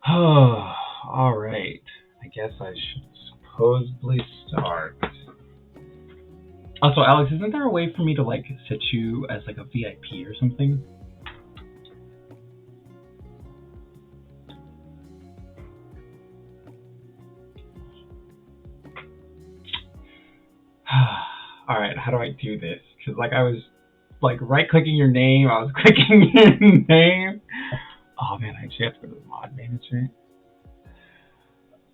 Oh, all right. I guess I should supposedly start. Also, Alex, isn't there a way for me to like set you as like a VIP or something? All right, how do I do this? Because like I was like right-clicking your name, I was clicking your name. Oh man, I actually have to go to the mod manager.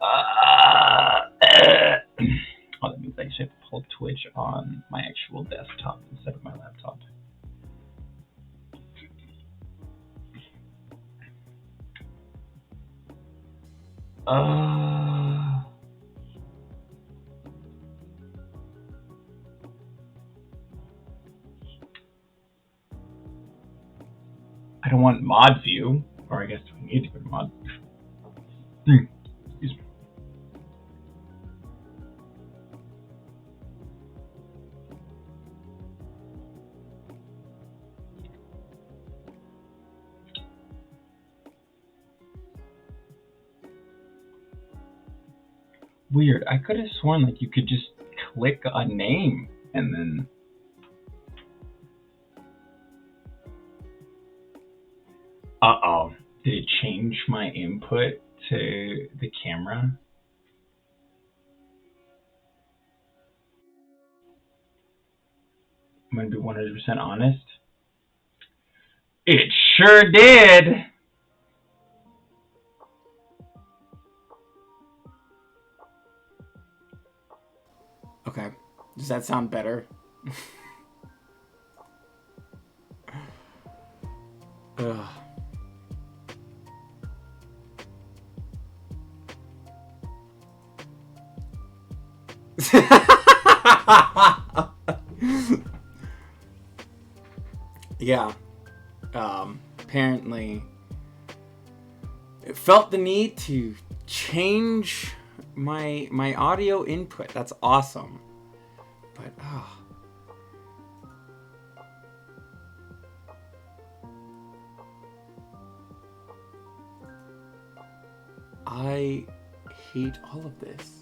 Oh, that means I actually have to pull Twitch on my actual desktop instead of my laptop. I don't want mod view, or I guess we need to go to mod. Excuse me. Weird. I could have sworn like you could just click a name and then. Uh-oh. Did it change my input to the camera? I'm gonna be 100% honest. It sure did! Okay. Does that sound better? Ugh. Yeah. Apparently, it felt the need to change my audio input. That's awesome. But I hate all of this.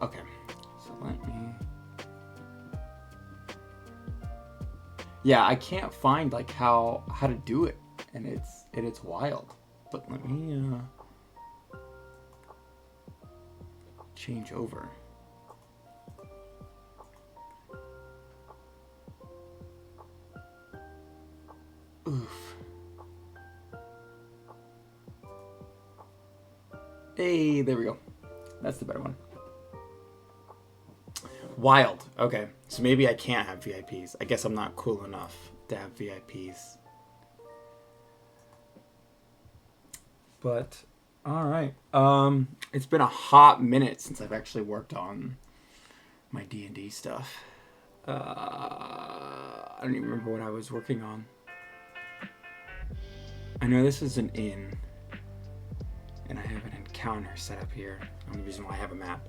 Okay, so let me. Yeah, I can't find like how to do it, and it's wild. But let me change over. Oof. Hey, there we go. That's the better one. Wild. Okay, so maybe I can't have VIPs. I guess I'm not cool enough to have VIPs. But all right. It's been a hot minute since I've actually worked on my D&D stuff. I don't even remember what I was working on. I know this is an inn, and I have an encounter set up here. The only reason why I have a map.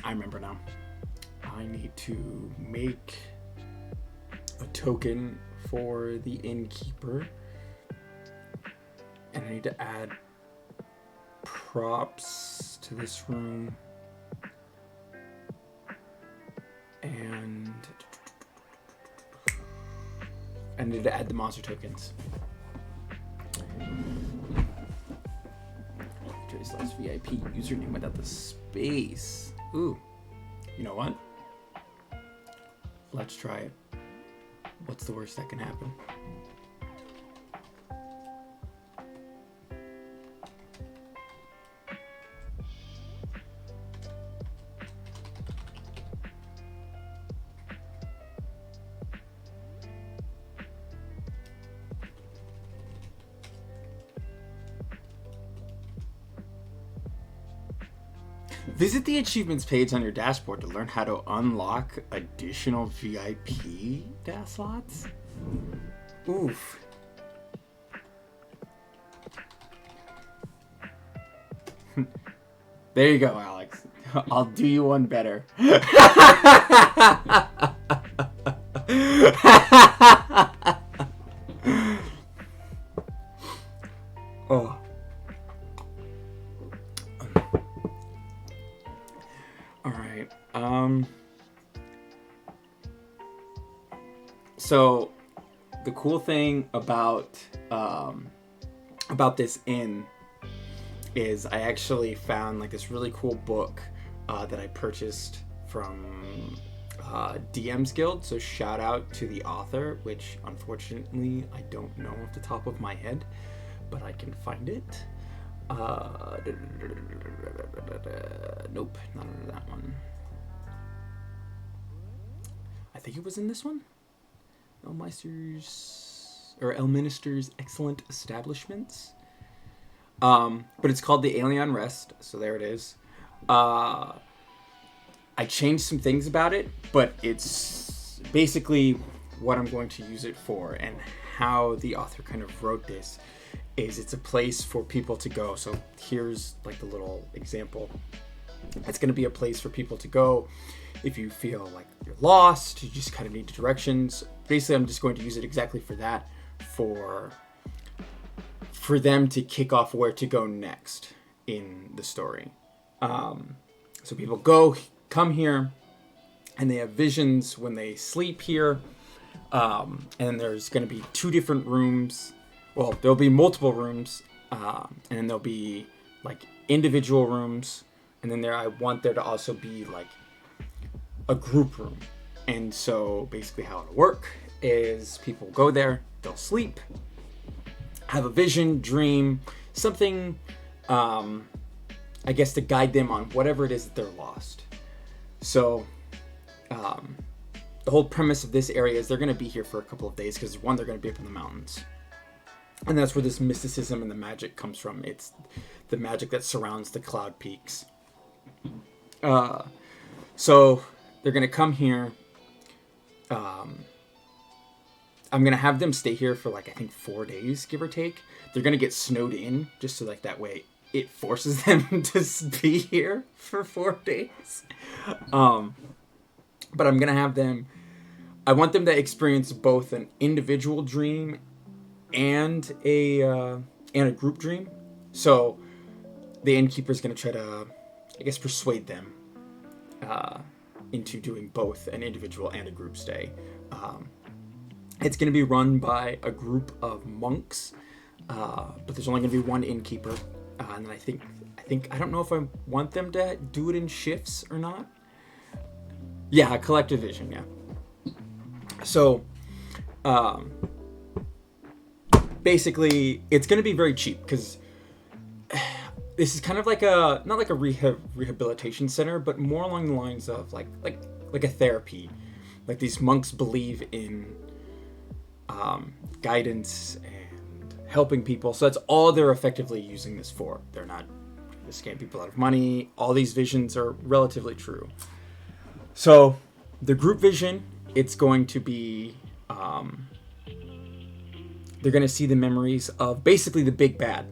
I remember now. I need to make a token for the innkeeper, and I need to add props to this room, and I need to add the monster tokens. /VIP username without the space. Ooh, you know what? Let's try it. What's the worst that can happen? Visit the achievements page on your dashboard to learn how to unlock additional VIP slots. Oof. There you go, Alex. I'll do you one better. Oh. All right. So the cool thing about this inn is I actually found like this really cool book that I purchased from DM's Guild. So shout out to the author, which unfortunately I don't know off the top of my head, but I can find it. Nope, not under that one. I think it was in this one. Elminster's Excellent Establishments. But it's called the Alien Rest, so there it is. I changed some things about it, but it's basically what I'm going to use it for, and how the author kind of wrote this is it's a place for people to go. So here's like the little example. It's going to be a place for people to go if you feel like you're lost, you just kind of need directions. Basically, I'm just going to use it exactly for that, for them to kick off where to go next in the story. So people come here, and they have visions when they sleep here. And there's going to be 2 different rooms. Well, there'll be multiple rooms, and then there'll be like individual rooms, and then I want there to also be like a group room. And so basically how it'll work is people go there, they'll sleep, have a vision, dream, something, I guess, to guide them on whatever it is that they're lost. So the whole premise of this area is they're going to be here for a couple of days because, one, they're going to be up in the mountains. And that's where this mysticism and the magic comes from. It's the magic that surrounds the cloud peaks. So they're going to come here. I'm going to have them stay here for, like, I think 4 days, give or take. They're going to get snowed in just so, like, that way it forces them to be here for 4 days. But I'm going to have them... I want them to experience both an individual dream and a group dream. So the innkeeper's going to try to, I guess, persuade them into doing both an individual and a group stay. It's going to be run by a group of monks, but there's only going to be one innkeeper. And then I don't know if I want them to do it in shifts or not. Yeah, a collective vision, yeah. So, basically, it's going to be very cheap because this is kind of like not like a rehabilitation center, but more along the lines of like a therapy. Like, these monks believe in guidance and helping people. So that's all they're effectively using this for. They're not trying to scam people out of money. All these visions are relatively true. So the group vision, it's going to be, they're going to see the memories of basically the big bad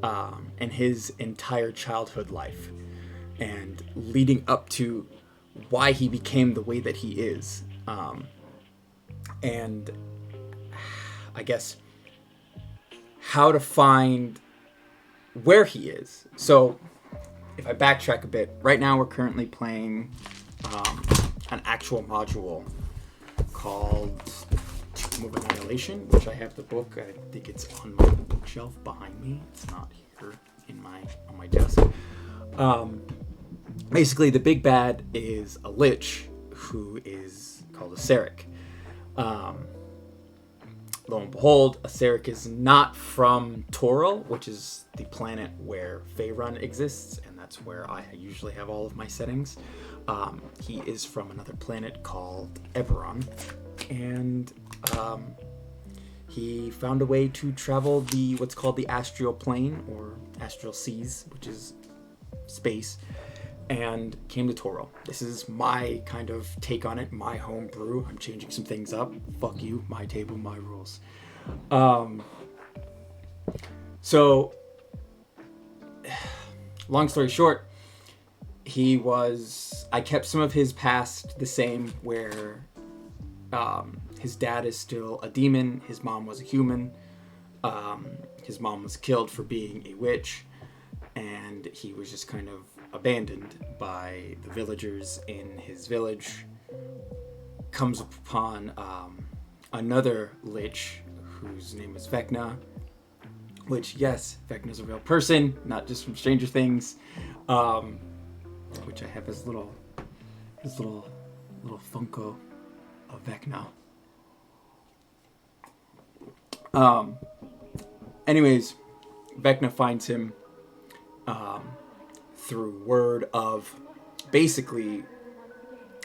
and his entire childhood life and leading up to why he became the way that he is. And I guess how to find where he is. So if I backtrack a bit, right now we're currently playing an actual module called Tomb of Annihilation, which I have the book. I think it's on my bookshelf behind me. It's not here on my desk. Basically, the big bad is a lich who is called a Ceric. Lo and behold, Aceric is not from Toril, which is the planet where Faerun exists, and that's where I usually have all of my settings. He is from another planet called Eberron, and he found a way to travel what's called the astral plane, or astral seas, which is space, and came to Toril. This is my kind of take on it, my homebrew. I'm changing some things up. Fuck you, my table, my rules. So, long story short, I kept some of his past the same, where his dad is still a demon, his mom was a human, his mom was killed for being a witch, and he was just kind of abandoned by the villagers in his village. Comes upon another lich whose name is Vecna, which, yes, Vecna's a real person, not just from Stranger Things, which I have his little Funko of Vecna. Anyways, Vecna finds him through word of basically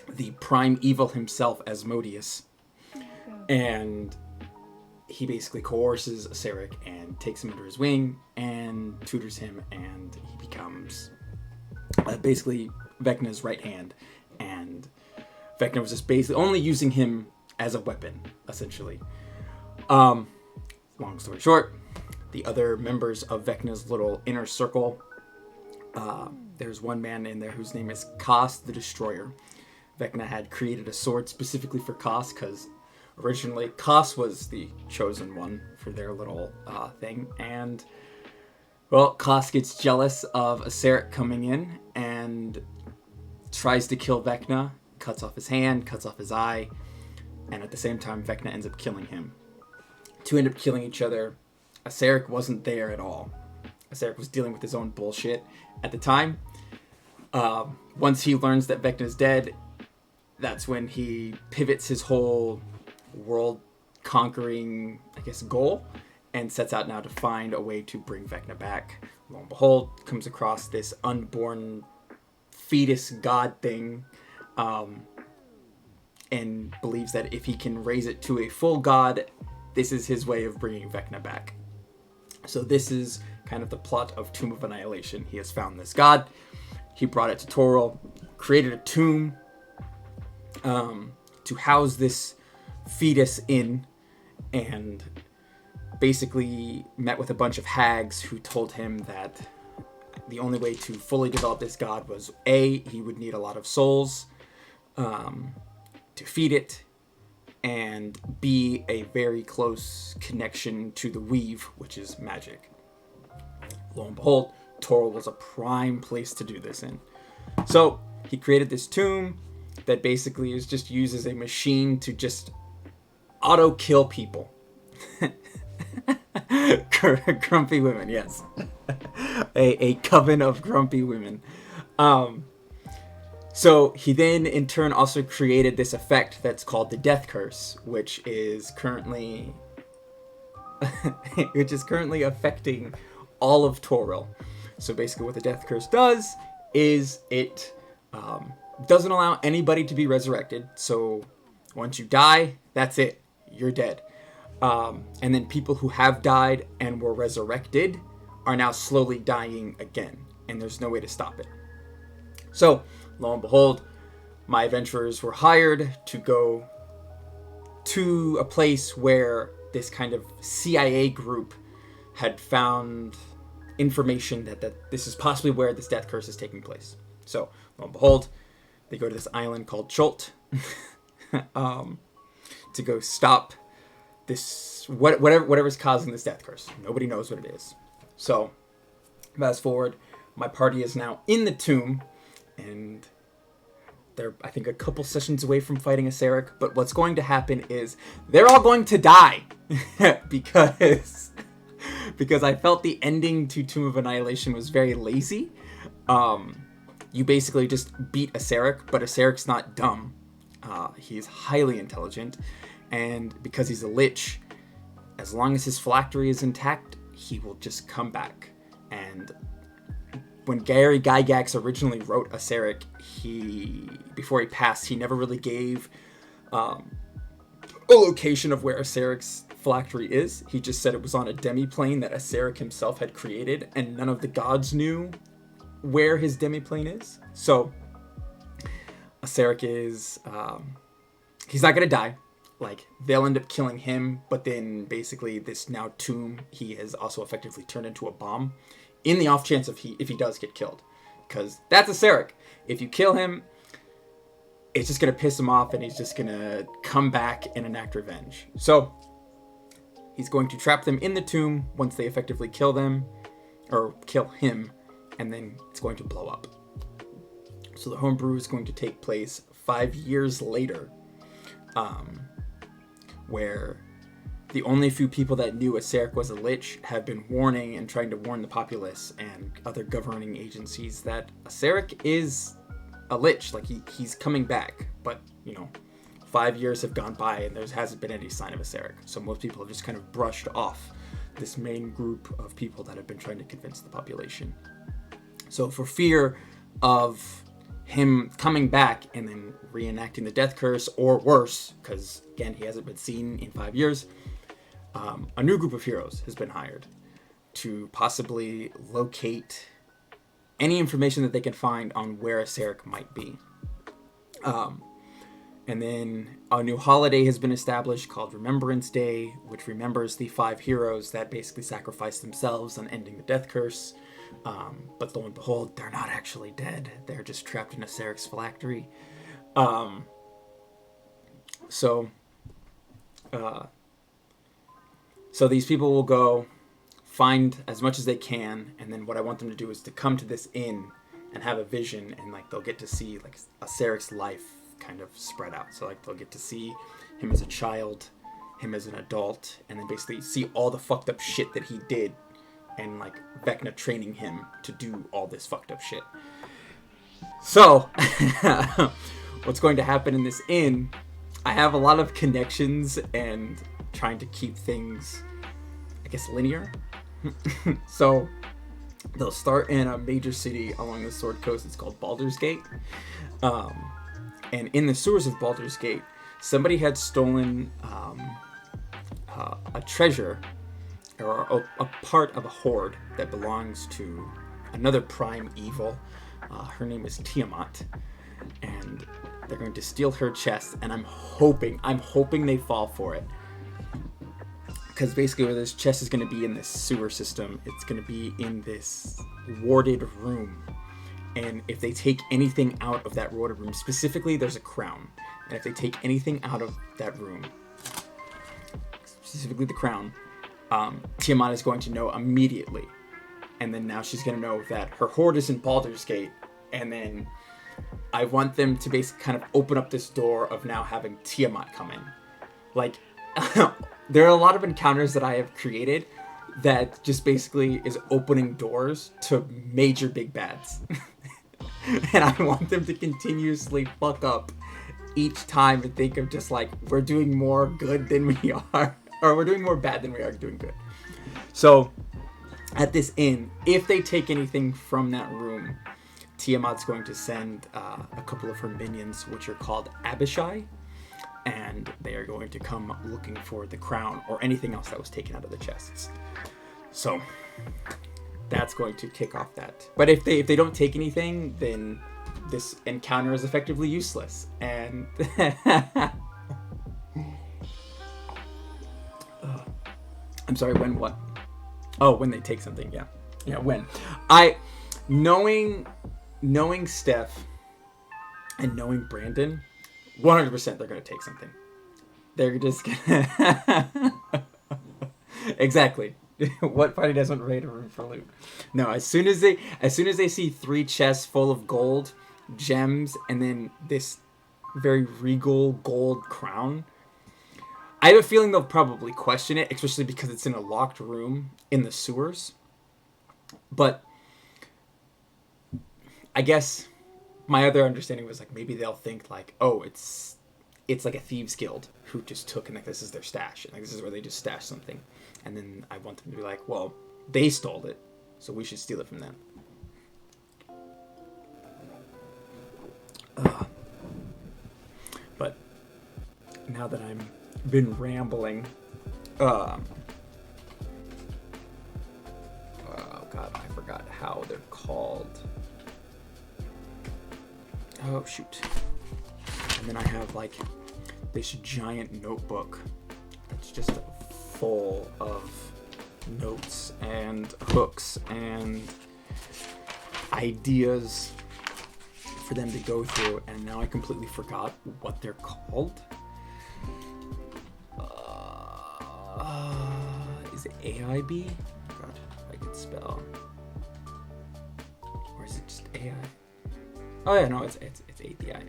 the prime evil himself, Asmodeus, and he basically coerces Aceric and takes him under his wing and tutors him, and he becomes basically Vecna's right hand. And Vecna was just basically only using him as a weapon, essentially. Long story short, the other members of Vecna's little inner circle, there's one man in there whose name is Kos the Destroyer. Vecna had created a sword specifically for Kos, because originally Kos was the chosen one for their little thing. And, well, Kos gets jealous of Aceric coming in and tries to kill Vecna, cuts off his hand, cuts off his eye, and at the same time Vecna ends up killing him. To end up killing each other. Aceric wasn't there at all. Aceric was dealing with his own bullshit at the time. Once he learns that Vecna's dead, that's when he pivots his whole world conquering, I guess, goal, and sets out now to find a way to bring Vecna back. Lo and behold, comes across this unborn fetus god thing, and believes that if he can raise it to a full god, this is his way of bringing Vecna back. So this is kind of the plot of Tomb of Annihilation. He has found this god, he brought it to Toril, created a tomb to house this fetus in, and basically met with a bunch of hags who told him that the only way to fully develop this god was A, he would need a lot of souls to feed it, and B, a very close connection to the weave, which is magic. Lo and behold, Toril was a prime place to do this in. So he created this tomb that basically is just used as a machine to just auto kill people. Grumpy women, yes. a coven of grumpy women. So he then in turn also created this effect that's called the Death Curse, which is currently affecting all of Toril. So basically what the Death Curse does is it doesn't allow anybody to be resurrected. So once you die, that's it. You're dead. And then people who have died and were resurrected are now slowly dying again, and there's no way to stop it. So, lo and behold, my adventurers were hired to go to a place where this kind of CIA group had found information that this is possibly where this death curse is taking place. So, lo and behold, they go to this island called Chult to go stop this whatever's causing this death curse. Nobody knows what it is. So, fast forward, my party is now in the tomb, and they're, I think, a couple sessions away from fighting a Sarek. But what's going to happen is they're all going to die because I felt the ending to Tomb of Annihilation was very lazy. You basically just beat a Sarek, but a Sarek's not dumb. He's highly intelligent, and because he's a lich, as long as his phylactery is intact, he will just come back. And when Gary Gygax originally wrote a Sarek, before he passed, he never really gave a location of where a Sarek's phylactery is. He just said it was on a demiplane that a Sarek himself had created, and none of the gods knew where his demiplane is. So a Sarek is he's not gonna die. Like, they'll end up killing him, but then basically this now tomb, he has also effectively turned into a bomb in the off chance if he does get killed, because that's a Sarek. If you kill him, it's just gonna piss him off, and he's just gonna come back and enact revenge. So he's going to trap them in the tomb once they effectively kill them, or kill him, and then it's going to blow up. So the homebrew is going to take place 5 years later, where the only few people that knew a Sarek was a lich have been warning and trying to warn the populace and other governing agencies that a Sarek is a lich. Like, he's coming back, but 5 years have gone by and there hasn't been any sign of a Sarek. So most people have just kind of brushed off this main group of people that have been trying to convince the population. So for fear of him coming back and then reenacting the death curse, or worse, because again he hasn't been seen in 5 years, a new group of heroes has been hired to possibly locate any information that they can find on where a Sarek might be. And then a new holiday has been established called Remembrance Day, which remembers the 5 heroes that basically sacrificed themselves on ending the death curse. But lo and behold, they're not actually dead. They're just trapped in a Sarek's phylactery. So these people will go find as much as they can, and then what I want them to do is to come to this inn and have a vision, and like they'll get to see like a Sarek's life kind of spread out. So like they'll get to see him as a child, him as an adult, and then basically see all the fucked up shit that he did, and like Vecna training him to do all this fucked up shit. So what's going to happen in this inn, I have a lot of connections and trying to keep things, I guess, linear. So they'll start in a major city along the Sword Coast. It's called Baldur's Gate. And in the sewers of Baldur's Gate, somebody had stolen a treasure or a part of a hoard that belongs to another prime evil. Her name is Tiamat, and they're going to steal her chest. And I'm hoping they fall for it, because basically where this chest is going to be in this sewer system, it's going to be in this warded room. And if they take anything out of that warded room, specifically there's a crown, and if they take anything out of that room, specifically the crown, Tiamat is going to know immediately. And then now she's going to know that her hoard is in Baldur's Gate. And then I want them to basically kind of open up this door of now having Tiamat come in. Like, there are a lot of encounters that I have created that just basically is opening doors to major big bads. And I want them to continuously fuck up each time and think of just like, we're doing more good than we are. Or we're doing more bad than we are doing good. So, at this inn, if they take anything from that room, Tiamat's going to send a couple of her minions, which are called Abishai, and they are going to come looking for the crown or anything else that was taken out of the chests. So, that's going to kick off that. But if they don't take anything, then this encounter is effectively useless. And I'm sorry, when what? Oh, when they take something, yeah. Yeah, when. Knowing Steph and knowing Brandon, 100% they're going to take something. They're just gonna... Exactly. What party doesn't raid a room for loot? No, as soon as they see 3 chests full of gold, gems, and then this very regal gold crown, I have a feeling they'll probably question it, especially because it's in a locked room in the sewers. But I guess my other understanding was like maybe they'll think like, oh, it's like a thieves guild who just took and like this is their stash, and like this is where they just stash something. And then I want them to be like, well, they stole it, so we should steal it from them. But now that I'm been rambling, oh god, I forgot how they're called. Oh shoot. And then I have like this giant notebook that's just full of notes and hooks and ideas for them to go through, and now I completely forgot what they're called. Is it AIB? God, I could spell. Or is it just AI? Oh yeah, no, it's API.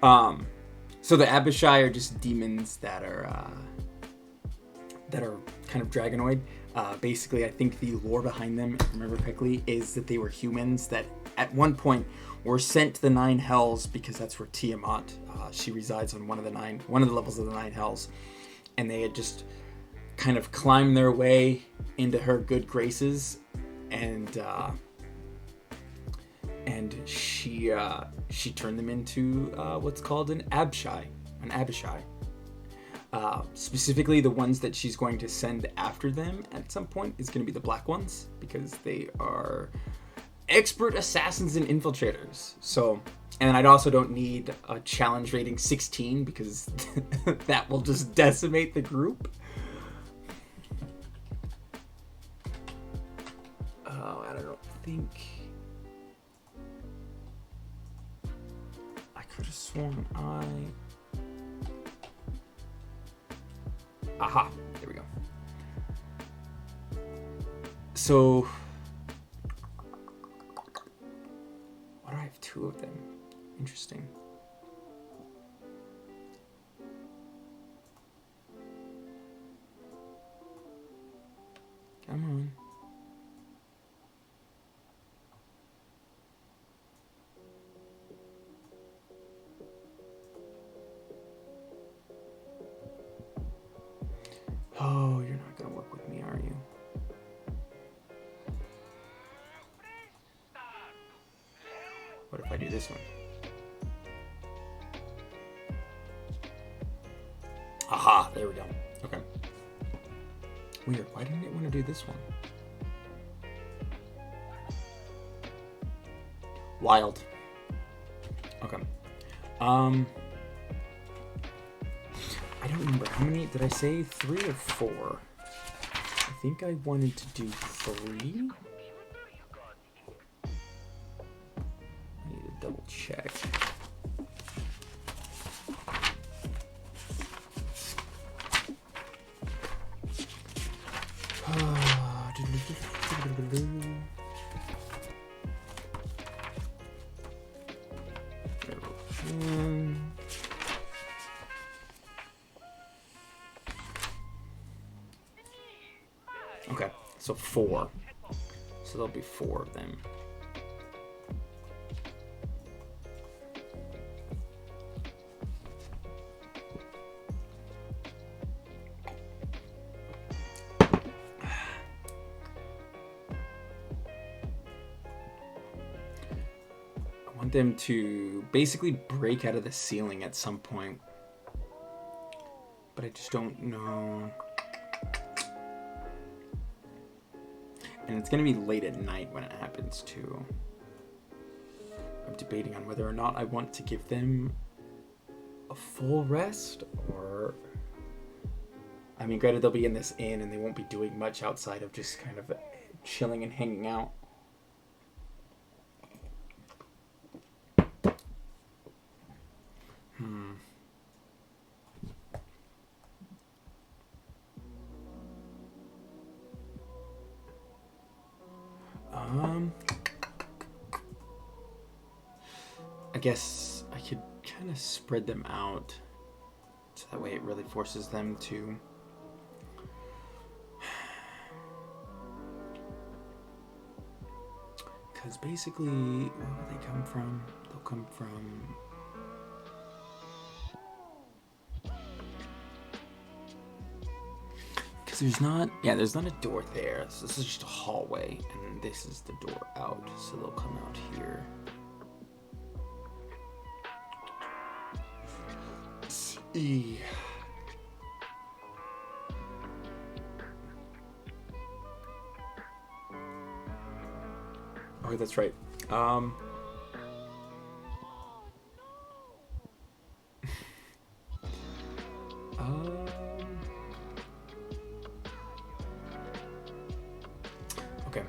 Okay. So the Abishai are just demons that are kind of dragonoid. Basically, I think the lore behind them, if I remember correctly, is that they were humans that at one point were sent to the 9 hells because that's where Tiamat, she resides on one of the levels of the 9 hells, and they had just kind of climbed their way into her good graces, and she turned them into what's called an Abishai. Specifically, the ones that she's going to send after them at some point is going to be the black ones, because they are expert assassins and infiltrators. So, and I also don't need a challenge rating 16 because that will just decimate the group. Oh, I don't think... I could have sworn Aha, there we go. So, why do I have 2 of them? Interesting. Come on. Oh, you're not gonna work with me, are you? What if I do this one? Aha, there we go. Okay. Weird, why didn't it want to do this one? Wild. Okay. I don't remember. How many? Did I say 3 or 4? I think I wanted to do 3. I need to double check. Okay, so 4. So there'll be 4 of them. I want them to basically break out of the ceiling at some point. But I just don't know. And it's going to be late at night when it happens too. I'm debating on whether or not I want to give them a full rest or... I mean, granted, they'll be in this inn and they won't be doing much outside of just kind of chilling and hanging out. I guess I could kind of spread them out so that way it really forces them to because basically where will they come from? They'll come from because there's not a door there, so this is just a hallway and this is the door out, so they'll come out here. E. Oh, that's right. Okay.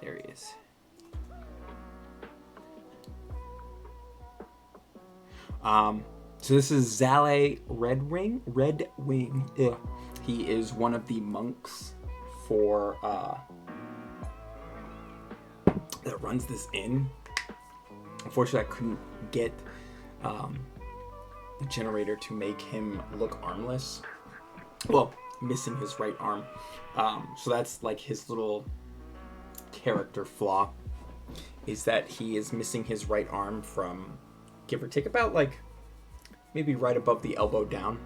There he is. So this is Zale Redwing. Ugh. He is one of the monks for that runs this inn. Unfortunately, I couldn't get the generator to make him look armless. Well, missing his right arm. So that's like his little character flaw, is that he is missing his right arm from, give or take, about like maybe right above the elbow down.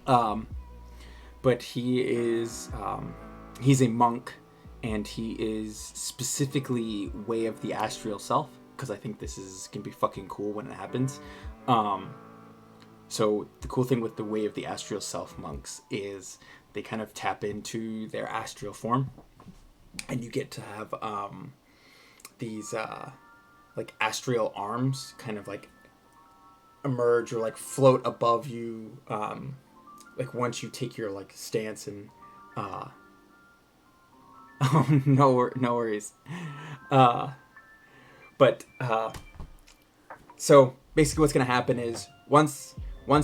But he is he's a monk, and he is specifically Way of the Astral Self, because I think this is gonna be fucking cool when it happens. So the cool thing with the Way of the Astral Self monks is they kind of tap into their astral form, and you get to have these like astral arms kind of like emerge or like float above you, like once you take your like stance and oh, no worries. But so basically what's gonna happen is once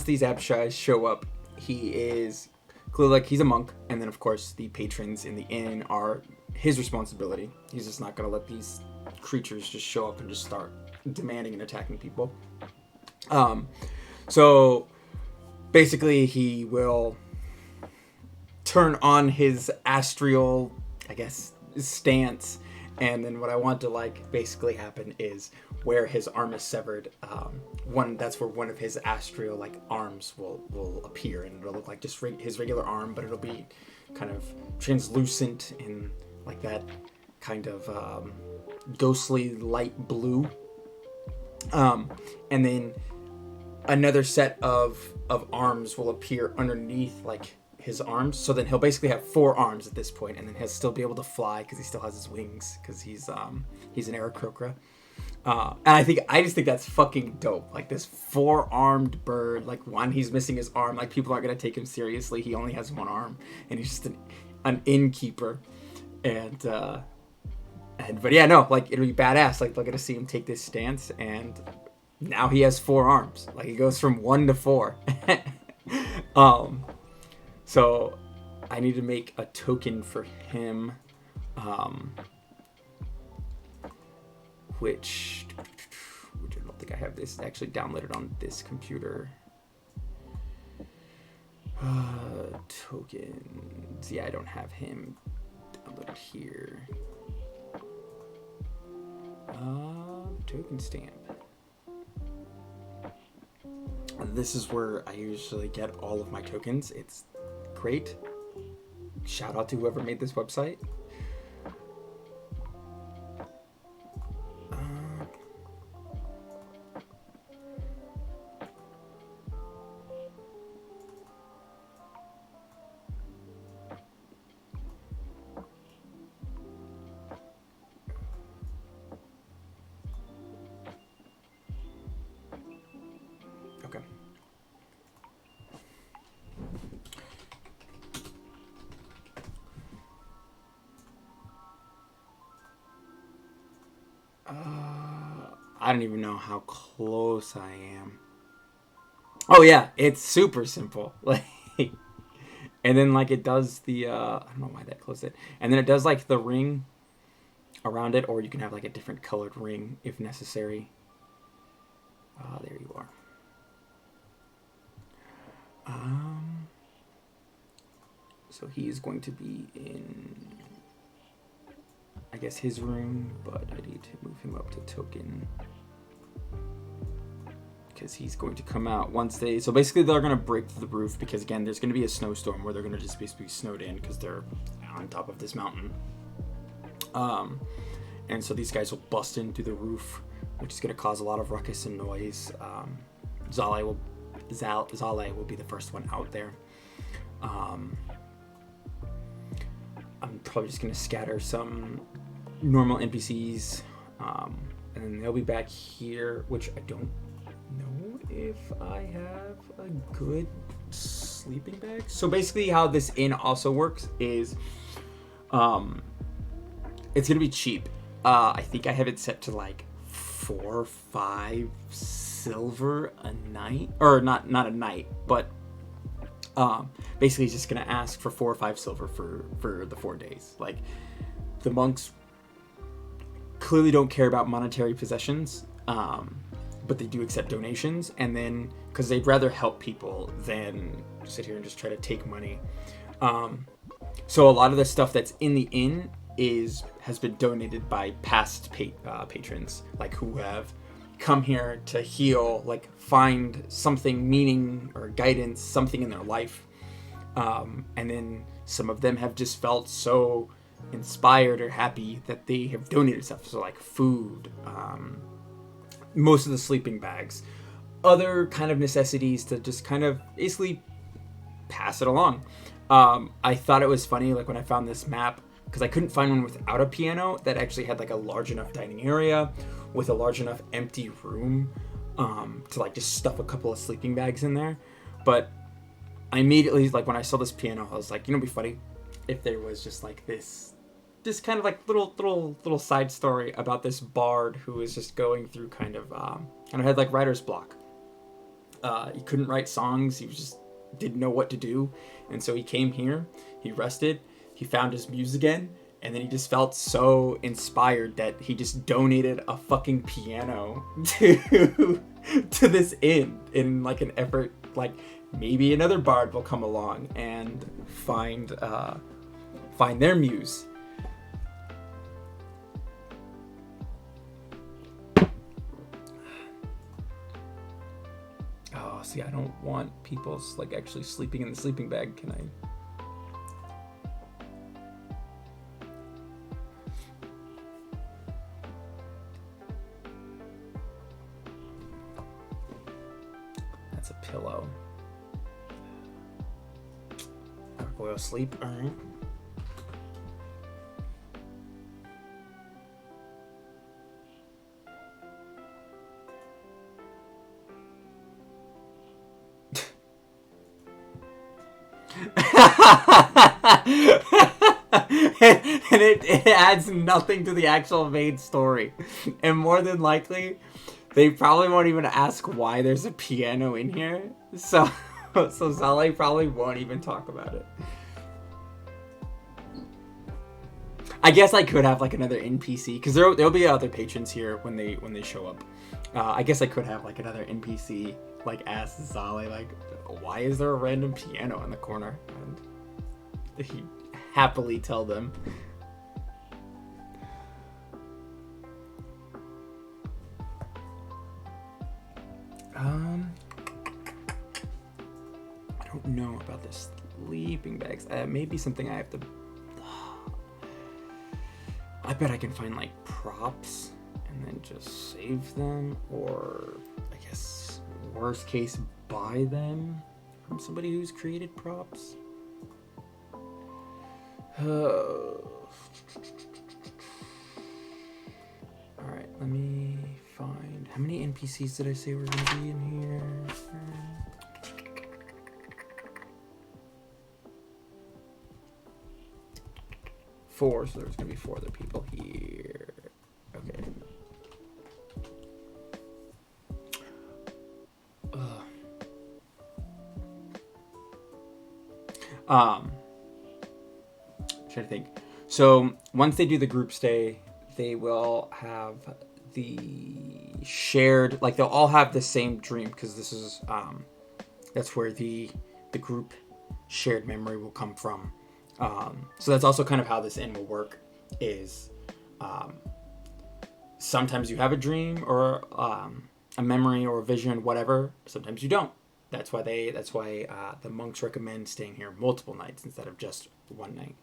these abshais show up, he is clearly, like, he's a monk, and then of course the patrons in the inn are his responsibility. He's just not gonna let these creatures just show up and just start demanding and attacking people. So basically he will turn on his astral, I guess, stance, and then what I want to like basically happen is where his arm is severed, that's where one of his astral like arms will appear, and it'll look like just his regular arm, but it'll be kind of translucent in like that kind of ghostly light blue. And then another set of arms will appear underneath like his arms, so then he'll basically have 4 arms at this point, and then he'll still be able to fly because he still has his wings, because he's an Aarakocra. And I just think that's fucking dope. Like this 4-armed bird, like one, he's missing his arm, like people aren't gonna take him seriously. He only has 1 arm, and he's just an innkeeper. And but yeah, no, like it'll be badass. Like they're gonna see him take this stance, and now he has 4 arms. Like he goes from 1 to 4. So I need to make a token for him, which I don't think I have this actually downloaded on this computer. Tokens. Yeah, I don't have him downloaded here. Token stamp. This is where I usually get all of my tokens. It's great. Shout out to whoever made this website. Okay. I don't even know how close I am. Oh yeah, it's super simple. Like, and then like it does the I don't know why that closed it. And then it does like the ring around it, or you can have like a different colored ring if necessary. There you are. So he's going to be in, I guess, his room, but I need to move him up to token because he's going to come out once they. So basically, they're going to break through the roof because again, there's going to be a snowstorm where they're going to just basically be snowed in because they're on top of this mountain. And so these guys will bust in through the roof, which is going to cause a lot of ruckus and noise. Zale will be the first one out there. I'm probably just going to scatter some normal NPCs, and then they'll be back here, which I don't know if I have a good sleeping bag. So basically how this inn also works is it's going to be cheap. I think I have it set to like 4 or 5 silver a night, or not a night, but basically he's just gonna ask for 4 or 5 silver for the 4 days. Like the monks clearly don't care about monetary possessions, but they do accept donations, and then because they'd rather help people than sit here and just try to take money. So a lot of the stuff that's in the inn has been donated by past patrons, like who have come here to heal, like find something, meaning or guidance, something in their life, and then some of them have just felt so inspired or happy that they have donated stuff, so like food, most of the sleeping bags, other kind of necessities to just kind of basically pass it along. I thought it was funny, like when I found this map, because I couldn't find one without a piano that actually had like a large enough dining area with a large enough empty room to like just stuff a couple of sleeping bags in there. But I immediately, like when I saw this piano, I was like, it'd be funny if there was just like this kind of like little side story about this bard who was just going through kind of had like writer's block. He couldn't write songs. He just didn't know what to do, and so he came here. He rested. He found his muse again, And then he just felt so inspired that he just donated a fucking piano to this inn in like an effort, like maybe another bard will come along and find their muse. Oh, see, I don't want people like actually sleeping in the sleeping bag. Can I? That's a pillow. Go sleep. All right. And it adds nothing to the actual main story. And more than likely, they probably won't even ask why there's a piano in here. So Zale probably won't even talk about it. I guess I could have like another NPC, because there'll be other patrons here when they show up. I guess I could have like another NPC like ask Zale like, why is there a random piano in the corner? And he'd happily tell them. I don't know about the sleeping bags. Maybe something I have to. I bet I can find like props and then just save them, or I guess worst case buy them from somebody who's created props. Alright, let me find. How many NPCs did I say were going to be in here? 4, so there's going to be 4 other people here. Okay. Trying to think. So once they do the group stay, they will have the shared, like they'll all have the same dream, because this is that's where the group shared memory will come from. So that's also kind of how this inn will work. Is sometimes you have a dream or a memory or a vision, whatever. Sometimes you don't. That's why the monks recommend staying here multiple nights instead of just one night.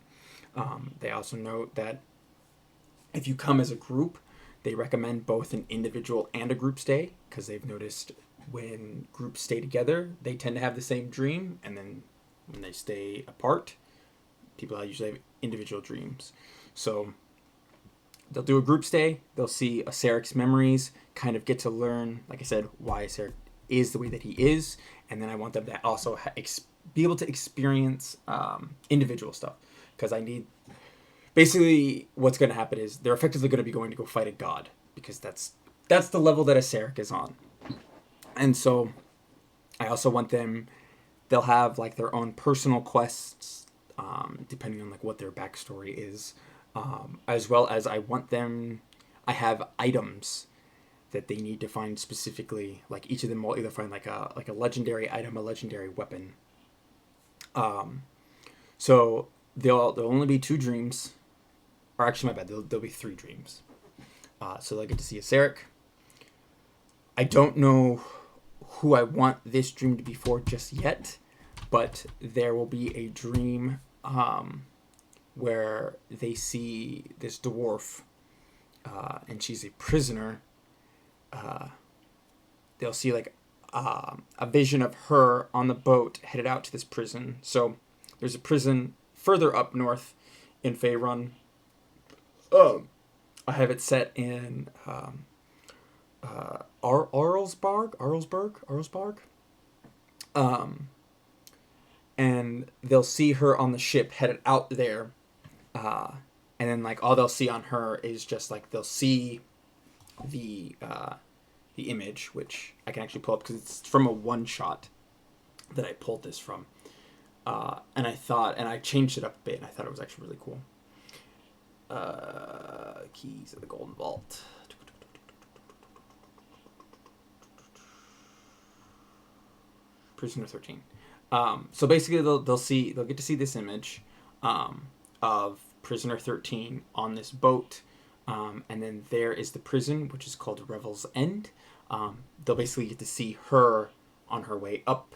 They also note that if you come as a group, they recommend both an individual and a group stay, because they've noticed when groups stay together, they tend to have the same dream, and then when they stay apart, people usually have individual dreams. So they'll do a group stay, they'll see Aceric's memories, kind of get to learn, like I said, why Aceric is the way that he is, and then I want them to also be able to experience individual stuff. Because basically what's going to happen is they're effectively going to be going to go fight a god, because that's the level that Aceric is on. And so I also want they'll have like their own personal quests, depending on like what their backstory is, as well as I have items that they need to find specifically. Like each of them will either find like a legendary item, a legendary weapon. So there'll only be 2 dreams, or actually my bad, there'll be 3 dreams. So they'll get to see Aceric. I don't know who I want this dream to be for just yet, but there will be a dream where they see this dwarf, and she's a prisoner. They'll see like a vision of her on the boat headed out to this prison. So there's a prison further up north in Faerun. I have it set in Arlsberg. And they'll see her on the ship headed out there. And then like all they'll see on her is just like they'll see the image, which I can actually pull up because it's from a one shot that I pulled this from. And I changed it up a bit, and I thought it was actually really cool. Keys of the Golden Vault. Prisoner 13. So basically, they'll get to see this image of Prisoner 13 on this boat, and then there is the prison, which is called Revel's End. They'll basically get to see her on her way up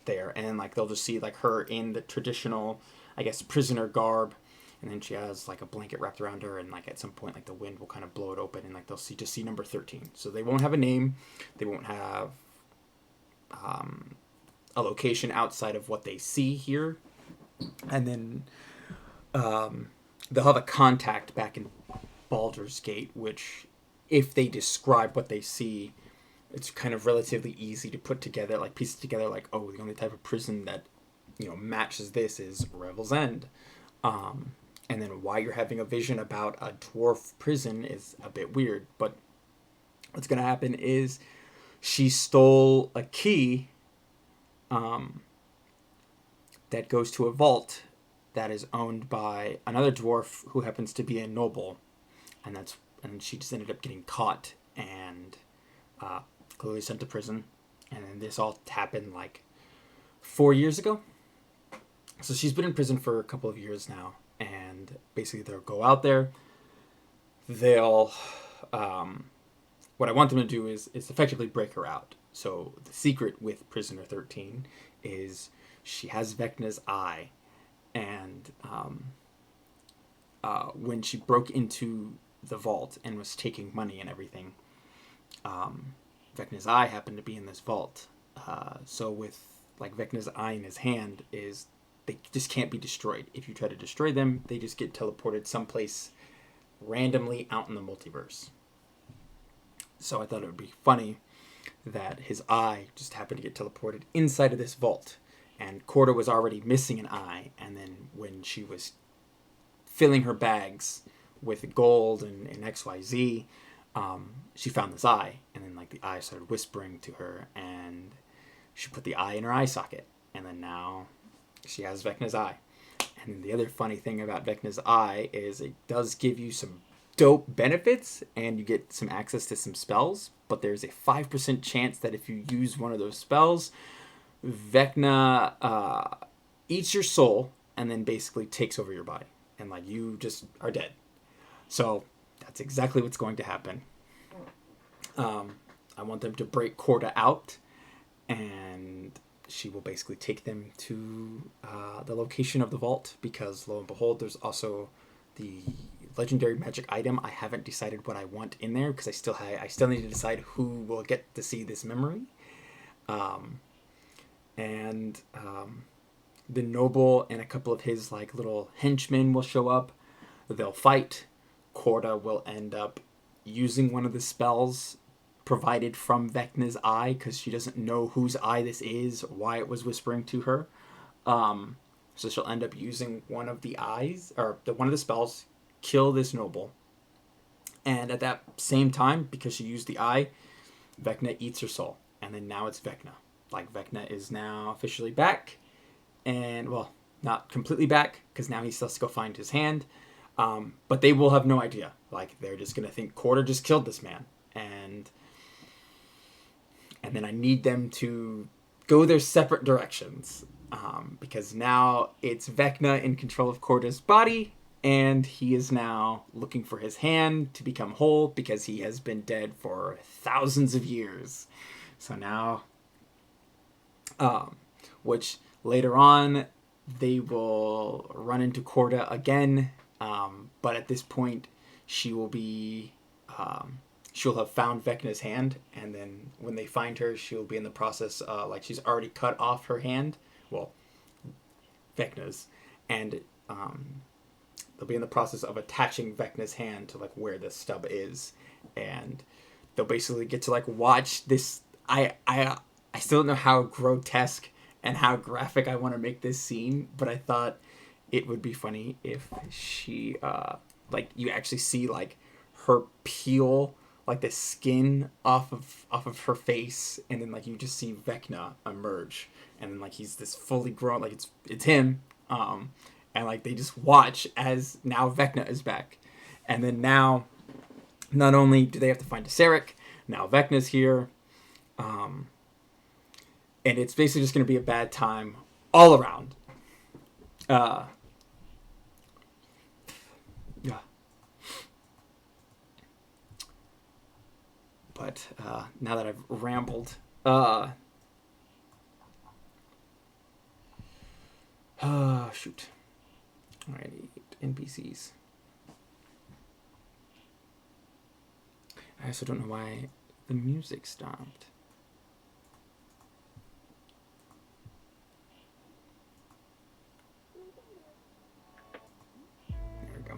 there, and like they'll just see like her in the traditional, I guess, prisoner garb, and then she has like a blanket wrapped around her, and like at some point like the wind will kind of blow it open, and like they'll see number 13. So they won't have a name, they won't have a location outside of what they see here, and then they'll have a contact back in Baldur's Gate, which if they describe what they see, it's kind of relatively easy to put together, like piece it together, like, oh, the only type of prison that, you know, matches this is Revel's End. And then why you're having a vision about a dwarf prison is a bit weird, but what's going to happen is she stole a key that goes to a vault that is owned by another dwarf who happens to be a noble, and she just ended up getting caught and clearly sent to prison. And then this all happened like 4 years ago. So she's been in prison for a couple of years now, and basically they'll go out there. They'll what I want them to do is effectively break her out. So the secret with Prisoner 13 is she has Vecna's eye, and when she broke into the vault and was taking money and everything, Vecna's eye happened to be in this vault. So with like Vecna's eye in his hand, is they just can't be destroyed. If you try to destroy them, they just get teleported someplace randomly out in the multiverse. So I thought it would be funny that his eye just happened to get teleported inside of this vault. And Corda was already missing an eye, and then when she was filling her bags with gold and XYZ, she found this eye, and then like the eye started whispering to her, and she put the eye in her eye socket, and then now she has Vecna's eye. And then the other funny thing about Vecna's eye is it does give you some dope benefits, and you get some access to some spells, but there's a 5% chance that if you use one of those spells, Vecna eats your soul and then basically takes over your body, and like you just are dead. So that's exactly what's going to happen. I want them to break Corda out, and she will basically take them to the location of the vault, because lo and behold, there's also the legendary magic item. I haven't decided what I want in there because I still need to decide who will get to see this memory. The noble and a couple of his like little henchmen will show up. They'll fight. Corda will end up using one of the spells provided from Vecna's eye, because she doesn't know whose eye this is, why it was whispering to her. So she'll end up using one of the eyes, or one of the spells, kill this noble. And at that same time, because she used the eye, Vecna eats her soul. And then now it's Vecna. Like, Vecna is now officially back. And, well, not completely back, because now he still has to go find his hand. But they will have no idea. Like, they're just going to think Corda just killed this man. And then I need them to go their separate directions. Because now it's Vecna in control of Corda's body, and he is now looking for his hand to become whole, because he has been dead for thousands of years. So now, which later on, they will run into Corda again, but at this point, she will be, she'll have found Vecna's hand, and then when they find her, she'll be in the process, like she's already cut off her hand, well, Vecna's, and they'll be in the process of attaching Vecna's hand to like where the stub is, and they'll basically get to like watch this. I still don't know how grotesque and how graphic I want to make this scene, but I thought it would be funny if she like you actually see like her peel like the skin off of her face, and then like you just see Vecna emerge, and then like he's this fully grown, like it's him, and like they just watch as now Vecna is back, And then now, not only do they have to find a Sarek, now Vecna's here. And it's basically just going to be a bad time all around. Yeah. But now that I've rambled, shoot. Alrighty, NPCs. I also don't know why the music stopped. There we go.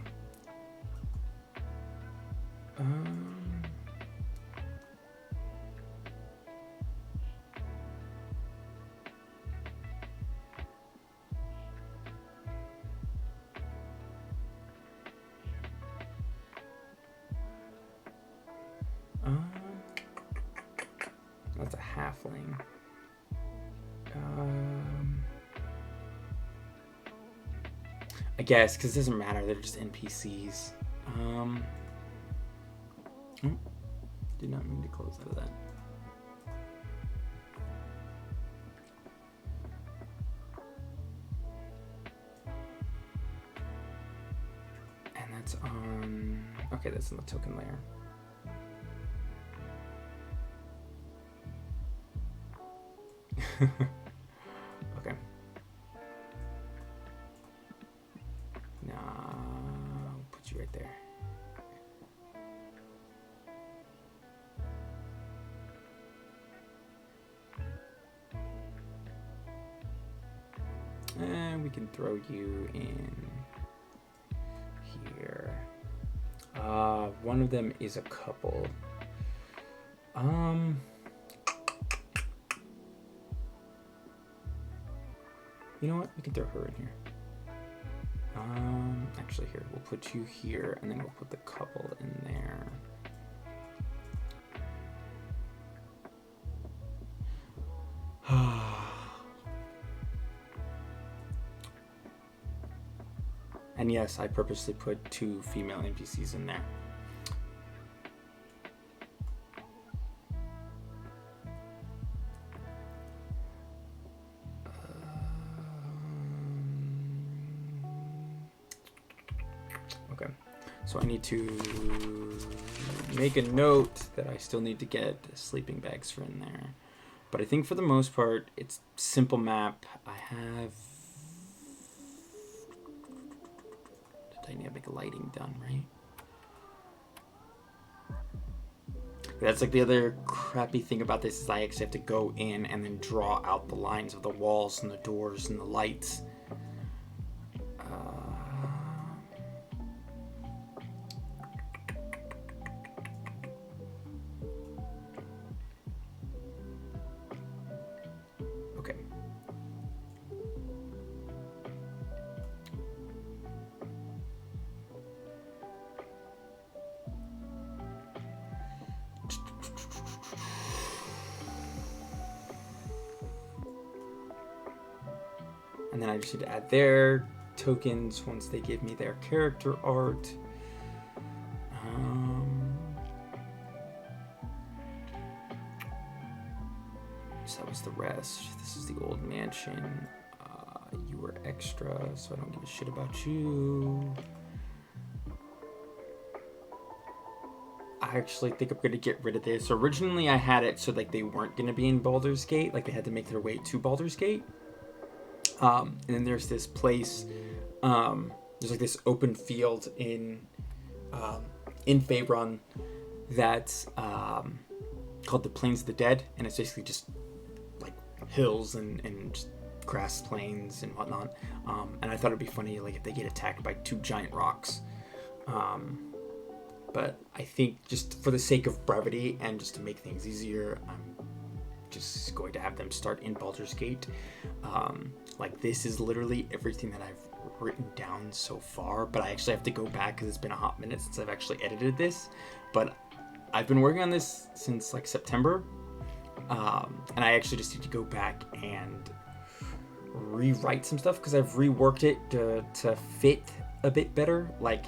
That's a halfling. I guess, because it doesn't matter. They're just NPCs. Did not mean to close out of that. And that's on... Okay, that's in the token layer. Okay. Now, I'll put you right there. And we can throw you in here. One of them is a couple. You know what? We can throw her in here. Actually, here, we'll put you here, and then we'll put the couple in there. And yes, I purposely put 2 female NPCs in there. Okay, so I need to make a note that I still need to get sleeping bags for in there. But I think for the most part, it's simple map. I have the dynamic lighting done, right? That's like the other crappy thing about this is I actually have to go in and then draw out the lines of the walls and the doors and the lights. Okay. And then I just need to add their tokens once they give me their character art. So that was the rest. This is the old mansion. You were extra, so I don't give a shit about you. I actually think I'm gonna get rid of this. Originally I had it so like they weren't gonna be in Baldur's Gate, like they had to make their way to Baldur's Gate. And then there's this place, there's like this open field in Faerun that's called the Plains of the Dead, and it's basically just like hills and just grass plains and whatnot. And I thought it'd be funny like if they get attacked by 2 giant rocks. But I think just for the sake of brevity and just to make things easier, I'm just going to have them start in Baldur's Gate. Like this is literally everything that I've written down so far, but I actually have to go back because it's been a hot minute since I've actually edited this. But I've been working on this since like September, and I actually just need to go back and rewrite some stuff because I've reworked it to fit a bit better. Like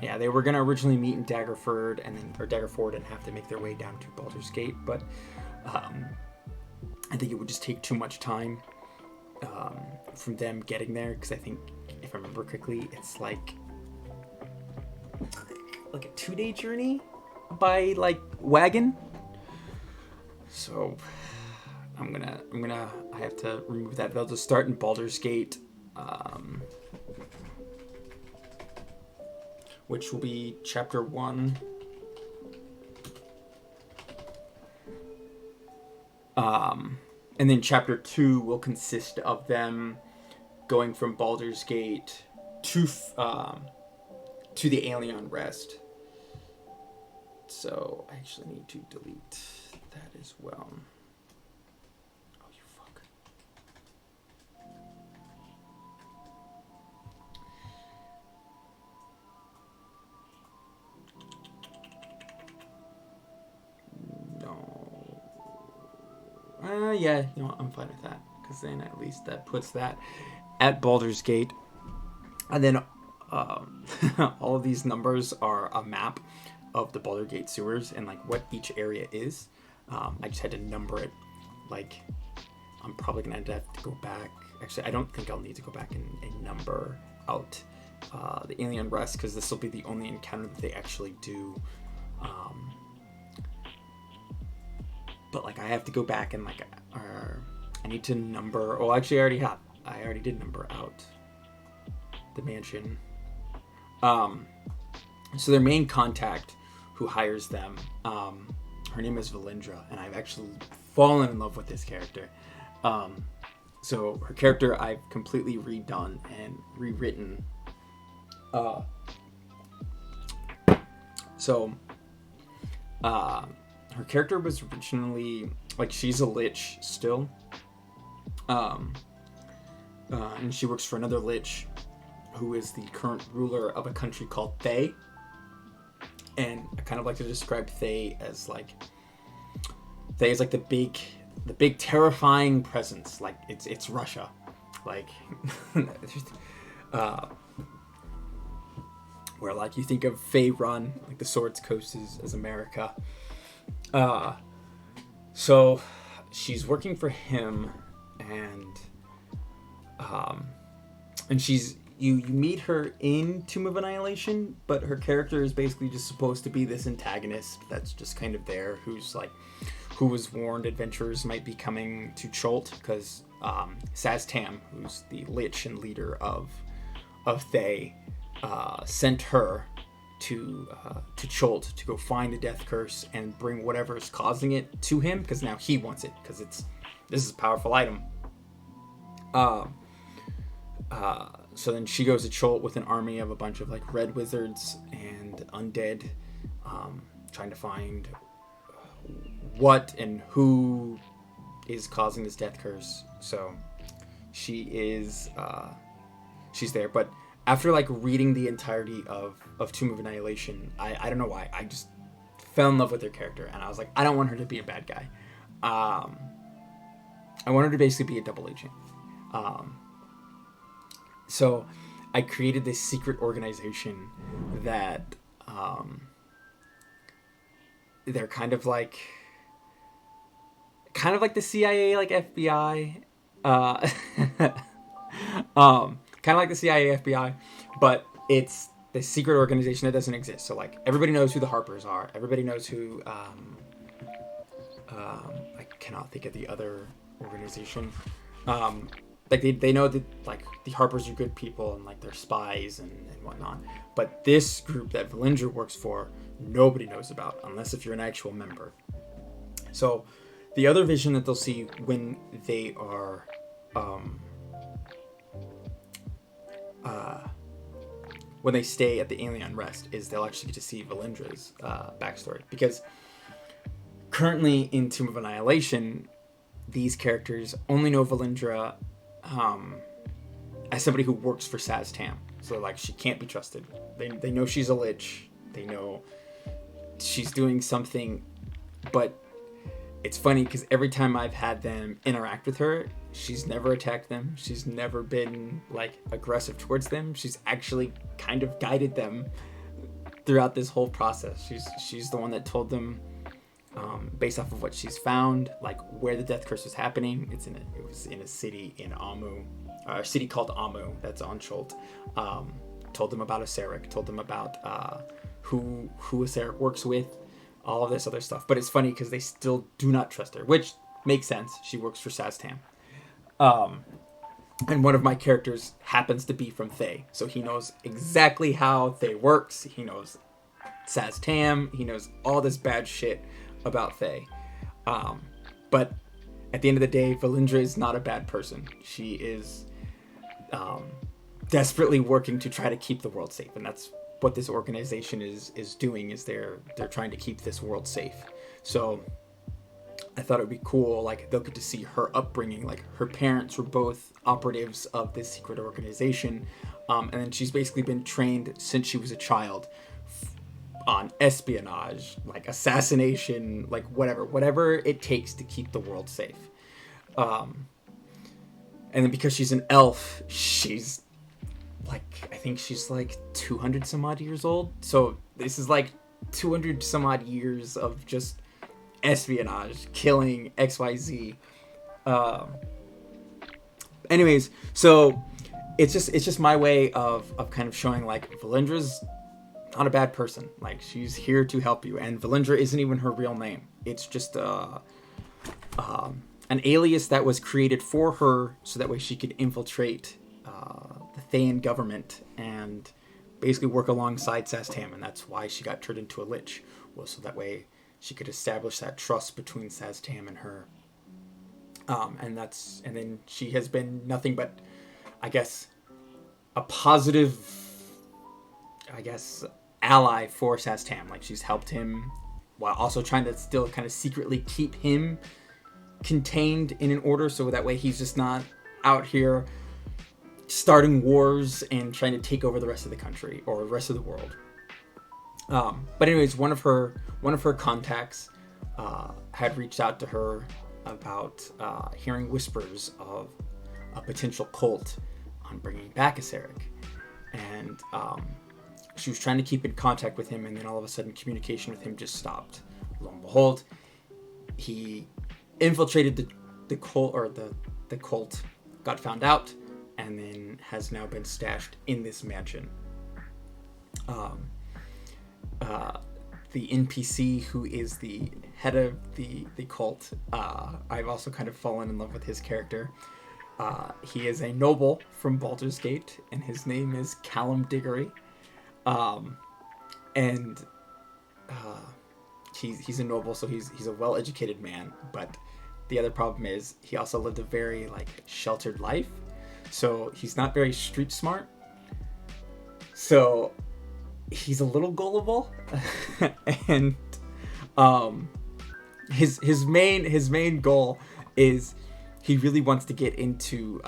Yeah, they were gonna originally meet in Daggerford and have to make their way down to Baldur's Gate, but I think it would just take too much time from them getting there, because I think, if I remember correctly, it's like a 2-day journey by like wagon. So I have to remove that. They'll just start in Baldur's Gate, which will be chapter 1. And then chapter 2 will consist of them going from Baldur's Gate to the Alien Rest. So I actually need to delete that as well. Oh, you fuck. No. Yeah, you know what? I'm fine with that, because then at least that puts that at Baldur's Gate. And then all of these numbers are a map of the Baldur's Gate sewers and like what each area is. I just had to number it. Like, I'm probably gonna have to go back. Actually, I don't think I'll need to go back and number out the Alien Rest, because this will be the only encounter that they actually do. But like, I have to go back and like, I need to number. Oh, actually, I already did number out the mansion. So their main contact, who hires them, her name is Valindra, and I've actually fallen in love with this character. So her character I've completely redone and rewritten. Her character was originally, like, she's a lich still. And she works for another lich who is the current ruler of a country called Thay. And I kind of like to describe Thay as like the big terrifying presence. Like, it's Russia. Like, where like you think of Faerun, like the Swords Coast as America. So she's working for him, and she's you meet her in Tomb of Annihilation, but her character is basically just supposed to be this antagonist that's just kind of there, who was warned adventurers might be coming to Cholt, because Saztam, who's the lich and leader of Thay, sent her to Cholt to go find the death curse and bring whatever is causing it to him, because now he wants it, because this is a powerful item. So then she goes to Cholt with an army of a bunch of like red wizards and undead, trying to find what and who is causing this death curse. So she's there. But after like reading the entirety of Tomb of Annihilation, I don't know why, I just fell in love with her character, and I was like, I don't want her to be a bad guy. I want her to basically be a double agent. So I created this secret organization that they're kind of like the CIA, like FBI, kind of like the CIA, FBI, but it's the secret organization that doesn't exist. So like, everybody knows who the Harpers are. Everybody knows who. I cannot think of the other organization. Like they know that like the Harpers are good people and like they're spies and whatnot. But this group that Valindra works for, nobody knows about, unless if you're an actual member. So the other vision that they'll see when they are when they stay at the Alien Rest is they'll actually get to see Valindra's backstory, because currently in Tomb of Annihilation, these characters only know Valindra as somebody who works for Saztam. So like, she can't be trusted. They know she's a lich. They know she's doing something, but it's funny because every time I've had them interact with her, she's never attacked them. She's never been like aggressive towards them. She's actually kind of guided them throughout this whole process. She's the one that told them, based off of what she's found, like where the death curse was happening. It was in a city in Amu, a city called Amu that's on Schult. Told them about Acerik, told them about who Acerik works with, all of this other stuff. But it's funny because they still do not trust her, which makes sense. She works for Saztam. And one of my characters happens to be from Thay, so he knows exactly how Thay works. He knows Saztam. He knows all this bad shit about Thay. But at the end of the day, Valindra is not a bad person. She is desperately working to try to keep the world safe, and that's what this organization is doing. Is they're trying to keep this world safe. So I thought it would be cool, like they'll get to see her upbringing. Like her parents were both operatives of this secret organization, and then she's basically been trained since she was a child on espionage, like assassination, like whatever it takes to keep the world safe. And then because she's an elf, she's like, I think she's like 200 some odd years old. So this is like 200 some odd years of just espionage, killing, XYZ. Anyways, so it's just my way of kind of showing like Valindra's not a bad person. Like she's here to help you, and Valindra isn't even her real name. It's just an alias that was created for her so that way she could infiltrate the Thayan government and basically work alongside Saztam, and that's why she got turned into a lich, was so that way she could establish that trust between Saztam and her. And then she has been nothing but, I guess, a positive, ally for Saztam. Like she's helped him while also trying to still kind of secretly keep him contained in an order, so that way he's just not out here starting wars and trying to take over the rest of the country or the rest of the world. But anyways, one of her contacts had reached out to her about hearing whispers of a potential cult on bringing back Acerik, and she was trying to keep in contact with him, and then all of a sudden communication with him just stopped. Lo and behold, he infiltrated the cult, or the cult got found out, and then has now been stashed in this mansion. The NPC who is the head of the cult, I've also kind of fallen in love with his character. He is a noble from Baldur's Gate, and his name is Callum Diggory. He's a noble, so he's a well-educated man, but the other problem is he also lived a very sheltered life, so he's not very street smart. So he's a little gullible, and his main goal is he really wants to get into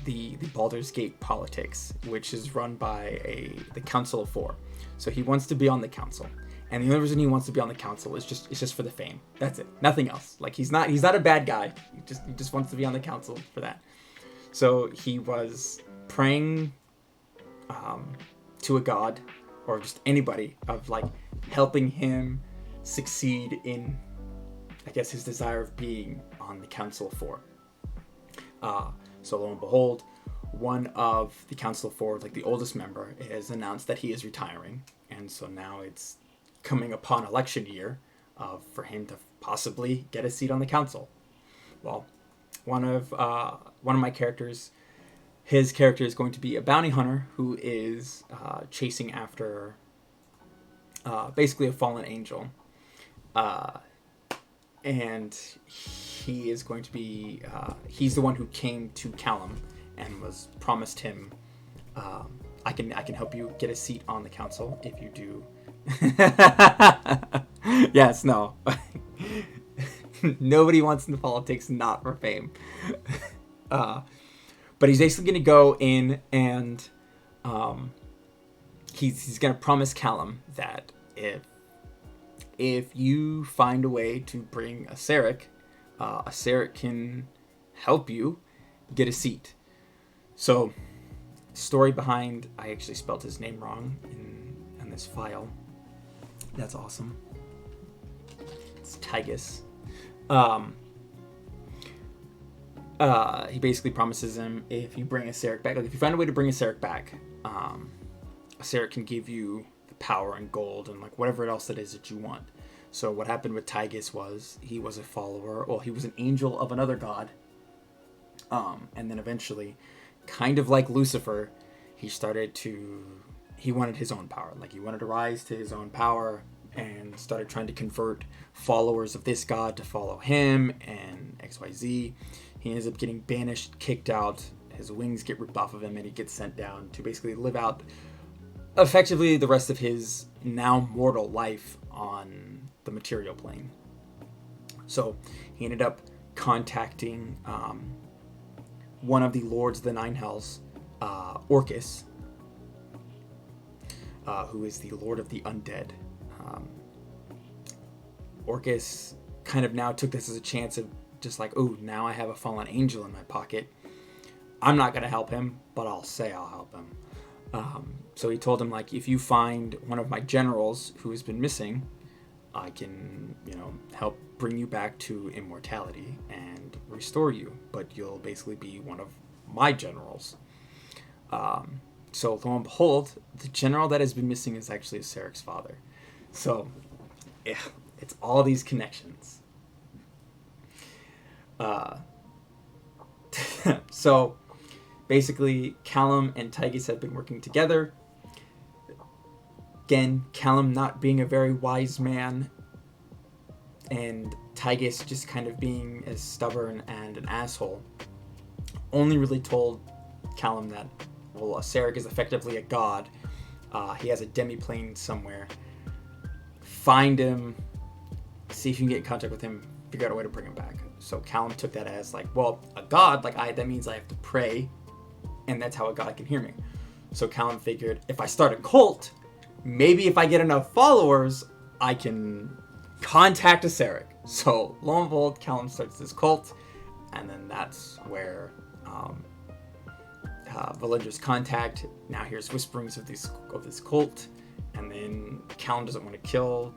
the Baldur's Gate politics, which is run by the Council of Four. So he wants to be on the council, and the only reason he wants to be on the council is just for the fame. That's it, nothing else. Like he's not a bad guy. He just wants to be on the council for that. So he was praying to a god, or just anybody, of helping him succeed in, I guess, his desire of being on the Council of Four. So lo and behold, one of the Council of Four, the oldest member, has announced that he is retiring, and so now it's coming upon election year for him to possibly get a seat on the council. Well, one of my characters, his character is going to be a bounty hunter who is chasing after basically a fallen angel. And he is going to be, he's the one who came to Callum and was promised him, I can help you get a seat on the council if you do. Yes, no. Nobody wants into politics not for fame. But he's basically going to go in and he's going to promise Callum that if you find a way to bring Acerik can help you get a seat. So, story behind, I actually spelled his name wrong in the this file. That's awesome. It's Tygus. He basically promises him, if you bring a Sarek back, like if you find a way to bring a Sarek back, a Sarek can give you the power and gold and like whatever else it is that you want. So what happened with Tygus was he was a follower, well, he was an angel of another god. And then eventually, kind of like Lucifer, he wanted his own power. Like he wanted to rise to his own power and started trying to convert followers of this god to follow him and XYZ. He ends up getting banished, kicked out, his wings get ripped off of him, and he gets sent down to basically live out effectively the rest of his now mortal life on the material plane. So he ended up contacting one of the Lords of the Nine Hells, Orcus, who is the Lord of the Undead. Orcus kind of now took this as a chance of just like, oh, now I have a fallen angel in my pocket. I'm not going to help him, but I'll say I'll help him. So he told him, like, if you find one of my generals who has been missing, I can, help bring you back to immortality and restore you, but you'll basically be one of my generals. So lo and behold, the general that has been missing is actually Sarek's father. So, yeah, it's all these connections. So, basically, Callum and Tygus have been working together. Again, Callum not being a very wise man, and Tygus just kind of being as stubborn and an asshole, only really told Callum that, well, Sarek is effectively a god. He has a demi-plane somewhere. Find him, see if you can get in contact with him, figure out a way to bring him back. So Callum took that as like, well, a god, that means I have to pray, and that's how a god can hear me. So Callum figured, if I start a cult, maybe if I get enough followers, I can contact a Sarek. So lo and behold, Callum starts this cult, and then that's where Valindra's contact now hears whisperings of this cult, and then Callum doesn't want to kill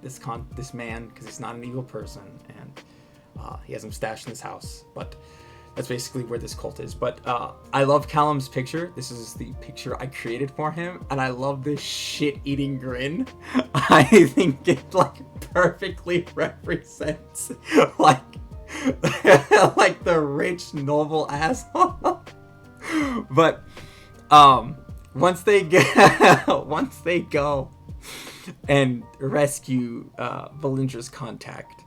this man because he's not an evil person, and he has him stashed in his house. But that's basically where this cult is. But I love Callum's picture. This is the picture I created for him, and I love this shit-eating grin. I think it perfectly represents like the rich noble asshole. But once they go and rescue Valindra's contact,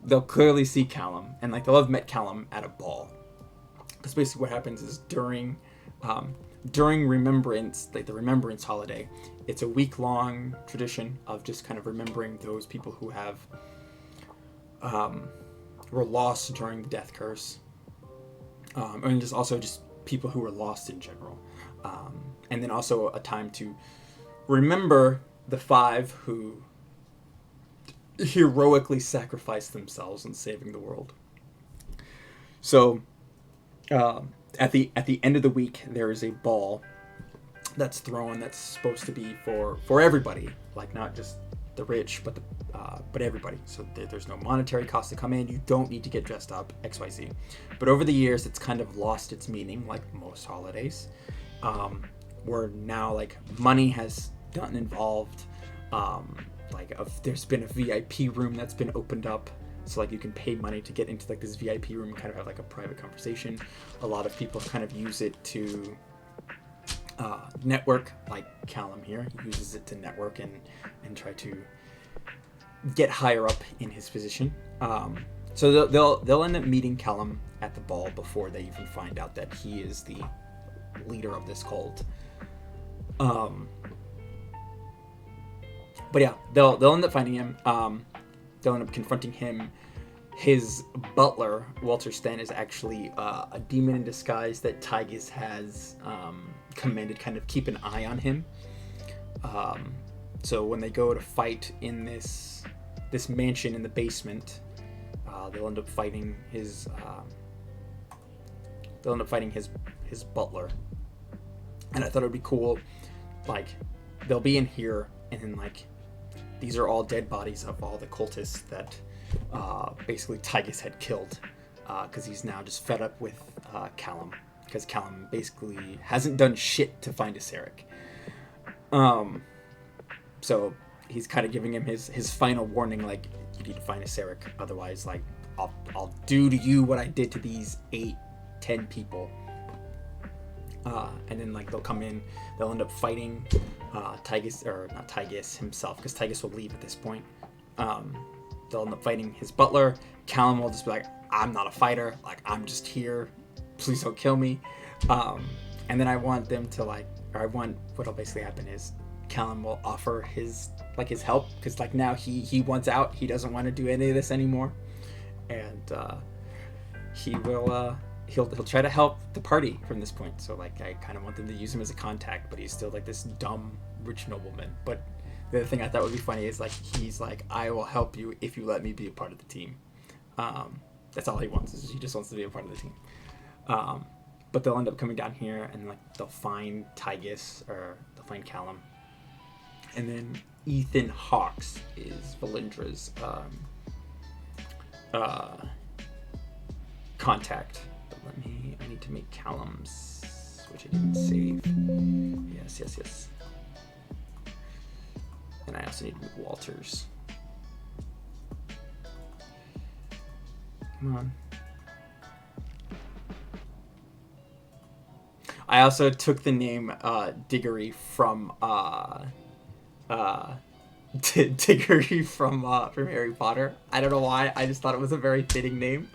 they'll clearly see Callum, and they'll have met Callum at a ball. Because basically what happens is during Remembrance, the Remembrance holiday, it's a week-long tradition of just kind of remembering those people who have were lost during the Death Curse, and just people who were lost in general, and then also a time to remember the 5 who heroically sacrificed themselves in saving the world. So at the end of the week, there is a ball that's thrown that's supposed to be for everybody, not just the rich, but everybody. So there's no monetary cost to come in. You don't need to get dressed up, XYZ. But over the years, it's kind of lost its meaning, like most holidays, where now money has gotten involved. There's been a VIP room that's been opened up, so you can pay money to get into this VIP room and kind of have a private conversation. A lot of people kind of use it to network, like Callum here. He uses it to network and try to get higher up in his position. So they'll end up meeting Callum at the ball before they even find out that he is the leader of this cult. But yeah, they'll end up finding him. They'll end up confronting him. His butler, Walter Sten, is actually a demon in disguise that Tygus has commanded kind of keep an eye on him. So when they go to fight in this mansion in the basement, they'll end up fighting his butler. And I thought it would be cool, they'll be in here, and then like these are all dead bodies of all the cultists that basically Tygus had killed, because he's now just fed up with Callum, because Callum basically hasn't done shit to find a Sarek. So he's kind of giving him his final warning, like, you need to find a Sarek, otherwise, like, I'll do to you what I did to these 8-10 people. And then, like, they'll come in, they'll end up fighting Tygus, or not Tygus himself, because Tygus will leave at this point. They'll end up fighting his butler. Callum will just be like, I'm not a fighter, like, I'm just here, please don't kill me. And then I want them to, like, or I want, what'll basically happen is Callum will offer his help, because like now he wants out, he doesn't want to do any of this anymore, and he'll try to help the party from this point. So like I kind of want them to use him as a contact, but he's still like this dumb rich nobleman. But the other thing I thought would be funny is like he's like, I will help you if you let me be a part of the team. That's all he wants, is he just wants to be a part of the team. But they'll end up coming down here, and like they'll find Tygus, or they'll find Callum. And then Ethan Hawks is Valindra's contact. But I need to make Callum's, which I didn't save. Yes. And I also need to make Walter's. Come on. I also took the name Diggory from Diggory from Harry Potter. I don't know why. I just thought it was a very fitting name.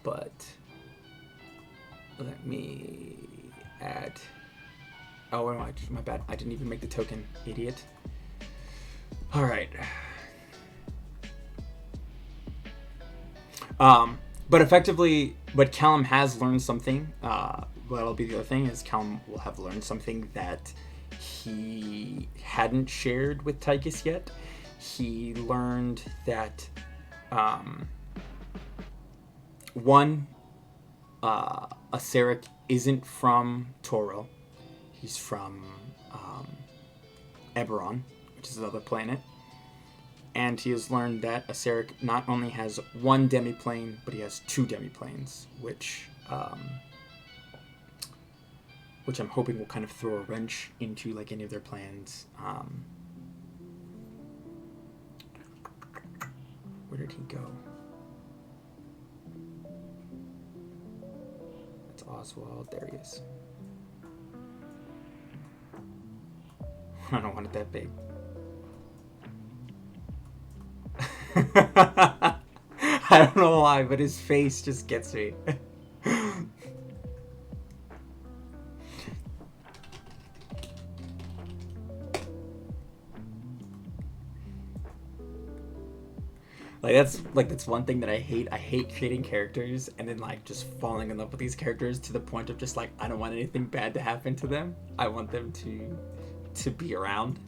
But let me add. Oh no, my bad. I didn't even make the token, idiot. All right. But effectively, but Callum has learned something. What'll be the other thing is Callum will have learned something that he hadn't shared with Tygus yet. He learned that a Sarek isn't from Toril. He's from Eberron, which is another planet. And he has learned that a Sarek not only has one demiplane, but he has 2 demiplanes, which I'm hoping will kind of throw a wrench into like any of their plans. Where did he go? That's Oswald. There he is. I don't want it that big. I don't know why, but his face just gets me. That's one thing that I hate. I hate creating characters and then like just falling in love with these characters to the point of just like I don't want anything bad to happen to them. I want them to be around.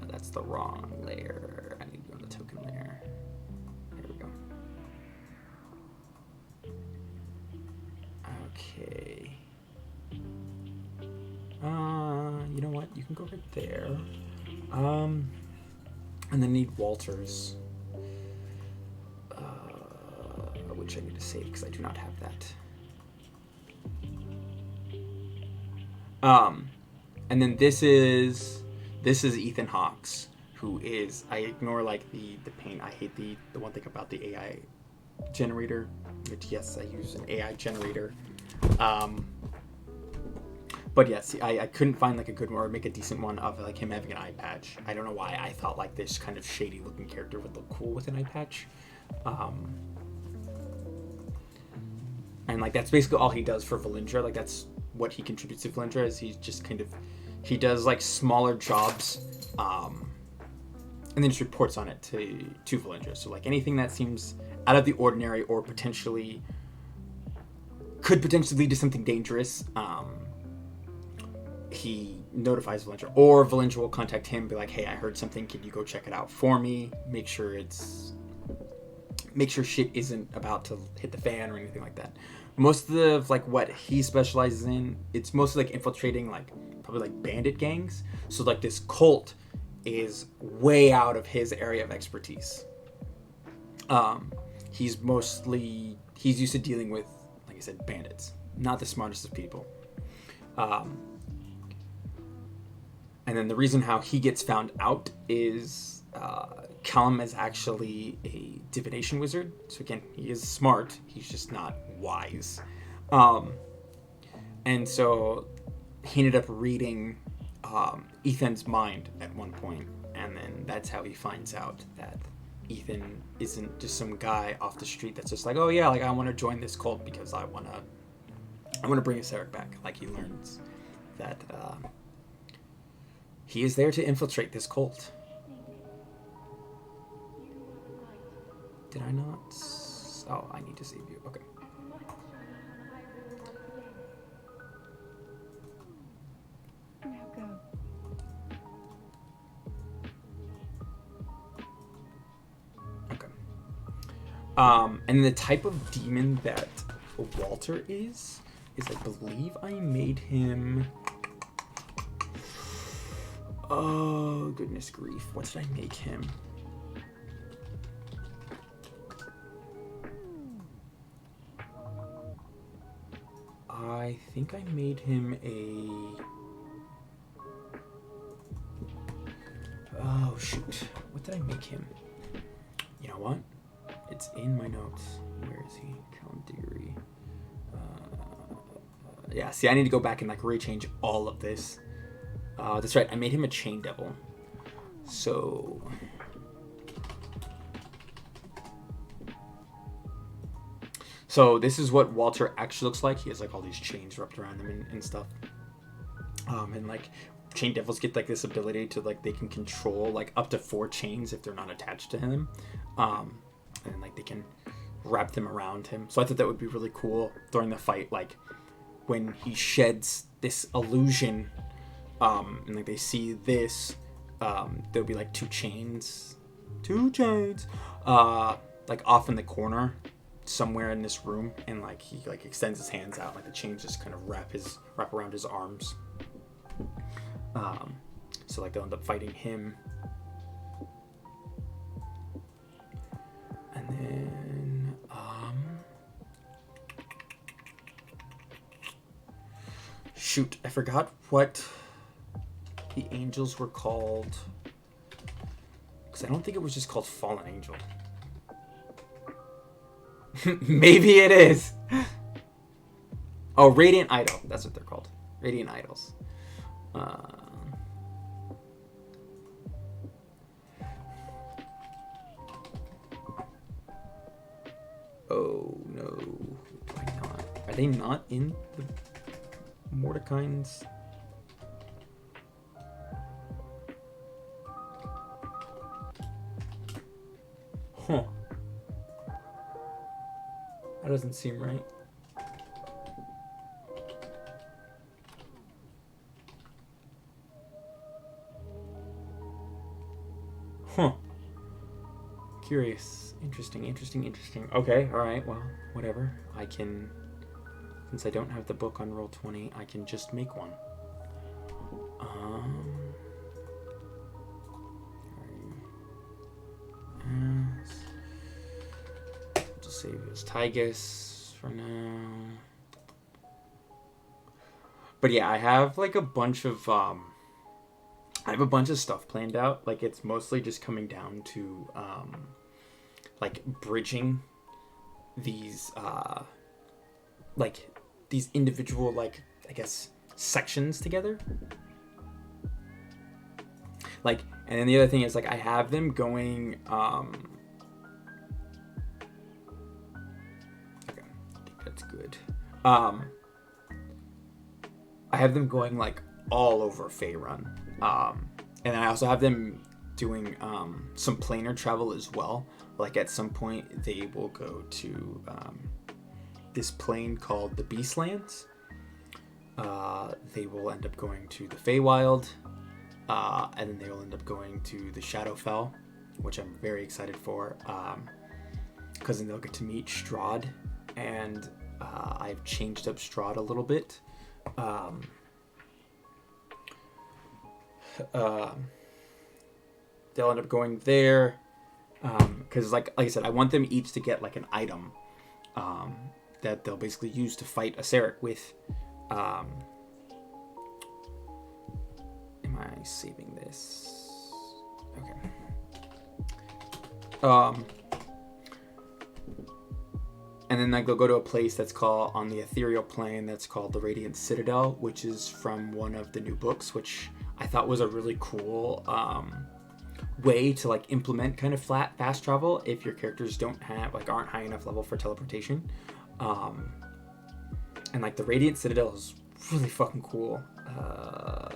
That's the wrong layer. I need to go to the token layer. There we go. Okay. You know what? You can go right there. And then need Walters. Which I need to save because I do not have that. And then this is Ethan Hawks, who is, I ignore like the pain. I hate the one thing about the AI generator, which yes, I use an AI generator. But yes, I couldn't find like a good one or make a decent one of like him having an eye patch. I don't know why I thought like this kind of shady looking character would look cool with an eye patch. And like that's basically all he does for Valindra. Like that's what he contributes to Valindra, is he's just kind of, he does like smaller jobs, and then just reports on it to Valindra. So like anything that seems out of the ordinary or could potentially lead to something dangerous, he notifies Valindra, or Valindra will contact him, be like, hey, I heard something, can you go check it out for me, make sure it's make sure shit isn't about to hit the fan or anything like that. Most of the like what he specializes in, it's mostly like infiltrating like probably like bandit gangs. So like this cult is way out of his area of expertise. He's used to dealing with, like I said, bandits, not the smartest of people. And then the reason how he gets found out is Callum is actually a divination wizard. So again, he is smart. He's just not wise. And so he ended up reading Ethan's mind at one point, and then that's how he finds out that Ethan isn't just some guy off the street that's just like, oh yeah, like I want to join this cult because I want to bring his Eric back. Like he learns that he is there to infiltrate this cult. Did I not? Oh, I need to save you. Okay. Now go. Okay. And the type of demon that Walter is I believe I made him. Oh, goodness grief. What did I make him? I think I made him a... Oh, shoot. What did I make him? You know what? It's in my notes. Where is he? Calendary. Yeah, see, I need to go back and like rechange all of this. That's right. I made him a chain devil. So... So this is what Walter actually looks like. He has like all these chains wrapped around him and stuff. And like chain devils get like this ability to like they can control like up to 4 chains if they're not attached to him. And like they can wrap them around him. So I thought that would be really cool during the fight, like when he sheds this illusion, and like they see this, there'll be like 2 chains, like off in the corner somewhere in this room, and like he like extends his hands out, like the chains just kind of wrap around his arms. So like they'll end up fighting him, and then shoot, I forgot what the angels were called, because I don't think it was just called Fallen Angel. Maybe it is. Oh, Radiant Idol. That's what they're called. Radiant Idols. Oh, no. Why not? Are they not in the Mordecai's? Huh. That doesn't seem right. Huh. Curious. Interesting. Okay, alright, well, whatever. I can... Since I don't have the book on Roll20, I can just make one. Just save it as Tygus for now. But yeah, I have like a bunch of stuff planned out. Like it's mostly just coming down to like bridging these like these individual, like I guess, sections together. Like, and then the other thing is like I have them going okay, I think that's good. I have them going like all over Faerun. And I also have them doing some planar travel as well. Like at some point they will go to this plane called the Beastlands. They will end up going to the Feywild, and then they will end up going to the Shadowfell, which I'm very excited for. because then they'll get to meet Strahd, and I've changed up Strahd a little bit. They'll end up going there because, like I said, I want them each to get like an item that they'll basically use to fight a Sarek with. Am I saving this? Okay. And then like they'll go to a place that's called on the ethereal plane that's called the Radiant Citadel, which is from one of the new books, which I thought was a really cool way to like implement kind of fast travel if your characters aren't high enough level for teleportation. And like the Radiant Citadel is really fucking cool. Oh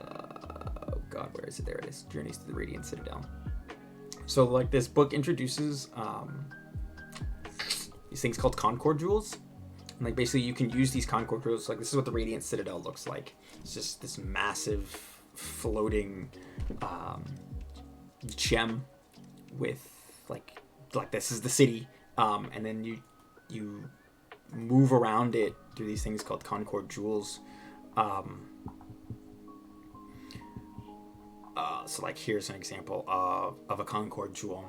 god, where is it? There it is. Journeys to the Radiant Citadel. So like this book introduces these things called Concord Jewels. And like basically you can use these Concord Jewels. Like this is what the Radiant Citadel looks like. It's just this massive floating gem with like this is the city. And then you move around it through these things called Concord Jewels. So like here's an example of a Concord Jewel.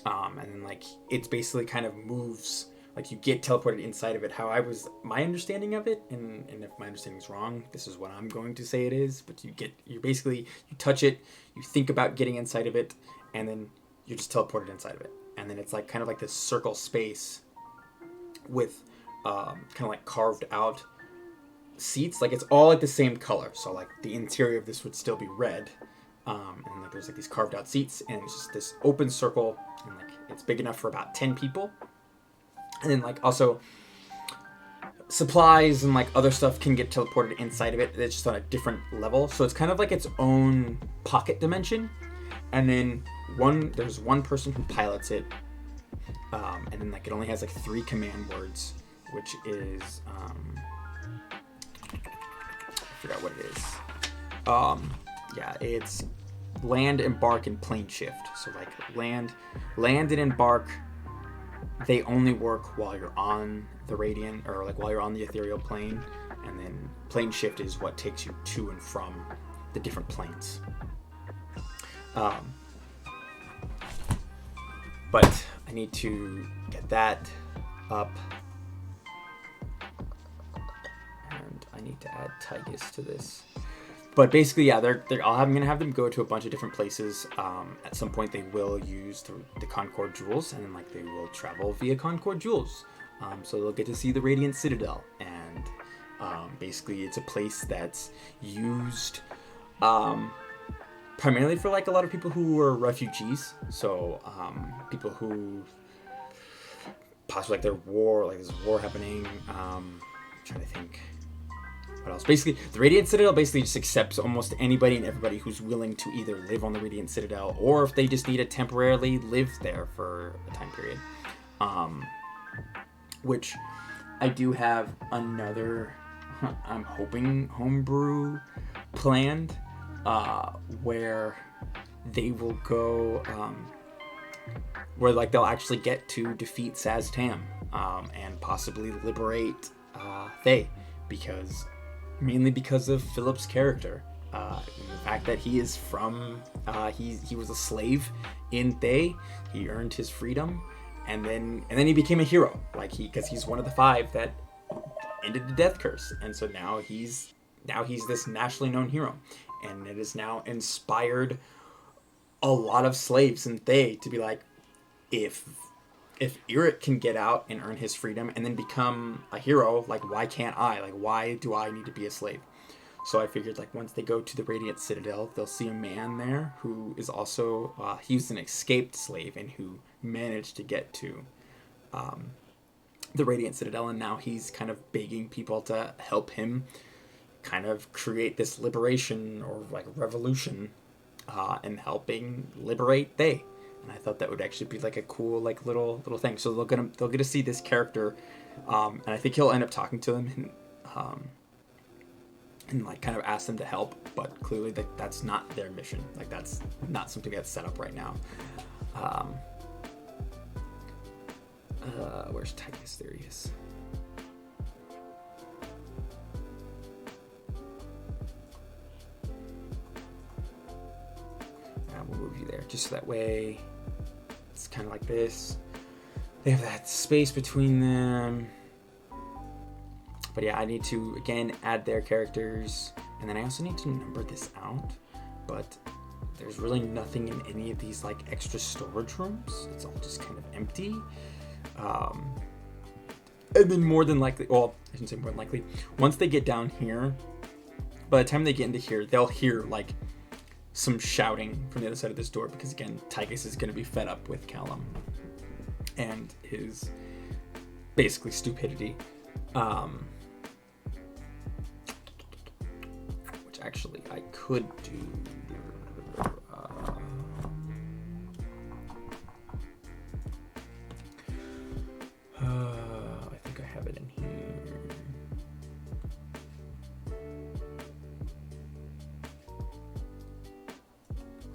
And then like it's basically kind of moves, like you get teleported inside of it. My understanding of it, and if my understanding is wrong, this is what I'm going to say it is, but you touch it, you think about getting inside of it, and then you're just teleported inside of it. And then it's like kind of like this circle space with kind of like carved out seats. Like it's all like the same color. So like the interior of this would still be red. And like there's like these carved out seats, and it's just this open circle, and like it's big enough for about 10 people. And then like also supplies and like other stuff can get teleported inside of it. It's just on a different level. So it's kind of like its own pocket dimension. And then there's one person who pilots it. And then like it only has like 3 command words, which is I forgot what it is. Yeah, it's land, embark, and plane shift. So like land and embark, they only work while you're on the radiant, or like while you're on the ethereal plane, and then plane shift is what takes you to and from the different planes. But I need to get that up, and I need to add Tigus to this. But basically, yeah, I'm gonna have them go to a bunch of different places. At some point, they will use the Concord Jewels, and then like they will travel via Concord Jewels. So they'll get to see the Radiant Citadel, and basically, it's a place that's used primarily for like a lot of people who are refugees. So people who possibly like there's a war happening. I'm trying to think. What else? Basically, the Radiant Citadel basically just accepts almost anybody and everybody who's willing to either live on the Radiant Citadel, or if they just need to temporarily live there for a time period. Which I do have another, I'm hoping, homebrew planned, where they will go, where like they'll actually get to defeat Saz Tam, and possibly liberate Thay, mainly because of Philip's character, and the fact that he is from he was a slave in Thay. He earned his freedom, and then he became a hero, because he's one of the 5 that ended the death curse, and so now he's this nationally known hero, and it has now inspired a lot of slaves in Thay to be like, if Eric can get out and earn his freedom and then become a hero, like, why can't I? Like, why do I need to be a slave? So I figured, like, once they go to the Radiant Citadel, they'll see a man there who is also, he's an escaped slave and who managed to get to the Radiant Citadel, and now he's kind of begging people to help him kind of create this liberation or, like, revolution, and helping liberate Thay. And I thought that would actually be like a cool, like, little thing. So they'll get to see this character, and I think he'll end up talking to them and like kind of ask them to help. But clearly, that's not their mission. Like, that's not something that's set up right now. Where's Tychus? There he is. We'll move you there, just so that way it's kind of like this. They have that space between them. But yeah, I need to, again, add their characters. And then I also need to number this out. But there's really nothing in any of these, like, extra storage rooms. It's all just kind of empty. And then more than likely, well, I shouldn't say more than likely, once they get down here, by the time they get into here, they'll hear, like, some shouting from the other side of this door. Because, again, Tychus is going to be fed up with Callum and his, basically, stupidity. Which actually I could do. I think I have it in here.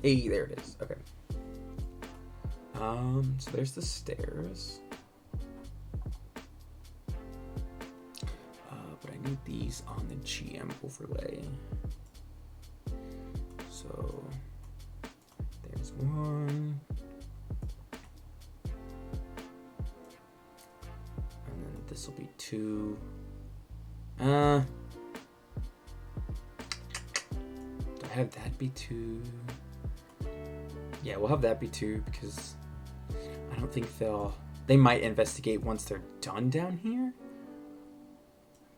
Hey, there it is. Okay. So there's the stairs. But I need these on the GM overlay. So there's one. And then this will be 2. Do I have that be 2? Yeah, we'll have that be 2 because I don't think they might investigate once they're done down here.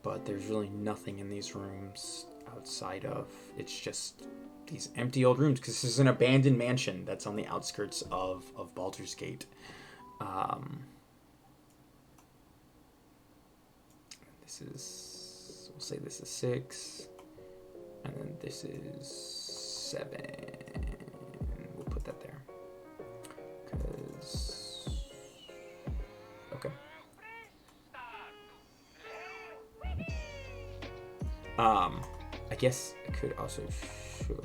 But there's really nothing in these rooms outside of, it's just these empty old rooms because this is an abandoned mansion that's on the outskirts of Baldur's Gate. This is, we'll say this is 6, and then this is 7. We'll put that there. Okay. I guess I could also show.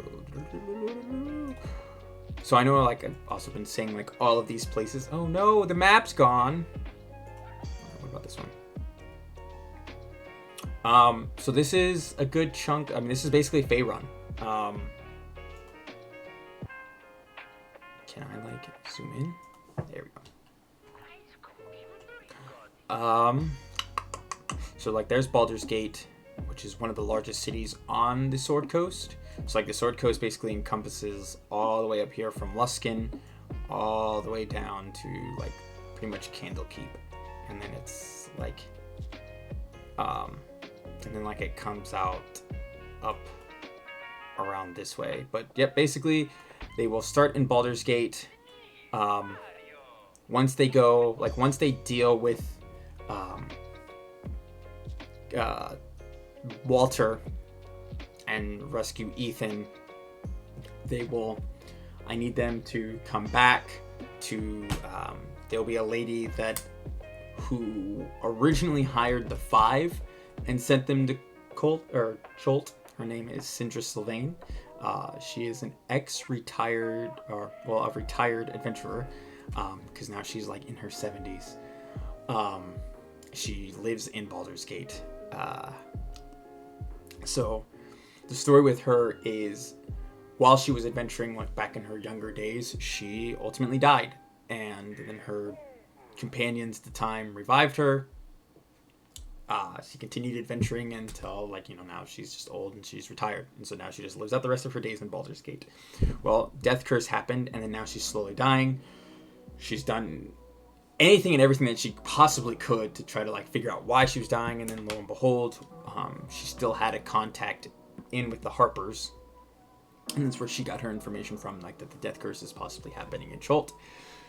So I know, like, I've also been saying, like, all of these places. Oh no, the map's gone. What about this one? So this is a good chunk. I mean, this is basically Faerun. Can I, like, zoom in? There we go. So, like, there's Baldur's Gate, which is one of the largest cities on the Sword Coast. So, like, the Sword Coast basically encompasses all the way up here from Luskan, all the way down to, like, pretty much Candlekeep. And then it's, like, and then, like, it comes out up around this way. But, yep, basically, they will start in Baldur's Gate. Once they go, like, once they deal with, Walter and rescue Ethan, I need them to come back to, there'll be a lady who originally hired the 5 and sent them to Cholt. Her name is Sindra Sylvain. She is an a retired adventurer, because now she's, like, in her 70s. She lives in Baldur's Gate. So the story with her is, while she was adventuring, like, back in her younger days, she ultimately died. And then her companions at the time revived her. She continued adventuring until, like, now she's just old and she's retired. And so now she just lives out the rest of her days in Baldur's Gate. Well, Death Curse happened, and then now she's slowly dying. She's done anything and everything that she possibly could to try to, like, figure out why she was dying. And then lo and behold, she still had a contact in with the Harpers. And that's where she got her information from, like, that the Death Curse is possibly happening in Cholt.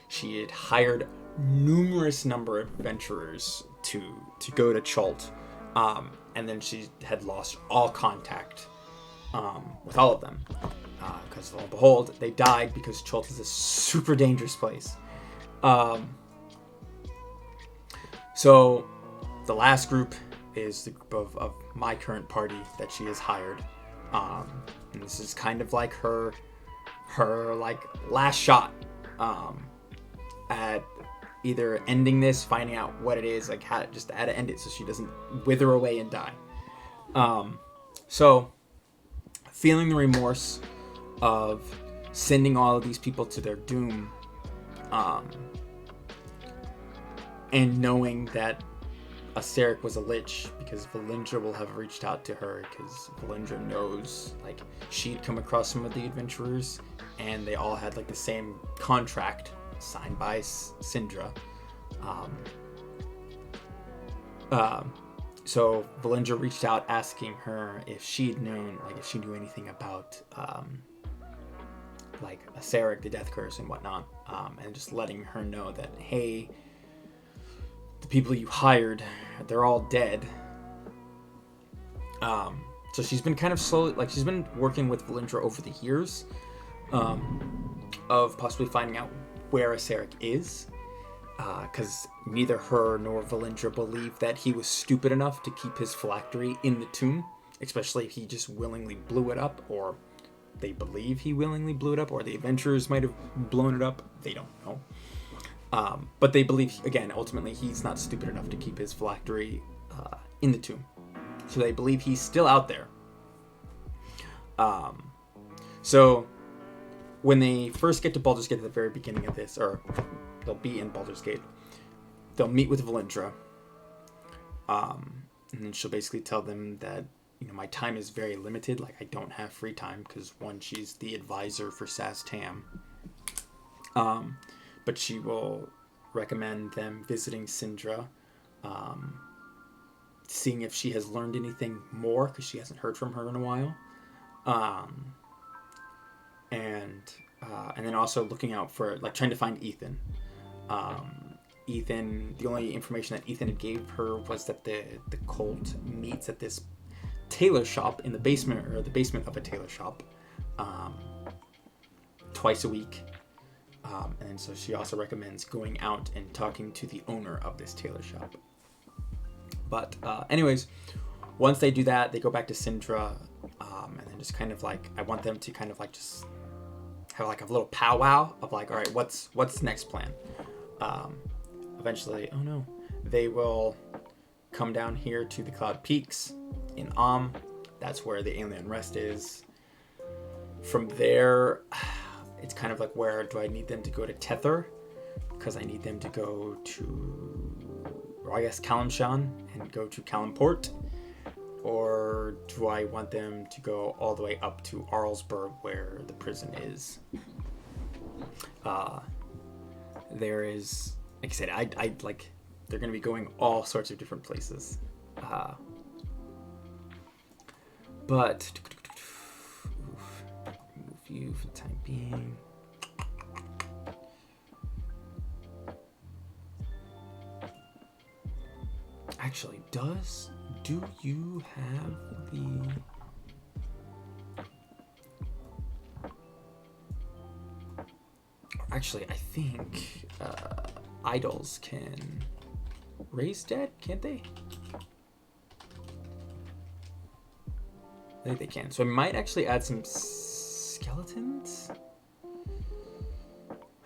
She had hired numerous number of adventurers to go to Cholt, and then she had lost all contact with all of them, because lo and behold, they died because Cholt is a super dangerous place. So the last group is the group of my current party that she has hired, and this is kind of like her like last shot at either ending this, finding out what it is, like how to end it so she doesn't wither away and die. So feeling the remorse of sending all of these people to their doom, and knowing that Aseric was a lich because Valindra will have reached out to her because Valindra knows, like, she'd come across some of the adventurers and they all had like the same contract signed by Syndra. So Valindra reached out asking her if she'd known, like, if she knew anything about like Aseric, the Death Curse and whatnot, and just letting her know that, hey, the people you hired, they're all dead. So she's been kind of slowly, like, she's been working with Valindra over the years, of possibly finding out where Aseric is, because neither her nor Valindra believe that he was stupid enough to keep his phylactery in the tomb, especially if he just willingly blew it up, or they believe he willingly blew it up, or the adventurers might have blown it up. They don't know. But they believe, again, ultimately, he's not stupid enough to keep his phylactery in the tomb. So they believe he's still out there. So when they first get to Baldur's Gate at the very beginning of this, or they'll be in Baldur's Gate, they'll meet with Valindra. And then she'll basically tell them that, you know, my time is very limited. Like, I don't have free time because, one, she's the advisor for Saz Tam. But she will recommend them visiting Syndra, seeing if she has learned anything more, because she hasn't heard from her in a while. And then also looking out for, like, trying to find Ethan. Ethan, the only information that Ethan had gave her was that the cult meets at this tailor shop in the basement, or the basement of a tailor shop, twice a week. And so she also recommends going out and talking to the owner of this tailor shop. But anyways, once they do that, they go back to Syndra, and then just kind of like, I want them to kind of like just have like a little powwow of like, all right, what's the next plan? Eventually, oh no, they will come down here to the Cloud Peaks in That's where the Alien Rest is. From there, it's kind of like, where do I need them to go to Tether? Because I need them to go to, or I guess, Kalimshan and go to Kalimport. Or do I want them to go all the way up to Arlsburg, where the prison is? There is, like I said, I like, they're going to be going all sorts of different places. But remove you for the time being. Actually, do you have the... Actually, I think idols can raise dead, can't they? I think they can. So I might actually add some skeletons.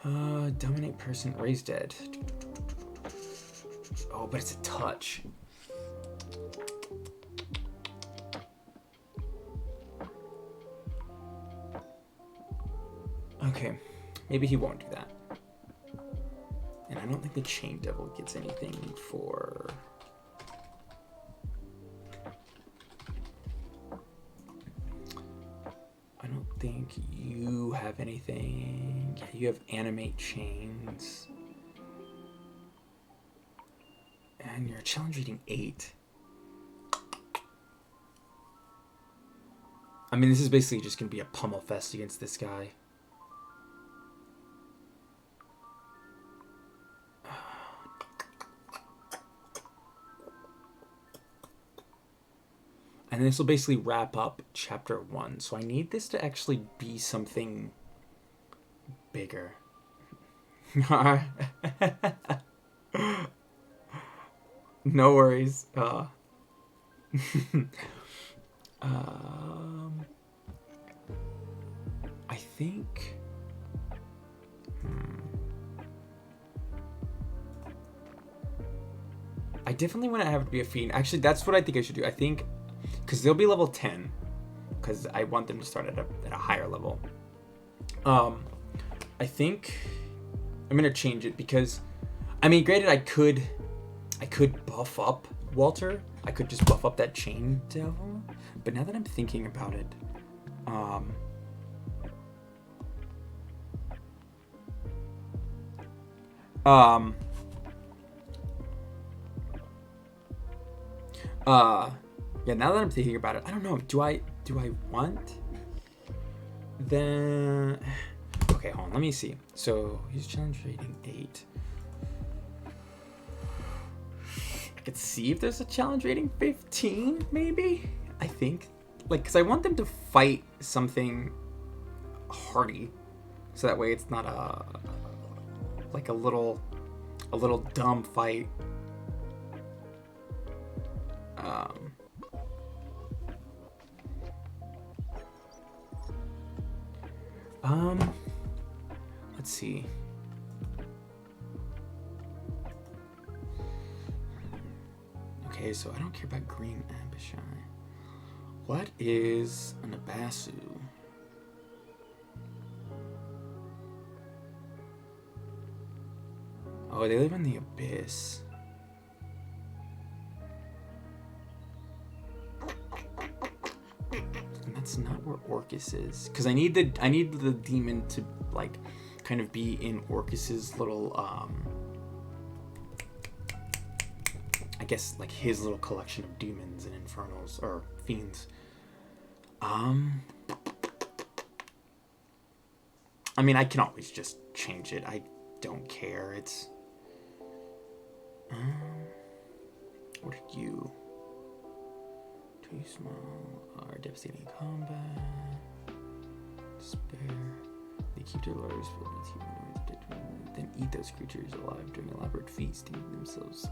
Dominate person, raise dead. Oh, but it's a touch. Okay, maybe he won't do that. And I don't think the Chain Devil gets anything for... I don't think you have anything. Yeah, you have Animate Chains. And you're a challenge rating 8. I mean, this is basically just going to be a pummel fest against this guy. And this will basically wrap up chapter 1. So I need this to actually be something bigger. No worries. I think... I definitely want to have it be a fiend. Actually, that's what I think I should do. I think, because they'll be level 10, because I want them to start at a higher level. I think I'm gonna change it because, I mean, granted, I could buff up Walter. I could just buff up that chain devil. But now that I'm thinking about it, yeah, now that I'm thinking about it, I don't know. Do I want then? Okay, hold on. Let me see. So he's challenge rating 8. I could see if there's a challenge rating 15, maybe. I think, like, because I want them to fight something hardy, so that way it's not a little dumb fight. Let's see. Okay, so I don't care about green Abishai. What is an Abasu? Oh, they live in the Abyss. And that's not where Orcus is, because I need the demon to like kind of be in Orcus's little I guess like his little collection of demons and infernals or fiends. I mean, I can always just change it. I don't care. It's what are you? Too small or devastating combat. Despair. They keep their lures filled with humanoids, then eat those creatures alive during elaborate feasts to eat themselves.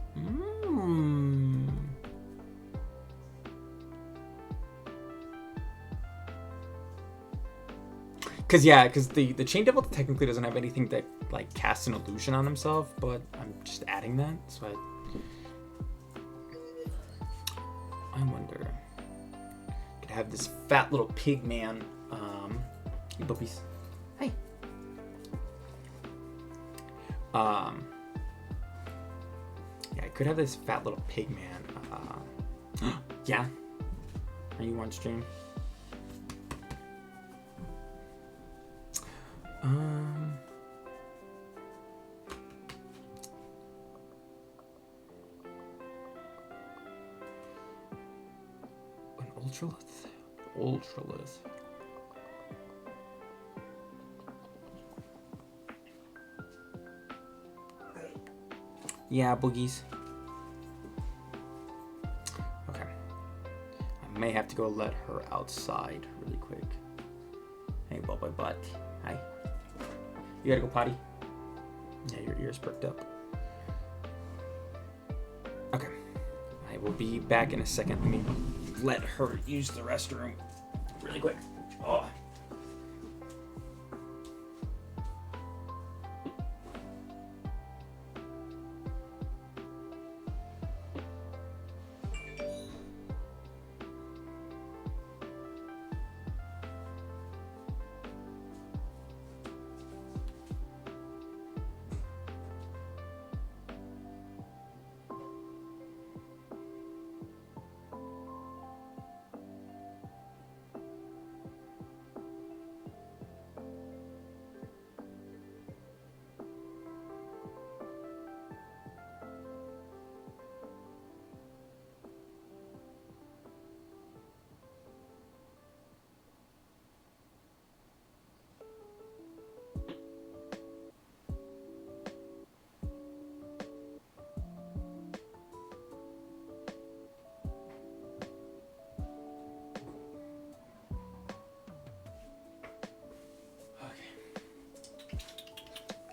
Because the Chain Devil technically doesn't have anything that like casts an illusion on himself, but I'm just adding that. So I wonder. Could have this fat little pig man. Hey, puppies. Hey. Yeah, I could have this fat little pig man. Yeah. Are you on stream? An ultralith. Yeah, boogies. Okay. I may have to go let her outside really quick. Hey, boy butt. Hi. You gotta go potty? Yeah, your ears perked up. Okay. I will be back in a second. Let me let her use the restroom really quick. Oh.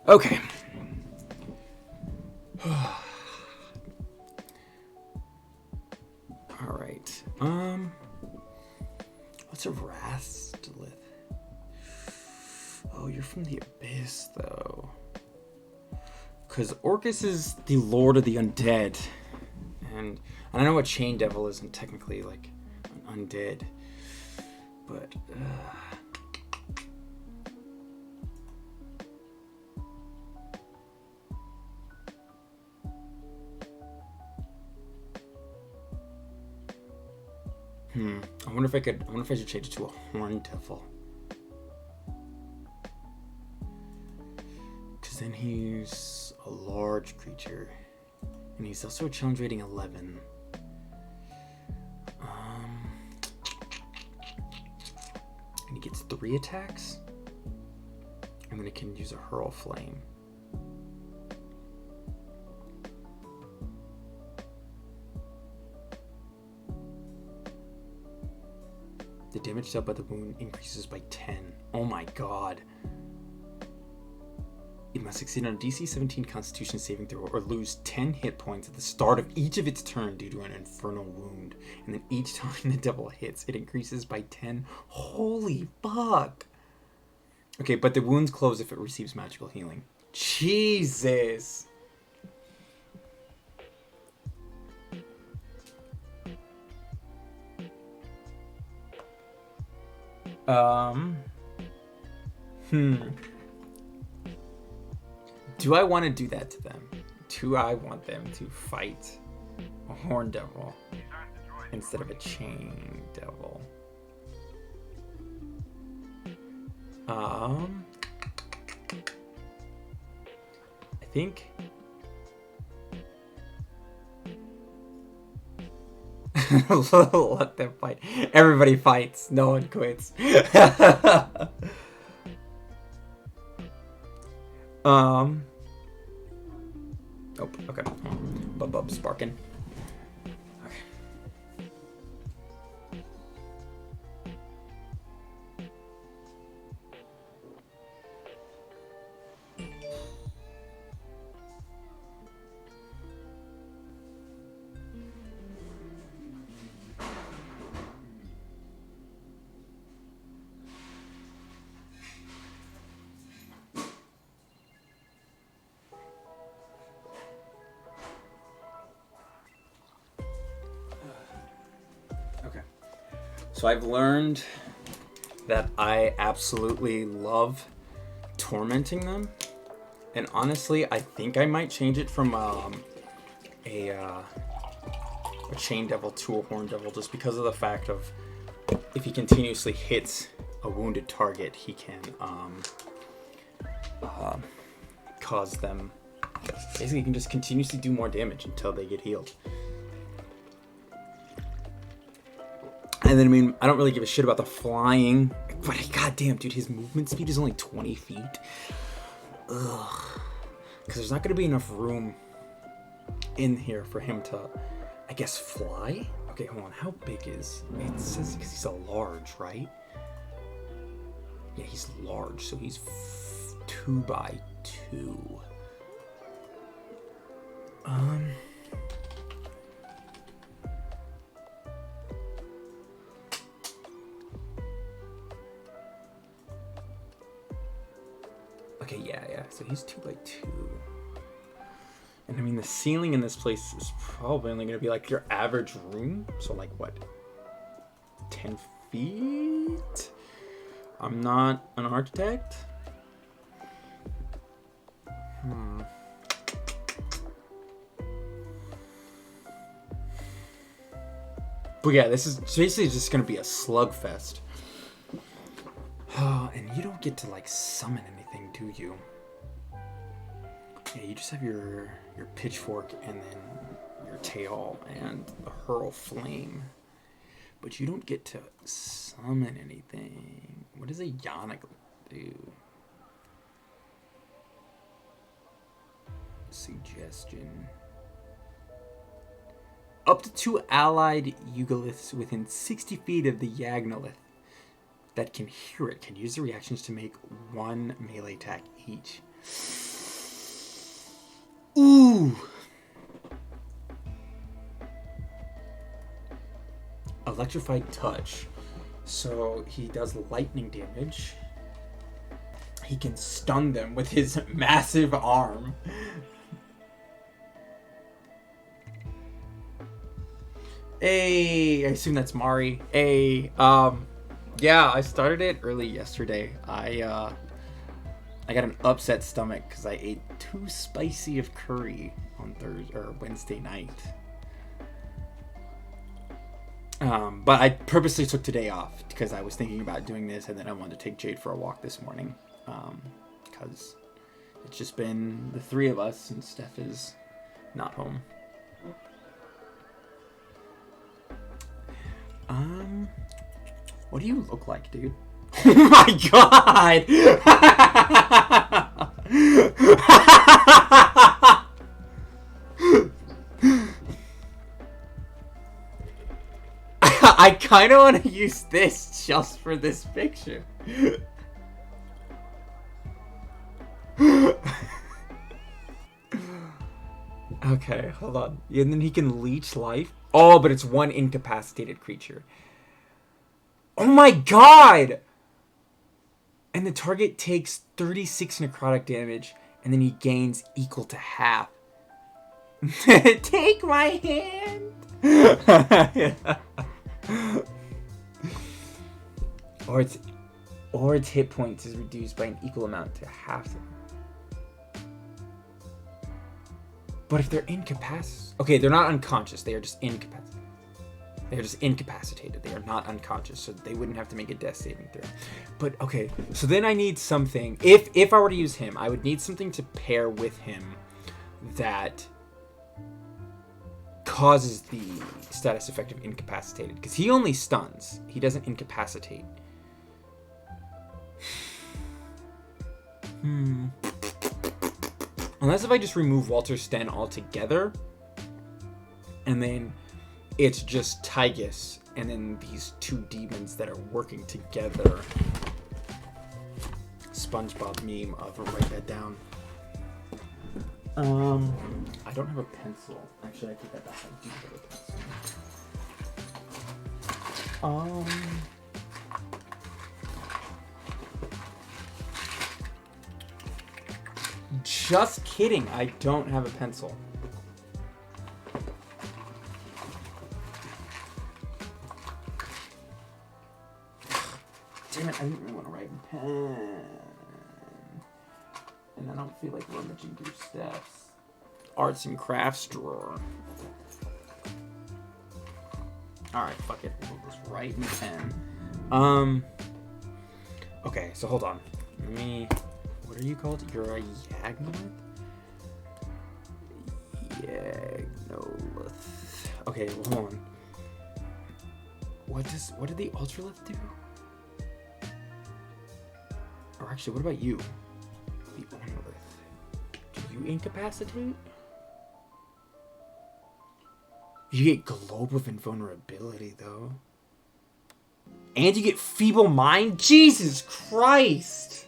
Okay. All right. What's a Rastlith? Oh, you're from the Abyss, though. Because Orcus is the Lord of the Undead. And I know a chain devil isn't technically like an undead, but I wonder if I should change it to a horn devil. Because then he's a large creature. And he's also a challenge rating 11. And he gets 3 attacks. And then he can use a hurl flame. The damage dealt by the wound increases by 10. Oh my god. It must succeed on a DC 17 Constitution saving throw or lose 10 hit points at the start of each of its turn due to an infernal wound. And then each time the devil hits, it increases by 10. Holy fuck. Okay, but the wounds close if it receives magical healing. Jesus. Do I want to do that to them? Do I want them to fight a horn devil instead of a chain devil? I think let them fight. Everybody fights. No one quits. Oh, okay. Bub sparking. Okay. So I've learned that I absolutely love tormenting them. And honestly, I think I might change it from a chain devil to a horn devil just because of the fact of if he continuously hits a wounded target, he can cause them... Basically, he can just continuously do more damage until they get healed. And then, I mean, I don't really give a shit about the flying. But goddamn, dude, his movement speed is only 20 feet. Ugh. Because there's not going to be enough room in here for him to, I guess, fly? Okay, hold on. How big is... It says because he's a large, right? Yeah, he's large. So he's 2 by 2. Okay, yeah. So he's 2 by 2. And I mean, the ceiling in this place is probably only going to be like your average room. So like what? 10 feet? I'm not an architect. But yeah, this is basically just going to be a slugfest. And you don't get to like summon anything, do you? Yeah, you just have your pitchfork and then your tail and a hurl flame. But you don't get to summon anything. What does a Yannick do? Suggestion. Up to 2 allied Yugoliths within 60 feet of the Yagnolith that can hear it can use the reactions to make 1 melee attack each. Ooh! Electrified touch. So he does lightning damage. He can stun them with his massive arm. Hey, I assume that's Mari. Hey, yeah, I started it early yesterday. I got an upset stomach because I ate too spicy of curry on Thursday or Wednesday night. But I purposely took today off because I was thinking about doing this, and then I wanted to take Jade for a walk this morning. Because it's just been the three of us, and Steph is not home. What do you look like, dude? Oh my god! I kind of want to use this just for this picture. Okay, hold on. And then he can leech life. Oh, but it's one incapacitated creature. Oh my god! And the target takes 36 necrotic damage, and then he gains equal to half. Take my hand! Yeah. Or its hit points is reduced by an equal amount to half. But if they're incapacitated... Okay, they're not unconscious. They are just incapacitated. They are just incapacitated. They are not unconscious, so they wouldn't have to make a death saving throw. But, okay, so then I need something... If I were to use him, I would need something to pair with him that causes the status effect of incapacitated. Because he only stuns. He doesn't incapacitate. Unless if I just remove Walter Sten altogether, and then it's just Tygus, and then these two demons that are working together. SpongeBob meme of write that down. I don't have a pencil. Actually, I take that back. I do have a pencil. Just kidding. I don't have a pencil. Damn it, I didn't really want to write in pen. And I don't feel like rummaging through Steph's arts and crafts drawer. Alright, fuck it. We'll just write in pen. Okay, so hold on. Let me... What are you called? You're a Yagnoth? Yagnoth. Okay, well, hold on. What did the Ultralith do? Or actually, what about you? The Ultralith. Do you incapacitate? You get Globe of Invulnerability, though. And you get Feeble Mind? Jesus Christ!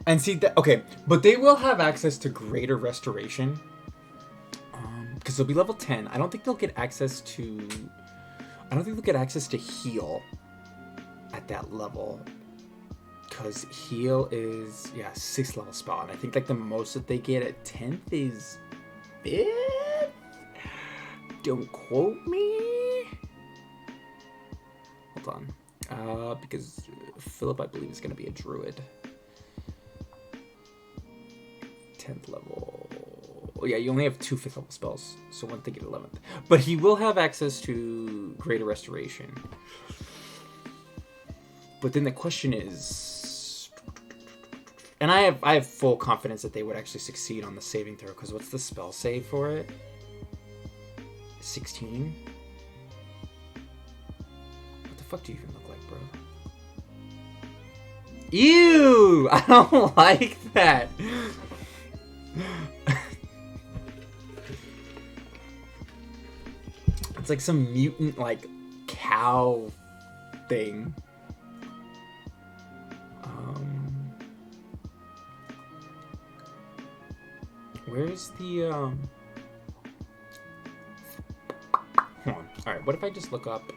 And see that, okay, but they will have access to Greater Restoration, because they'll be level 10. I don't think they'll get access to heal at that level, because heal is 6th level spell, and I think like the most that they get at 10th is 5th. Don't quote me. Hold on, because Philip, I believe, is going to be a druid. 10th level. Oh yeah, you only have 2 5th level spells, so one thing at 11th. But he will have access to Greater Restoration. But then the question is, and I have full confidence that they would actually succeed on the saving throw, because what's the spell save for it? 16? What the fuck do you even look like, bro? Ew! I don't like that. It's like some mutant, like, cow thing. Where's the, Hold on. Alright, what if I just look up,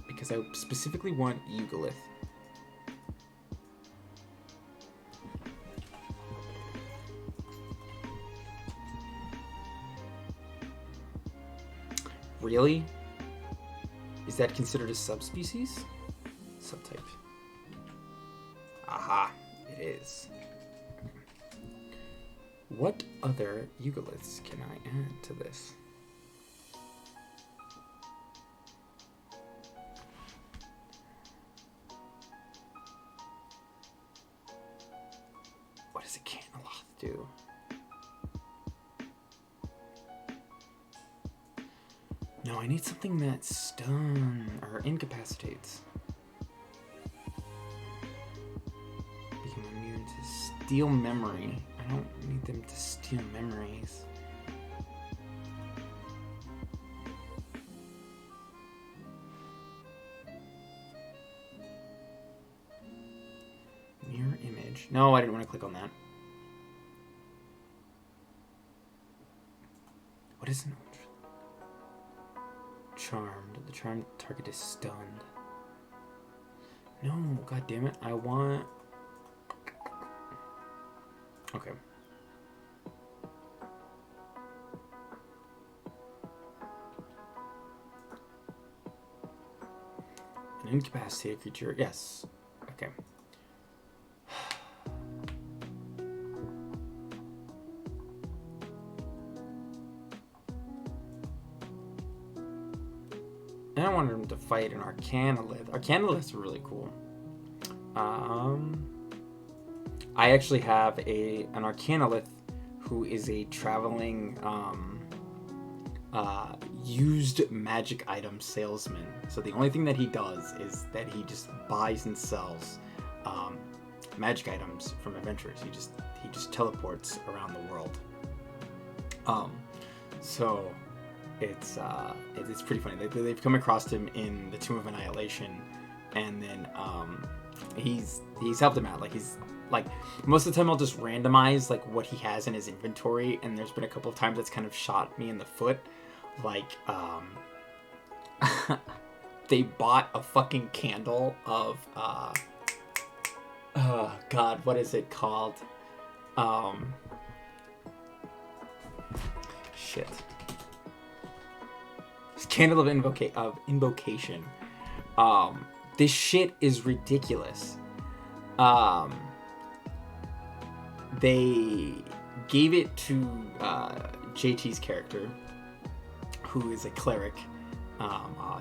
because I specifically want Eugolith. Really? Is that considered a subspecies? Subtype. Aha, it is. What other eugoliths can I add to this? What does a Canoloth do? No, I need something that stun or incapacitates. Become immune to steal memory. I don't need them to steal memories. Mirror image. No, I didn't want to click on that. What is an charmed? The charmed target is stunned. No, god damn it. I want... Okay. An incapacitated creature. Yes. Okay. I don't want him to fight an Arcanolith. Arcanoliths are really cool. I actually have an Arcanolith who is a traveling used magic item salesman. So the only thing that he does is that he just buys and sells magic items from adventurers. He just teleports around the world. So it's pretty funny. They've come across him in the Tomb of Annihilation, and then he's helped him out. Like most of the time I'll just randomize like what he has in his inventory, and there's been a couple of times that's kind of shot me in the foot. Like they bought a fucking candle of oh god, what is it called? Shit. It's Candle of Invocation. This shit is ridiculous. They gave it to JT's character, who is a cleric.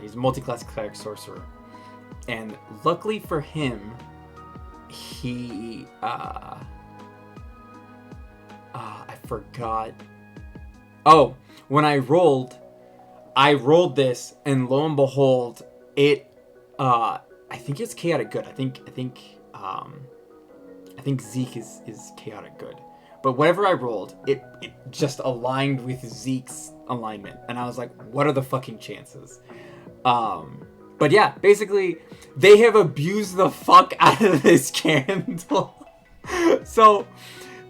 He's a multi-class cleric sorcerer, and luckily for him, he I forgot. Oh, when I rolled this, and lo and behold, it I think it's chaotic good. I think Zeke is chaotic good. But whatever I rolled, it just aligned with Zeke's alignment. And I was like, what are the fucking chances? But yeah, basically, they have abused the fuck out of this candle. So,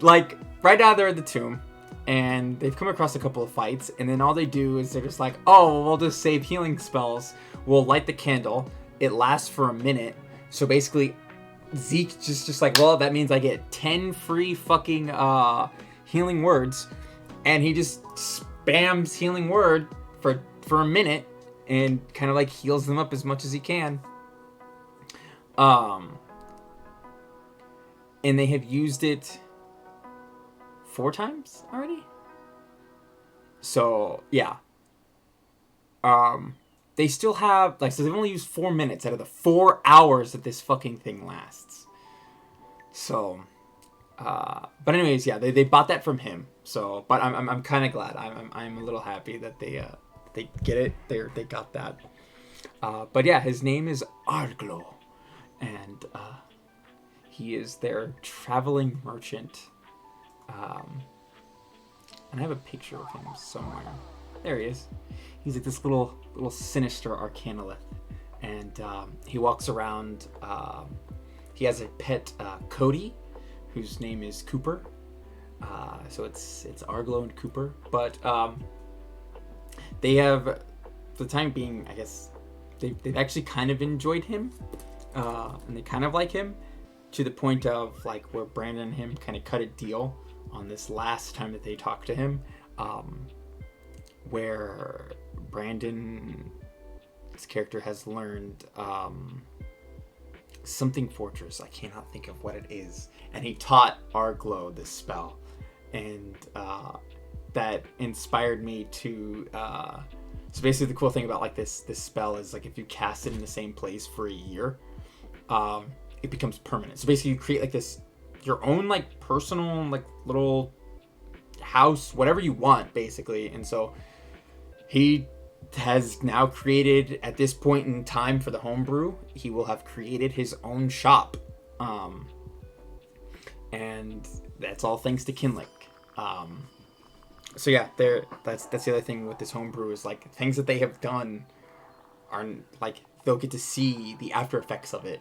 like, right now they're at the tomb, and they've come across a couple of fights, and then all they do is they're just like, oh, we'll just save healing spells. We'll light the candle. It lasts for a minute. So basically, Zeke just like, well, that means I get 10 free fucking healing words, and he just spams healing word for a minute and kind of like heals them up as much as he can. And they have used it 4 times already. So yeah. They still have, like, so they've only used 4 minutes out of the 4 hours that this fucking thing lasts. So, but anyways, yeah, they bought that from him. So, but I'm kind of glad. I'm a little happy that they get it. They got that. But yeah, his name is Arglo, and he is their traveling merchant. And I have a picture of him somewhere. There he is. He's like this little sinister Arcanolith, and he walks around. He has a pet, Cody, whose name is Cooper. So it's Arglo and Cooper, but they have, for the time being, I guess they've actually kind of enjoyed him, and they kind of like him, to the point of like where Brandon and him kind of cut a deal on this last time that they talked to him. where Brandon's character has learned something fortress. I cannot think of what it is. And he taught Arglo this spell. And that inspired me to... so basically the cool thing about like this spell is like if you cast it in the same place for a year, it becomes permanent. So basically you create like this, your own like personal like little house, whatever you want basically. And so he has now created, at this point in time for the homebrew, he will have created his own shop. And that's all thanks to Kinlick. So yeah, that's the other thing with this homebrew is like things that they have done are like they'll get to see the after effects of it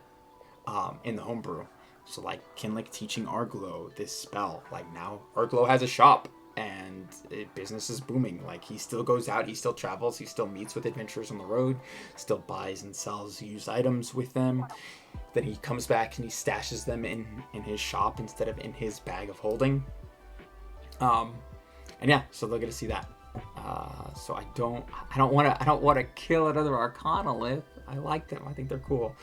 in the homebrew. So like Kinlick teaching Arglo this spell, like now Arglo has a shop and business is booming. Like he still goes out, he still travels, he still meets with adventurers on the road, still buys and sells used items with them. Then he comes back and he stashes them in his shop instead of in his bag of holding. And yeah, so they'll get to see that. So I don't want to kill another Arcanolith. I like them. I think they're cool.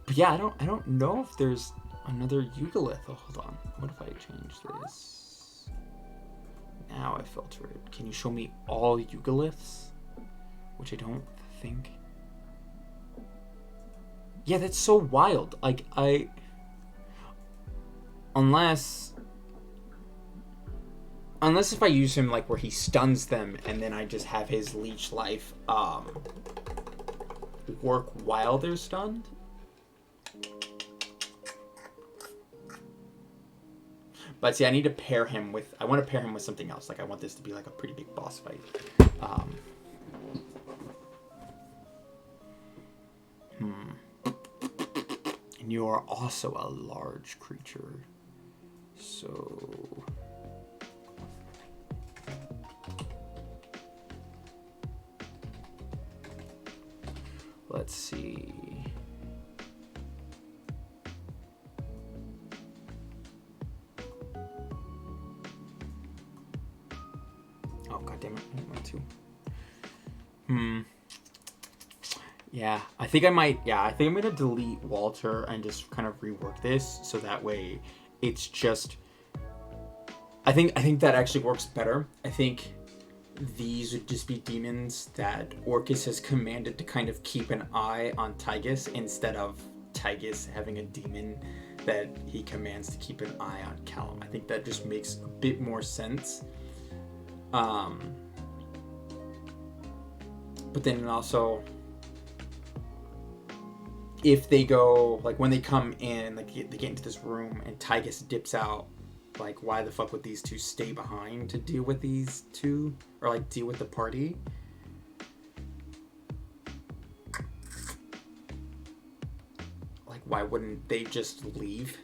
But yeah, I don't know if there's another Eugalith. Oh, hold on. What if I change this? Now I filter it. Can you show me all Eugaliths? Which I don't think. Yeah, that's so wild. Like Unless if I use him like where he stuns them and then I just have his leech life work while they're stunned. But see, I want to pair him with something else. Like I want this to be like a pretty big boss fight. And you are also a large creature. So let's see. Oh god damn it, I didn't want to. Yeah, I think I'm gonna delete Walter and just kind of rework this so that way it's just I think that actually works better. I think these would just be demons that Orcus has commanded to kind of keep an eye on Tygus instead of Tygus having a demon that he commands to keep an eye on Callum. I think that just makes a bit more sense. But then also, if they go, like when they come in, like they get into this room and Tygus dips out, like why the fuck would these two stay behind to deal with these two? Or like deal with the party? Like why wouldn't they just leave?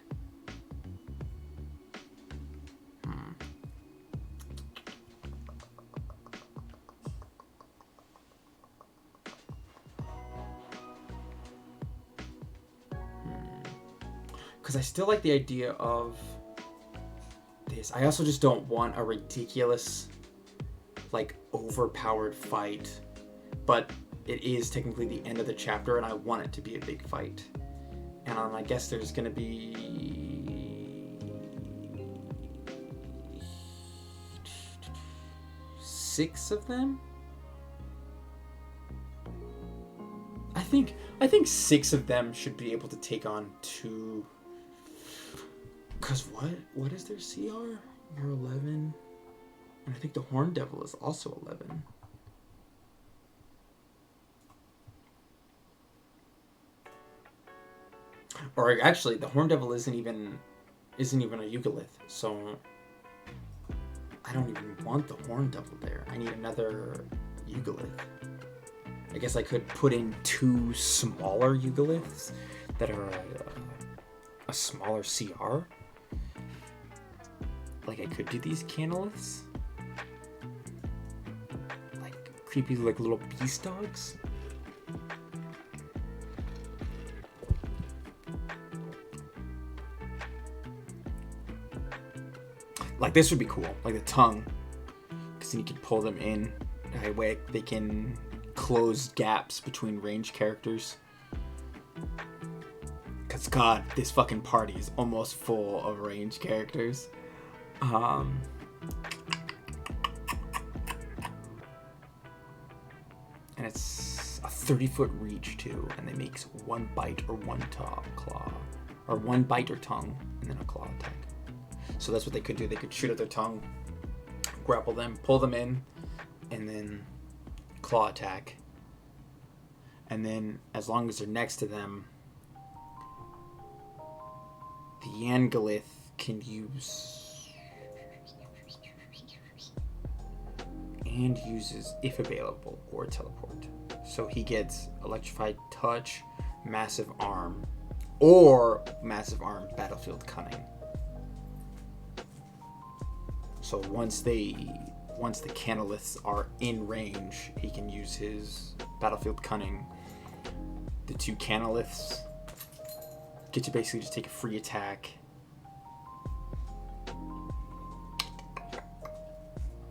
Because I still like the idea of this. I also just don't want a ridiculous, like, overpowered fight. But it is technically the end of the chapter, and I want it to be a big fight. And I guess there's going to be 6 of them? I think 6 of them should be able to take on 2. Because what is their CR? You're 11. And I think the Horn Devil is also 11. Or actually, the Horn Devil isn't even a Eugalith, so I don't even want the Horn Devil there. I need another Eugalith. I guess I could put in 2 smaller Eugaliths that are a smaller CR. Like I could do these Canoliths. Like creepy like little beast dogs. Like, this would be cool. Like the tongue. Because then you can pull them in. That way they can close gaps between ranged characters. Because, God, this fucking party is almost full of ranged characters. And it's a 30-foot reach, too. And they makes 1 bite or 1 claw. Or 1 bite or tongue, and then a claw attack. So that's what they could do. They could shoot at their tongue, grapple them, pull them in, and then claw attack. And then, as long as they're next to them, the Yangolith can use and uses, if available, or teleport. So he gets electrified touch, massive arm, or massive arm battlefield cunning. So once the Canoliths are in range, he can use his battlefield cunning. The 2 Canoliths get to basically just take a free attack.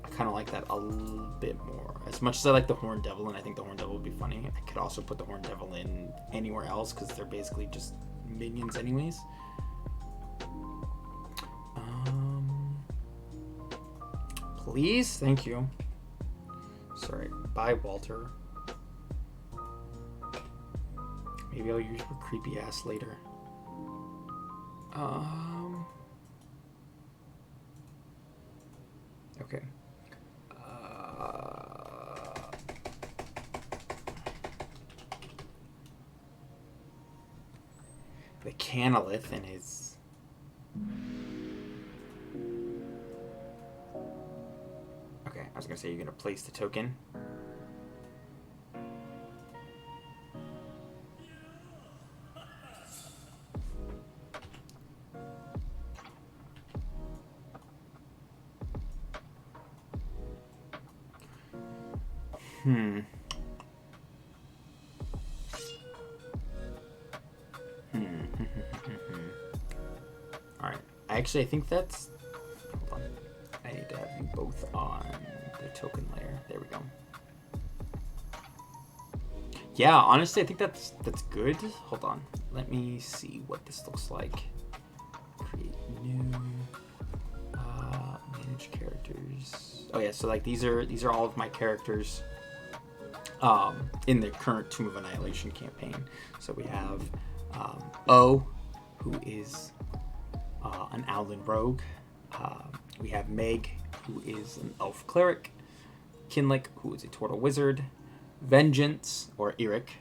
I kind of like that a little bit more. As much as I like the Horned Devil, and I think the Horned Devil would be funny, I could also put the Horned Devil in anywhere else because they're basically just minions anyways. Please? Thank you. Sorry. Bye, Walter. Maybe I'll use your creepy ass later. Okay. The Canolith and his... Okay, I was gonna say you're gonna place the token. Alright. Actually, I think that's... Hold on. I need to have you both on the token layer. There we go. Yeah, honestly, I think that's good. Hold on. Let me see what this looks like. Create new... manage characters. Oh yeah, so like these are all of my characters in the current Tomb of Annihilation campaign. So we have O, who is an Owlin rogue. We have Meg, who is an elf cleric. Kinlick, who is a turtle wizard. Vengeance, or Eric,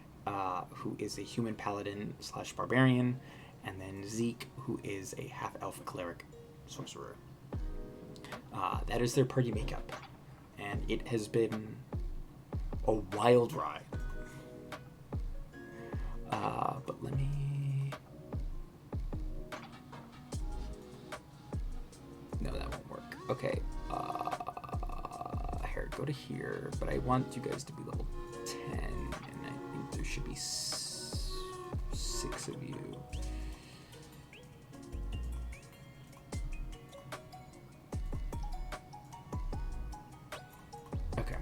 who is a human paladin / barbarian. And then Zeke, who is a half-elf cleric sorcerer. That is their party makeup. And it has been a wild ride. But let me... No, that won't work. Okay. Here, go to here. But I want you guys to be level 10. And I think there should be 6 of you. Okay.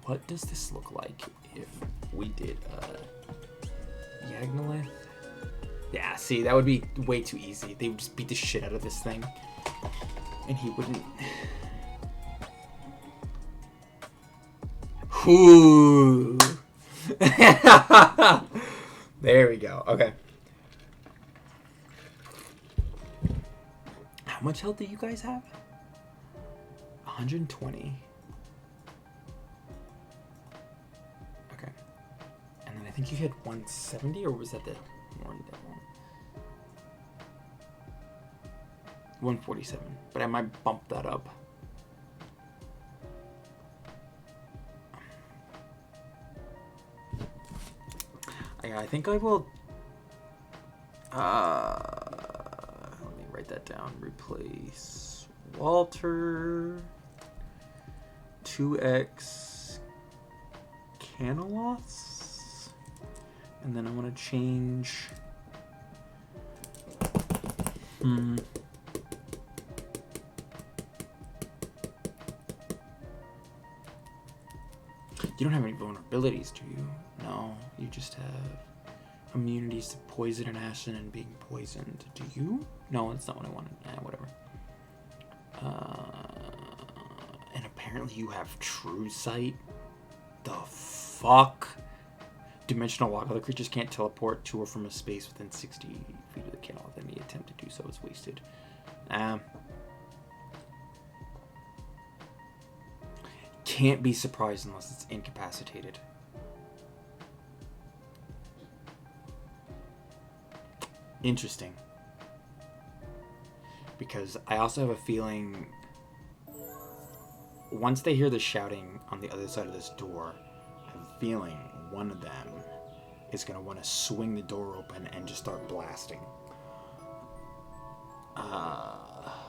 What does this look like if we did Yagnolith? Yeah, see, that would be way too easy. They would just beat the shit out of this thing. And he wouldn't... Ooh. There we go. Okay. How much health do you guys have? 120. Okay. And then I think you had 170, or was that the Horned Devil? 147. But I might bump that up. Yeah, I think I will... let me write that down. Replace Walter... 2x... Canoloths? And then I want to change... You don't have any vulnerabilities, do you? No, you just have immunities to poison and acid and being poisoned. Do you? No, that's not what I wanted. Whatever. And apparently you have true sight. The fuck? Dimensional walk. Other creatures can't teleport to or from a space within 60 feet of the kennel. If any attempt to do so is wasted. Can't be surprised unless it's incapacitated. Interesting. Because I also have a feeling once they hear the shouting on the other side of this door, I have a feeling one of them is going to want to swing the door open and just start blasting.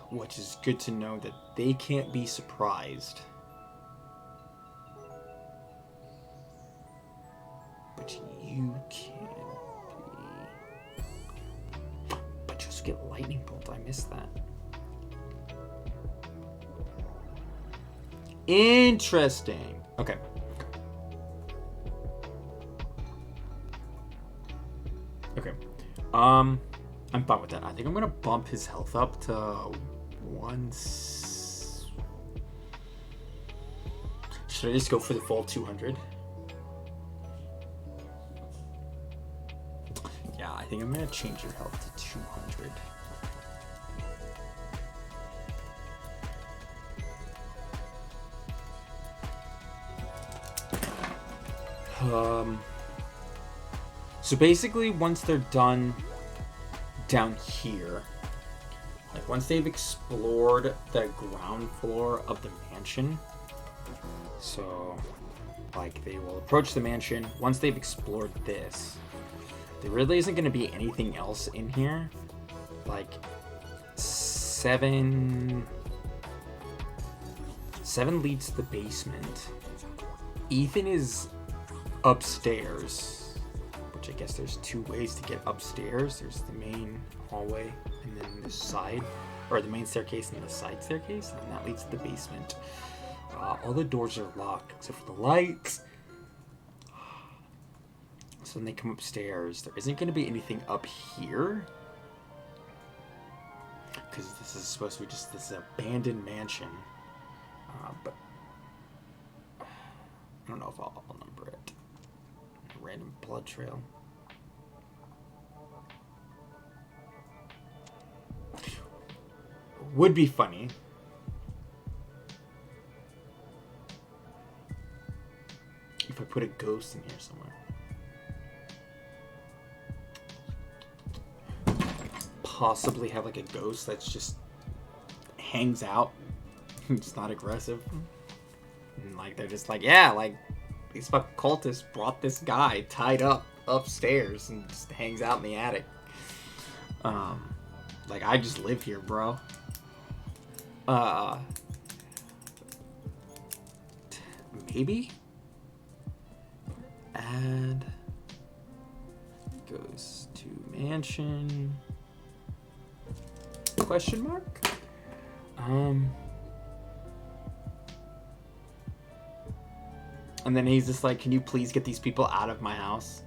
Which is good to know that they can't be surprised. But you can be. But just get lightning bolt. I missed that. Interesting. Okay. Okay. I'm fine with that. I think I'm gonna bump his health up to Should I just go for the full 200? Yeah, I think I'm gonna change your health to 200. So basically, once they're done down here, like once they've explored the ground floor of the mansion, so like they will approach the mansion. Once they've explored this, there really isn't going to be anything else in here. Like 7 leads to the basement. Ethan is upstairs, which I guess there's 2 ways to get upstairs. There's the main hallway and then the side, or the main staircase and the side staircase, and that leads to the basement. All the doors are locked except for the lights. So when they come upstairs, there isn't going to be anything up here, because this is supposed to be just this abandoned mansion. But I don't know if I'll number it. Random blood trail. Would be funny. If I put a ghost in here somewhere. Possibly have like a ghost that's just hangs out. It's not aggressive. And like they're just like, yeah, like these fucking cultists brought this guy tied up upstairs and just hangs out in the attic. Like I just live here, bro. Maybe? Add goes to mansion. Question mark? And then he's just like, can you please get these people out of my house?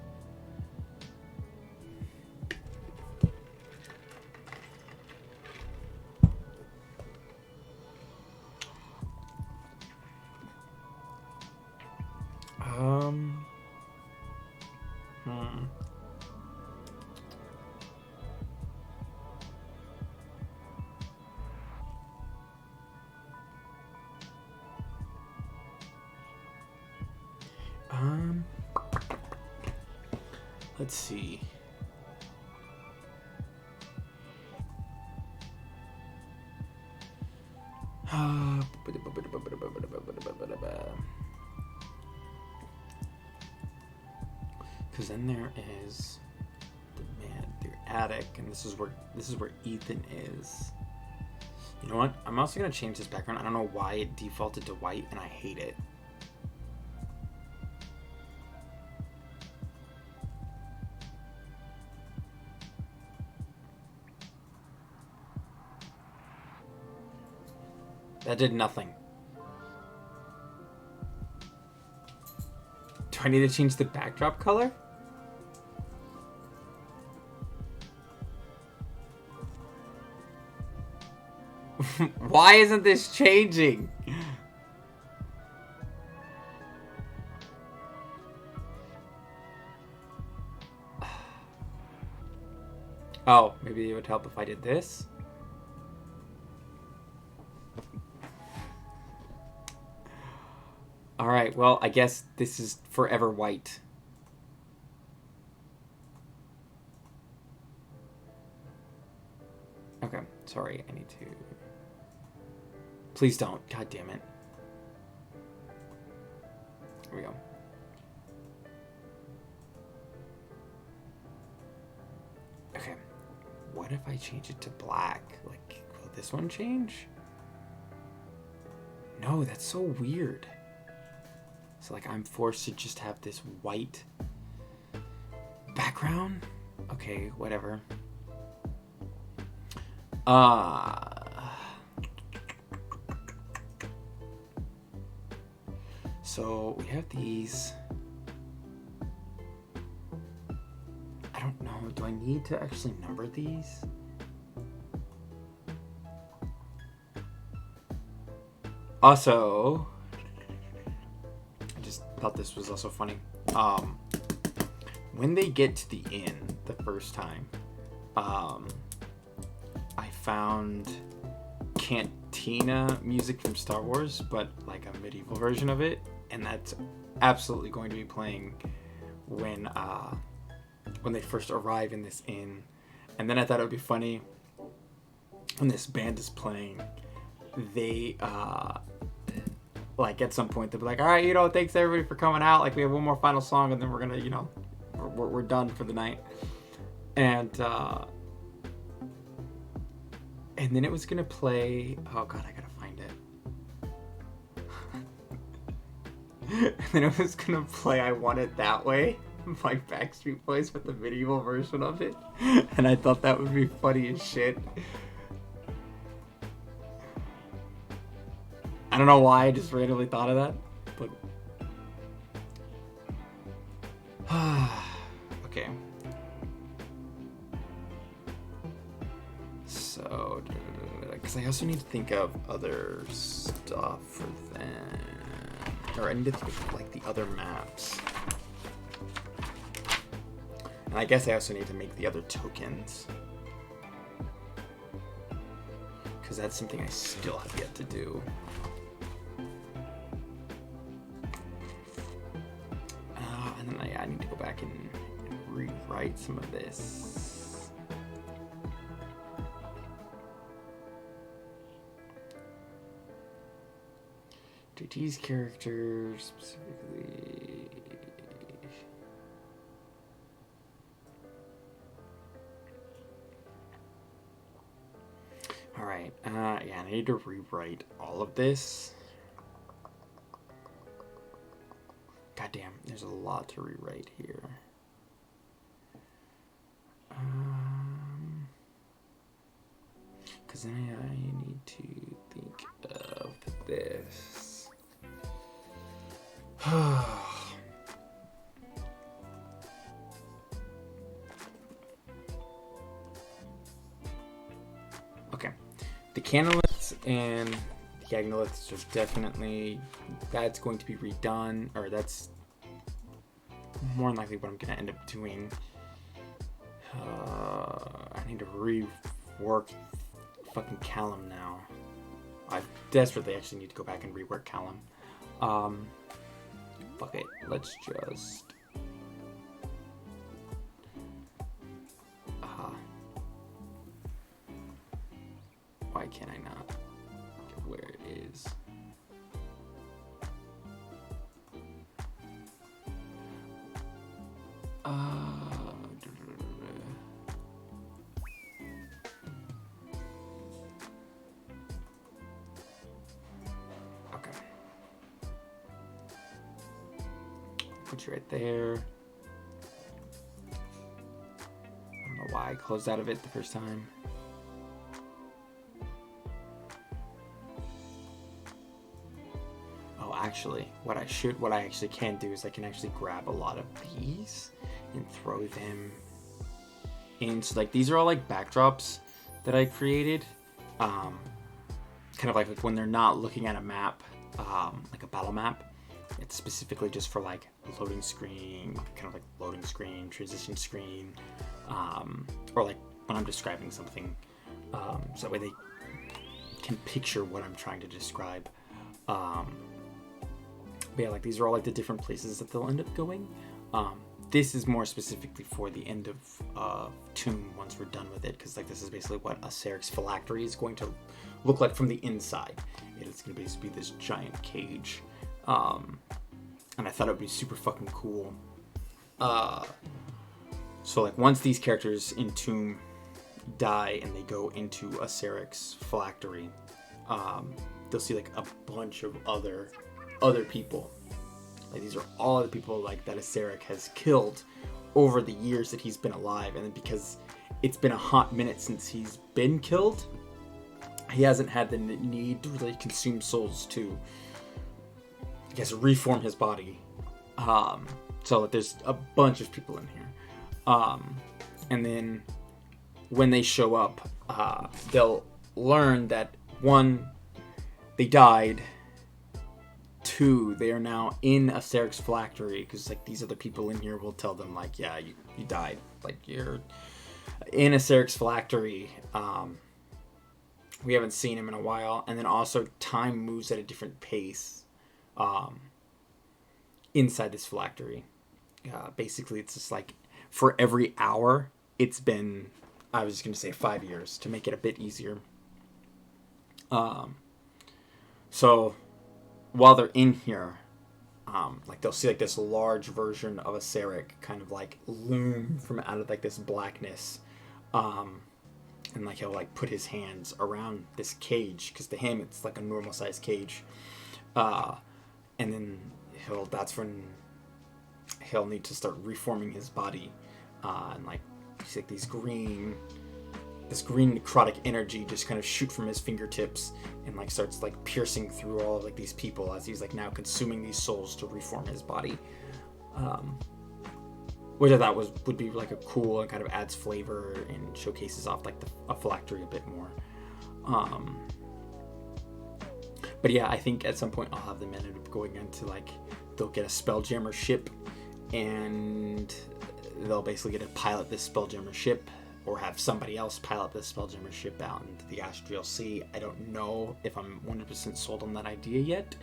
Let's see. Because then there is the attic, and this is where Ethan is. You know what? I'm also gonna change this background. I don't know why it defaulted to white, and I hate it. That did nothing. I need to change the backdrop color? Why isn't this changing? Oh, maybe it would help if I did this? Alright, well, I guess this is forever white. Okay, sorry, I need to... Please don't. God damn it. Here we go. Okay. What if I change it to black? Like, will this one change? No, that's so weird. So, like, I'm forced to just have this white background? Okay, whatever. So we have these. I don't know. Do I need to actually number these? Also, I just thought this was also funny. When they get to the inn the first time, I found cantina music from Star Wars, but like a medieval version of it, and that's absolutely going to be playing when they first arrive in this inn. And then I thought it would be funny when this band is playing, they like at some point they'll be like, all right, thanks everybody for coming out, like we have one more final song and then we're gonna, we're done for the night. And then it was gonna play, oh god, I gotta find it. And then it was gonna play I Want It That Way by Backstreet Boys, but the medieval version of it. And I thought that would be funny as shit. I don't know why, I just randomly thought of that. But okay. So, because I also need to think of other stuff for that. Or I need to think of like the other maps. And I guess I also need to make the other tokens. Because that's something I still have yet to do. And then I need to go back and rewrite some of this. JT's character specifically. Alright, yeah, I need to rewrite all of this. Goddamn, there's a lot to rewrite here. Because then I need to think of this. Okay. The canoliths and the agnoliths are definitely, that's going to be redone, or that's more than likely what I'm going to end up doing. I need to rework fucking Callum now. I desperately actually need to go back and rework Callum. Fuck it. Let's just... Why can't I not get where it is? Okay. Put you right there. I don't know why I closed out of it the first time. actually, what I actually can do is I can actually grab a lot of these and throw them into, like, these are all like backdrops that I created, kind of like when they're not looking at a map, like a battle map. It's specifically just for like loading screen, kind of like loading screen, transition screen, or like when I'm describing something, so that way they can picture what I'm trying to describe. But yeah, like these are all like the different places that they'll end up going. This is more specifically for the end of Tomb once we're done with it, because like this is basically what a Serix phylactery is going to look like from the inside. It's going to basically be this giant cage. And I thought it would be super fucking cool. So like once these characters in Tomb die and they go into a Serix phylactery, they'll see like a bunch of other people. Like these are all the people like that a Serix has killed over the years that he's been alive, and then because it's been a hot minute since he's been killed, he hasn't had the need to really consume souls to, I guess, reform his body. So there's a bunch of people in here. And then when they show up, they'll learn that 1, they died. 2, they are now in a Serix phylactery, because like these other people in here will tell them like, yeah, you died. Like you're in a Serix phylactery. We haven't seen him in a while. And then also time moves at a different pace inside this phylactery. Basically, it's just like for every hour, it's been, I was just going to say 5 years to make it a bit easier. So while they're in here, like they'll see like this large version of a Serix kind of like loom from out of like this blackness. And like he'll like put his hands around this cage, because to him it's like a normal sized cage. And then that's when he'll need to start reforming his body. And like he's like this green necrotic energy just kind of shoot from his fingertips and like starts like piercing through all of like these people as he's like now consuming these souls to reform his body. Which I thought would be like a cool and kind of adds flavor and showcases off like a phylactery a bit more. But yeah, I think at some point I'll have them end up going into like, they'll get a Spelljammer ship and they'll basically get to pilot this Spelljammer ship, or have somebody else pilot this Spelljammer ship out into the Astral Sea. I don't know if I'm 100% sold on that idea yet.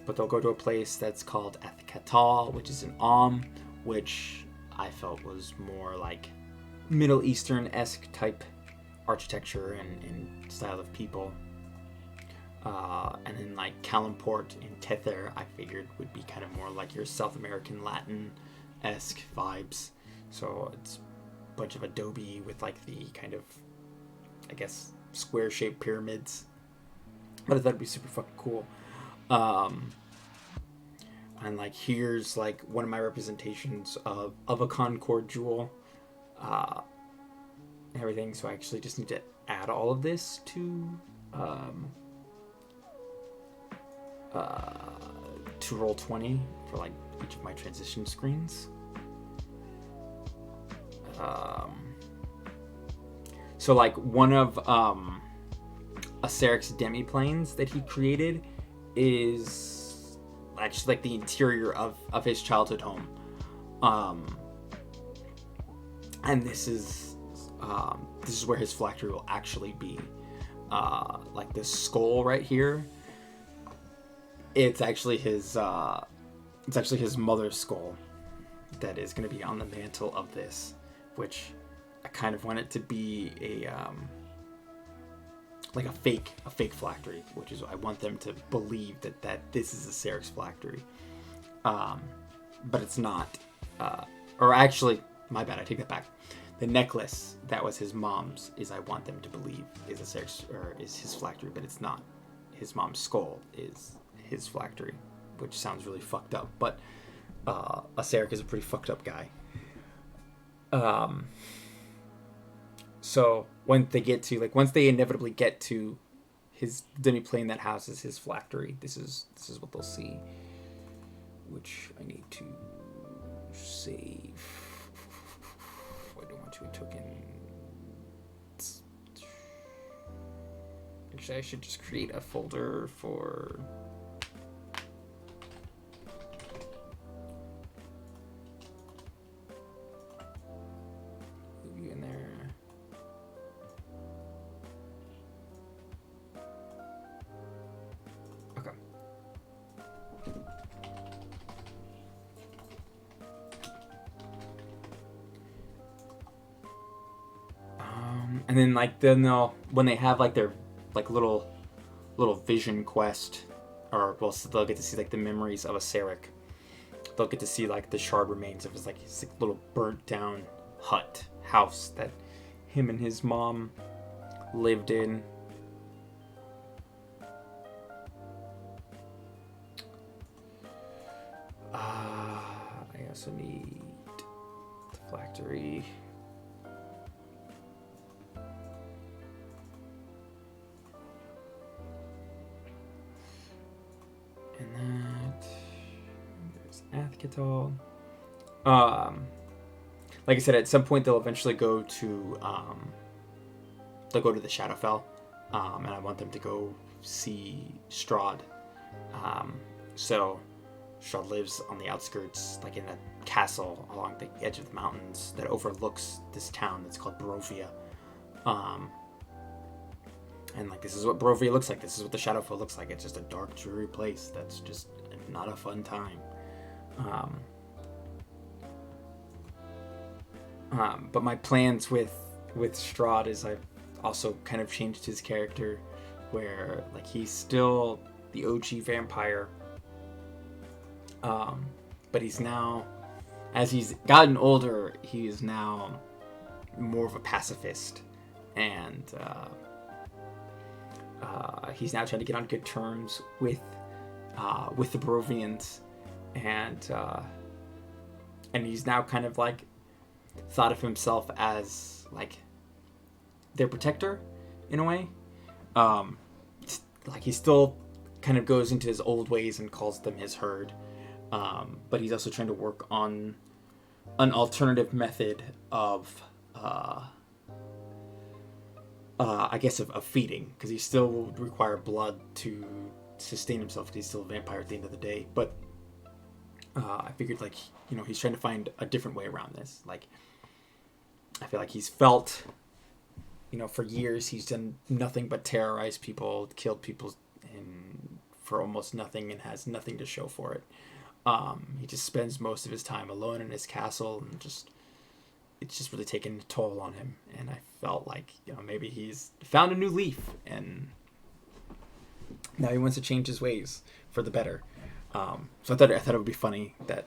But they'll go to a place that's called Athkatal, which is an which I felt was more like Middle Eastern-esque type architecture and style of people. And then like Kalimport and Tether, I figured would be kind of more like your South American Latin-esque vibes. So it's a bunch of adobe with like the kind of, I guess, square-shaped pyramids. But I thought it'd be super fucking cool. And like here's like one of my representations of a Concord jewel, and everything. So I actually just need to add all of this to Roll20 for like each of my transition screens. So like one of a Serix demiplanes that he created is actually like the interior of his childhood home. And this is where his phylactery will actually be. Like this skull right here, it's actually his mother's skull that is going to be on the mantle of this, which I kind of want it to be like a fake phylactery, which is I want them to believe that this is a Serix phylactery, but it's not. Or actually, my bad, I take that back. The necklace that was his mom's I want them to believe is a Serix, or is his phylactery, but it's not. His mom's skull is his phylactery, which sounds really fucked up, but a Serix is a pretty fucked up guy. So once they inevitably get to his demi-plane that houses his phylactery. This is what they'll see, which I need to save. I don't want to token. Actually, I should just create a folder for. Move you in there. Okay. And then when they have like their like little vision quest, or well, so they'll get to see like the memories of a Sarek. They'll get to see like the shard remains of his like little burnt down house that him and his mom lived in. I also need the phylactery. And that, there's Athketal. Like I said, at some point they'll eventually go to the Shadowfell, and I want them to go see Strahd. So Strahd lives on the outskirts, like in a castle along the edge of the mountains that overlooks this town that's called Barovia. And like this is what Barovia looks like. This is what the Shadowfell looks like. It's just a dark, dreary place that's just not a fun time. But my plans with Strahd is I've also kind of changed his character, where like he's still the OG vampire, but he's now, as he's gotten older, he is now more of a pacifist, and he's now trying to get on good terms with the Barovians, and he's now kind of like thought of himself as like their protector in a way. Like he still kind of goes into his old ways and calls them his herd, but he's also trying to work on an alternative method of I guess of feeding, because he still would require blood to sustain himself, because he's still a vampire at the end of the day. But I figured, like, you know, he's trying to find a different way around this. Like, I feel like he's felt, you know, for years he's done nothing but terrorize people, killed people for almost nothing, and has nothing to show for it. He just spends most of his time alone in his castle, and it's just really taken a toll on him. And I felt like, you know, maybe he's found a new leaf, and now he wants to change his ways for the better. So I thought it would be funny that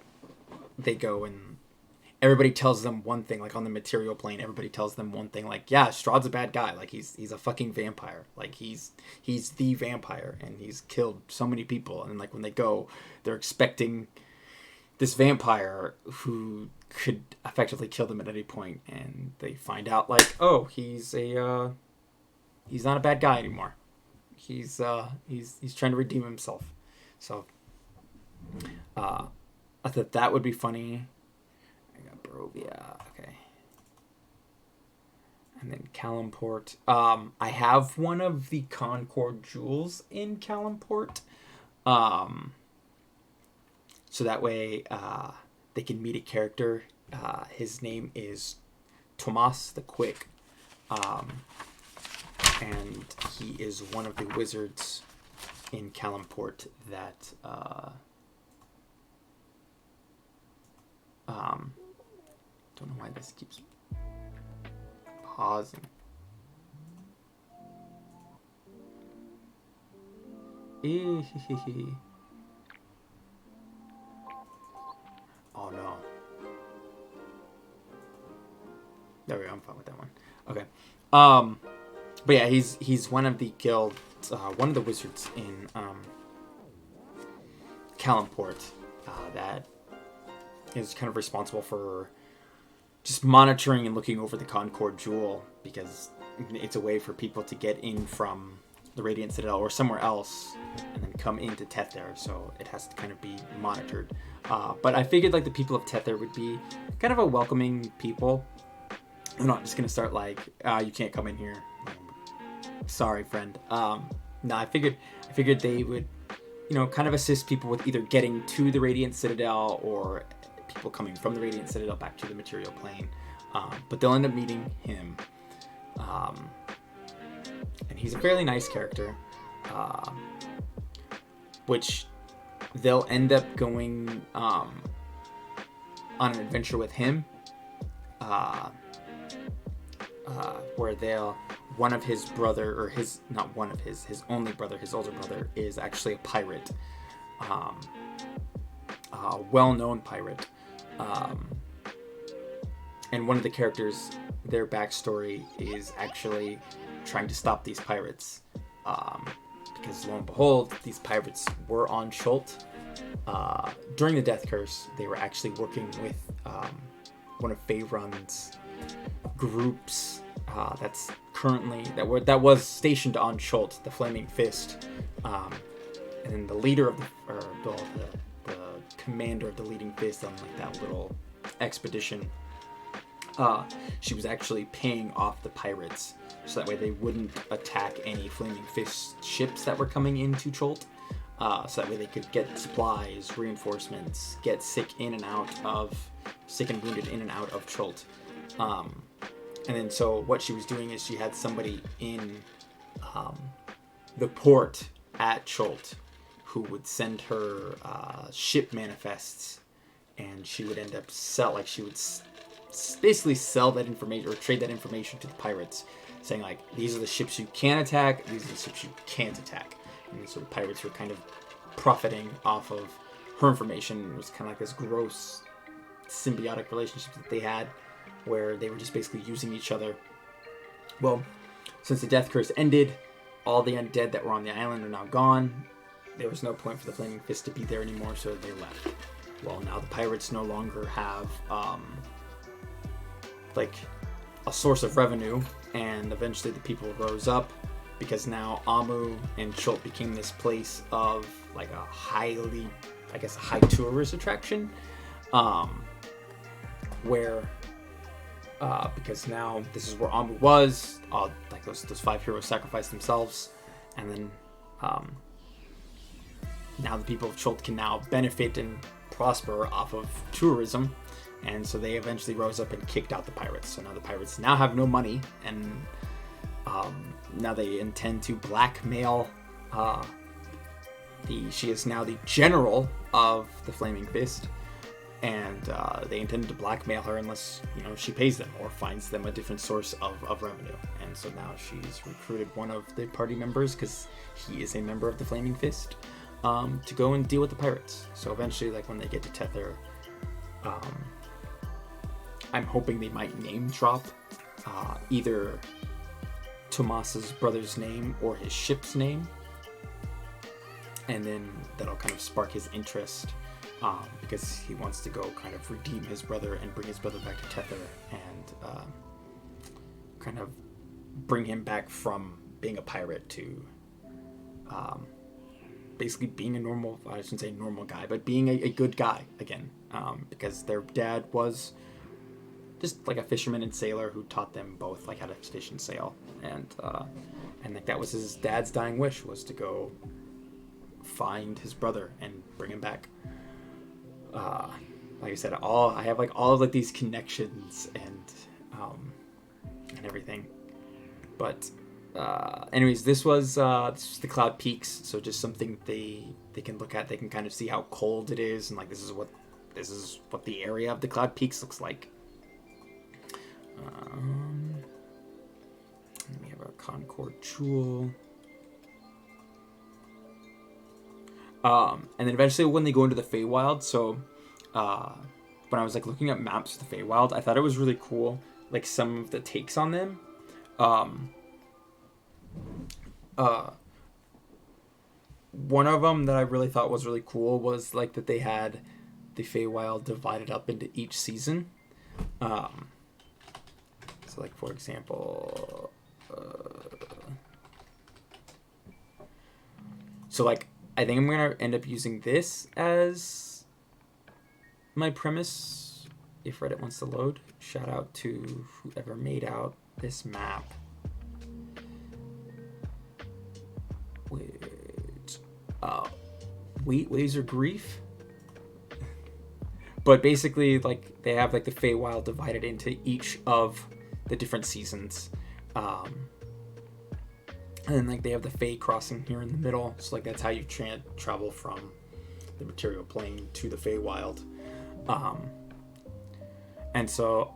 they go and everybody tells them one thing, like on the material plane, everybody tells them one thing, like, yeah, Strahd's a bad guy, like he's a fucking vampire, like he's the vampire, and he's killed so many people. And then, like, when they go, they're expecting this vampire who could effectively kill them at any point, and they find out, like, oh, he's not a bad guy anymore. He's trying to redeem himself. So I thought that would be funny. I got Barovia, okay. And then Calimport. I have one of the Concord jewels in Calimport. So that way they can meet a character. His name is Tomas the Quick. And he is one of the wizards in Calimport that don't know why this keeps pausing. Oh no. There we go, I'm fine with that one. Okay. But yeah, he's one of the guild, one of the wizards in Calimport that is kind of responsible for just monitoring and looking over the Concord Jewel, because it's a way for people to get in from the Radiant Citadel or somewhere else, and then come into Tether, so it has to kind of be monitored. But I figured like the people of Tether would be kind of a welcoming people. I'm not just gonna start like, you can't come in here. Sorry, friend. No, I figured they would, kind of assist people with either getting to the Radiant Citadel or people coming from the Radiant Citadel back to the material plane. But they'll end up meeting him. And he's a fairly nice character, which they'll end up going on an adventure with him, where one of his brother, or his only brother, his older brother, is actually a pirate, a well-known pirate, and one of the characters, their backstory is actually trying to stop these pirates, because lo and behold, these pirates were on Chult. During the Death Curse, they were actually working with one of Faerun's groups that was stationed on Chult, the Flaming Fist, and then the leader of the commander of the leading fist on like that little expedition. She was actually paying off the pirates so that way they wouldn't attack any Flaming Fist ships that were coming into Chult. So that way they could get supplies, reinforcements, get sick and wounded in and out of Chult. And then so what she was doing is she had somebody in the port at Chult who would send her ship manifests, and she would end up basically sell that information or trade that information to the pirates, saying like, these are the ships you can attack, these are the ships you can't attack. And so the pirates were kind of profiting off of her information. It was kind of like this gross symbiotic relationship that they had, where they were just basically using each other. Well, since the Death Curse ended, all the undead that were on the island are now gone. There was no point for the Flaming Fist to be there anymore, so they left. Well, now the pirates no longer have like a source of revenue, and eventually the people rose up, because now Amu and Chult became this place of like a high tourist attraction, where because now this is where Amu was, like those 5 heroes sacrificed themselves, and then now the people of Chult can now benefit and prosper off of tourism. And so they eventually rose up and kicked out the pirates. So now the pirates now have no money, and now they intend to blackmail she is now the general of the Flaming Fist, and they intend to blackmail her unless she pays them or finds them a different source of revenue. And so now she's recruited one of the party members, because he is a member of the Flaming Fist, to go and deal with the pirates. So eventually, like when they get to Tether, I'm hoping they might name drop either Tomas's brother's name or his ship's name, and then that'll kind of spark his interest, because he wants to go kind of redeem his brother and bring his brother back to Tether, and kind of bring him back from being a pirate to basically being a normal, I shouldn't say normal guy, but being a good guy again, because their dad was just like a fisherman and sailor who taught them both like how to fish and sail, and like that was his dad's dying wish, was to go find his brother and bring him back. Like I said, I have like all of like these connections and everything, but anyways, this was the Cloud Peaks, so just something they can look at. They can kind of see how cold it is, and like this is what the area of the Cloud Peaks looks like. We have our Concord Jewel. And then eventually when they go into the Feywild, so when I was like looking at maps of the Feywild, I thought it was really cool, like some of the takes on them. One of them that I really thought was really cool was like that they had the Feywild divided up into each season. So like for example, So like I think I'm gonna end up using this as my premise. If Reddit wants to load, shout out to whoever made out this map. Wait, Waves or Grief? But basically, like, they have, like, the Feywild divided into each of the different seasons. And then, like, they have the Fey crossing here in the middle. So, like, that's how you travel from the material plane to the Feywild. And so,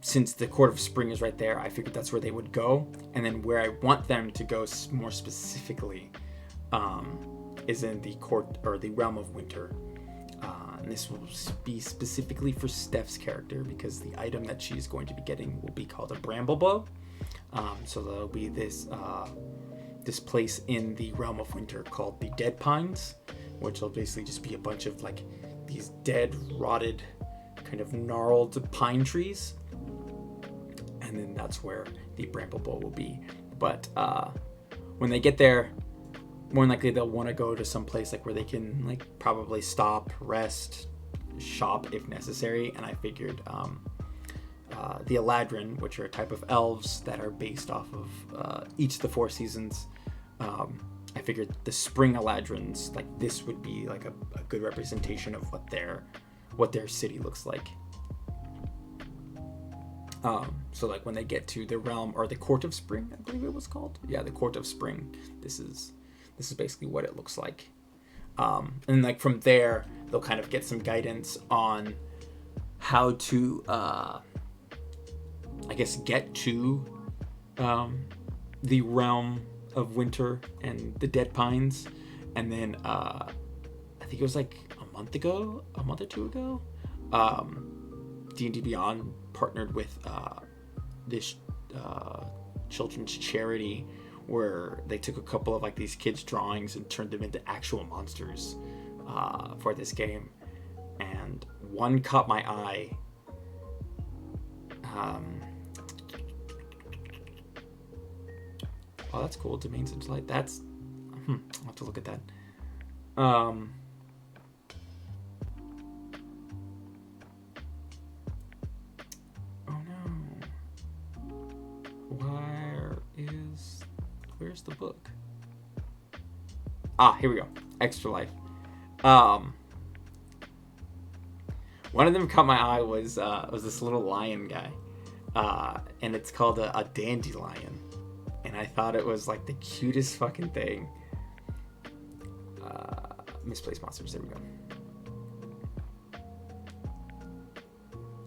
since the Court of Spring is right there, I figured that's where they would go. And then where I want them to go more specifically is in the court, or the Realm of Winter. And this will be specifically for Steph's character, because the item that she's going to be getting will be called a bramble bow. So there'll be this place in the Realm of Winter called the Dead Pines, which will basically just be a bunch of like these dead, rotted, kind of gnarled pine trees. And then that's where the bramble bow will be. But when they get there, more than likely they'll want to go to some place like where they can like probably stop, rest, shop if necessary. And I figured the Eladrin, which are a type of elves that are based off of each of the 4 seasons, I figured the spring Eladrins, like this would be like a good representation of what their city looks like. So like when they get to the realm, or the Court of Spring, I believe it was called. Yeah, the Court of Spring. This is basically what it looks like. And like from there, they'll kind of get some guidance on how to, I guess, get to the Realm of Winter and the Dead Pines. And then I think it was like a month or two ago, D&D Beyond partnered with this children's charity, where they took a couple of like these kids' drawings and turned them into actual monsters for this game. And one caught my eye. Oh, that's cool. Domains of Delight. That's I'll have to look at that. Oh no. Where's the book? Here we go. Extra Life. One of them caught my eye was this little lion guy. And it's called a dandelion. And I thought it was like the cutest fucking thing. Misplaced Monsters, there we go. I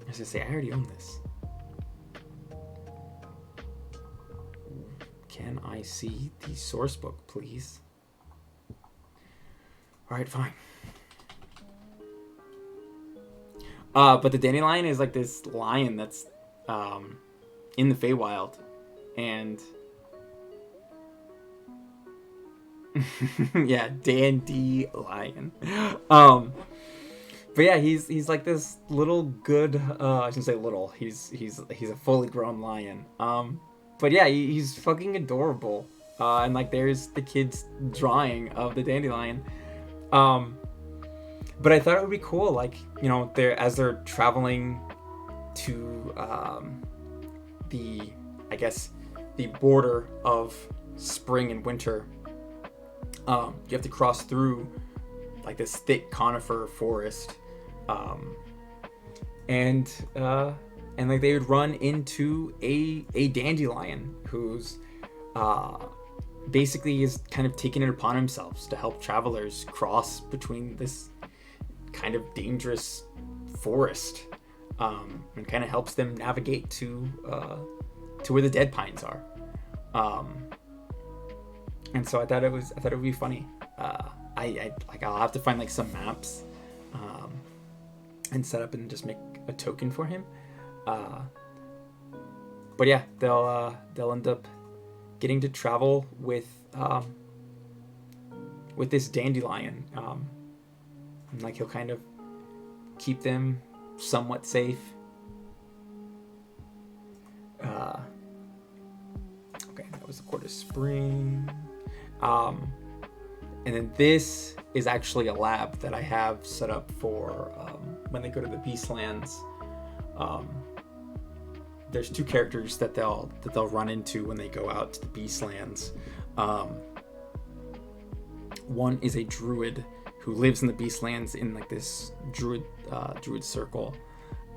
was gonna say, I already own this. Can I see the source book, please? Alright, fine. But the dandelion is like this lion that's in the Feywild. And yeah, dandelion. But yeah, he's like this little good. I shouldn't say little. He's a fully grown lion. But yeah, he's fucking adorable. And like, there's the kid's drawing of the dandelion. But I thought it would be cool, like, you know, as they're traveling to the border of spring and winter. You have to cross through like this thick conifer forest, and like they would run into a dandelion who's basically is kind of taking it upon himself to help travelers cross between this kind of dangerous forest, and kind of helps them navigate to where the Dead Pines are. And so I thought it would be funny. I'll have to find like some maps, and set up and just make a token for him. But yeah, they'll end up getting to travel with this dandelion. And like he'll kind of keep them somewhat safe. Okay, that was the Court of Spring. And then this is actually a lab that I have set up for when they go to the Beastlands. There's two characters that they'll run into when they go out to the Beastlands. One is a druid who lives in the Beastlands in like this druid circle,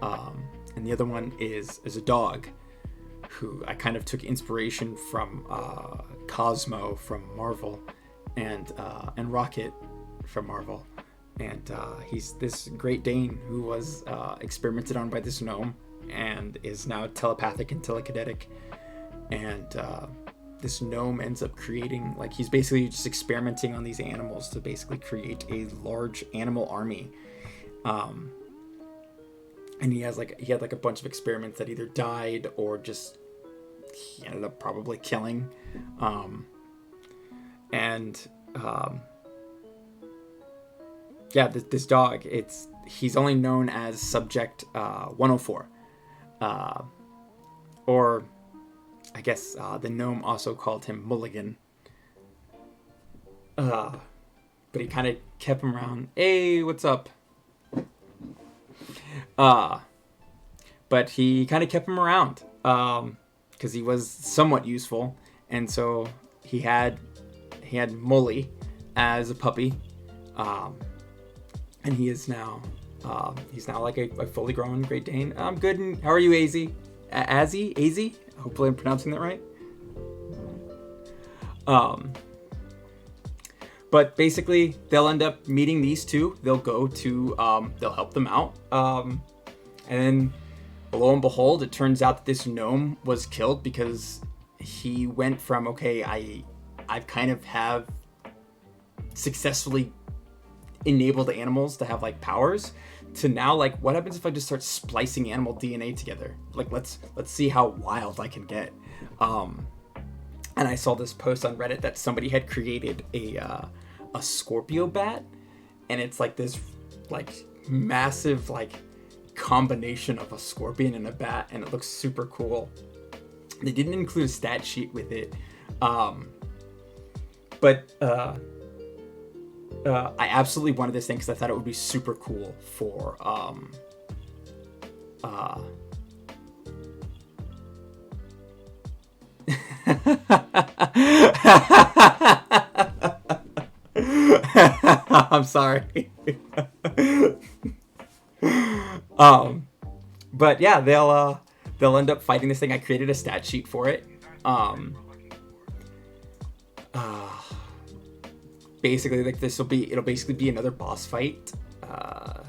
and the other one is a dog who I kind of took inspiration from Cosmo from Marvel and Rocket from Marvel, and he's this Great Dane who was experimented on by this gnome and is now telepathic and telekinetic, and this gnome ends up creating, like, he's basically just experimenting on these animals to basically create a large animal army. And he had like a bunch of experiments that either died or just he ended up probably killing. This dog, he's only known as Subject 104. Or I guess the gnome also called him Mulligan. But he kind of kept him around. Hey, what's up? But he kind of kept him around because he was somewhat useful, and so he had Mully as a puppy, and he is now like a fully grown Great Dane. I'm good. And how are you, Azzy? Hopefully I'm pronouncing that right. But basically they'll end up meeting these two. They'll go to they'll help them out. And then lo and behold, it turns out that this gnome was killed because he went from, okay, I've kind of have successfully enabled animals to have like powers, to now, like, what happens if I just start splicing animal DNA together? Like, let's see how wild I can get. And I saw this post on Reddit that somebody had created a Scorpio bat, and it's like this like massive like combination of a scorpion and a bat, and it looks super cool. They didn't include a stat sheet with it, but I absolutely wanted this thing because I thought it would be super cool for I'm sorry. But yeah, they'll end up fighting this thing. I created a stat sheet for it. Basically, like, it'll basically be another boss fight. I'll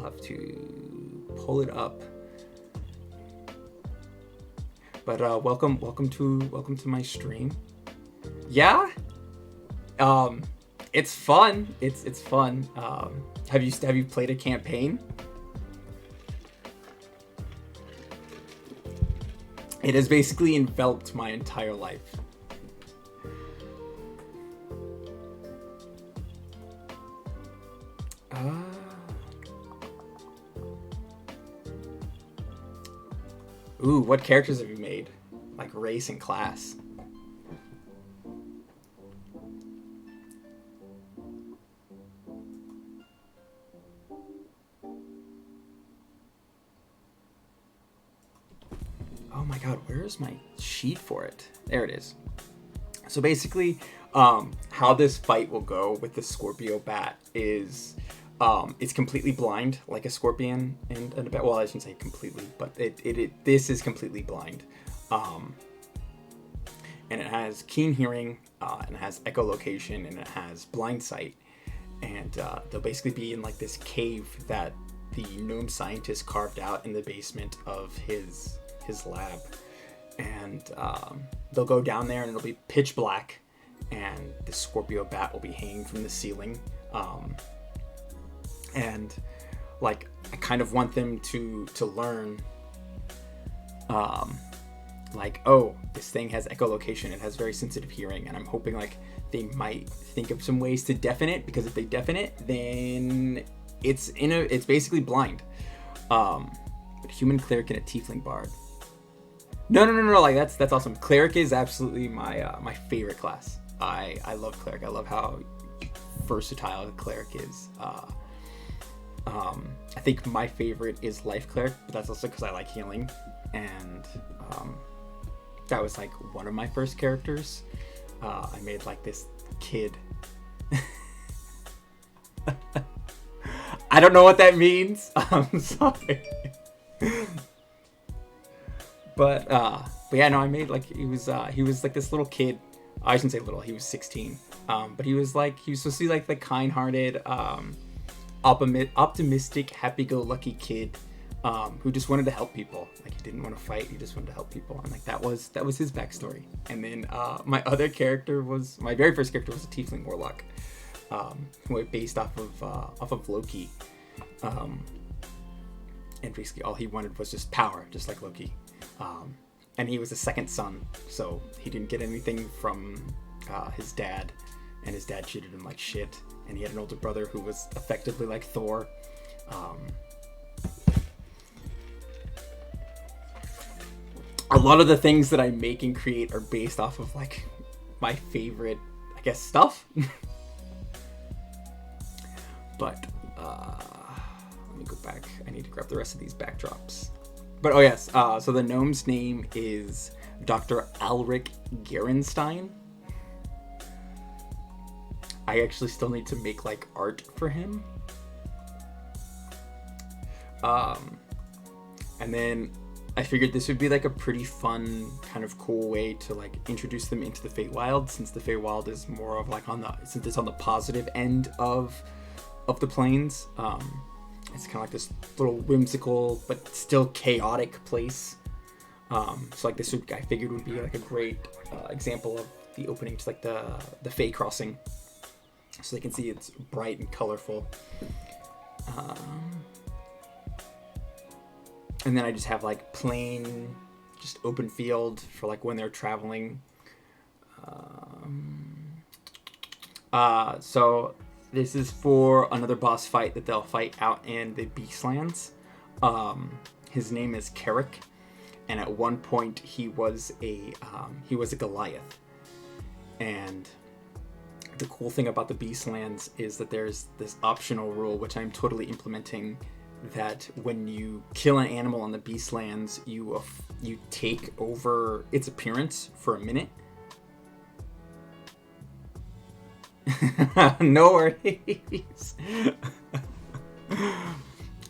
have to pull it up. But welcome to my stream. Yeah, it's fun. It's fun. Have you played a campaign? It has basically enveloped my entire life. Ooh, what characters have you made? Like race and class. Oh my god, where's my sheet for it? There it is. So basically, how this fight will go with the Scorpio bat is it's completely blind, like a scorpion and a bat. Well, I shouldn't say completely, but this is completely blind. And it has keen hearing, and it has echolocation, and it has blind sight. And they'll basically be in like this cave that the gnome scientist carved out in the basement of his lab. And they'll go down there and it'll be pitch black, and the Scorpio bat will be hanging from the ceiling. And like, I kind of want them to learn, like, oh, this thing has echolocation, it has very sensitive hearing, and I'm hoping like they might think of some ways to deafen it, because if they deafen it, then it's basically blind. But human cleric and a tiefling bard. No, like that's awesome. Cleric is absolutely my favorite class. I love Cleric. I love how versatile the Cleric is. I think my favorite is Life Cleric, but that's also because I like healing, and that was like one of my first characters. I made like this kid. I don't know what that means. I'm sorry. But yeah, no, I made like he was like this little kid. I shouldn't say little. He was 16. But he was supposed to be like the kind-hearted, optimistic, happy-go-lucky kid who just wanted to help people. Like, he didn't want to fight. He just wanted to help people. And like that was his backstory. And then my very first character was a tiefling warlock, based off of Loki. And basically all he wanted was just power, just like Loki. And he was a second son, so he didn't get anything from his dad, and his dad treated him like shit. And he had an older brother who was effectively like Thor. A lot of the things that I make and create are based off of like my favorite, I guess, stuff. But let me go back. I need to grab the rest of these backdrops. But oh yes, so the gnome's name is Dr. Alric Gerenstein. I actually still need to make like art for him. And then I figured this would be like a pretty fun, kind of cool way to like introduce them into the Feywild, since the Feywild is more of like since it's on the positive end of the planes. It's kind of like this little whimsical but still chaotic place. So like this I figured would be like a great example of the opening to like the Fey crossing, so they can see it's bright and colorful. And then I just have like plain, just open field for like when they're traveling. So this is for another boss fight that they'll fight out in the Beastlands. His name is Carrick, and at one point he was a Goliath. And the cool thing about the Beastlands is that there's this optional rule, which I'm totally implementing, that when you kill an animal on the Beastlands, you take over its appearance for a minute. No worries.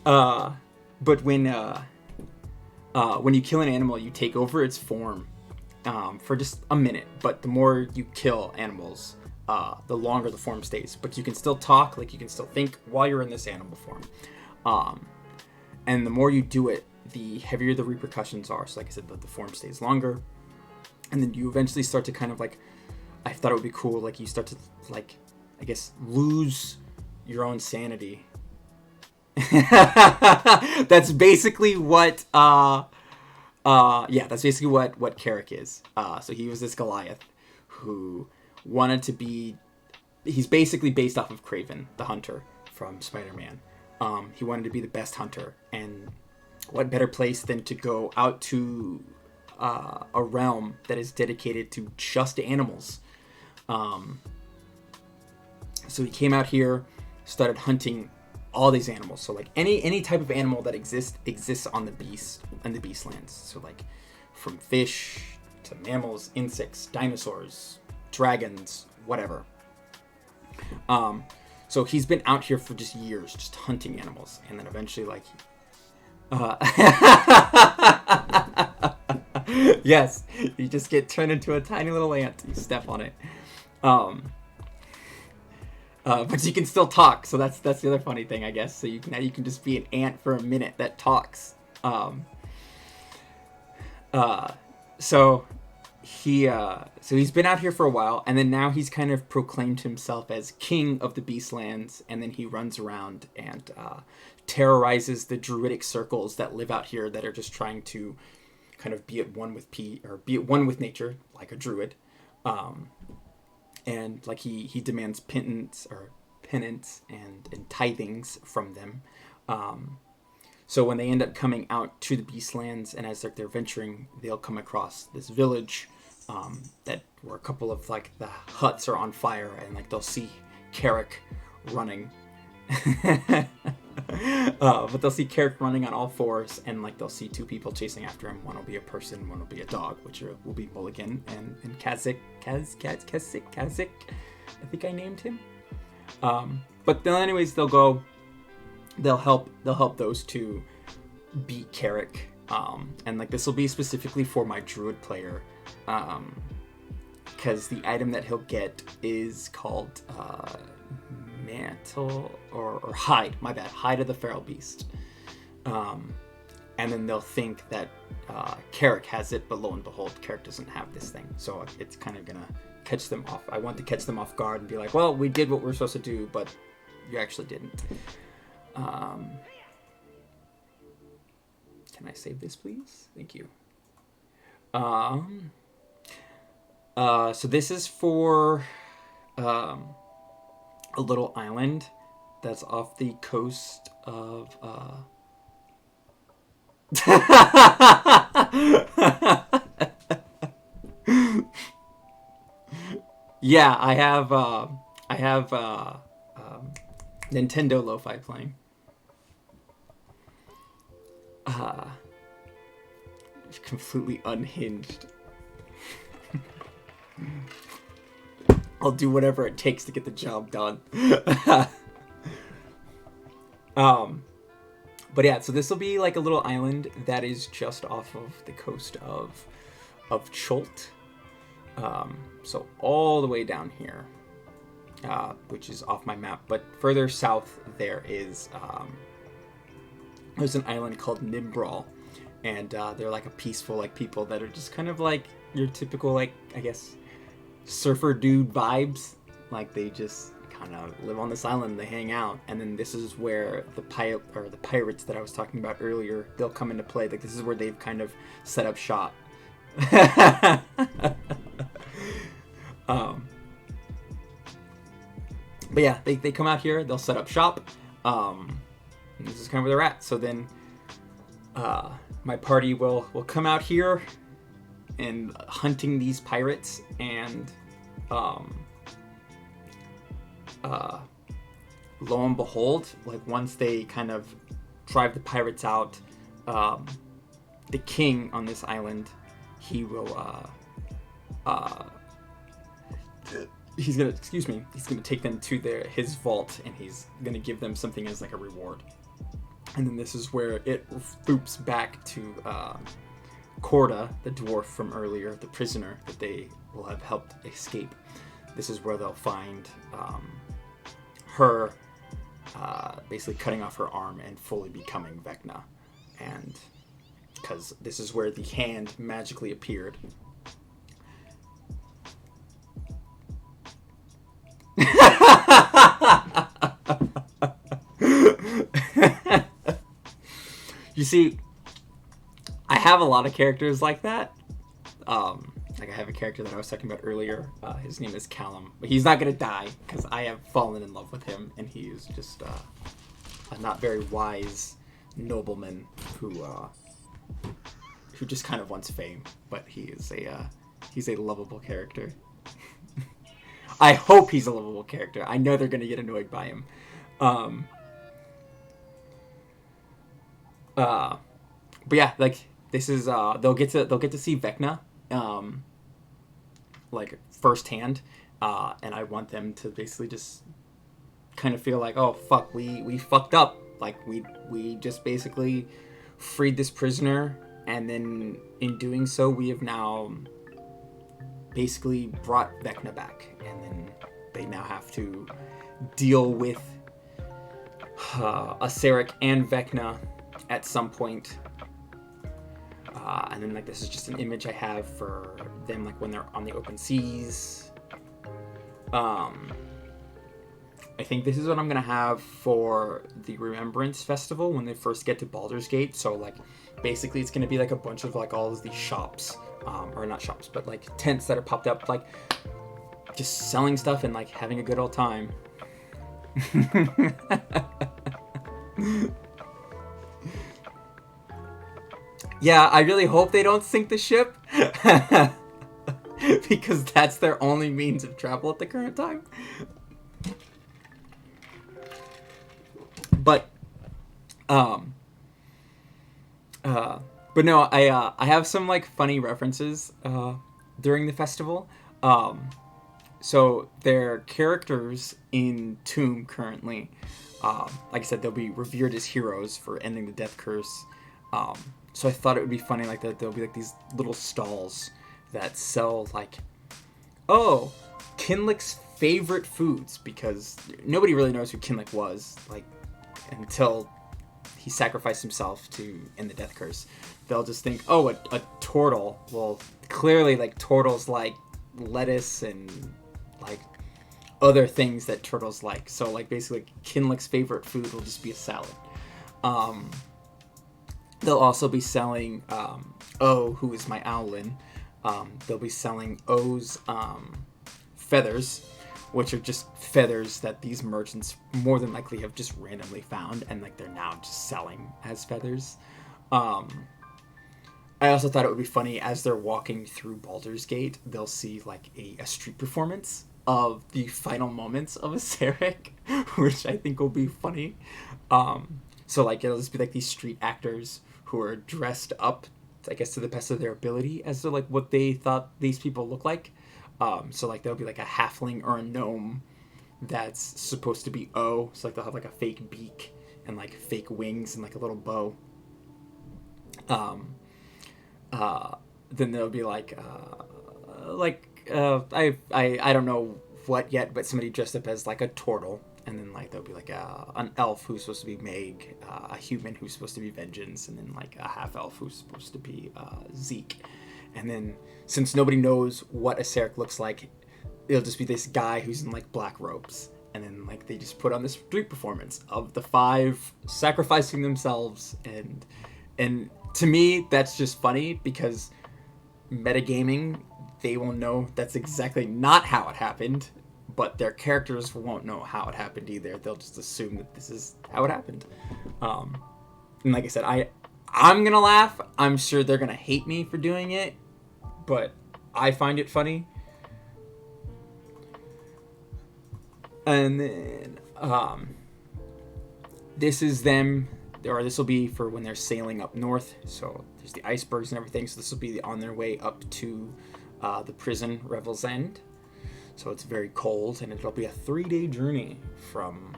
But when you kill an animal, you take over its form for just a minute. But the more you kill animals, the longer the form stays. But you can still talk, like you can still think while you're in this animal form. And the more you do it, the heavier the repercussions are. So like I said, the form stays longer. And then you eventually start to kind of like, I thought it would be cool, like you start to like, I guess, lose your own sanity. That's basically what that's basically what Carrick is. So he was this Goliath who wanted to be, he's basically based off of Kraven, the hunter from Spider-Man. He wanted to be the best hunter, and what better place than to go out to a realm that is dedicated to just animals. So he came out here, started hunting all these animals. So like any type of animal that exists on the Beastlands. So like from fish to mammals, insects, dinosaurs, dragons, whatever. So he's been out here for just years, just hunting animals, and then eventually like yes, you just get turned into a tiny little ant. You step on it. But you can still talk, so that's the other funny thing, I guess. So now you can just be an ant for a minute that talks. So he's been out here for a while, and then now he's kind of proclaimed himself as king of the Beastlands, and then he runs around and terrorizes the druidic circles that live out here that are just trying to kind of be at one with nature, like a druid. And like he demands penance and tithings from them. So when they end up coming out to the Beastlands, and as they're venturing, they'll come across this village that where a couple of like the huts are on fire, and like they'll see Carrick running. But they'll see Carrick running on all fours, and like they'll see two people chasing after him. One will be a person, one will be a dog, which will be Mulligan and Kazik. I think I named him. But then anyways, they'll help those two beat Carrick. And like this will be specifically for my druid player, because the item that he'll get is called mantle or hide. My bad, hide of the feral beast. And then they'll think that Carrick has it, but lo and behold, Carrick doesn't have this thing. So it's kind of gonna catch them off. I want to catch them off guard and be like, well, we did what we're supposed to do, but you actually didn't. Can I save this, please? Thank you. So this is for a little island that's off the coast of yeah, I have Nintendo Lo-Fi playing. Completely unhinged. I'll do whatever it takes to get the job done. But yeah, so this will be like a little island that is just off of the coast of Cholt. So all the way down here, which is off my map. But further south there is there's an island called Nimbral, and they're like a peaceful like people that are just kind of like your typical like I guess surfer dude vibes. Like they just kind of live on this island, they hang out, and then this is where the pirates that I was talking about earlier, they'll come into play. Like this is where they've kind of set up shop. But yeah, they come out here, they'll set up shop. This is kind of where they're at. So then my party will come out here and hunting these pirates, and lo and behold, like once they kind of drive the pirates out, the king on this island, he will he's gonna take them to his vault, and he's gonna give them something as like a reward. And then this is where it loops back to Corda, the dwarf from earlier, the prisoner that they will have helped escape. This is where they'll find her basically cutting off her arm and fully becoming Vecna. And because this is where the hand magically appeared. You see, I have a lot of characters like that. Like I have a character that I was talking about earlier. His name is Callum. But he's not gonna die because I have fallen in love with him, and he is just a not very wise nobleman who just kind of wants fame. But he's a lovable character. I hope he's a lovable character. I know they're gonna get annoyed by him. But yeah, like this is they'll get to see Vecna like firsthand, and I want them to basically just kind of feel like, oh fuck, we fucked up. Like we just basically freed this prisoner, and then in doing so we have now basically brought Vecna back, and then they now have to deal with Acererak and Vecna at some point. And then like this is just an image I have for them like when they're on the open seas. I think this is what I'm gonna have for the Remembrance Festival when they first get to Baldur's Gate. So like basically it's gonna be like a bunch of like all of these shops, or not shops, but like tents that are popped up, like just selling stuff and like having a good old time. Yeah, I really hope they don't sink the ship. because that's their only means of travel at the current time. But but no, I have some like funny references during the festival. So their characters in Tomb currently, like I said, they'll be revered as heroes for ending the death curse. So I thought it would be funny, like that there'll be like these little stalls that sell like, oh, Kinlick's favorite foods, because nobody really knows who Kinlick was, like, until he sacrificed himself to end the death curse. They'll just think, oh, a turtle. Well, clearly, like, turtles like lettuce and like other things that turtles like. So, like, basically, Kinlick's favorite food will just be a salad. They'll also be selling O, who is my owlin. They'll be selling O's feathers, which are just feathers that these merchants more than likely have just randomly found, and like they're now just selling as feathers. I also thought it would be funny, as they're walking through Baldur's Gate, they'll see like a street performance of the final moments of a Sarek, which I think will be funny. So like it'll just be like these street actors who are dressed up, I guess, to the best of their ability as to like what they thought these people look like. So like there'll be like a halfling or a gnome that's supposed to be O. So like they'll have like a fake beak and like fake wings and like a little bow. Then there'll be like I don't know what yet, but somebody dressed up as like a turtle. And then like there'll be like an elf who's supposed to be Meg, a human who's supposed to be Vengeance, and then like a half elf who's supposed to be Zeke. And then since nobody knows what a Sarek looks like, it'll just be this guy who's in like black robes. And then like they just put on this street performance of the 5 sacrificing themselves, and to me that's just funny because metagaming, they will know that's exactly not how it happened. But their characters won't know how it happened either. They'll just assume that this is how it happened. And like I said, I'm going to laugh. I'm sure they're going to hate me for doing it. But I find it funny. And then this is them, or this will be for when they're sailing up north. So there's the icebergs and everything. So this will be on their way up to the prison, Revel's End. So it's very cold, and it'll be a 3-day journey from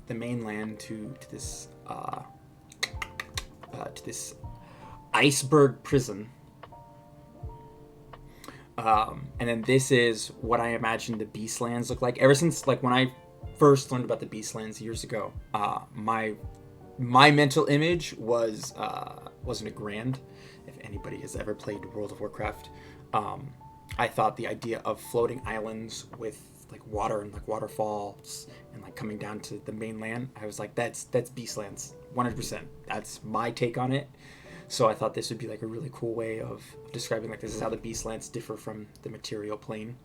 the mainland to this iceberg prison. And then this is what I imagine the Beastlands look like. Ever since like when I first learned about the Beastlands years ago, my mental image was wasn't a grand. If anybody has ever played World of Warcraft. I thought the idea of floating islands with like water and like waterfalls and like coming down to the mainland, I was like, that's Beastlands, 100%. That's my take on it. So I thought this would be like a really cool way of describing like this is how the Beastlands differ from the material plane.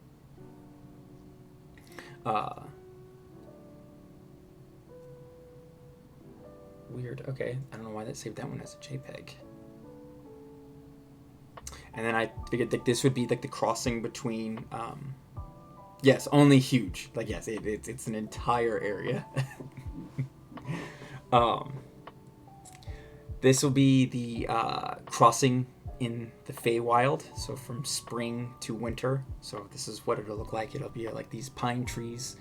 Weird. Okay, I don't know why that saved that one as a JPEG. And then I figured that this would be like the crossing between, yes, only huge. Like, yes, it's an entire area. This will be the crossing in the Feywild, so from spring to winter. So this is what it'll look like. It'll be like these pine trees.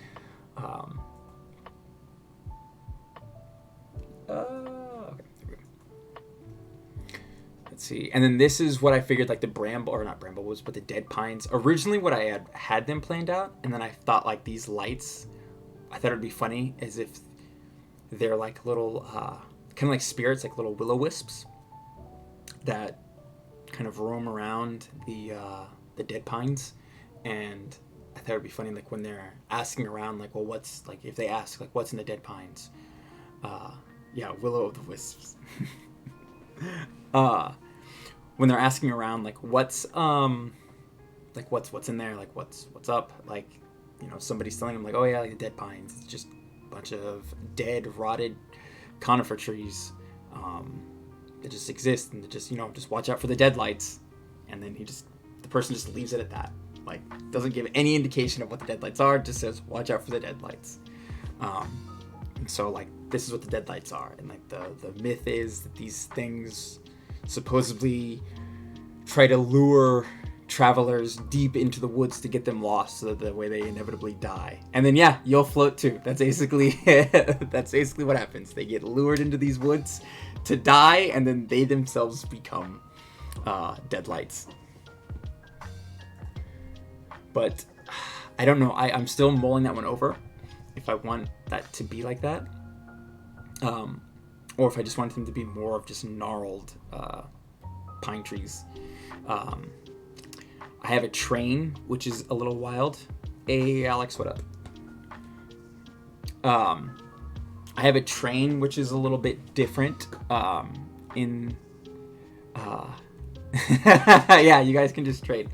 Let's see. And then this is what I figured like the not brambles, but the dead pines. Originally what I had them planned out, and then I thought like these lights, I thought it would be funny as if they're like little, kind of like spirits, like little will-o-wisps that kind of roam around the dead pines. And I thought it would be funny like when they're asking around like, well, what's like, if they ask like, what's in the dead pines? Yeah, will-o-wisps. When they're asking around like what's in there, like what's up, like, you know, somebody's telling them like, oh yeah, like the dead pines, it's just a bunch of dead, rotted conifer trees that just exist, and just, you know, just watch out for the deadlights. And then the person just leaves it at that. Like, doesn't give any indication of what the deadlights are. Just says, watch out for the deadlights. And so, like, this is what the deadlights are. And, like, the myth is that these things supposedly try to lure travelers deep into the woods to get them lost, so that the way they inevitably die. And then, yeah, you'll float too. That's basically what happens. They get lured into these woods to die, and then they themselves become deadlights. But I don't know. I'm still mulling that one over, if I want that to be like that, or if I just want them to be more of just gnarled pine trees. I have a train, which is a little wild. Hey, Alex, what up? I have a train, which is a little bit different. Yeah, you guys can just trade.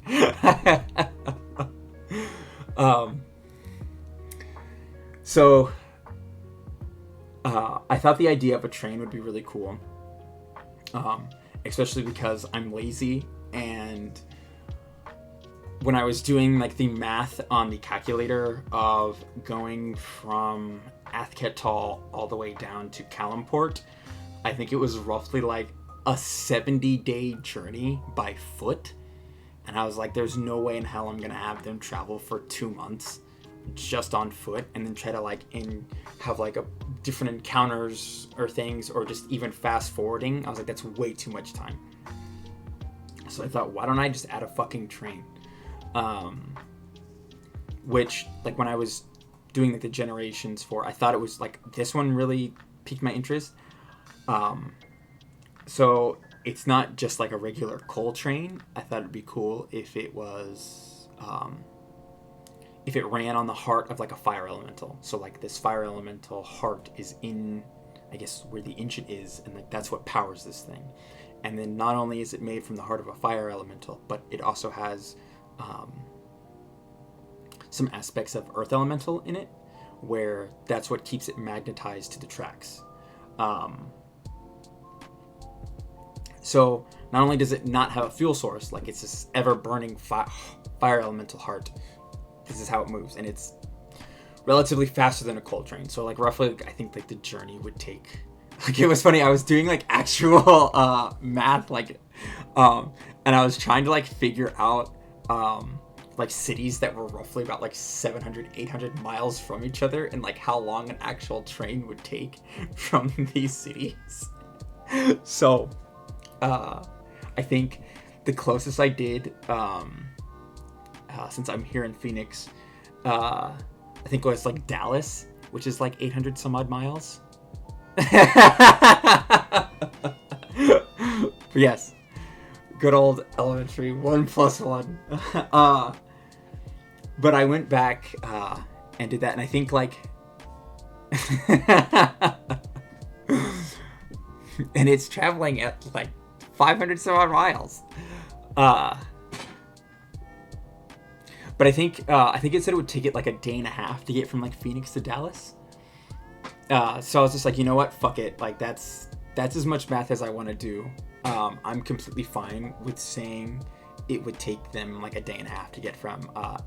So, I thought the idea of a train would be really cool. Especially because I'm lazy, and when I was doing like the math on the calculator of going from Athketal all the way down to Kalimport, I think it was roughly like a 70-day journey by foot. And I was like, there's no way in hell I'm going to have them travel for 2 months just on foot, and then try to have different encounters or things, or just even fast forwarding. I was like, that's way too much time. So I thought, why don't I just add a fucking train? Which, like, when I was doing the generations for, I thought it was like, this one really piqued my interest. So it's not just like a regular coal train. I thought it'd be cool if it was, if it ran on the heart of like a fire elemental. So like this fire elemental heart is in, I guess, where the ancient is, and like that's what powers this thing. And then not only is it made from the heart of a fire elemental, but it also has some aspects of earth elemental in it, where that's what keeps it magnetized to the tracks. So not only does it not have a fuel source, like it's this ever burning fire elemental heart. This is how it moves, and it's relatively faster than a coal train. So like roughly, I think like the journey would take, like, it was funny, I was doing like actual math, like and I was trying to like figure out like cities that were roughly about like 700-800 miles from each other, and like how long an actual train would take from these cities. So I think the closest I did, since I'm here in Phoenix, I think it was like Dallas, which is like 800 some odd miles. Yes, good old elementary 1 + 1. But I went back and did that, and I think like and it's traveling at like 500 some odd miles. But I think it said it would take it like a day and a half to get from like Phoenix to Dallas. So I was just like, you know what? Fuck it. Like that's as much math as I want to do. I'm completely fine with saying it would take them like a day and a half to get from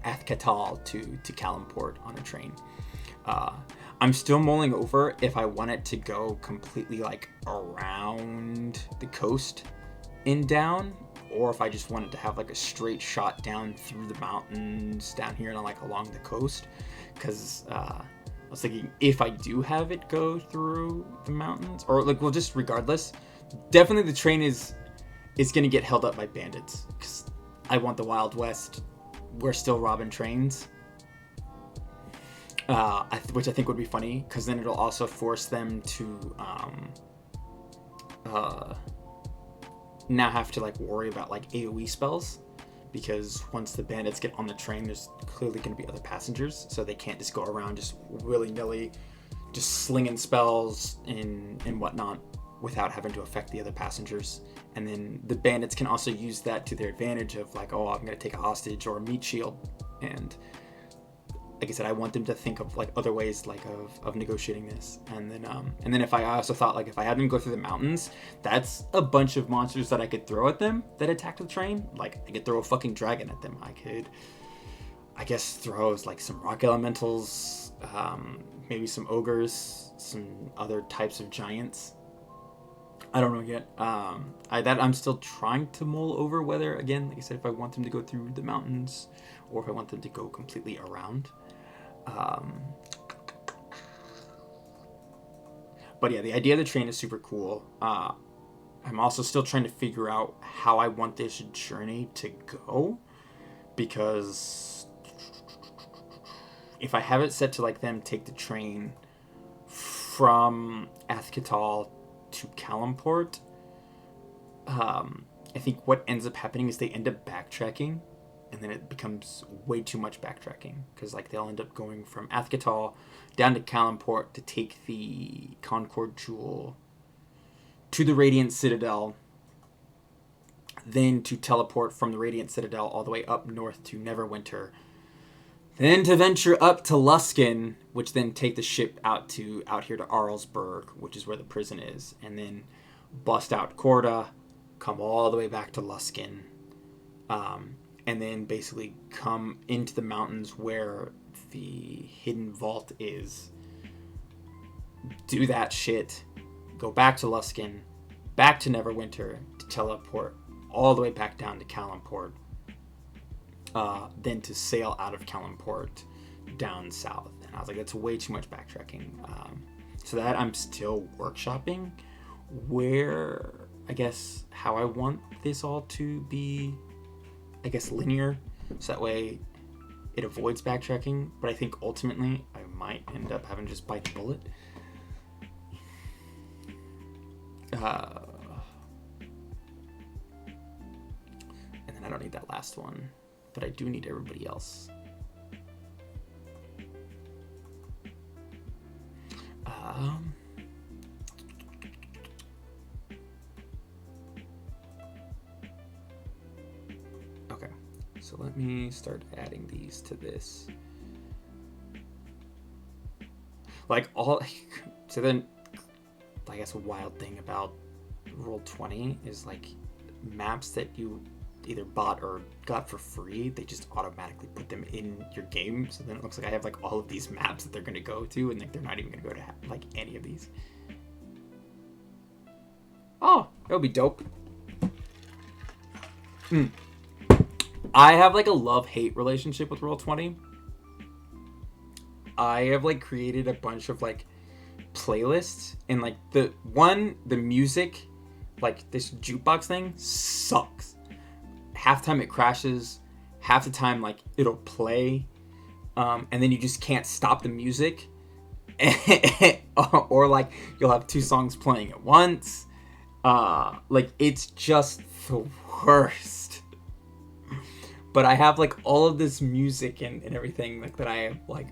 Athketal to Kalimport on a train. I'm still mulling over if I want it to go completely like around the coast and down, or if I just wanted to have like a straight shot down through the mountains down here and like along the coast. Because I was thinking, if I do have it go through the mountains, or like, well, just regardless, definitely the train is gonna get held up by bandits, because I want the Wild West. We're still robbing trains, which I think would be funny, because then it'll also force them to now have to like worry about like AoE spells, because once the bandits get on the train, there's clearly going to be other passengers, so they can't just go around just willy-nilly just slinging spells and whatnot without having to affect the other passengers. And then the bandits can also use that to their advantage of like, oh, I'm going to take a hostage or a meat shield. And like I said, I want them to think of like other ways like of negotiating this. And then if I also thought like if I had them go through the mountains, that's a bunch of monsters that I could throw at them that attack the train. Like I could throw a fucking dragon at them. I could I guess throws like some rock elementals, maybe some ogres, some other types of giants. I don't know yet. I'm still trying to mull over whether, again, like I said, if I want them to go through the mountains or if I want them to go completely around. But yeah, the idea of the train is super cool. I'm also still trying to figure out how I want this journey to go, because if I have it set to like them take the train from Athkatal to Kalimport, I think what ends up happening is they end up backtracking, and then it becomes way too much backtracking, because like they'll end up going from Athkatal down to Kalimport to take the Concord Jewel to the Radiant Citadel, then to teleport from the Radiant Citadel all the way up north to Neverwinter, then to venture up to Luskan, which then take the ship out here to Arlsberg, which is where the prison is, and then bust out Korda, come all the way back to Luskan, and then basically come into the mountains where the hidden vault is. Do that shit, go back to Luskan, back to Neverwinter to teleport all the way back down to Kalimport, then to sail out of Kalimport down south. And I was like, that's way too much backtracking. So that I'm still workshopping where, I guess, how I want this all to be, I guess, linear, so that way it avoids backtracking. But I think ultimately I might end up having to just bite the bullet. And then I don't need that last one, but I do need everybody else. Okay, so let me start adding these to this. Like all, so then, I guess a wild thing about Roll20 is like maps that you either bought or got for free, they just automatically put them in your game. So then it looks like I have like all of these maps that they're going to go to, and like they're not even going to go to like any of these. Oh, that would be dope. I have like a love-hate relationship with Roll20. I have like created a bunch of like playlists, and like the music, like this jukebox thing sucks. Half the time it crashes, half the time like it'll play, and then you just can't stop the music, or like you'll have two songs playing at once. Like it's just the worst. But I have like all of this music and everything like that I have like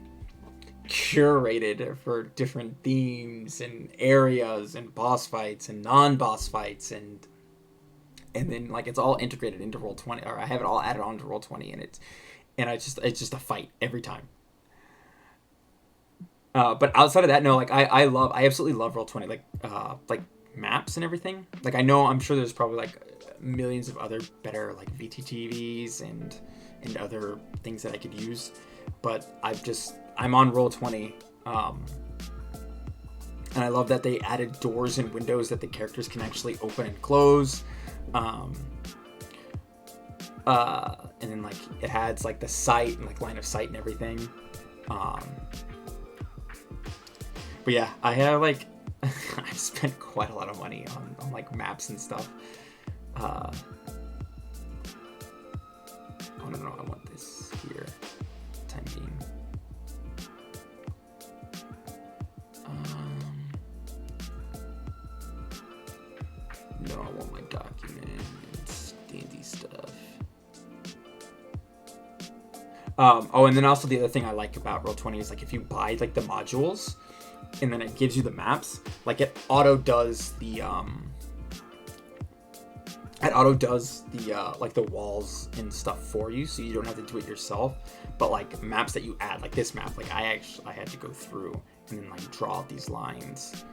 curated for different themes and areas and boss fights and non-boss fights, and then like it's all integrated into Roll20, or I have it all added on to Roll20, and it's just a fight every time. But outside of that, no, like I absolutely love Roll20, like maps and everything. Like I'm sure there's probably like millions of other better like VTTVs and other things that I could use, but I'm on Roll20, and I love that they added doors and windows that the characters can actually open and close, and then like it has like the sight and like line of sight and everything. But yeah, I have like I've spent quite a lot of money on like maps and stuff. Oh no, I want this here. Time being. No, I want my documents, dandy stuff. And then also the other thing I like about Roll20 is like if you buy like the modules, and then it gives you the maps, like it auto does the like the walls and stuff for you, so you don't have to do it yourself. But like maps that you add, like this map, like I had to go through and then like draw out these lines,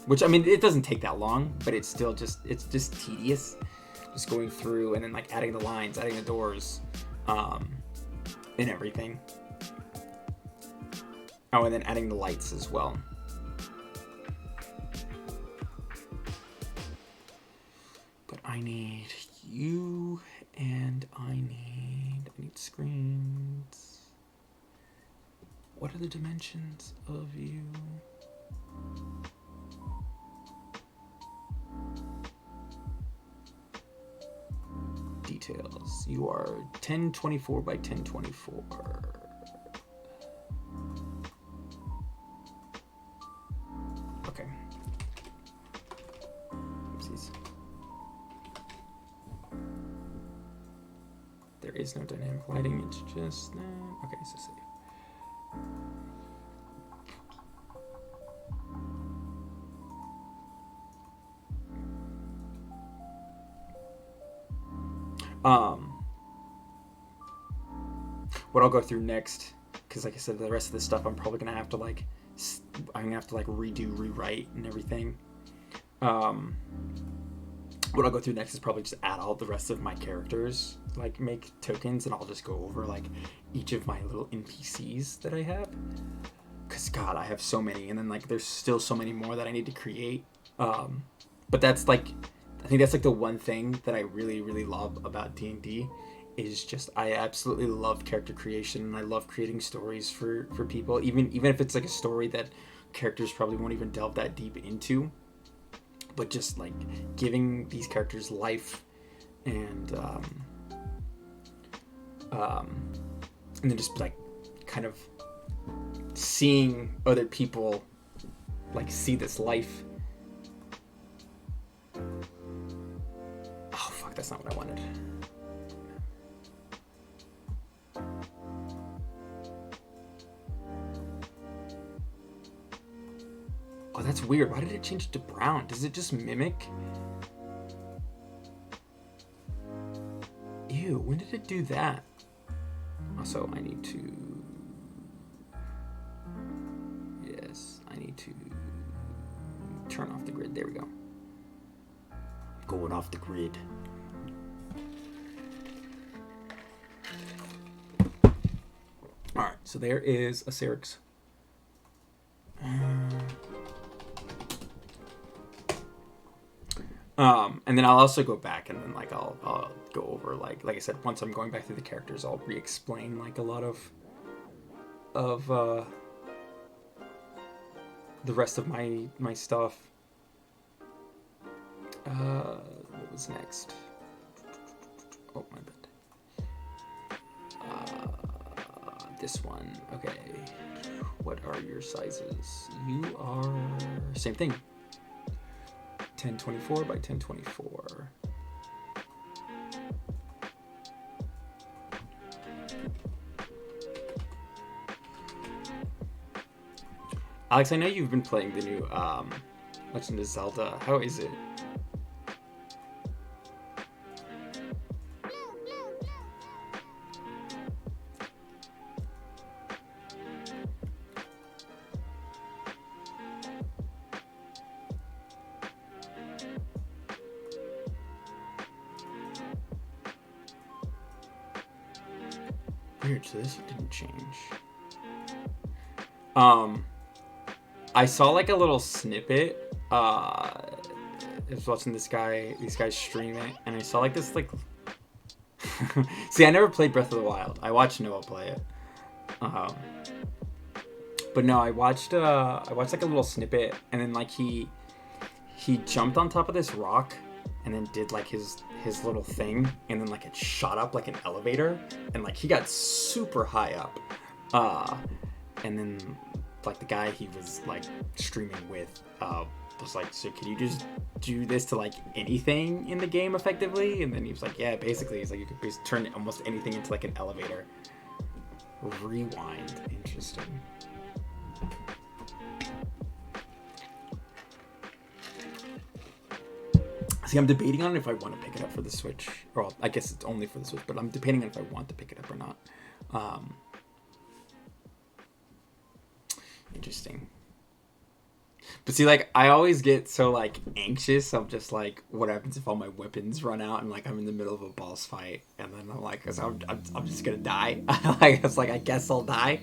which I mean it doesn't take that long, but it's still just tedious, just going through and then like adding the lines, adding the doors, and everything. Oh, and then adding the lights as well. But I need you, and I need screens. What are the dimensions of you? Details. You are 1024 by 1024. Okay. Oopsies. There is no dynamic lighting, it's just that. Okay, so save. What I'll go through next, because like I said, the rest of this stuff I'm probably gonna have to like, rewrite and everything. What I'll go through next is probably just add all the rest of my characters, like make tokens, and I'll just go over like each of my little NPCs that I have. Cause God, I have so many, and then like there's still so many more that I need to create. But that's like, I think that's like the one thing that I really, really love about D&D is just I absolutely love character creation, and I love creating stories for people, even if it's like a story that characters probably won't even delve that deep into, but just like giving these characters life and then just like kind of seeing other people like see this life. Oh fuck, that's not what I wanted. Oh, that's weird. Why did it change to brown? Does it just mimic? Ew, when did it do that? Also, I need to... Yes, I need to turn off the grid. There we go. Going off the grid. Alright, so there is a Syrinx. And then I'll also go back and then like I'll go over like I said, once I'm going back through the characters, I'll re-explain like a lot of the rest of my stuff. What was next? Oh my bad. This one. Okay. What are your sizes? You are same thing. 1024 by 1024. Alex, I know you've been playing the new Legend of Zelda. How is it? Weird, so this didn't change. I saw like a little snippet. I was watching these guys stream it, and I saw like this like. See, I never played Breath of the Wild. I watched Noah play it. But no, I watched like a little snippet, and then like he jumped on top of this rock, and then did like his little thing, and then like it shot up like an elevator, and like he got super high up, and then like the guy he was like streaming with was like, so can you just do this to like anything in the game effectively? And then he was like, yeah, basically he's like, you could just turn almost anything into like an elevator. Rewind. Interesting. See, I'm debating on if I want to pick it up for the Switch. Well, I guess it's only for the Switch, but I'm debating on if I want to pick it up or not. Interesting. But see, like, I always get so, like, anxious of just, like, what happens if all my weapons run out and, like, I'm in the middle of a boss fight. And then I'm like, I'm just gonna die. Like, it's like, I guess I'll die.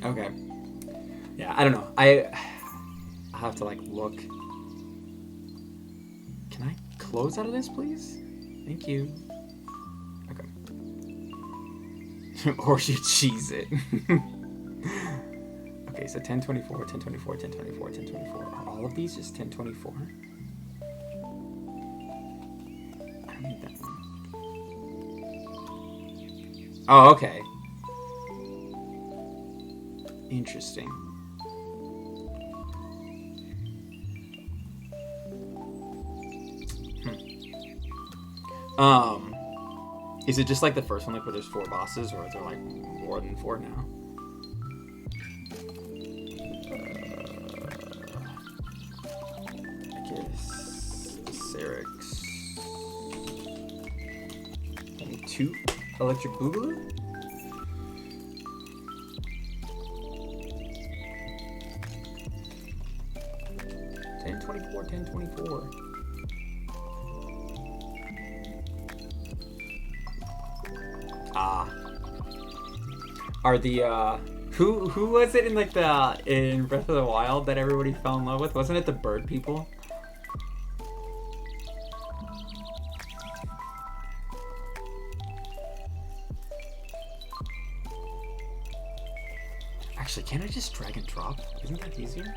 Okay. Yeah, I don't know. I have to, like, look. Can I close out of this, please? Thank you. Okay. Or you cheese it. Okay, so 1024, 1024, 1024, 1024. Are all of these just 1024? I don't need that one. Oh, okay. Interesting. Is it just like the first one, like where there's 4 bosses, or is there like more than 4 now? I guess Syrinx. And 2 Electric Boogaloo? $10.24. Ah. Are the who was it in like the in Breath of the Wild that everybody fell in love with? Wasn't it the bird people? Actually, can't I just drag and drop? Isn't that easier?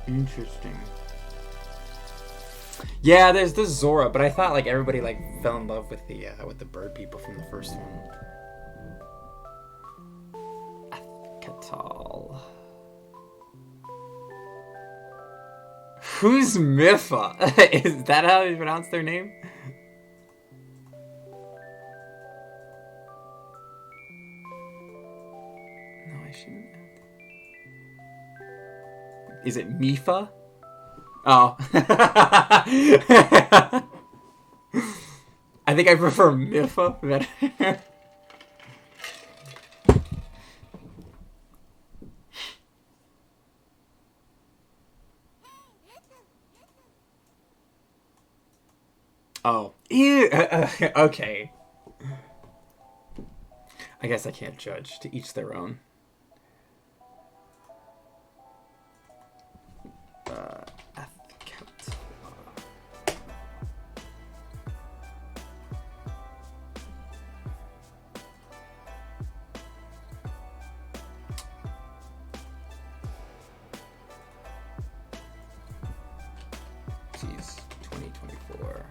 Interesting. Yeah, there's the Zora, but I thought like everybody like fell in love with the bird people from the first one. Catal. Who's Mifa? Is that how you pronounce their name? No, I shouldn't have. Is it Mifa? Oh. I think I prefer Mifa better. Oh. Ew. Okay. I guess I can't judge. To each their own. Jeez, 2024.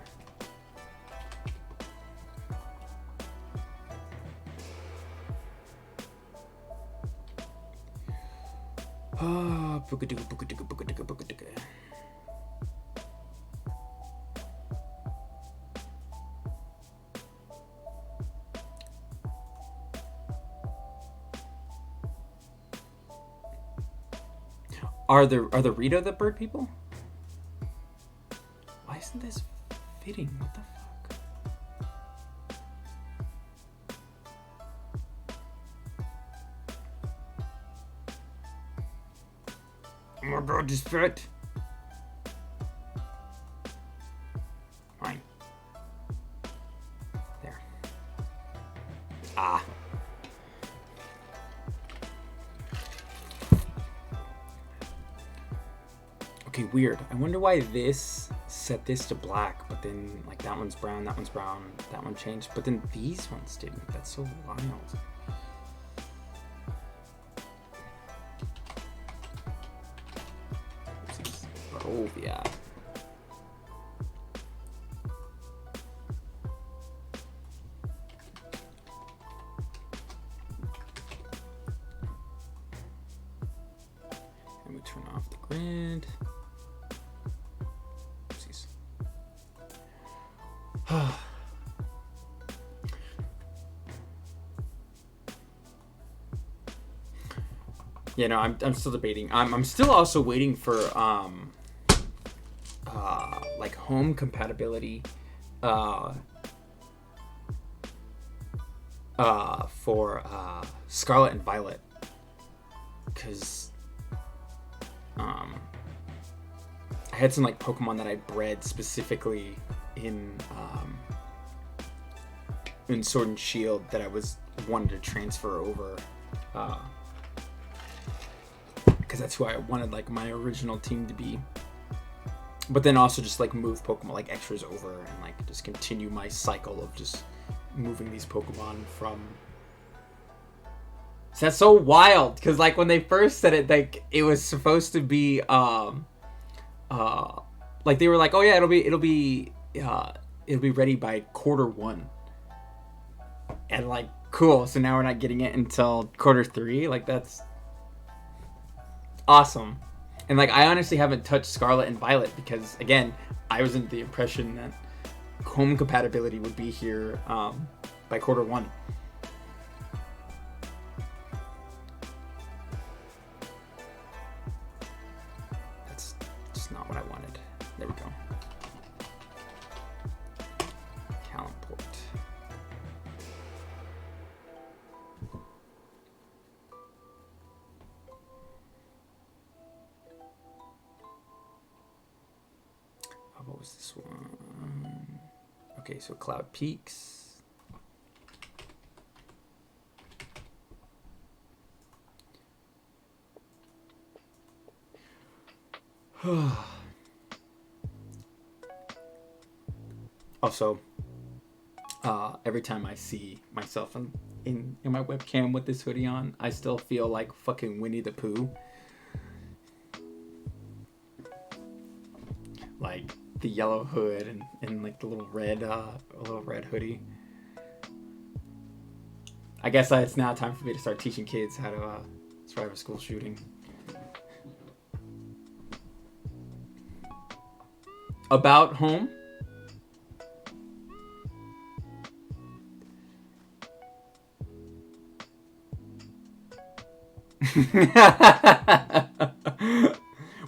Ah, booga-dooga, booga-dooga, booga-dooga, booga-dooga. Are the Rito the bird people? Why isn't this fitting? What the fuck? Oh my god, this fit. Fine. There. Ah. Okay, weird. I wonder why this set this to black, but then like that one's brown, that one changed, but then these ones didn't. That's so wild. Oh yeah. And we turn off the grid. Oopsies. Yeah, no, I'm still debating. I'm still also waiting for like home compatibility for Scarlet and Violet, because I had some like Pokemon that I bred specifically in Sword and Shield that I wanted to transfer over, because that's who I wanted like my original team to be. But then also just like move Pokemon like extras over and like just continue my cycle of just moving these Pokemon from. So that's so wild, because like when they first said it, like it was supposed to be like they were like, oh yeah, it'll be ready by Q1, and like cool. So now we're not getting it until Q3. Like that's awesome. And like I honestly haven't touched Scarlet and Violet because again I was under the impression that home compatibility would be here by Q1. That's just not what I wanted. There we go. Calimport. What was this one? Okay, so Cloud Peaks. Also, every time I see myself in my webcam with this hoodie on, I still feel like fucking Winnie the Pooh. Like the yellow hood and like the little red hoodie. I guess it's now time for me to start teaching kids how to survive a school shooting. About home.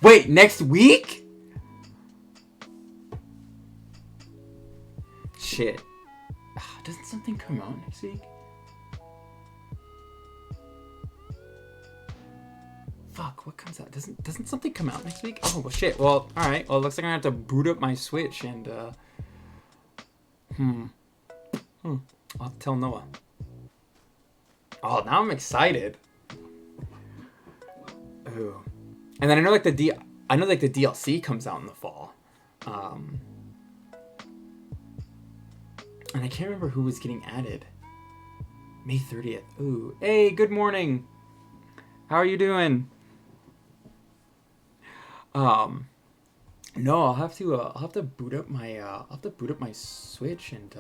Wait, next week? Shit. Doesn't something come out next week? Fuck, what comes out? Doesn't something come out next week? Oh, well, shit. Well, alright. Well, it looks like I'm gonna have to boot up my Switch and, I'll have to tell Noah. Oh, now I'm excited. Ooh. And then I know, like, the DLC comes out in the fall. And I can't remember who was getting added. May 30th. Ooh. Hey, good morning. How are you doing? No, I'll have to boot up my Switch and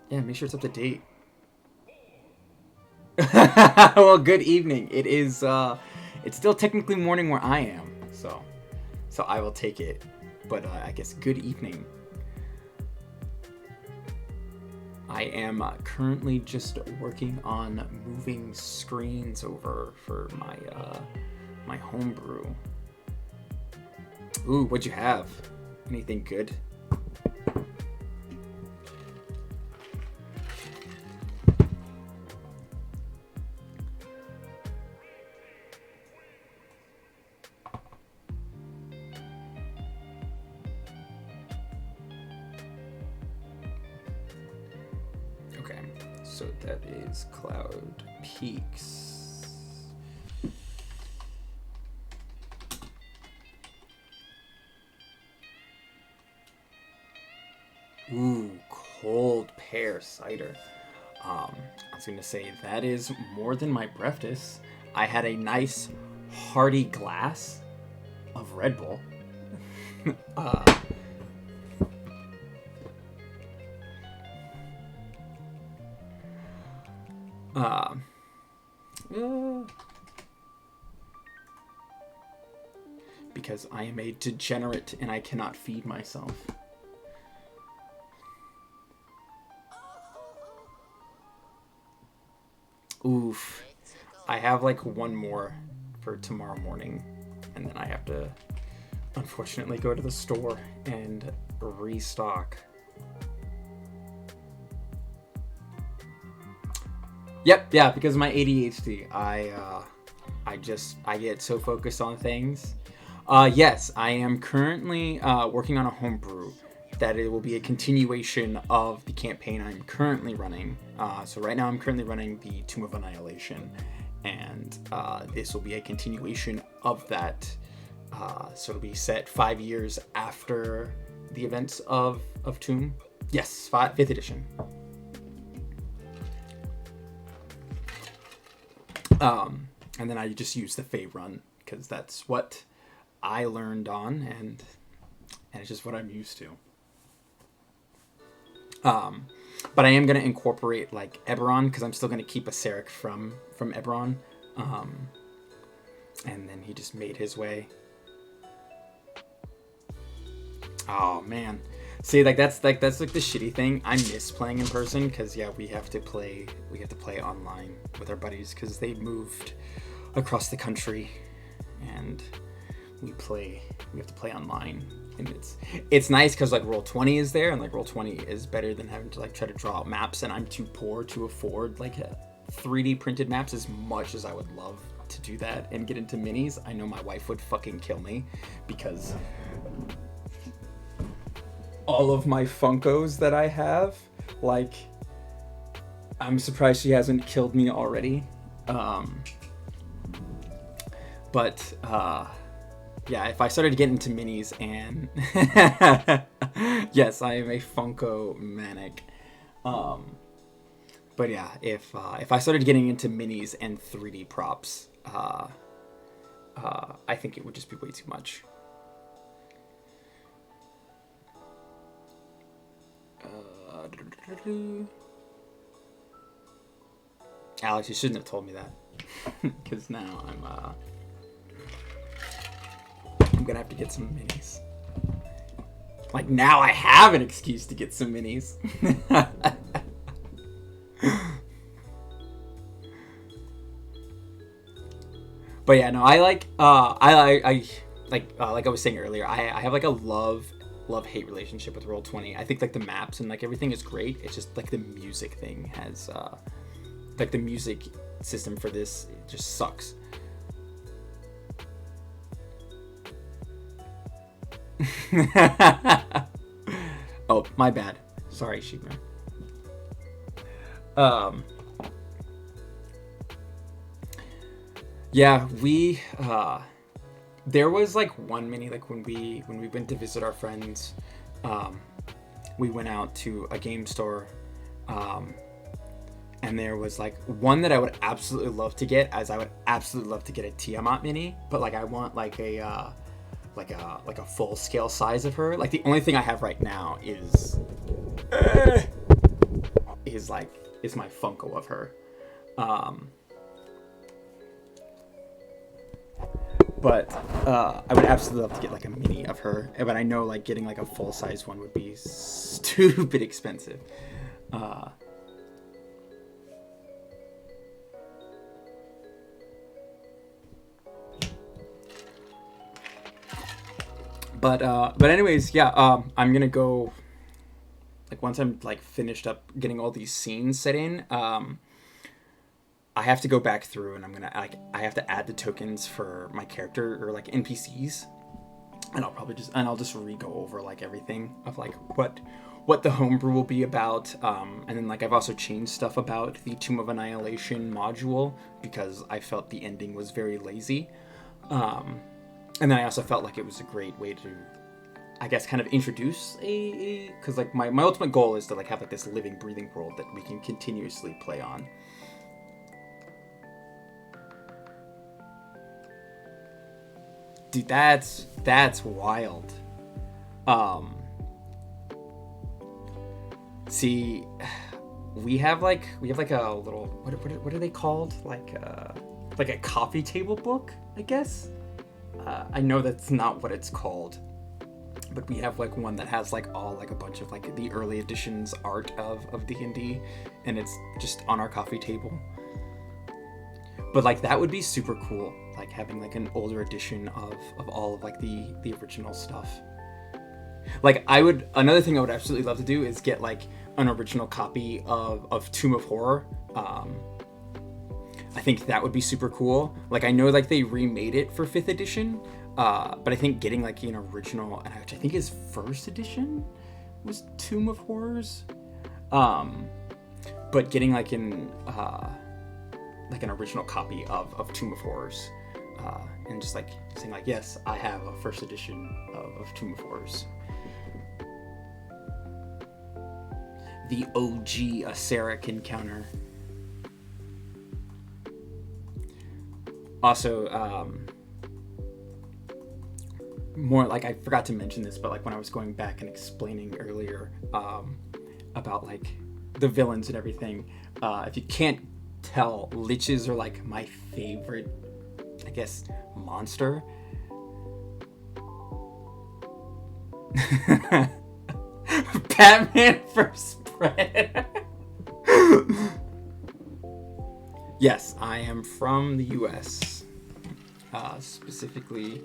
yeah, make sure it's up to date. Well, good evening. It is it's still technically morning where I am, so I will take it. But I guess good evening. I am currently just working on moving screens over for my homebrew. Ooh, what'd you have? Anything good? Okay, so that is Cloud Peaks. Ooh, cold pear cider. I was gonna say that is more than my breakfast. I had a nice hearty glass of Red Bull. Because I am a degenerate and I cannot feed myself. Oof. I have like one more for tomorrow morning, and then I have to unfortunately go to the store and restock. Yep, yeah, because of my ADHD, I get so focused on things. Yes, I am currently working on a homebrew that it will be a continuation of the campaign I'm currently running. So right now I'm currently running the Tomb of Annihilation, and this will be a continuation of that. So it'll be set 5 years after the events of Tomb. Yes, 5th edition. And then I just use the Faerun because that's what I learned on, and it's just what I'm used to. But I am gonna incorporate like Eberron because I'm still gonna keep a Serich from Eberron, and then he just made his way. Oh man, see, that's like the shitty thing. I miss playing in person because yeah, we have to play online with our buddies because they moved across the country, and we have to play online, and it's nice because like Roll20 is there, and like Roll20 is better than having to like try to draw out maps, and I'm too poor to afford like 3D printed maps as much as I would love to do that and get into minis. I know my wife would fucking kill me because all of my Funkos that I have, like, I'm surprised she hasn't killed me already. But yeah, if I started to get into minis and yes, I am a Funko manic. But yeah, if I started getting into minis and 3D props, I think it would just be way too much. Alex, you shouldn't have told me that, because now I'm gonna have to get some minis. Like, now I have an excuse to get some minis. But yeah, no, I like I was saying earlier, I have like a love-hate relationship with Roll20. I think like the maps and like everything is great. It's just like the music thing has like the music system for this, it just sucks. Oh, my bad. Sorry, Sheepman. Yeah, we there was like one mini, like when we went to visit our friends, we went out to a game store, and there was like one that I would absolutely love to get, as I would absolutely love to get a Tiamat mini, but like I want like a full scale size of her. Like the only thing I have right now is my Funko of her. But I would absolutely love to get like a mini of her, but I know like getting like a full size one would be stupid expensive. But anyways, yeah, I'm gonna go, like, once I'm like finished up getting all these scenes set in, I have to go back through and I have to add the tokens for my character, or like NPCs, and I'll just re-go over like everything of like what the homebrew will be about, and then like I've also changed stuff about the Tomb of Annihilation module because I felt the ending was very lazy. And then I also felt like it was a great way to, I guess, kind of introduce because like my ultimate goal is to like have like this living, breathing world that we can continuously play on. Dude, that's wild. See, we have like a little, what are they called? Like a coffee table book, I guess. I know that's not what it's called, but we have like one that has like all like a bunch of like the early editions art of D&D, and it's just on our coffee table. But like that would be super cool, like having like an older edition of all of like the original stuff. Like another thing I would absolutely love to do is get like an original copy of Tomb of Horror. I think that would be super cool. Like I know like they remade it for 5th edition, but I think getting like an original, which I think is 1st edition, was Tomb of Horrors. But getting like an original copy of Tomb of Horrors, and just like saying like, yes, I have a 1st edition of Tomb of Horrors. The OG Aceric encounter. Also, more like I forgot to mention this, but like when I was going back and explaining earlier about like the villains and everything, if you can't tell, liches are like my favorite, I guess, monster. Batman first spread. Yes, I am from the US, specifically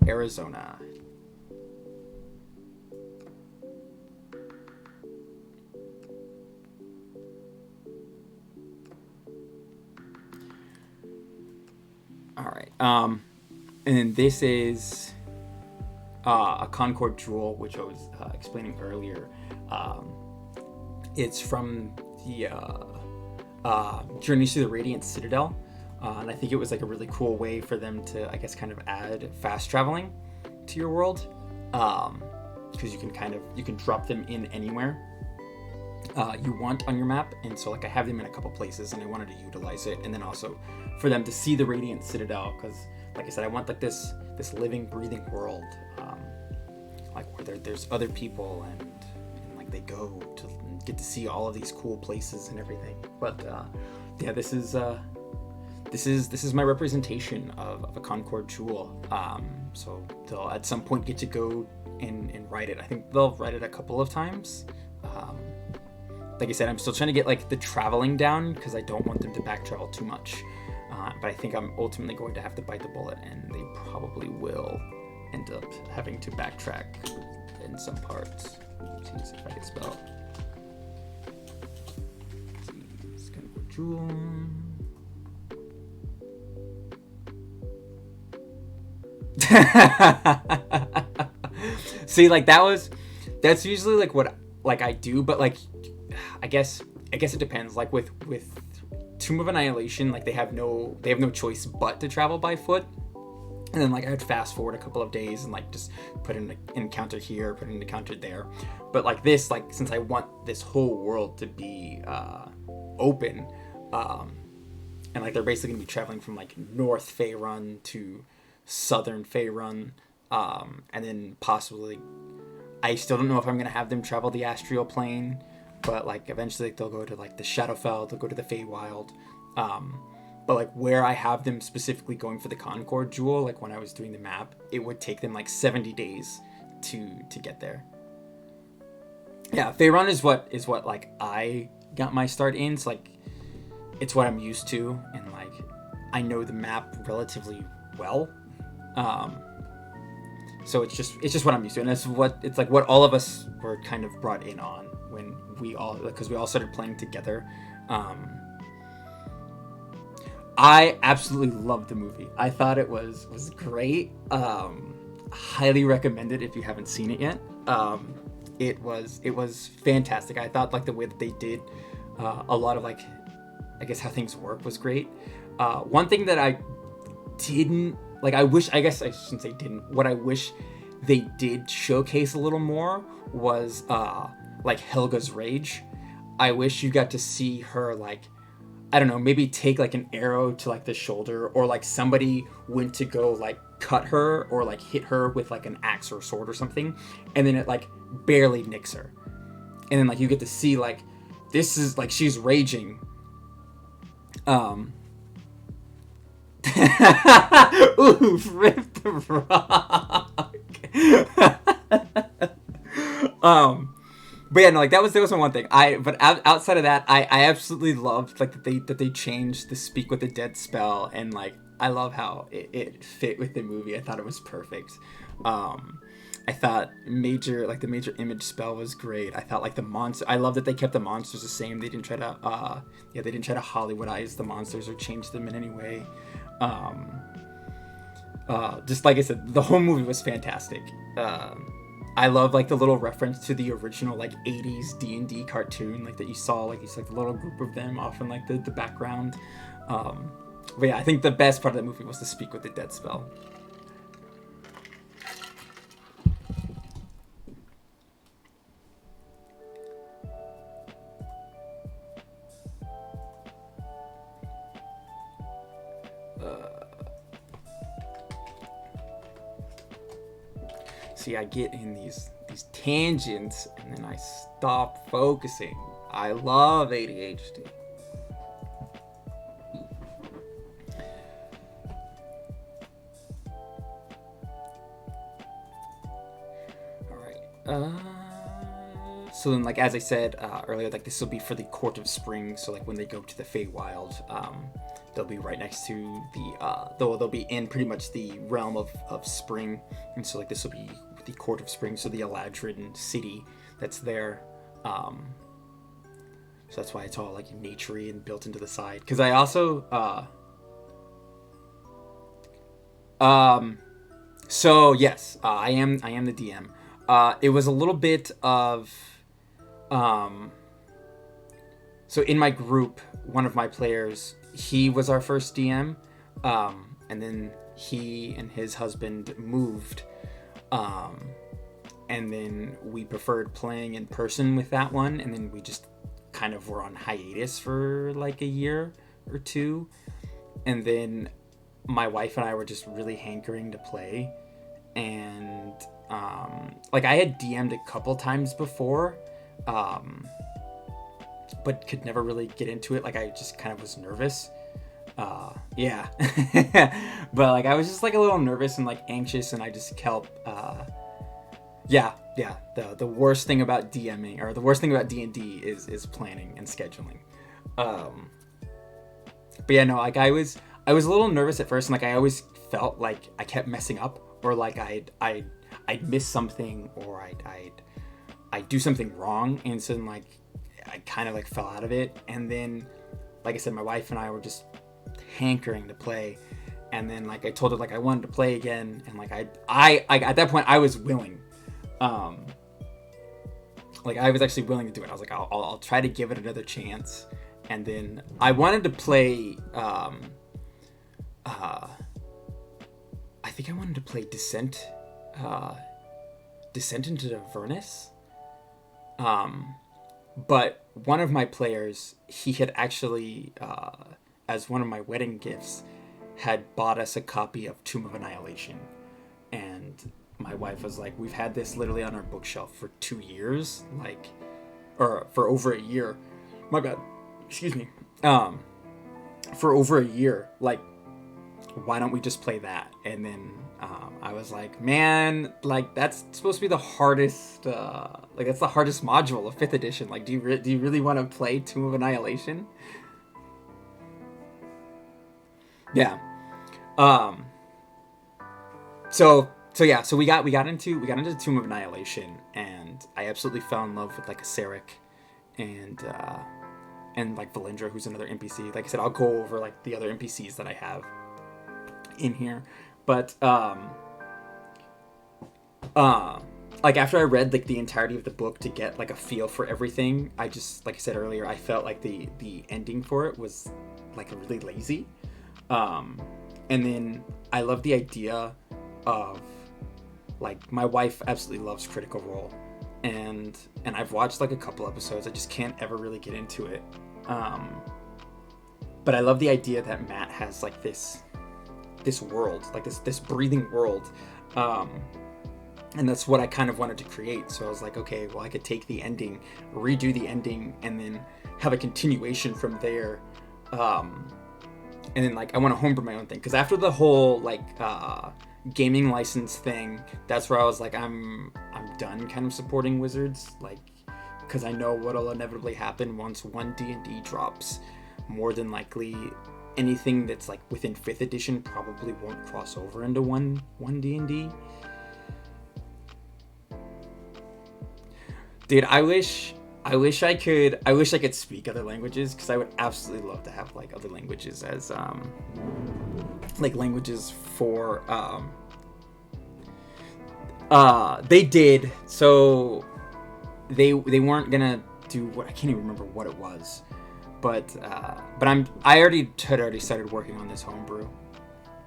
Arizona. All right. And then this is a Concord Jewel, which I was explaining earlier. It's from the Journeys to the Radiant Citadel, and I think it was like a really cool way for them to, I guess, kind of add fast traveling to your world, because you can drop them in anywhere you want on your map. And so like I have them in a couple places, and I wanted to utilize it, and then also for them to see the Radiant Citadel, because like I said, I want like this living, breathing world, like where there's other people and like they go to get to see all of these cool places and everything. But yeah, this is my representation of a Concord Jewel. So they'll at some point get to go and ride it. I think they'll ride it a couple of times. Like I said, I'm still trying to get like the traveling down, because I don't want them to back travel too much. But I think I'm ultimately going to have to bite the bullet, and they probably will end up having to backtrack in some parts. Let's see if I can spell. Let's see, it's kind of a jewel. See, like that's usually like what like I do, but like I guess it depends. Like with Tomb of Annihilation, like they have no choice but to travel by foot. And then like I would fast forward a couple of days and like just put in an encounter here, put in an encounter there. But like this, like since I want this whole world to be open, and like they're basically gonna be traveling from like North Faerun to Southern Faerun, and then possibly, I still don't know if I'm gonna have them travel the Astral Plane, but like eventually they'll go to like the Shadowfell, they'll go to the Feywild. But like where I have them specifically going for the Concord Jewel, like when I was doing the map, it would take them like 70 days to get there. Yeah, Faerun is what like I got my start in. So like it's what I'm used to, and like I know the map relatively well. So it's just what I'm used to, and it's like what all of us were kind of brought in on when we all started playing together. I absolutely loved the movie. I thought it was great. Highly recommend it if you haven't seen it yet. It was fantastic. I thought like the way that they did a lot of like, I guess how things work was great. One thing that I didn't like, I guess I shouldn't say didn't. What I wish they did showcase a little more was like Helga's rage. I wish you got to see her like, I don't know, maybe take like an arrow to like the shoulder, or like somebody went to go like cut her or like hit her with like an axe or a sword or something, and then it like barely nicks her. And then like you get to see like, this is like she's raging. Ooh, rip the rock. But yeah, no, like that was my one thing. Outside of that, I absolutely loved like that they changed the Speak with the Dead spell, and like I love how it fit with the movie. I thought it was perfect. I thought the major image spell was great. I thought like the monster. I love that they kept the monsters the same. They didn't try to they didn't try to Hollywoodize the monsters or change them in any way. Just like I said, the whole movie was fantastic. I love like the little reference to the original like 80s D&D cartoon like that you saw like the little group of them off in like the background. But yeah, I think the best part of the movie was the Speak with the Dead spell. See, I get in these tangents and then I stop focusing. I love ADHD. So then, like as I said earlier, like this will be for the Court of Spring. So like when they go to the Feywild, they'll be right next to the they'll be in pretty much the realm of spring, and so like this will be the Court of Spring, so the Eladrin city that's there. So that's why it's all like naturey and built into the side. Because I also so yes, I am the DM. It was a little bit of so in my group, one of my players, he was our first DM, and then he and his husband moved, and then we preferred playing in person with that one, and then we just kind of were on hiatus for like a year or two, and then my wife and I were just really hankering to play, and like I had DM'd a couple times before, but could never really get into it. Like I just kind of was nervous. Yeah. But like I was just like a little nervous and like anxious, and I just kept the worst thing about DMing, or the worst thing about D&D is planning and scheduling. But yeah, no, like I was a little nervous at first, and like I always felt like I kept messing up, or like I'd miss something, or I'd do something wrong, and so then like I kind of like fell out of it. And then like I said, my wife and I were just hankering to play, and then like I told her like I wanted to play again, and like I at that point I was willing, like I was actually willing to do it. I was like I'll try to give it another chance. And then I wanted to play I think I wanted to play Descent into Avernus. But one of my players, he had actually, as one of my wedding gifts, had bought us a copy of Tomb of Annihilation. And my wife was like, we've had this literally on our bookshelf for 2 years, like, or for over a year. My bad. Excuse me. For over a year, like, why don't we just play that? And then I was like, man, like that's supposed to be the hardest, like that's the hardest module of 5th edition. Like, do you really want to play Tomb of Annihilation? Yeah. So we got into Tomb of Annihilation, and I absolutely fell in love with like Acerec and like Valindra, who's another NPC. Like I said, I'll go over like the other NPCs that I have in here, but like after I read like the entirety of the book to get like a feel for everything, I just, like I said earlier, I felt like the ending for it was like really lazy. And then I love the idea of, like, my wife absolutely loves Critical Role, and I've watched like a couple episodes. I just can't ever really get into it. But I love the idea that Matt has like this world, like this breathing world, and that's what I kind of wanted to create. So I was like, okay, well, I could take the ending, redo the ending, and then have a continuation from there. And then like I want to homebrew my own thing, because after the whole like gaming license thing, that's where I was like, I'm done kind of supporting Wizards, like, because I know what'll inevitably happen once one D&D drops. More than likely, anything that's like within 5th edition probably won't cross over into one D&D. Dude, I wish I could speak other languages, because I would absolutely love to have like other languages as like languages for they did, so they weren't gonna do what, I can't even remember what it was, but I had already started working on this homebrew,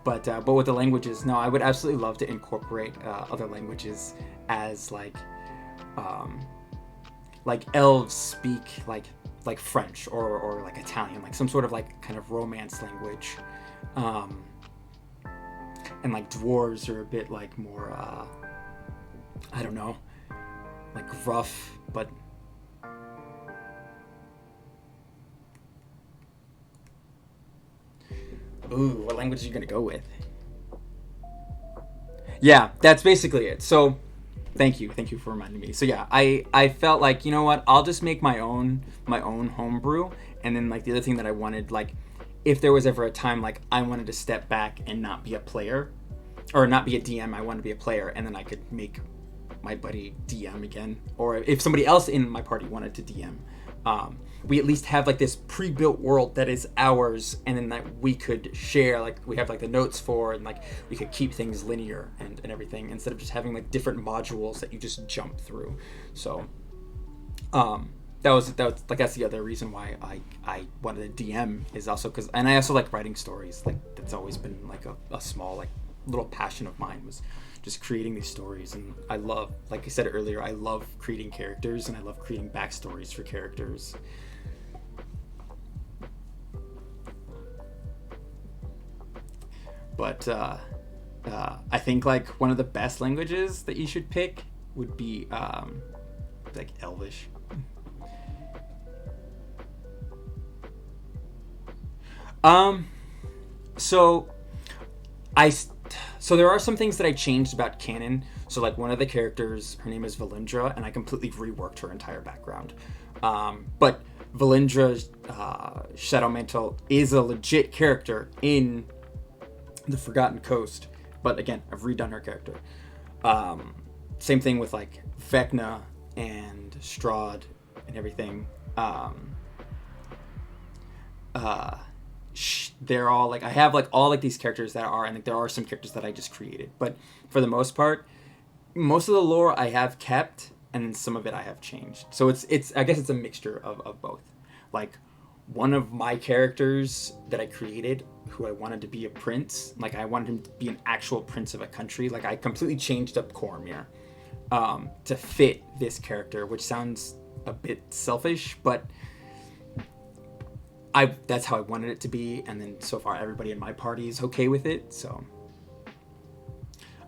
but with the languages, no, I would absolutely love to incorporate other languages, as like elves speak like French or like Italian, like some sort of like kind of romance language, and like dwarves are a bit like more I don't know, like rough, but ooh, what language are you gonna go with? Yeah, that's basically it. So thank you for reminding me. So yeah, I felt like, you know what, I'll just make my own homebrew. And then like the other thing that I wanted, like if there was ever a time like I wanted to step back and not be a player or not be a DM, I wanted to be a player, and then I could make my buddy DM again, or if somebody else in my party wanted to DM, we at least have like this pre-built world that is ours, and then that we could share, like we have like the notes for, and like we could keep things linear and everything, instead of just having like different modules that you just jump through. So that was like, that's the other reason why I wanted to DM, is also because, and I also like writing stories. Like that's always been like a small like little passion of mine, was just creating these stories. And I love, like I said earlier, I love creating characters, and I love creating backstories for characters. But I think like one of the best languages that you should pick would be like Elvish. So there are some things that I changed about canon. So like one of the characters, her name is Valindra, and I completely reworked her entire background. But Valindra's Shadow Mantle is a legit character in the Forgotten Coast. But again, I've redone her character. Same thing with like Vecna and Strahd and everything. They're all like, I have like all like these characters that are, and like, there are some characters that I just created, but for the most part, most of the lore I have kept, and then some of it I have changed. So it's I guess it's a mixture of both. Like one of my characters that I created, who I wanted to be a prince, like I wanted him to be an actual prince of a country, like I completely changed up Cormyr to fit this character, which sounds a bit selfish, but that's how I wanted it to be, and then so far everybody in my party is okay with it. So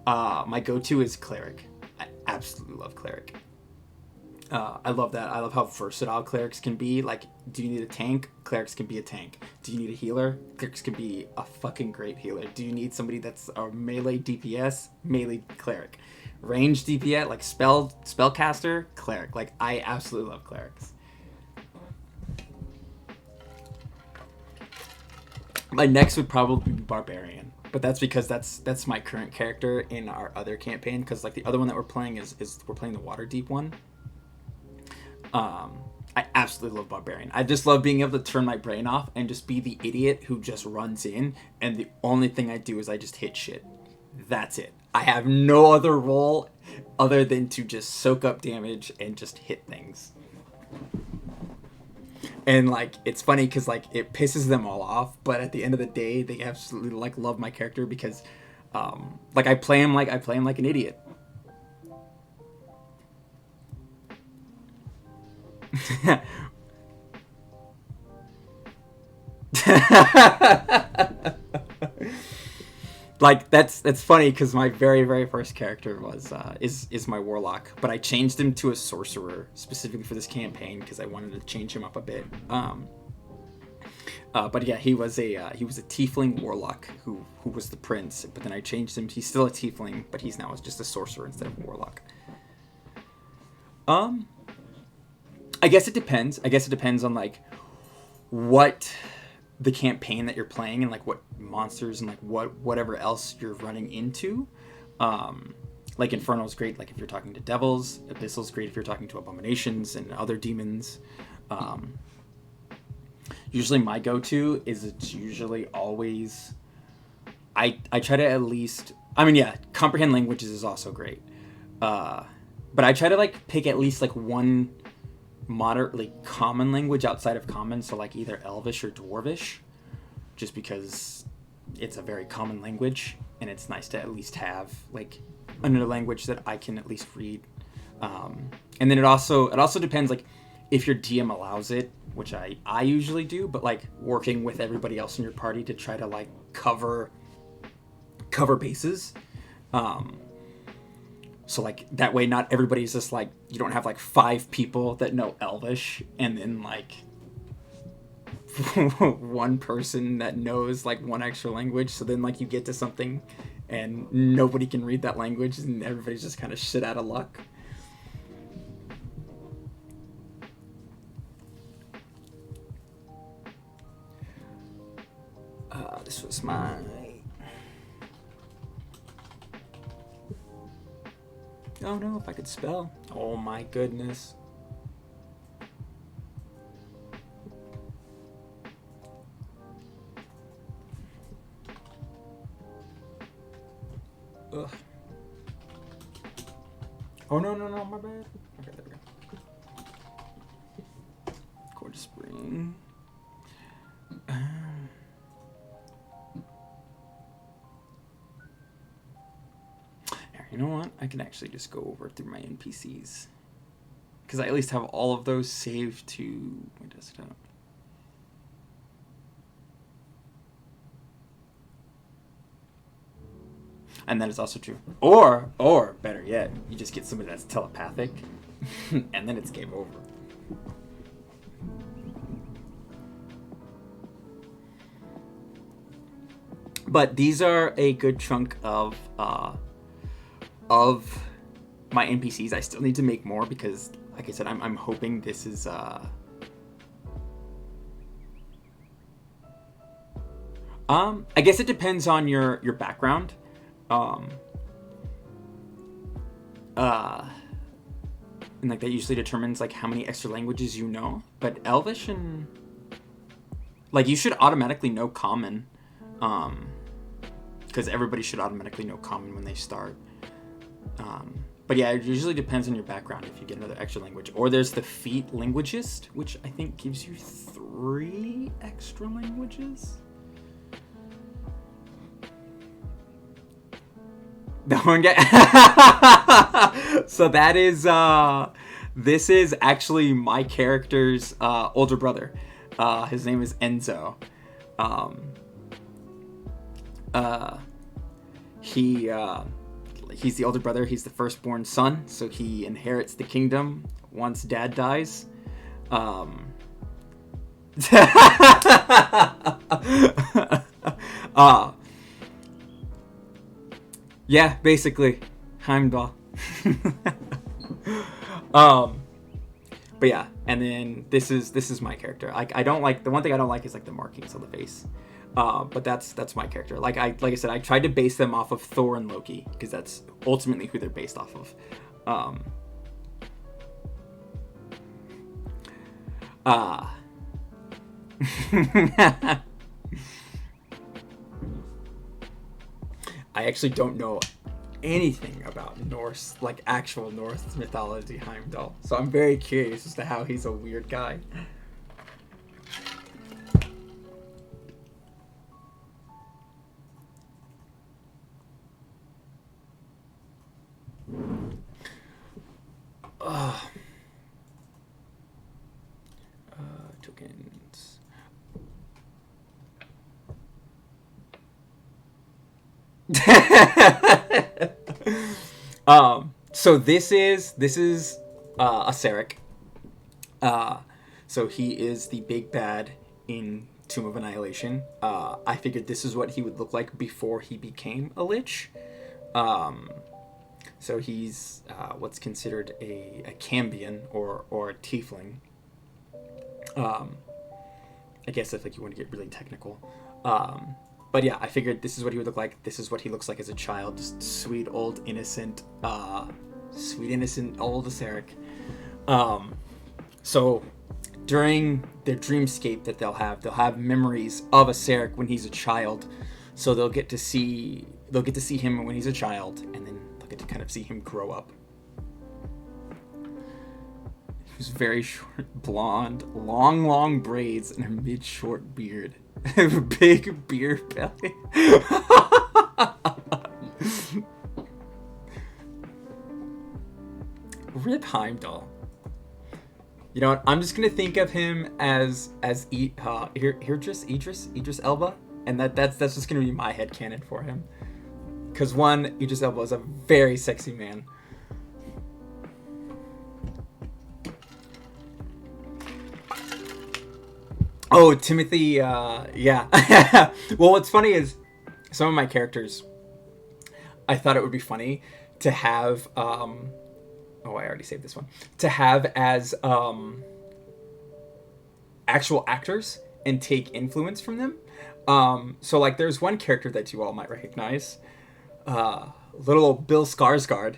my go-to is cleric. I absolutely love cleric. I love that. I love how versatile clerics can be. Like, do you need a tank? Clerics can be a tank. Do you need a healer? Clerics can be a fucking great healer. Do you need somebody that's a melee DPS? Melee cleric. Range DPS, like spellcaster? Cleric. Like, I absolutely love clerics. My next would probably be Barbarian, but that's because that's my current character in our other campaign, because like the other one that we're playing is we're playing the Waterdeep one. I absolutely love Barbarian. I just love being able to turn my brain off and just be the idiot who just runs in, and the only thing I do is I just hit shit. That's it. I have no other role other than to just soak up damage and just hit things. And like it's funny because like it pisses them all off, but at the end of the day, they absolutely like love my character because, like I play him like an idiot. Like that's funny because my very first character was is my warlock, but I changed him to a sorcerer specifically for this campaign because I wanted to change him up a bit. But yeah, he was a tiefling warlock who was the prince, but then I changed him. He's still a tiefling, but he's now just a sorcerer instead of a warlock. I guess it depends. I guess it depends on like what the campaign that you're playing and like what monsters and like whatever else you're running into. Like Infernal's great like if you're talking to devils. Abyssal's great if you're talking to abominations and other demons. Usually my go-to is it's usually always I try to at least, I mean, yeah, comprehend languages is also great. But I try to like pick at least like one moderately common language outside of common, so like either Elvish or Dwarvish, just because it's a very common language and it's nice to at least have like another language that I can at least read. And then it also depends like if your DM allows it, which I usually do, but like working with everybody else in your party to try to like cover bases. So like that way not everybody's just like, you don't have like 5 people that know Elvish and then like one person that knows like one extra language, so then like you get to something and nobody can read that language and everybody's just kind of shit out of luck. This was my... Oh no, if I could spell. Oh my goodness. Ugh. Oh no, my bad. Okay, there we go. Quarter spring. You know what? I can actually just go over through my NPCs. Because I at least have all of those saved to my desktop. And that is also true. Or better yet, you just get somebody that's telepathic, and then it's game over. But these are a good chunk of my NPCs. I still need to make more because, like I said, I'm hoping this is I guess it depends on your background. And like that usually determines like how many extra languages you know. But Elvish and like you should automatically know Common, because everybody should automatically know Common when they start. But yeah, it usually depends on your background if you get another extra language. Or there's the Feat Linguist, which I think gives you 3 extra languages. Don't get... So that is, this is actually my character's older brother. His name is Enzo. He's the older brother. He's the firstborn son, so he inherits the kingdom once dad dies. Yeah, basically, Heimdall. But yeah, and then this is my character. I don't like, the one thing I don't like is like the markings on the face. But that's my character. Like I said, I tried to base them off of Thor and Loki because that's ultimately who they're based off of. I actually don't know anything about Norse, like actual Norse mythology Heimdall, so I'm very curious as to how he's a weird guy. Tokens. So this is a Sarek. So he is the big bad in Tomb of Annihilation. I figured this is what he would look like before he became a Lich. So he's what's considered a Cambion or a Tiefling. I guess if like you want to get really technical. But yeah, I figured this is what he would look like. This is what he looks like as a child. Just sweet old innocent old Aseric. So during their dreamscape that they'll have memories of Aseric when he's a child. So they'll get to see him when he's a child, and then they'll get to kind of see him grow up. He was very short, blonde, long braids, and a mid-short beard. Big beer belly. Rip Heimdall. You know what? I'm just gonna think of him as Idris Elba, and that's just gonna be my headcanon for him. Because one, Idris Elba is a very sexy man. Oh, Timothy, yeah. Well, what's funny is some of my characters, I thought it would be funny to have, I already saved this one, to have as actual actors and take influence from them. So, like, there's one character that you all might recognize, little old Bill Skarsgård.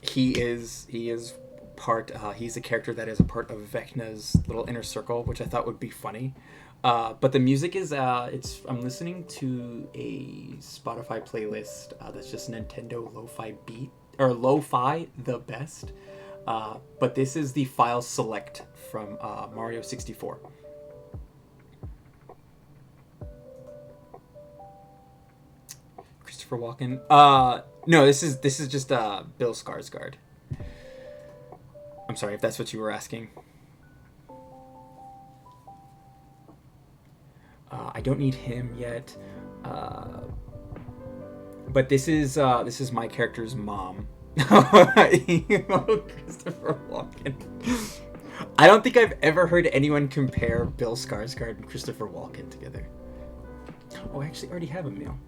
He is part, he's a character that is a part of Vecna's little inner circle, which I thought would be funny. But the music is, I'm listening to a Spotify playlist that's just Nintendo Lo-Fi beat, or Lo-Fi the best. But this is the file select from Mario 64. Christopher Walken. No, this is just Bill Skarsgård. I'm sorry if that's what you were asking. I don't need him yet. But this is my character's mom. Christopher Walken. I don't think I've ever heard anyone compare Bill Skarsgård and Christopher Walken together. Oh, I actually already have a meal.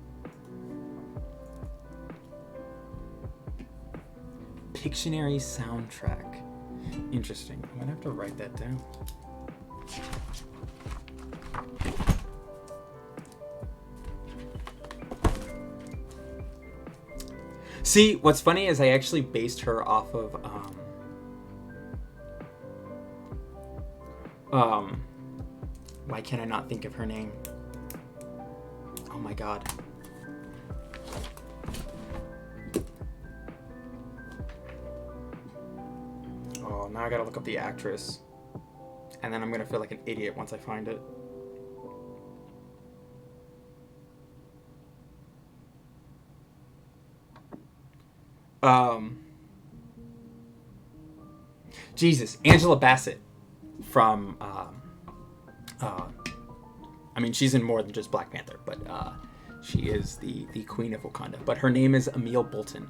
Pictionary soundtrack. Interesting. I'm gonna have to write that down. See, what's funny is I actually based her off of why can I not think of her name? Oh my god. Oh, now I gotta look up the actress. And then I'm gonna feel like an idiot once I find it. Jesus, Angela Bassett from, I mean, she's in more than just Black Panther, but she is the Queen of Wakanda. But her name is Emil Bolton,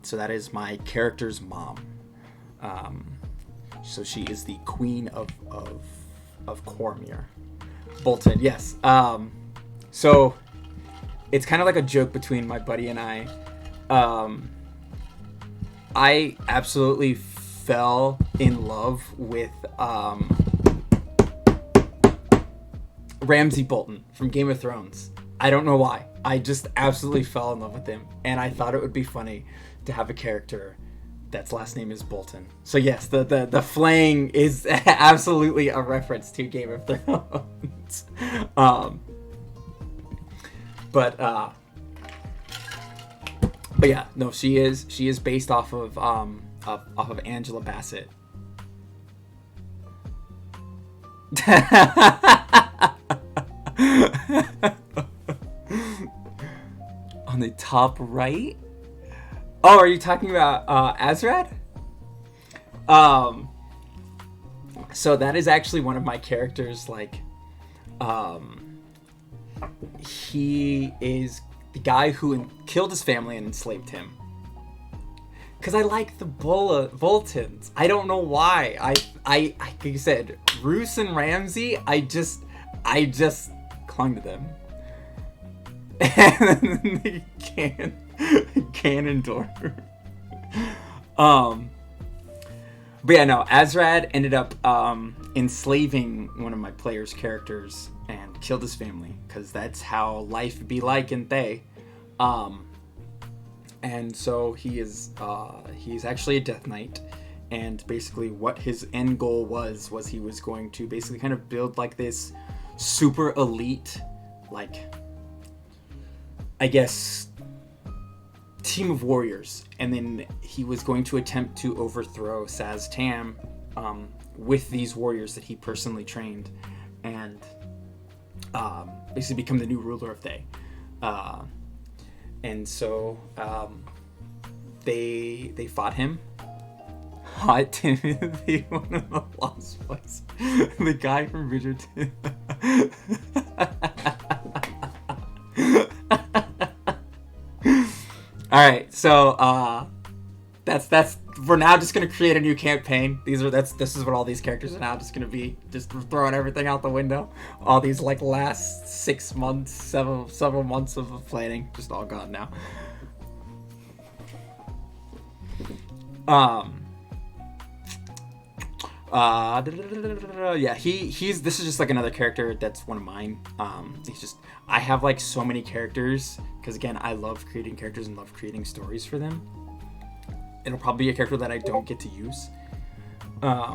so that is my character's mom. So she is the Queen of Cormyr. Bolton, yes. So it's kind of like a joke between my buddy and I. I absolutely fell in love with Ramsay Bolton from Game of Thrones. I don't know why. I just absolutely fell in love with him, and I thought it would be funny to have a character that's last name is Bolton. So yes, the flaying is absolutely a reference to Game of Thrones. But yeah, no, she is based off of Angela Bassett. On the top right? Oh, are you talking about Azrad? So that is actually one of my characters, like, he is the guy who killed his family and enslaved him. Because I like the Boltons. I don't know why. I like you said, Roose and Ramsay, I just clung to them. And then the Ganondorf. But yeah, no, Azrad ended up enslaving one of my player's characters and killed his family, because that's how life be like in Thay. And so he's actually a Death Knight, and basically what his end goal was he was going to basically kind of build like this super elite, like, I guess, team of warriors, and then he was going to attempt to overthrow Saz Tam with these warriors that he personally trained, and basically become the new ruler of Thay. And so they fought him. Hot Timothy, one of the Lost Boys, the guy from Bridgerton. All right, so that's we're now just gonna create a new campaign. This is what all these characters are now just gonna be. Just throwing everything out the window. All these like last 6 months, several months of planning, just all gone now. Yeah, he's this is just like another character that's one of mine. I have like so many characters because again I love creating characters and love creating stories for them. It'll probably be a character that I don't get to use. But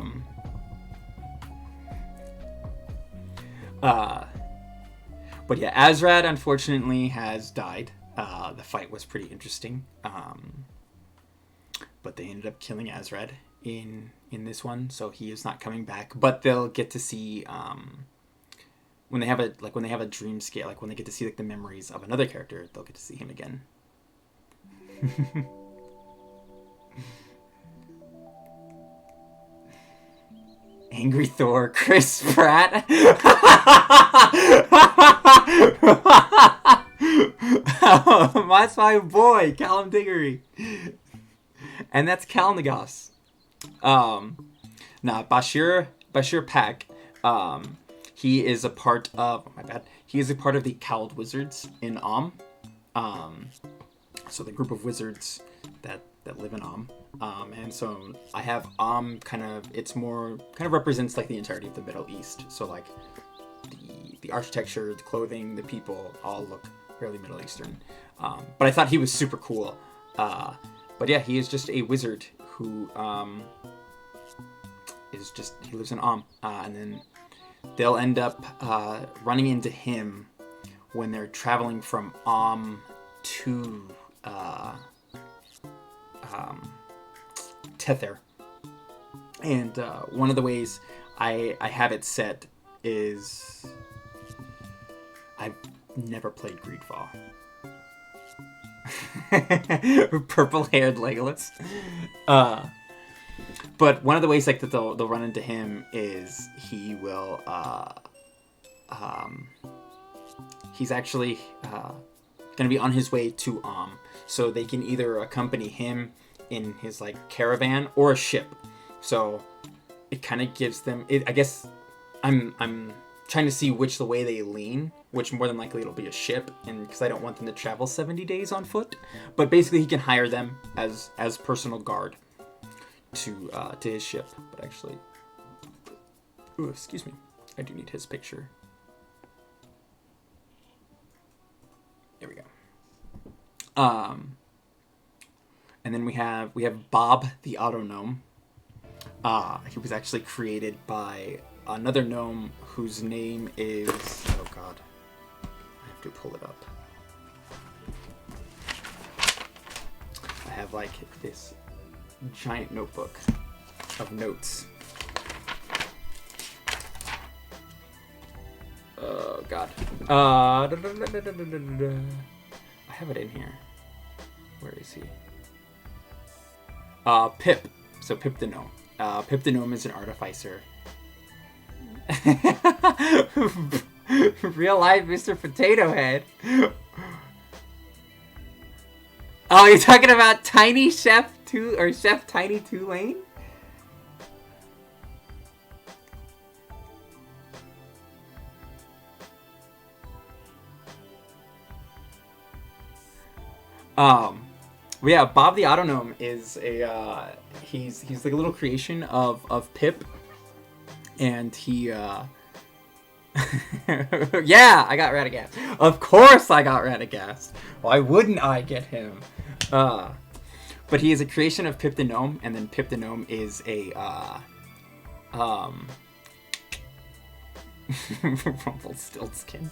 yeah, Azrad unfortunately has died. The fight was pretty interesting. But they ended up killing Azrad in this one, so he is not coming back. But they'll get to see when they have a dream scale, like when they get to see like the memories of another character, they'll get to see him again. Angry Thor, Chris Pratt. That's my boy, Callum Diggory. And that's Kalnagos. Bashir Pack. He is a part of He is a part of the Cowled Wizards in so the group of wizards that live in and so I have it represents like the entirety of the Middle East. So like the architecture, the clothing, the people all look fairly Middle Eastern. But I thought he was super cool. But yeah, he is just a wizard who he lives in and then they'll end up running into him when they're traveling from to Tether. And one of the ways I have it set is I've never played Greedfall. Purple-haired Legolas. But one of the ways like that they'll run into him is he will he's actually gonna be on his way to so they can either accompany him in his like caravan or a ship. So it kind of gives them I guess I'm trying to see which the way they lean, which more than likely it'll be a ship, and because I don't want them to travel 70 days on foot. But basically he can hire them as personal guard to his ship. But actually, excuse me, I do need his picture. There we go. And then we have Bob the Auto Gnome. He was actually created by another gnome whose name is... Oh god. I have to pull it up. I have like this giant notebook of notes. Oh god. I have it in here. Where is he? Pip. So Pip the Gnome. Pip the Gnome is an artificer. Real life Mr. Potato Head. Oh, you're talking about Tiny Chef Chef Tiny Tulane? But yeah, Bob the Autonome is a he's like a little creation of Pip, and he yeah, I got Radagast. Of course I got Radagast. Why wouldn't I get him? But he is a creation of Pip the Gnome, and then Pip the Gnome is a Rumpelstiltskin.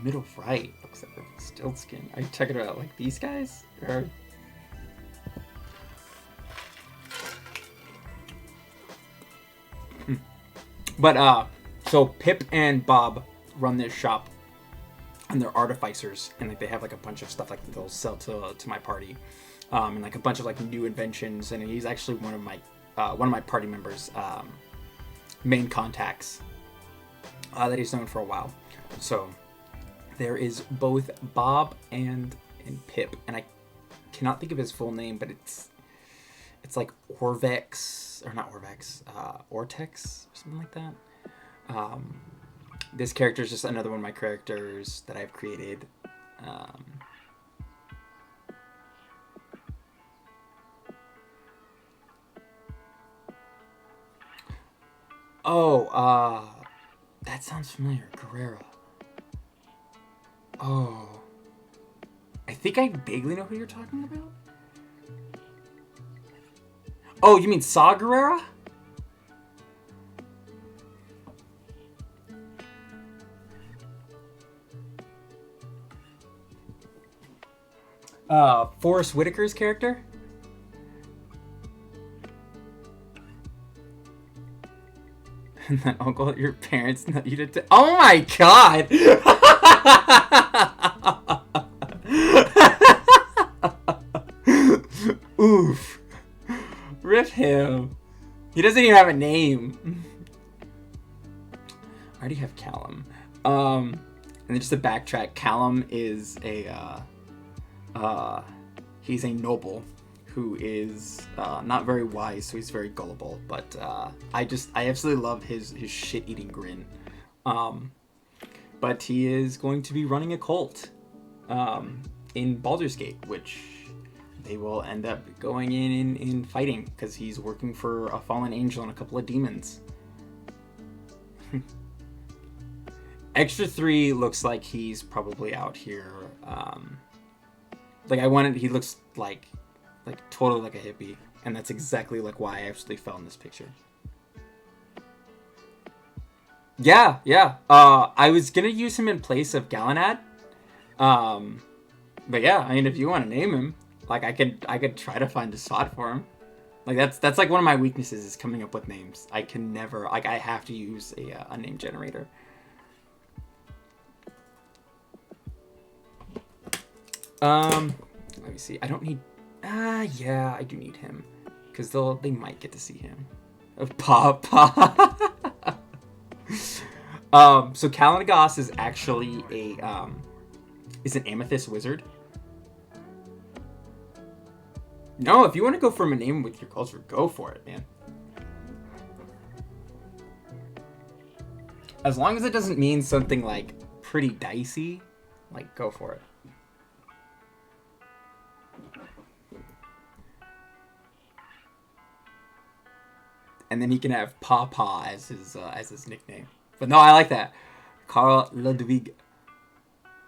Middle right looks like Rumpelstiltskin. Are you checking out like these guys? Or... But so Pip and Bob run this shop, and they're artificers, and like they have like a bunch of stuff like they'll sell to my party, and like a bunch of like new inventions. And he's actually one of my party members' main contacts that he's known for a while. So there is both Bob and Pip, and I cannot think of his full name, but it's like Orvex, or not Orvex, Ortex, or something like that. This character is just another one of my characters that I've created. That sounds familiar. Guerrera. Oh. I think I vaguely know who you're talking about. Oh, you mean Saw Gerrera? Forrest Whitaker's character? And that uncle at your parents know you did. Oh my god! Oof. Rip him. He doesn't even have a name. I already have Callum. And then just to backtrack, Callum is he's a noble who is not very wise, so he's very gullible. But I absolutely love his shit-eating grin. But he is going to be running a cult in Baldur's Gate, which they will end up going in fighting because he's working for a fallen angel and a couple of demons. Extra 3 looks like he's probably out here. He looks like totally like a hippie, and that's exactly like why I actually fell in this picture. Yeah. I was gonna use him in place of Galanad. But yeah, I mean, if you want to name him, like I could try to find a spot for him. Like that's like one of my weaknesses is coming up with names. I can never I have to use a name generator. Let me see. I don't need. Yeah, I do need him because they might get to see him. Papa. So Kalanagos is actually is an amethyst wizard. No, if you want to go from a name with your culture, go for it, man. As long as it doesn't mean something like pretty dicey, like go for it. And then he can have Papa as his nickname. But no, I like that. Carl Ludwig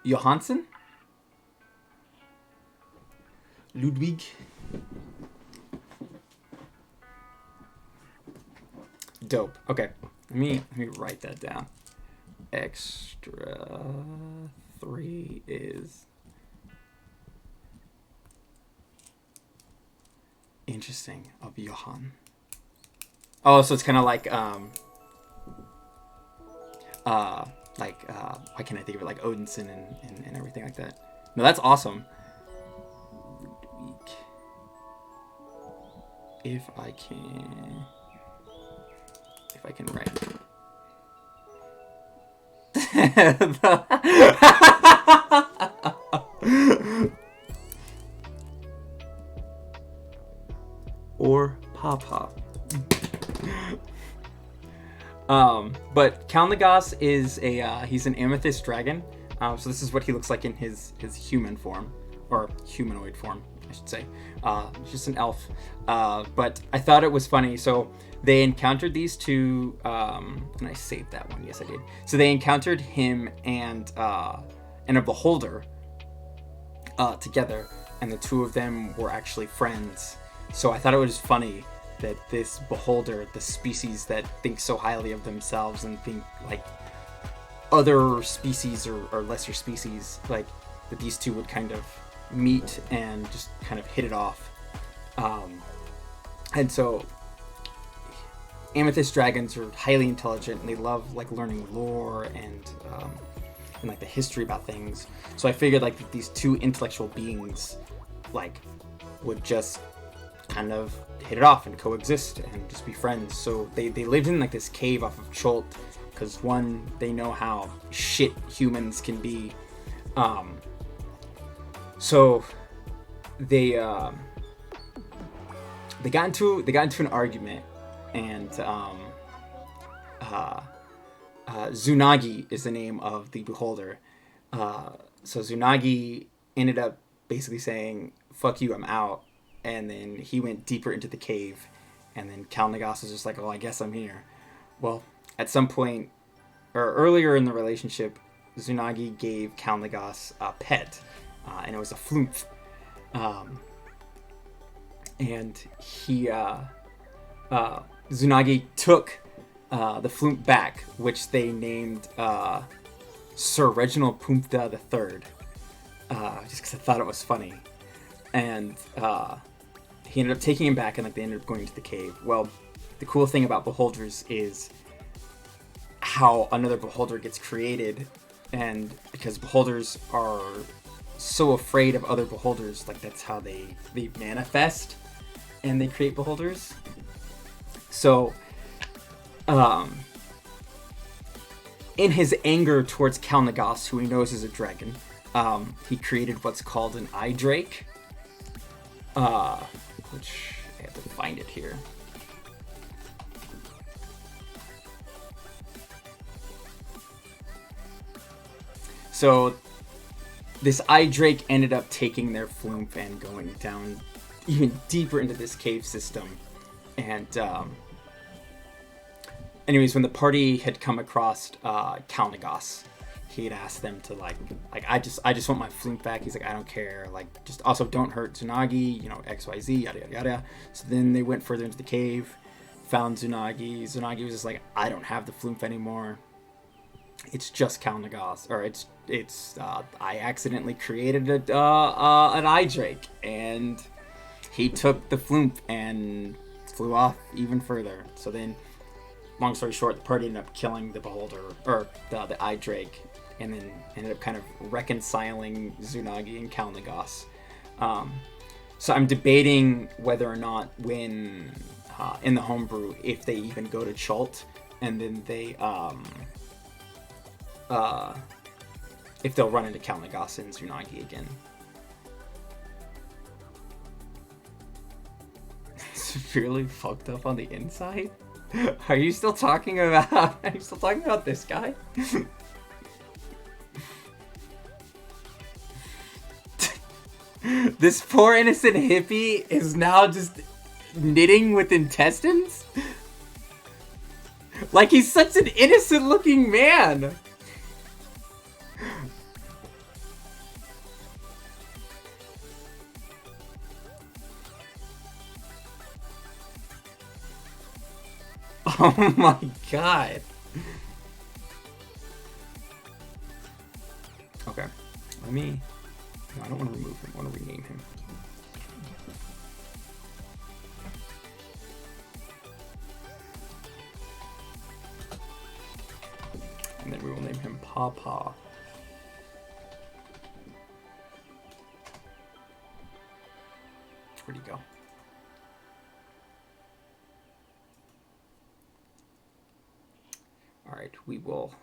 Johansson? Ludwig. Dope. Okay. Let me write that down. Extra 3 is interesting of Johann. Oh, so it's kind of like why can't I think of it, like Odinson and everything like that. No, that's awesome. If I can write. Or Papa. But Kalnagos is he's an amethyst dragon. So this is what he looks like in his human form, or humanoid form, I should say. He's just an elf. But I thought it was funny. So they encountered these two, and I saved that one. Yes, I did. So they encountered him and a beholder together, and the two of them were actually friends. So I thought it was funny that this beholder, the species that think so highly of themselves and think like other species or lesser species, like that these two would kind of meet and just kind of hit it off. And so amethyst dragons are highly intelligent, and they love like learning lore and like the history about things. So I figured like these two intellectual beings like would just kind of hit it off and coexist and just be friends. So they lived in like this cave off of Cholt, because one, they know how shit humans can be. So they got into an argument, and Zunagi is the name of the beholder. So Zunagi ended up basically saying, "Fuck you, I'm out." And then he went deeper into the cave, and then Kalnagos was just like, "Oh, I guess I'm here." Well, at some point, or earlier in the relationship, Zunagi gave Kalnagos a pet, and it was a flumph. And he, Zunagi took the flumph back, which they named Sir Reginald Pumpta III, just because I thought it was funny. And he ended up taking him back, and like they ended up going to the cave. Well, the cool thing about beholders is how another beholder gets created, and because beholders are so afraid of other beholders, like that's how they manifest and they create beholders. So in his anger towards Kalnagos, who he knows is a dragon, he created what's called an eye drake, which I have to find it here. So this eye drake ended up taking their flumph and going down even deeper into this cave system. And anyways, when the party had come across Kalnagos, he had asked them to like I just want my flumph back. He's like, I don't care. Like, just also don't hurt Zunagi, you know, XYZ, yada yada yada. So then they went further into the cave, found Zunagi. Zunagi was just like, I don't have the flumph anymore. It's just Kalnagos, or it's I accidentally created an eye drake, and he took the flumph and flew off even further. So then, long story short, the party ended up killing the beholder, or the eye drake, and then ended up kind of reconciling Zunagi and Kalnagos. So I'm debating whether or not when in the homebrew, if they even go to Cholt, and then they if they'll run into Kalnagos and Zunagi again. Severely fucked up on the inside? Are you still talking about this guy? This poor innocent hippie is now just knitting with intestines? Like he's such an innocent looking man. Oh my god. Okay. Let me... No, I don't want to remove him. I want to rename him. And then we will name him Pawpaw. Where'd he go? Alright, we will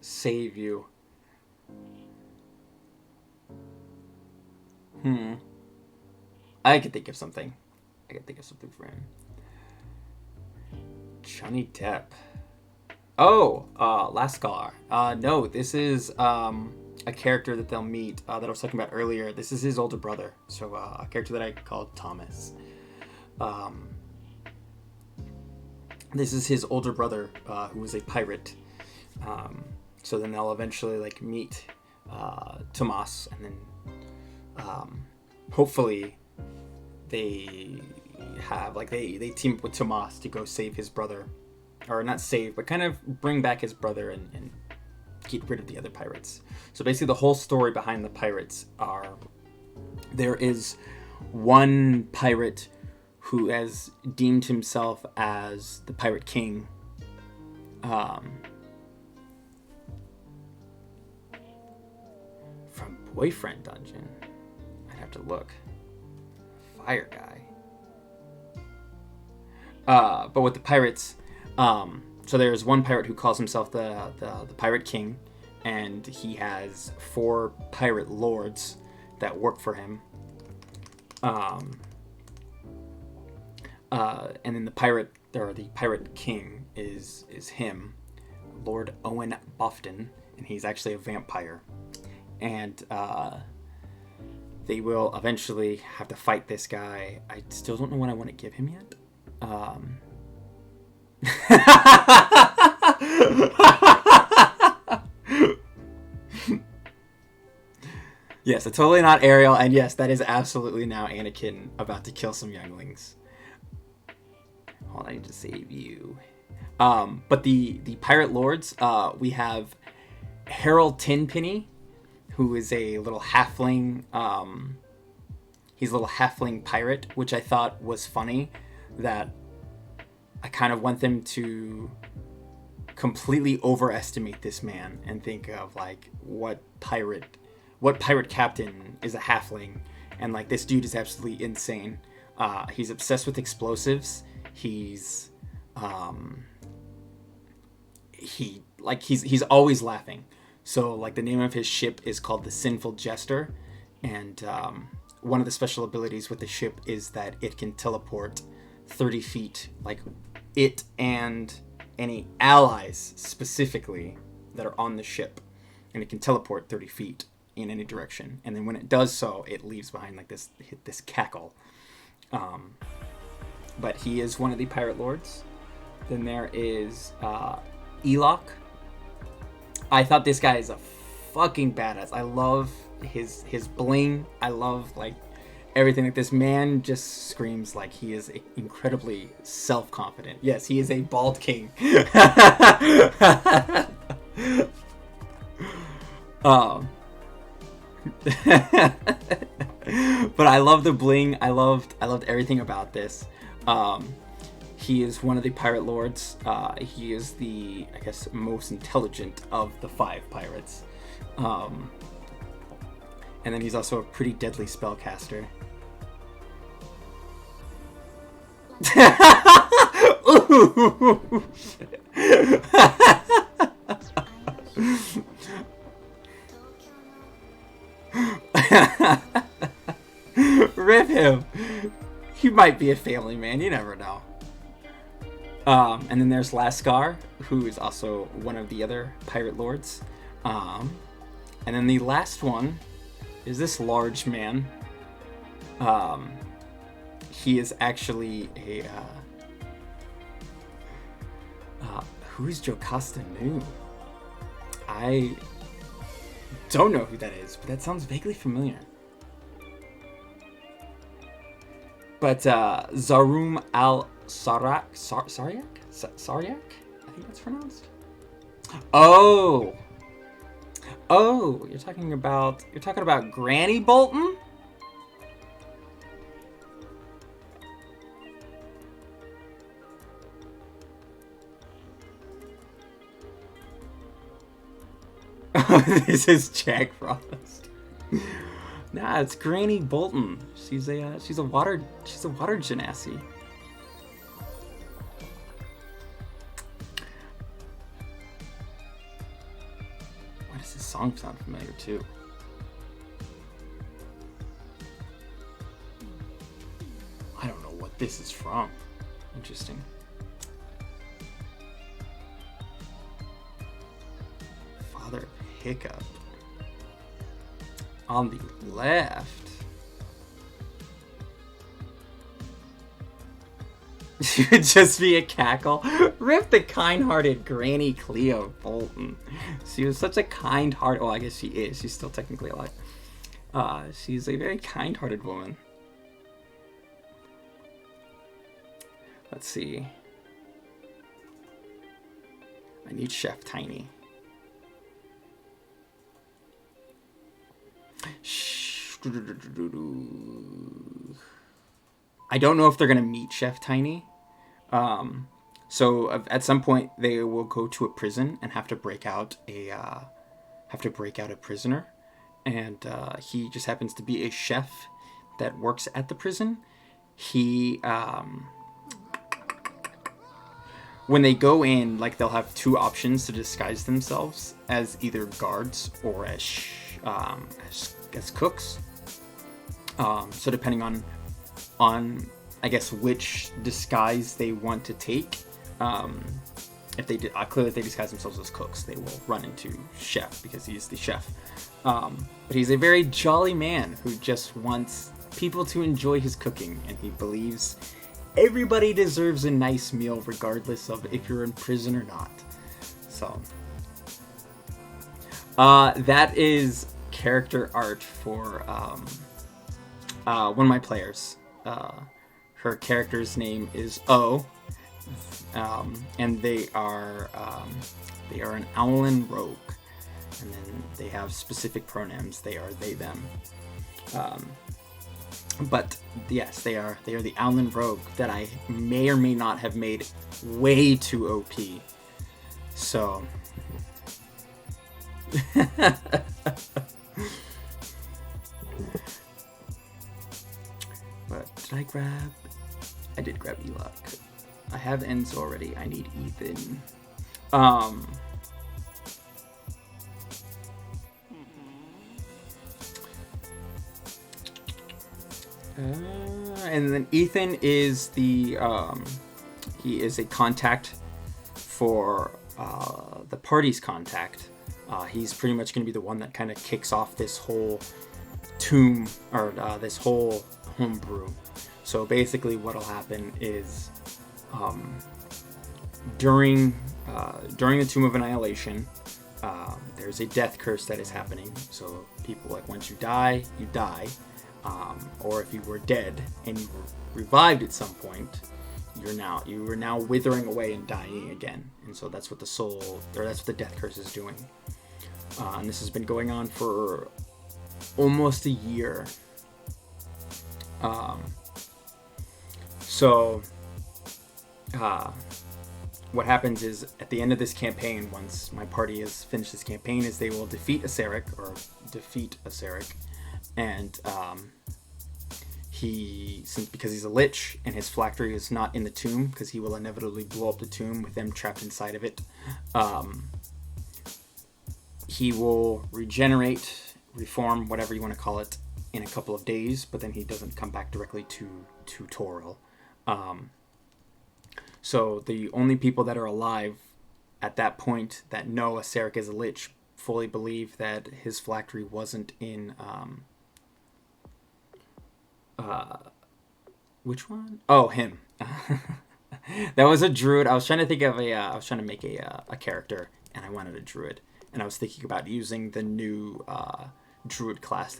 save you. I could think of something. for him. Johnny Depp. Oh, Lascar. No, this is a character that they'll meet that I was talking about earlier. This is his older brother. So a character that I called Thomas. This is his older brother who was a pirate. So then they'll eventually like meet Tomas, and then hopefully they have like they team up with Tomas to go save his brother, or not save, but kind of bring back his brother and get rid of the other pirates. So basically the whole story behind the pirates are, there is one pirate who has deemed himself as the Pirate King. From Boyfriend Dungeon. I'd have to look. Fire guy. But with the pirates, so there's one pirate who calls himself the Pirate King, and he has 4 pirate lords that work for him. And then the Pirate King is him, Lord Owen Bofton, and he's actually a vampire. And they will eventually have to fight this guy. I still don't know what I want to give him yet. Yes, it's totally not Ariel, and yes, that is absolutely now Anakin about to kill some younglings. Hold on, I need to save you. But the pirate lords, we have Harold Tinpenny, who is a little halfling. He's a little halfling pirate, which I thought was funny. That I kind of want them to completely overestimate this man and think of like what pirate captain is a halfling, and like this dude is absolutely insane. He's obsessed with explosives. He's always laughing. So like the name of his ship is called the Sinful Jester, and one of the special abilities with the ship is that it can teleport 30 feet, like it and any allies specifically that are on the ship, and it can teleport 30 feet in any direction, and then when it does so, it leaves behind like this cackle. But he is one of the pirate lords. Then there is Elok. I thought this guy is a fucking badass. I love his bling. I love like everything. Like this man just screams like he is incredibly self-confident. Yes, he is a bald king. But I love the bling. I loved everything about this. He is one of the pirate lords. He is the, I guess, most intelligent of the 5 pirates. And then he's also a pretty deadly spellcaster. Ooh. Rip him. He might be a family man. You never know. And then there's Lascar, who is also one of the other pirate lords. And then the last one is this large man. He is actually a... who's Jocasta Nu? I don't know who that is, but that sounds vaguely familiar. But Zarum al-Saryak? Saryak? Saryak? I think that's pronounced. Oh, you're talking about Granny Bolton? This is Jack Frost. Nah, it's Granny Bolton. She's a water genasi. Why does this song sound familiar too? I don't know what this is from. Interesting. hiccup. On the left, she would just be a cackle. Rip the kind-hearted Granny Cleo Bolton. She was such a kind-hearted... Well, I guess she is. She's still technically alive. She's a very kind-hearted woman. Let's see. I need Chef Tiny. I don't know if they're gonna meet Chef Tiny. So at some point they will go to a prison and have to break out a prisoner, and he just happens to be a chef that works at the prison. He when they go in, like, they'll have two options to disguise themselves as either guards or as cooks. So depending on I guess which disguise they want to take, if they clearly if they disguise themselves as cooks, they will run into chef because he's the chef. But he's a very jolly man who just wants people to enjoy his cooking, and he believes everybody deserves a nice meal regardless of if you're in prison or not. So that is character art for one of my players. Her character's name is O, and they are an Owlin rogue, and then they have specific pronouns. They are they them. But yes, they are the Owlin rogue that I may or may not have made way too OP. So but did I grab? I did grab Elok. I have Enzo already. I need Ethan. And then Ethan is the he is a contact for the party's contact. He's pretty much going to be the one that kind of kicks off this whole tomb, or this whole homebrew. So basically what'll happen is during the Tomb of Annihilation, there's a death curse that is happening. So people, like, once you die, you die. Or if you were dead and you were revived at some point, you are now withering away and dying again. And so that's what that's what the death curse is doing. And this has been going on for almost a year. What happens is, at the end of this campaign, once my party has finished this campaign, is they will defeat Acerec, and because he's a lich and his phylactery is not in the tomb, because he will inevitably blow up the tomb with them trapped inside of it, he will regenerate, reform, whatever you want to call it, in a couple of days, but then he doesn't come back directly to Toril. So the only people that are alive at that point that know Acerec is a lich fully believe that his phylactery wasn't in which one? Oh, him. That was a druid. I was trying to think of I was trying to make a character, and I wanted a druid, and I was thinking about using the new druid class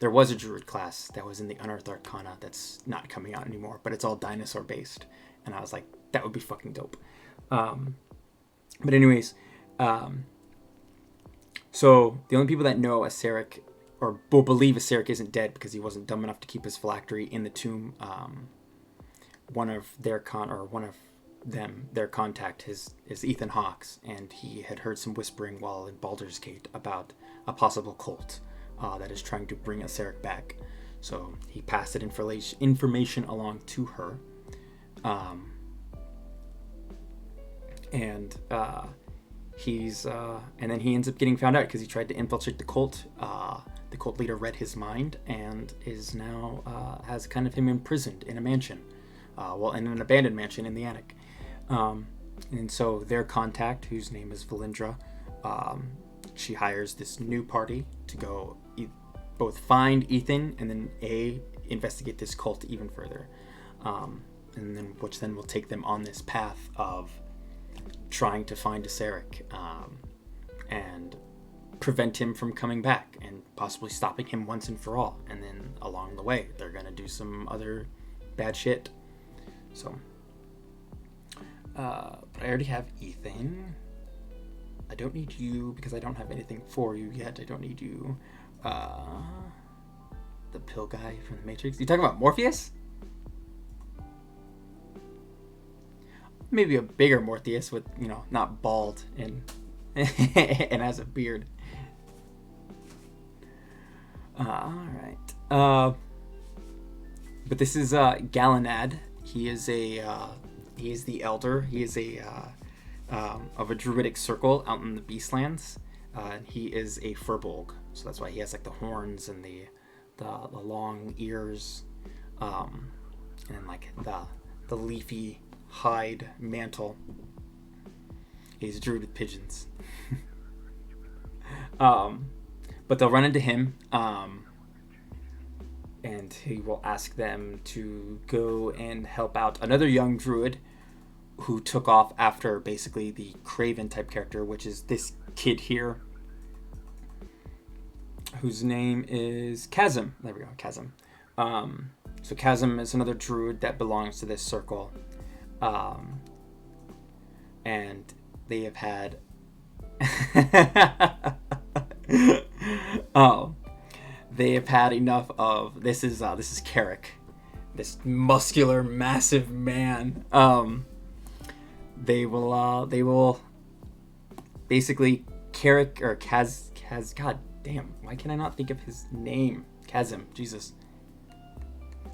there was a druid class that was in the Unearthed Arcana that's not coming out anymore, but it's all dinosaur based, and I was like, that would be fucking dope. But anyways, so the only people that know Acerec, or will believe Acerec isn't dead because he wasn't dumb enough to keep his phylactery in the tomb, their contact is Ethan Hawks, and he had heard some whispering while in Baldur's Gate about a possible cult that is trying to bring Acerec back. So he passed that information along to her, and then he ends up getting found out because he tried to infiltrate the cult. The cult leader read his mind and is now has kind of him imprisoned in a mansion, in an abandoned mansion in the attic. And so their contact, whose name is Valindra, she hires this new party to go both find Ethan and then investigate this cult even further, and then which then will take them on this path of trying to find Aseric, and prevent him from coming back and possibly stopping him once and for all. And then along the way, they're gonna do some other bad shit. So, but I already have Ethan. I don't need you because I don't have anything for you yet. I don't need you. The pill guy from the Matrix. You talking about Morpheus? Maybe a bigger Morpheus with, not bald and and has a beard. All right. But this is Galanad. He is the elder. He is of a druidic circle out in the Beastlands. He is a furbolg, so that's why he has like the horns and the long ears, and then like the leafy hide mantle. He's a druid with pigeons. But they'll run into him, and he will ask them to go and help out another young druid who took off after basically the Craven type character, which is this kid here, whose name is Chasm. There we go, Chasm. So Chasm is another druid that belongs to this circle, and they have had they have had enough of this. Is Carrick, this muscular, massive man. They will basically Carrick or Kaz. God damn, why can I not think of his name? Chasm, Jesus.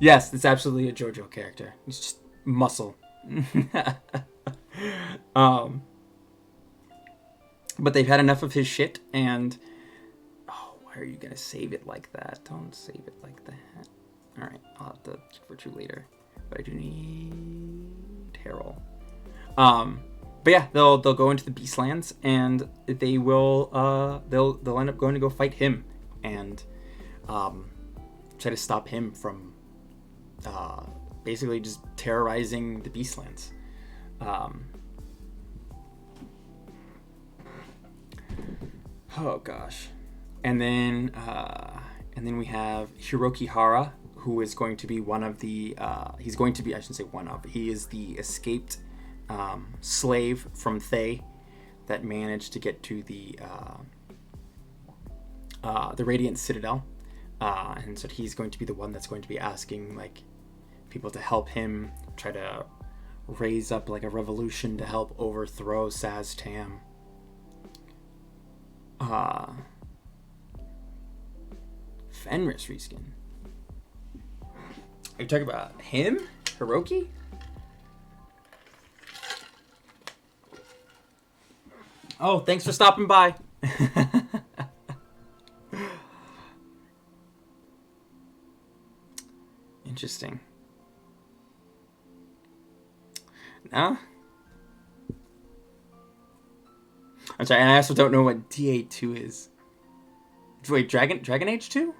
Yes, it's absolutely a JoJo character. It's just muscle. But they've had enough of his shit, and why are you gonna save it like that? Don't save it like that. All right, I'll have to keep for true later. But I do need Harold. But yeah, they'll go into the Beastlands, and they will they'll end up going to go fight him, and try to stop him from basically just terrorizing the Beastlands. Oh gosh. And then we have Hiroki Hara, who is going to be one of the he is the escaped slave from Thay that managed to get to the Radiant Citadel, and so he's going to be the one that's going to be asking like people to help him try to raise up like a revolution to help overthrow Saz-Tam. Fenris reskin. Are you talking about him? Hiroki? Oh, thanks for stopping by. Interesting. No? I'm sorry, and I also don't know what DA2 is. Wait, Dragon Age 2?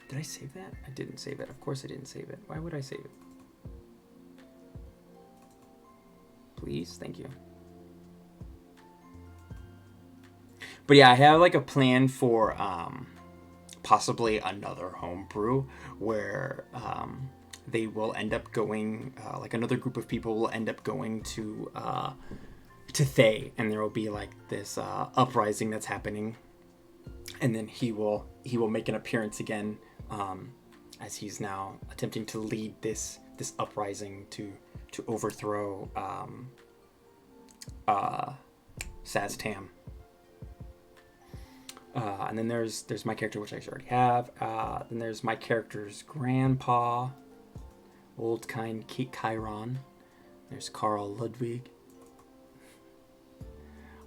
Did I save that? I didn't save it. Of course I didn't save it. Why would I save it? Please? Thank you. But yeah, I have like a plan for possibly another homebrew where they will end up going, like another group of people will end up going to Thay, and there will be like this uprising that's happening, and then he will make an appearance again, as he's now attempting to lead this uprising to overthrow Saz-Tam. And then there's my character, which I already have. Then there's my character's grandpa, Old Kind Chiron. There's Carl Ludwig.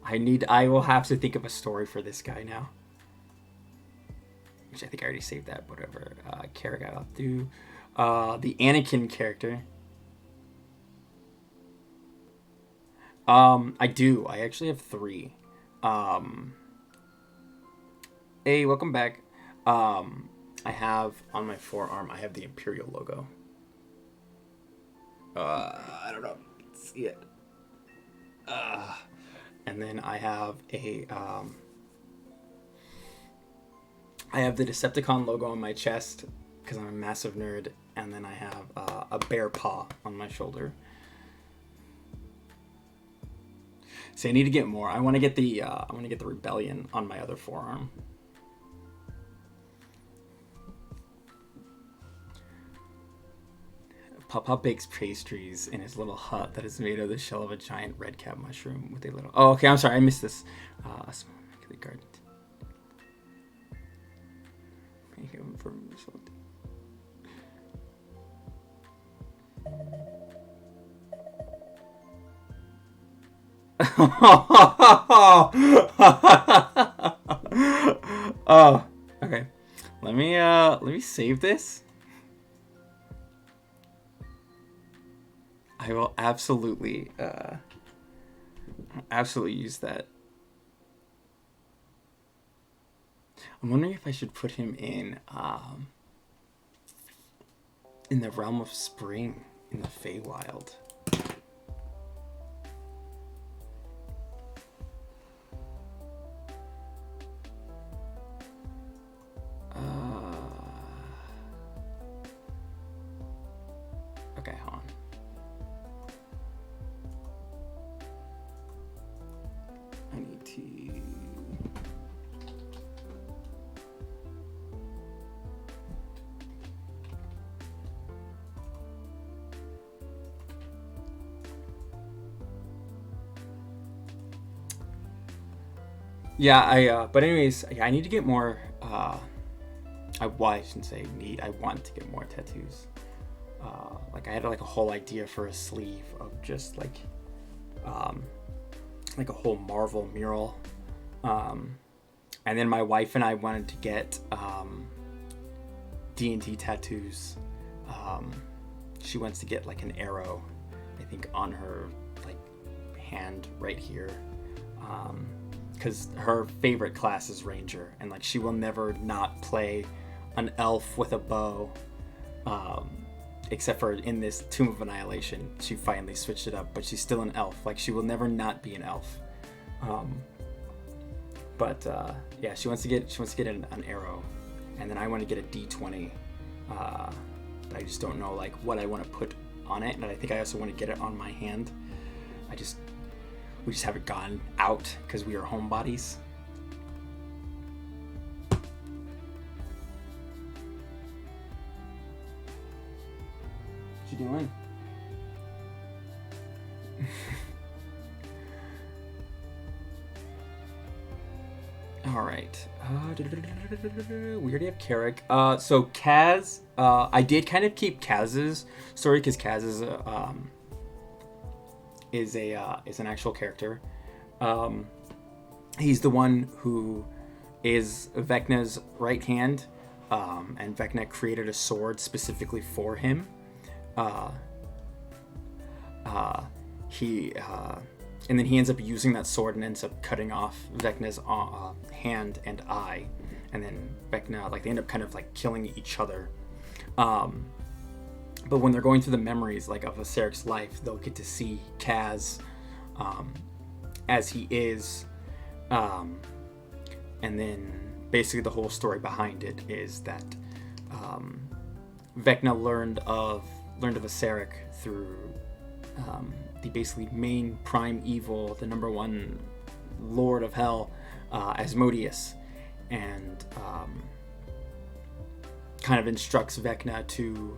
I will have to think of a story for this guy now. Which I think I already saved that, whatever. Carrick I'll do. The Anakin character. I do. I actually have 3. Um, hey, welcome back. I have on my forearm, I have the Imperial logo. I don't know. See it. And then I have I have the Decepticon logo on my chest because I'm a massive nerd, and then I have a bear paw on my shoulder. So I need to get more. I want to get the Rebellion on my other forearm. Papa bakes pastries in his little hut that is made of the shell of a giant red cap mushroom with a little. Oh, okay. I'm sorry. I missed this. A small immaculate garden. Oh, okay. Let me save this. I will absolutely use that. I'm wondering if I should put him in the realm of spring in the Feywild. Okay, hold on. I need to. Yeah, but anyways, I need to get more, I shouldn't say need, I want to get more tattoos. Like, I had, like, a whole idea for a sleeve of just, like a whole Marvel mural. And then my wife and I wanted to get, D&D tattoos. She wants to get, like, an arrow, I think, on her, like, hand right here. Because her favorite class is Ranger, and like she will never not play an elf with a bow, except for in this Tomb of Annihilation. She finally switched it up, but she's still an elf. Like, she will never not be an elf. Yeah, she wants to get an arrow, and then I want to get a D20. But I just don't know like what I want to put on it, and I think I also want to get it on my hand. We just haven't gone out because we are homebodies. What you doing? All right. We already have Carrick. So Kaz, I did kind of keep Kaz's story because Kaz is an actual character. He's the one who is Vecna's right hand, and Vecna created a sword specifically for him. And then he ends up using that sword and ends up cutting off Vecna's hand and eye, and then Vecna, like, they end up kind of like killing each other. But when they're going through the memories, like, of Aceric's life, they'll get to see Kaz as he is. And then basically the whole story behind it is that Vecna learned of Aceric through the basically main prime evil, the number one lord of hell, Asmodeus, and kind of instructs Vecna to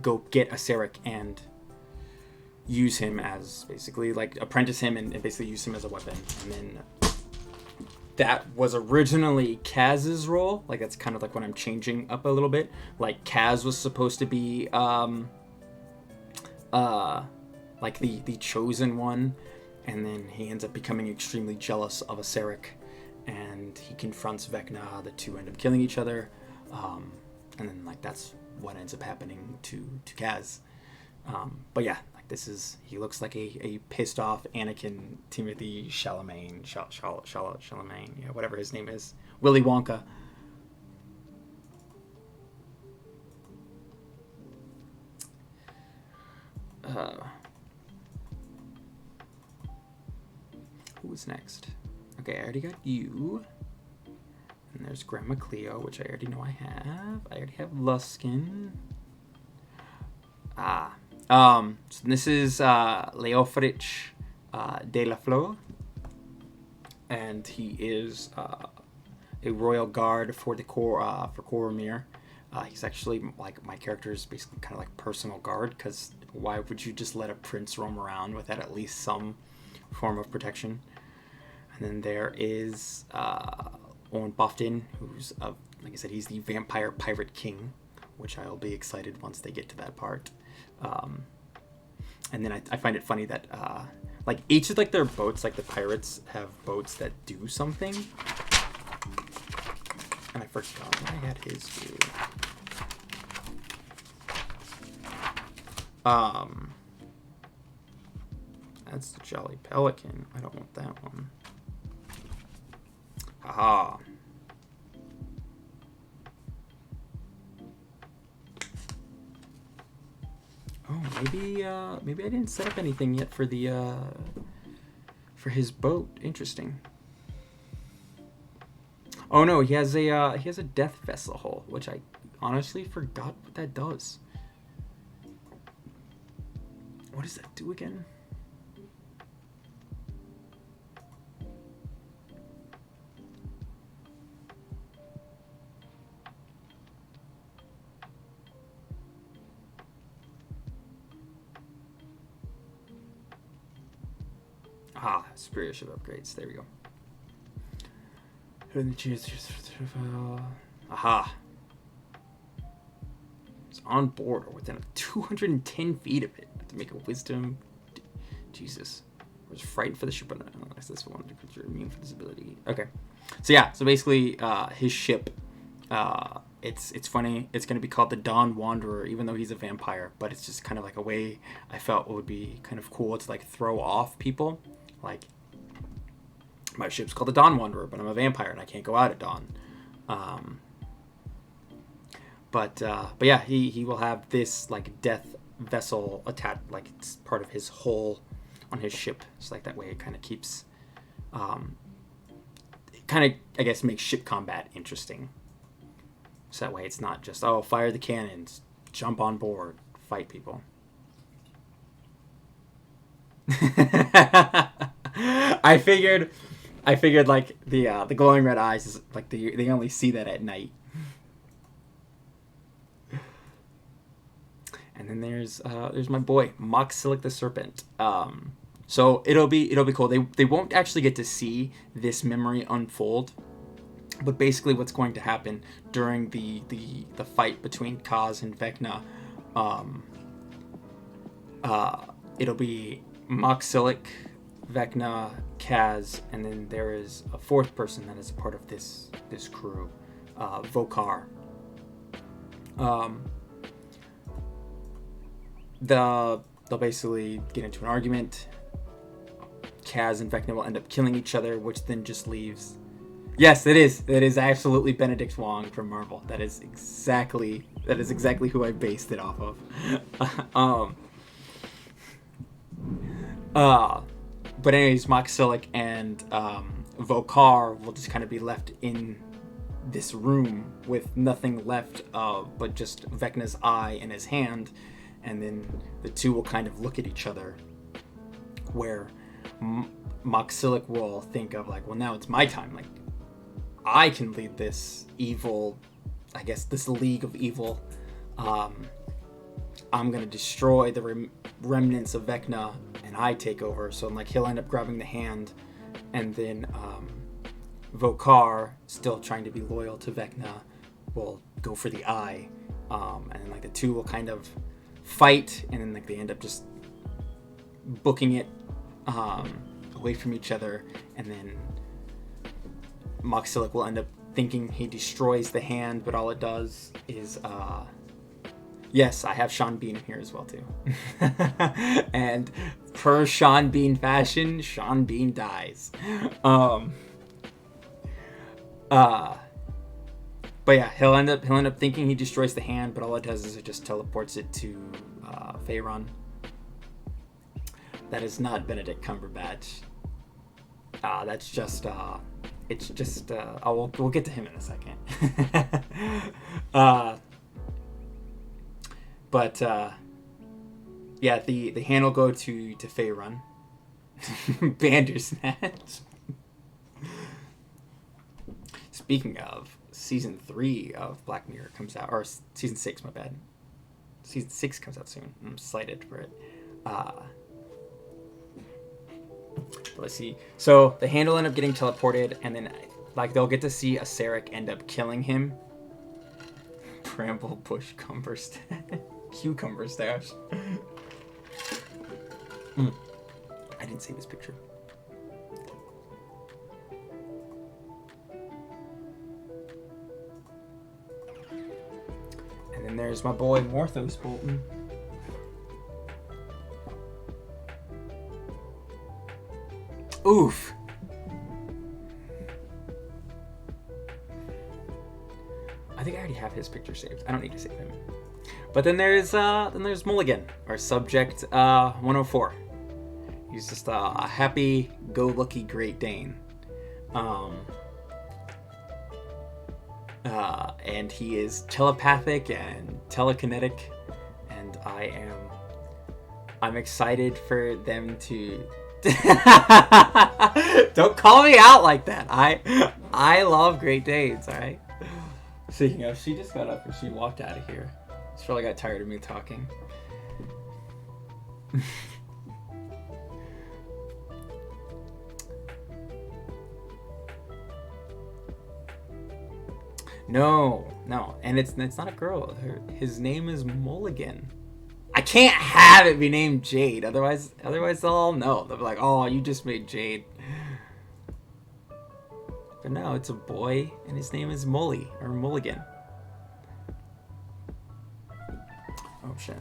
go get Aceric and use him as basically like apprentice him and basically use him as a weapon. And then that was originally Kaz's role. Like, that's kind of like what I'm changing up a little bit. Like, Kaz was supposed to be like the chosen one, and then he ends up becoming extremely jealous of Aceric, and he confronts Vecna. The two end up killing each other, and then like that's what ends up happening to Kaz. But yeah, like he looks like a pissed off Anakin Timothy Chalamet, Chalamet, yeah, whatever his name is, Willy Wonka. Who was next? Okay, I already got you. And there's Grandma Cleo, which I already know I have. I already have Luskin. So this is Leofric de la Flor. And he is a royal guard for the for Coromir. He's actually, like, my character is basically kind of like personal guard, because why would you just let a prince roam around without at least some form of protection? And then there is Owen Bofton, who's, like I said, he's the vampire pirate king, which I'll be excited once they get to that part. And then I find it funny that, like, each of, like, their boats, like, the pirates have boats that do something. And I forgot what I had his do. That's the Jolly Pelican. I don't want that one. Haha. Oh, maybe I didn't set up anything yet for the for his boat. Interesting. Oh no, he has a death vessel hull, which I honestly forgot what that does. What does that do again? Superior ship upgrades. There we go. Aha. It's on board or within 210 feet of it. To make a wisdom. Jesus. I was frightened for the ship, but unless this one you're immune for this ability. Okay. So yeah, so basically his ship, it's funny, it's gonna be called the Dawn Wanderer, even though he's a vampire, but it's just kind of like a way I felt would be kind of cool to like throw off people. Like, my ship's called the Dawn Wanderer, but I'm a vampire and I can't go out at dawn. But yeah, he will have this like death vessel attached, like it's part of his hull on his ship. So like that way it kind of keeps, it kind of, I guess, makes ship combat interesting. So that way it's not just, oh, fire the cannons, jump on board, fight people. I figured like the glowing red eyes is like they only see that at night. And then there's my boy Moxilic the Serpent. So it'll be cool. They won't actually get to see this memory unfold, but basically what's going to happen during the fight between Kaz and Vecna, it'll be Moxilic, Vecna, Kaz, and then there is a fourth person that is a part of this crew, Vokar. They'll basically get into an argument. Kaz and Vecna will end up killing each other, which then just leaves... Yes, it is. It is absolutely Benedict Wong from Marvel. That is exactly who I based it off of. But anyways, Moxilic and Vokar will just kind of be left in this room with nothing left but just Vecna's eye and his hand, and then the two will kind of look at each other, where Moxilic will think of like, well, now it's my time. Like, I can lead this evil, I guess, this league of evil. I'm gonna destroy the remnants of Vecna, and I take over. So like he'll end up grabbing the hand, and then Vokar, still trying to be loyal to Vecna, will go for the eye, and then like the two will kind of fight, and then like they end up just booking it away from each other, and then Moxilic will end up thinking he destroys the hand, but all it does is Yes, I have Sean Bean in here as well too. And per Sean Bean fashion, Sean Bean dies. But yeah, he'll end up thinking he destroys the hand, but all it does is it just teleports it to Faerun. That is not Benedict Cumberbatch. That's just it's just we'll get to him in a second. But yeah, the hand will go to Faerun. Bandersnatch. Speaking of, season 3 of Black Mirror comes out, or season 6, my bad. Season 6 comes out soon. I'm excited for it. Let's see. So the hand will end up getting teleported, and then like they'll get to see a Sarek end up killing him. Bramble bush cucumber stash. I didn't save this picture. And then there's my boy Morthos Bolton. Oof. I think I already have his picture saved. I don't need to save him. But then there's Mulligan, our subject 104. He's just a happy-go-lucky Great Dane. And he is telepathic and telekinetic, and I'm excited for them to don't call me out like that. I love Great Danes, alright? Speaking of, she just got up and she walked out of here. She probably got tired of me talking. No, and it's not a girl. His name is Mulligan. I can't have it be named Jade, otherwise they'll all know. They'll be like, "Oh, you just made Jade." But no, it's a boy, and his name is Mulligan. Oh shit.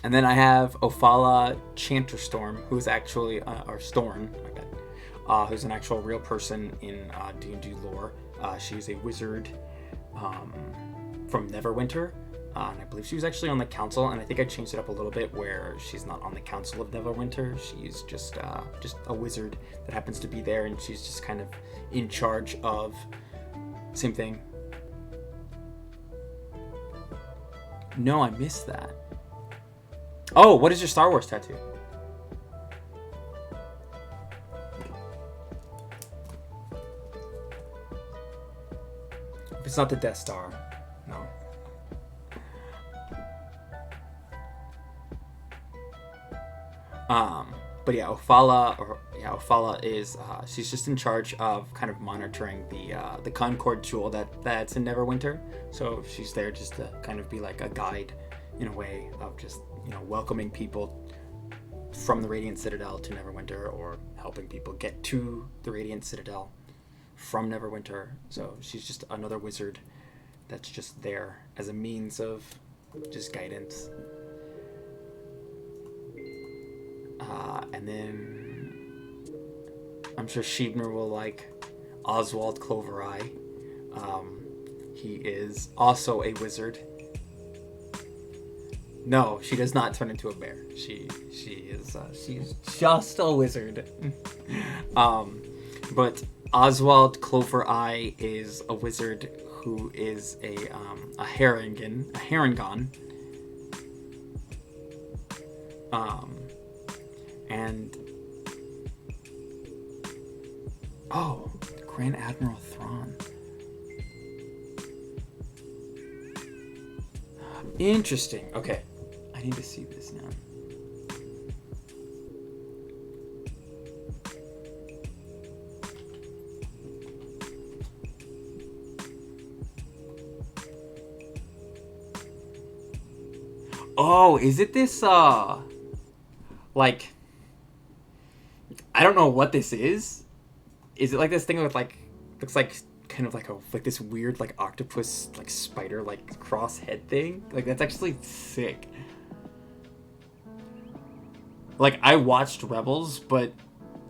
And then I have Ophala Chanterstorm, who's actually, or Storm, who's an actual real person in D&D lore. She's a wizard from Neverwinter, and I believe she was actually on the council, and I think I changed it up a little bit where she's not on the council of Neverwinter. She's just a wizard that happens to be there, and she's just kind of in charge of, same thing. No, I missed that. Oh, what is your Star Wars tattoo? If it's not the Death Star, no. But yeah, Ophala is she's just in charge of kind of monitoring the Concord Jewel that's in Neverwinter. So she's there just to kind of be like a guide in a way of just, welcoming people from the Radiant Citadel to Neverwinter, or helping people get to the Radiant Citadel from Neverwinter. So she's just another wizard that's just there as a means of just guidance. And then I'm sure Sheebner will like Oswald Clovereye. He is also a wizard. No, she does not turn into a bear. She's just a wizard. But Oswald Clovereye is a wizard who is a Harengon. And Grand Admiral Thrawn. Interesting. Okay, I need to see this now. Oh, is it this like I don't know what this is. Is it like this thing with like looks like kind of like this weird like octopus like spider like cross head thing? Like that's actually sick. Like I watched Rebels, but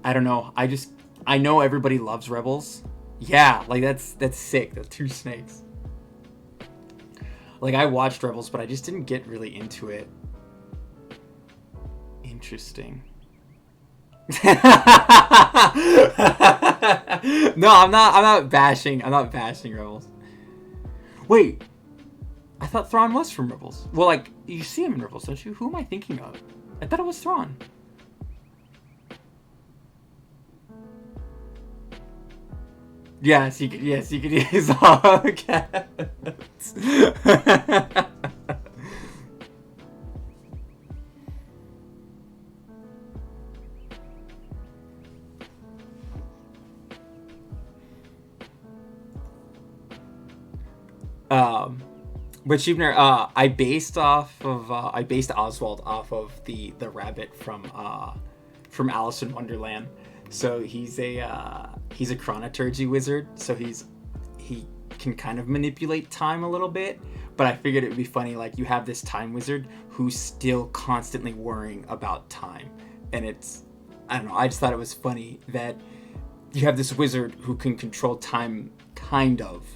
I don't know. I know everybody loves Rebels. Yeah, like that's sick. The two snakes. Like I watched Rebels, but I just didn't get really into it. Interesting. No, I'm not bashing Rebels. Wait. I thought Thrawn was from Rebels. Well, like you see him in Rebels, don't you? Who am I thinking of? I thought it was Thrawn. Yes, you could use all cats. But Sheepner, I based Oswald off of the rabbit from Alice in Wonderland. So he's a chronoturgy wizard. So he can kind of manipulate time a little bit. But I figured it would be funny, like you have this time wizard who's still constantly worrying about time, and I don't know. I just thought it was funny that you have this wizard who can control time, kind of.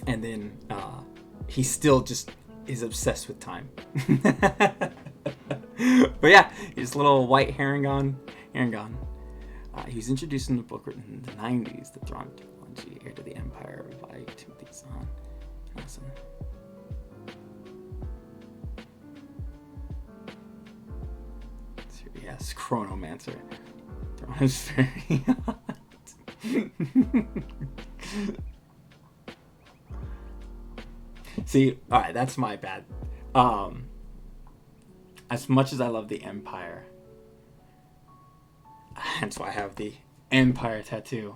And then he still just is obsessed with time. But yeah, he's a little white herring. He was introduced in the book written in the 90s, the Thrawn technology, heir to the Empire by Timothy Zahn. Awesome. Yes, Chronomancer. Thrawn is very hot. See, alright, that's my bad. As much as I love the Empire, hence why I have the Empire tattoo,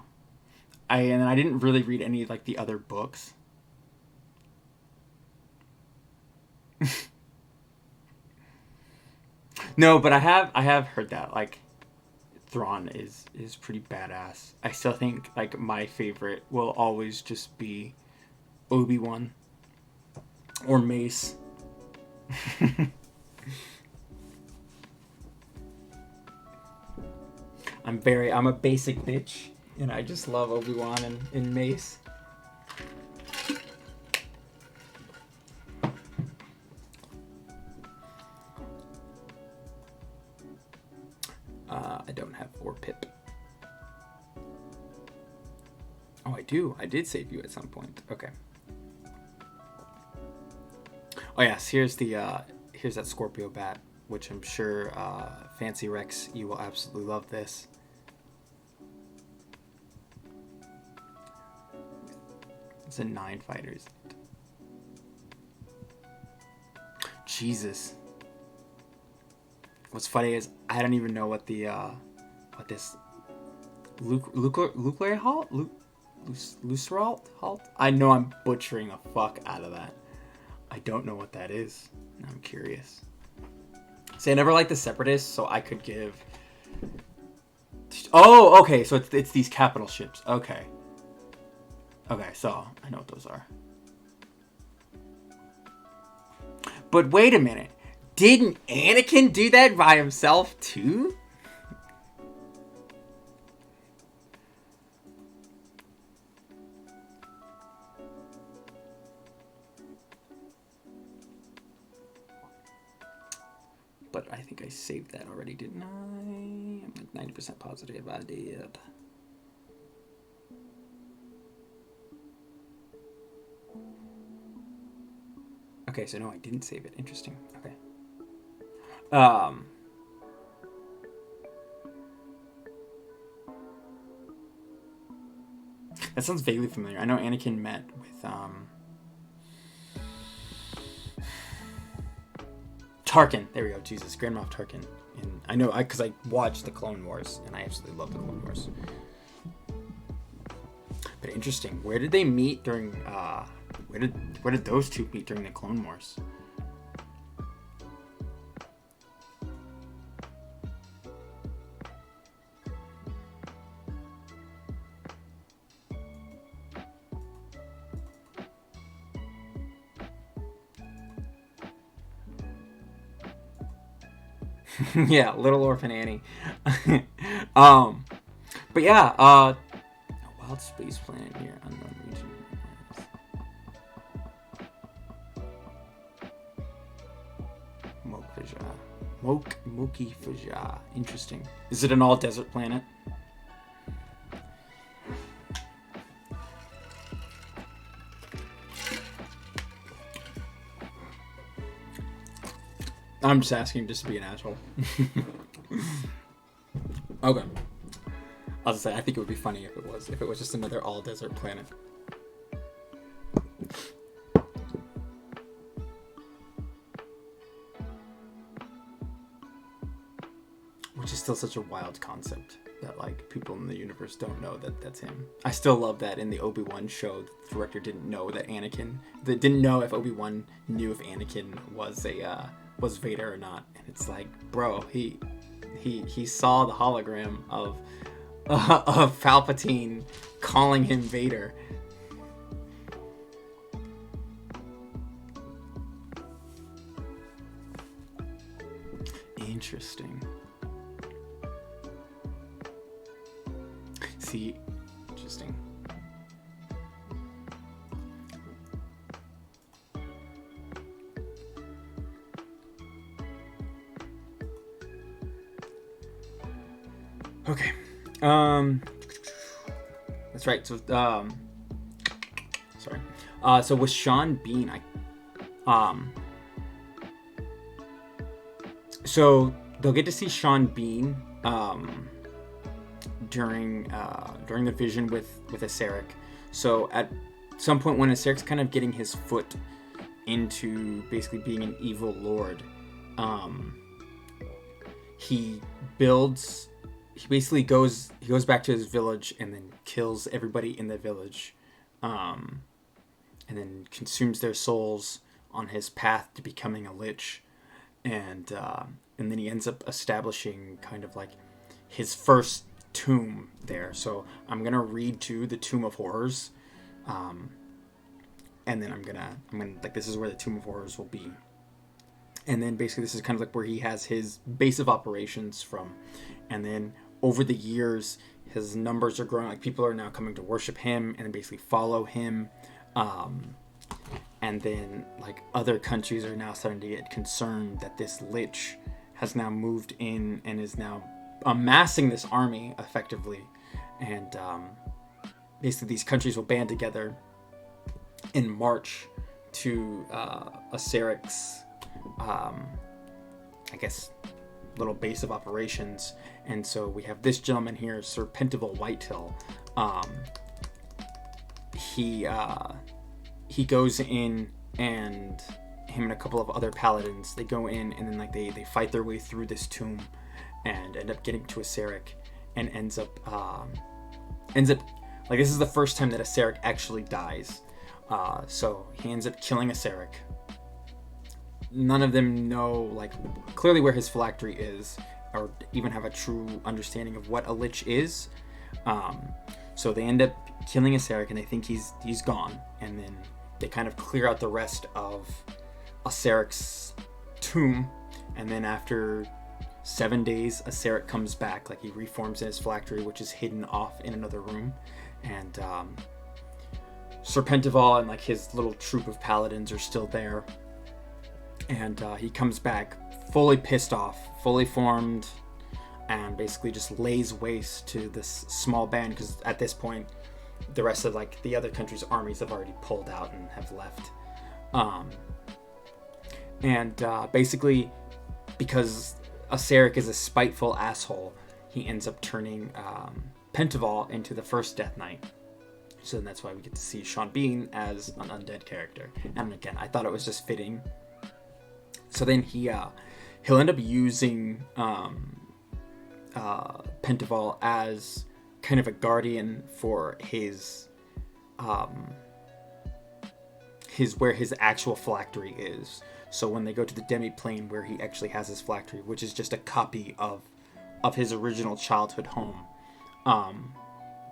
and I didn't really read any like the other books. No, but I have heard that like Thrawn is pretty badass. I still think like my favorite will always just be Obi-Wan or Mace. I'm a basic bitch, and I just love Obi-Wan and Mace. I don't have or Pip. Oh, I do. I did save you at some point. Okay. Oh yes, here's that Scorpio bat, which I'm sure Fancy Rex, you will absolutely love this. It's a 9 fighters. Jesus. What's funny is I don't even know what what this nuclear halt? Luceralt halt? I know I'm butchering the fuck out of that. I don't know what that is. I'm curious. See, I never liked the Separatists, so I could give... Oh, okay, so it's these capital ships. Okay. Okay, so I know what those are. But wait a minute. Didn't Anakin do that by himself, too? But I think I saved that already, didn't I? I'm like 90% positive I did. Okay, so no, I didn't save it. Interesting. Okay. That sounds vaguely familiar. I know Anakin met with Tarkin. There we go. Jesus, Grand Moff Tarkin. And I know, because I watched the Clone Wars, and I absolutely love the Clone Wars. But interesting. Where did they meet during? Where did those two meet during the Clone Wars? Yeah, Little Orphan Annie. But yeah, wild space planet here, unknown region. Moki Faja. Interesting. Is it an all desert planet? I'm just asking just to be an asshole. Okay. I was gonna say, I think it would be funny if it was just another all desert planet. Which is still such a wild concept that like people in the universe don't know that that's him. I still love that in the Obi-Wan show, the director didn't know if Obi-Wan knew if Anakin was Vader or not. And it's like, bro, he saw the hologram of Palpatine calling him Vader. Interesting. See, interesting. Okay. That's right. So, sorry. So with Sean Bean, so they'll get to see Sean Bean, during the vision with Acerec. So at some point when Aceric's kind of getting his foot into basically being an evil lord, he basically goes back to his village and then kills everybody in the village, and then consumes their souls on his path to becoming a lich, and then he ends up establishing kind of like his first tomb there. So I'm gonna read to the Tomb of Horrors, and then I'm gonna like, this is where the Tomb of Horrors will be, and then basically this is kind of like where he has his base of operations from, and then over the years his numbers are growing, like people are now coming to worship him and basically follow him, and then like other countries are now starting to get concerned that this lich has now moved in and is now amassing this army effectively, and basically these countries will band together in march to Aceric's, I guess, little base of operations. And so we have this gentleman here, Sir Pentival Whitehill. He goes in, and him and a couple of other paladins, they go in and then like they fight their way through this tomb and end up getting to Aceric, and ends up like, this is the first time that Aceric actually dies. So he ends up killing Aceric. None of them know like clearly where his phylactery is, or even have a true understanding of what a lich is. So they end up killing Aceric, and they think he's gone, and then they kind of clear out the rest of Aceric's tomb, and then after 7 days, Aceric comes back, like he reforms in his phylactery, which is hidden off in another room, and Sir Pentival and like his little troop of paladins are still there, and he comes back fully pissed off, fully formed, and basically just lays waste to this small band, because at this point the rest of like the other country's armies have already pulled out and have left, and basically because Aceric is a spiteful asshole, he ends up turning Pentival into the first Death Knight. So that's why we get to see Sean Bean as an undead character. And again, I thought it was just fitting. So then he'll end up using Pentival as kind of a guardian for his where his actual phylactery is. So when they go to the demi-plane where he actually has his phylactery, which is just a copy of his original childhood home,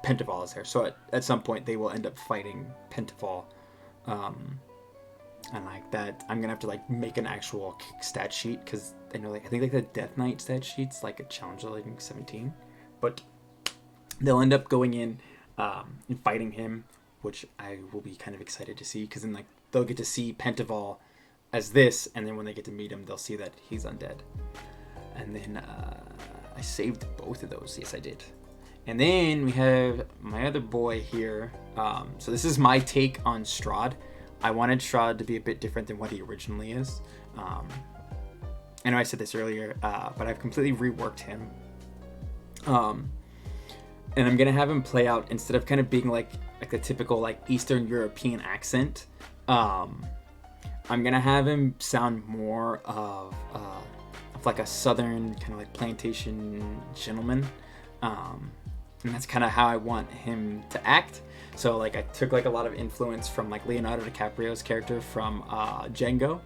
Pentival is there. So at some point they will end up fighting Pentival, And like that, I'm gonna have to like make an actual stat sheet because I know like I think like the Death Knight stat sheet's like a challenge level 17, but they'll end up going in and fighting him, which I will be kind of excited to see because then like they'll get to see Pentaval as this, and then when they get to meet him, they'll see that he's undead. And then I saved both of those. Yes, I did. And then we have my other boy here. So this is my take on Strahd. I wanted Strahd to be a bit different than what he originally is. I know I said this earlier, but I've completely reworked him. And I'm gonna have him play out, instead of kind of being like the typical like Eastern European accent. I'm gonna have him sound more of like a Southern kind of like plantation gentleman. And that's kind of how I want him to act. So like I took like a lot of influence from like Leonardo DiCaprio's character from Django.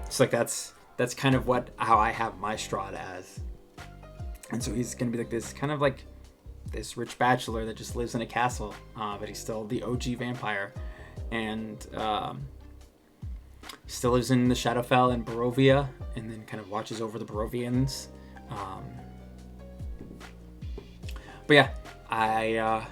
So like that's kind of how I have my Strahd as. And so he's gonna be like this kind of like this rich bachelor that just lives in a castle, but he's still the OG vampire, and still lives in the Shadowfell in Barovia, and then kind of watches over the Barovians. But yeah,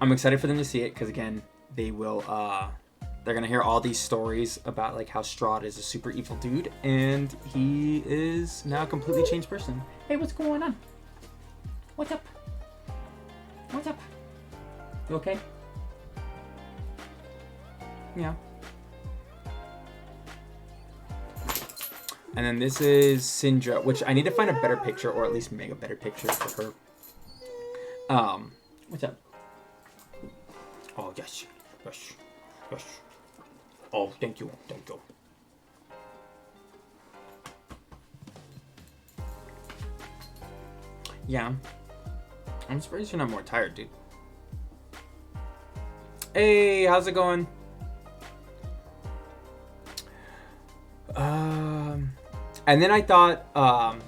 I'm excited for them to see it because again, they're gonna hear all these stories about like how Strahd is a super evil dude, and he is now a completely changed person. Hey, what's going on? What's up? What's up? You okay? Yeah. And then this is Syndra, which I need to find a better picture, or at least make a better picture for her. What's up? Oh, yes. Yes. Yes. Oh, thank you. Thank you. Yeah. I'm surprised you're not more tired, dude. Hey, how's it going? And then I thought,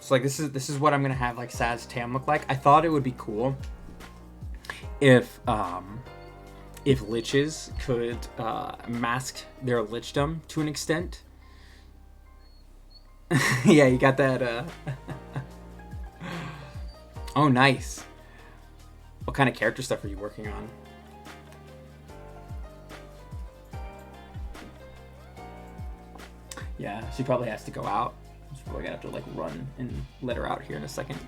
so like this is what I'm gonna have like Saz Tam look like. I thought it would be cool if liches could mask their lichdom to an extent. Yeah, you got that. Oh, nice. What kind of character stuff are you working on? Yeah, she probably has to go out. She's probably gonna have to like run and let her out here in a second.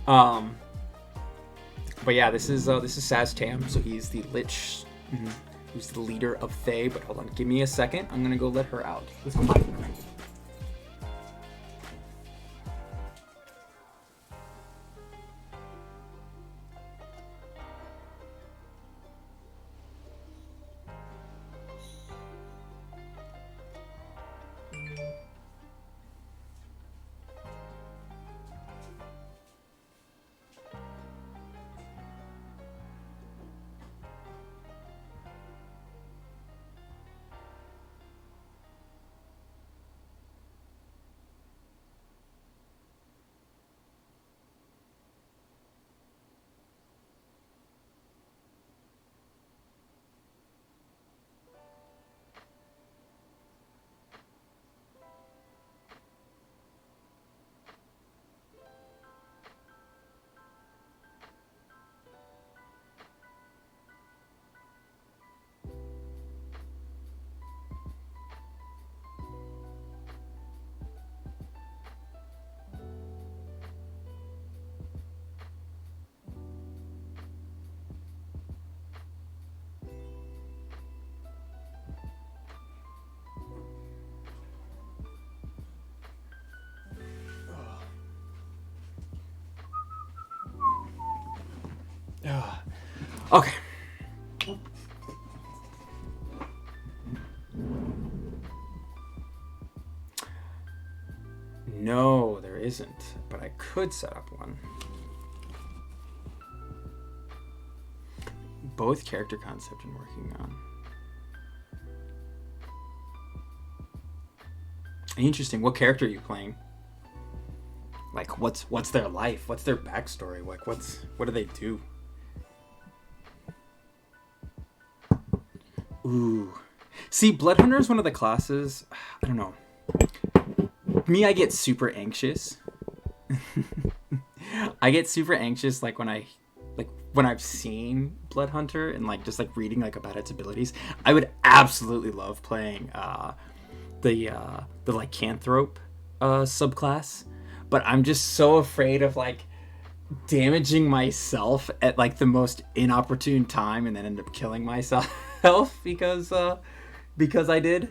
But yeah, this is Saz Tam, so he's the Lich, who's the leader of Thay. But hold on, give me a second. I'm gonna go let her out. Let's go. Okay. No, there isn't, but I could set up one. Both character concept I'm working on. Interesting. What character are you playing? Like, what's their life? What's their backstory? Like, what do they do? Ooh. See, Blood Hunter is one of the classes. I don't know. Me, I get super anxious. I get super anxious like when I've seen Blood Hunter and like just like reading like about its abilities. I would absolutely love playing the lycanthrope subclass, but I'm just so afraid of like damaging myself at like the most inopportune time and then end up killing myself because I did.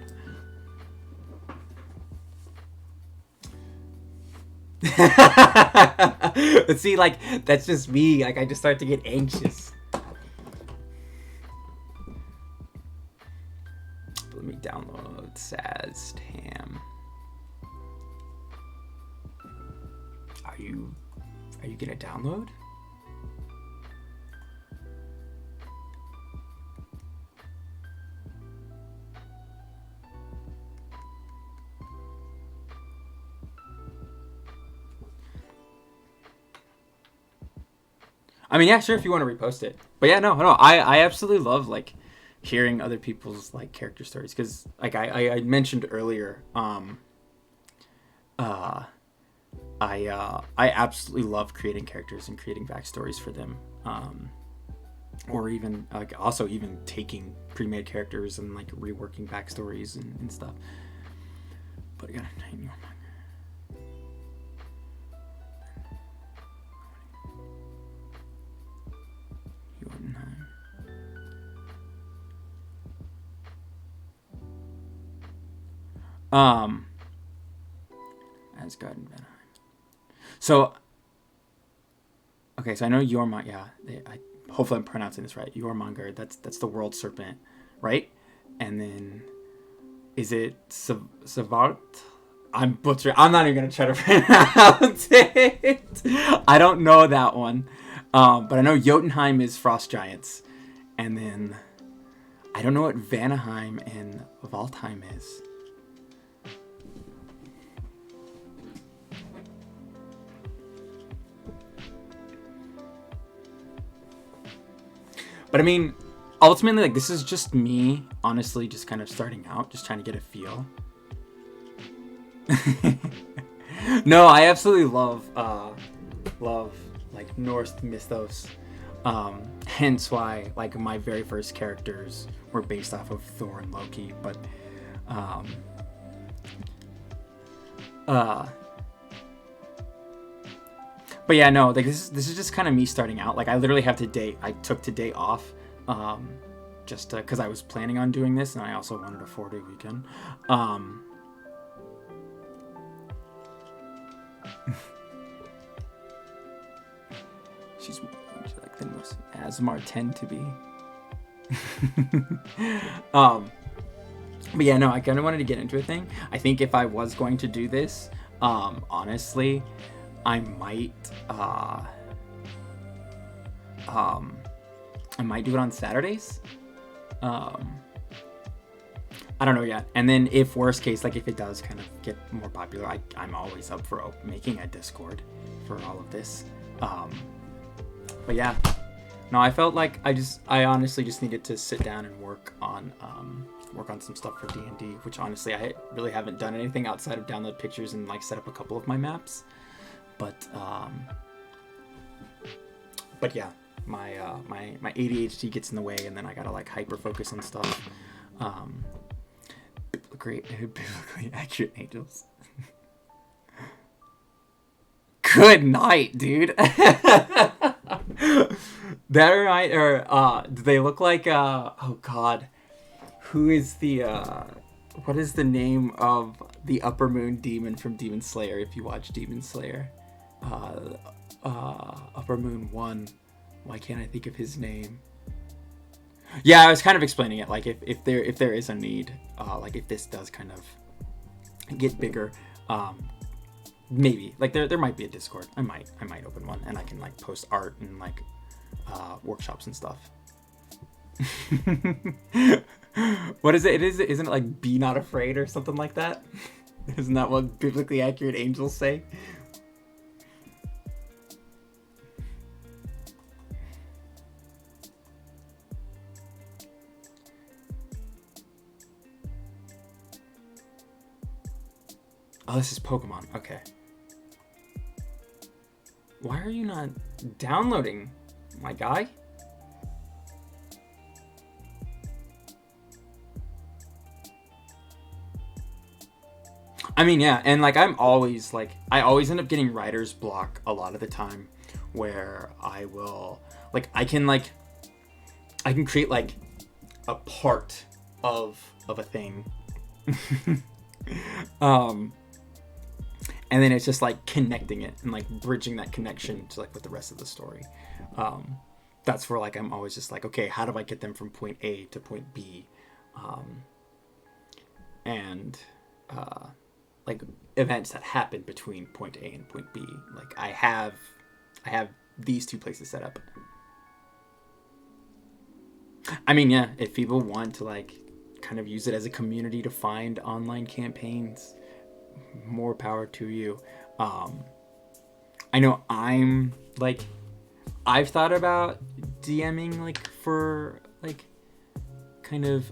But see, like, that's just me. Like, I just start to get anxious. Let me download Saztam. Are you gonna download? I mean, yeah, sure, if you want to repost it. But yeah, no, I absolutely love like hearing other people's like character stories because like I mentioned earlier, I absolutely love creating characters and creating backstories for them, or even like also even taking pre-made characters and like reworking backstories and stuff. But I gotta tighten your mind. Asgard and Vanaheim. So, okay, so I know Jormungandr. Yeah, hopefully I'm pronouncing this right. Jormungandr. That's the world serpent, right? And then, is it Savart? I'm butchering. I'm not even gonna try to pronounce it. I don't know that one, but I know Jotunheim is frost giants, and then I don't know what Vanaheim and Valtheim is. But I mean, ultimately, like, this is just me, honestly, just kind of starting out, just trying to get a feel. No, I absolutely love like Norse mythos. Hence why like my very first characters were based off of Thor and Loki. But but yeah, no, like this is just kind of me starting out. Like I literally have I took today off, just because I was planning on doing this, and I also wanted a 4-day weekend. She's like the most Asmar tend to be. But yeah, no, I kind of wanted to get into a thing. I think if I was going to do this, honestly, I might do it on Saturdays. I don't know yet. And then if worst case, like if it does kind of get more popular, I'm always up for making a Discord for all of this. But yeah, no, I felt like I honestly just needed to sit down and work on some stuff for D&D, which honestly I really haven't done anything outside of download pictures and like set up a couple of my maps. But yeah, my ADHD gets in the way, and then I gotta like hyper focus on stuff. Biblically accurate angels. Good night, dude. That or do they look like oh god, who is the what is the name of the upper moon demon from Demon Slayer? If you watch Demon Slayer, Upper Moon 1. Why can't I think of his name? Yeah, I was kind of explaining it. Like if there is a need, like if this does kind of get bigger, maybe like there might be a Discord. I might open one, and I can like post art and like workshops and stuff. What is it? Isn't it like be not afraid or something like that? Isn't that what biblically accurate angels say? Oh, this is Pokemon. Okay. Why are you not downloading, my guy? I mean, yeah, and like I'm always like I always end up getting writer's block a lot of the time, where I will I can create like a part of a thing, and then it's just like connecting it and like bridging that connection to like with the rest of the story. That's where like I'm always just like, okay, how do I get them from point A to point B, and like events that happen between point A and point B. Like I have these two places set up. I mean, yeah, if people want to like kind of use it as a community to find online campaigns, more power to you. I know I've thought about DMing like for like kind of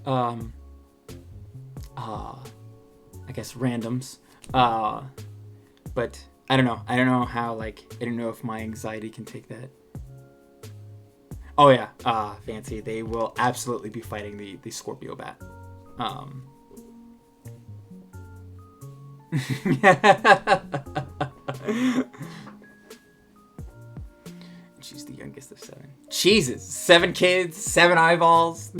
I guess randoms. But I don't know. I don't know how, like, I don't know if my anxiety can take that. Oh yeah, Fancy. They will absolutely be fighting the Scorpio bat. She's the youngest of 7. Jesus, 7 kids, 7 eyeballs.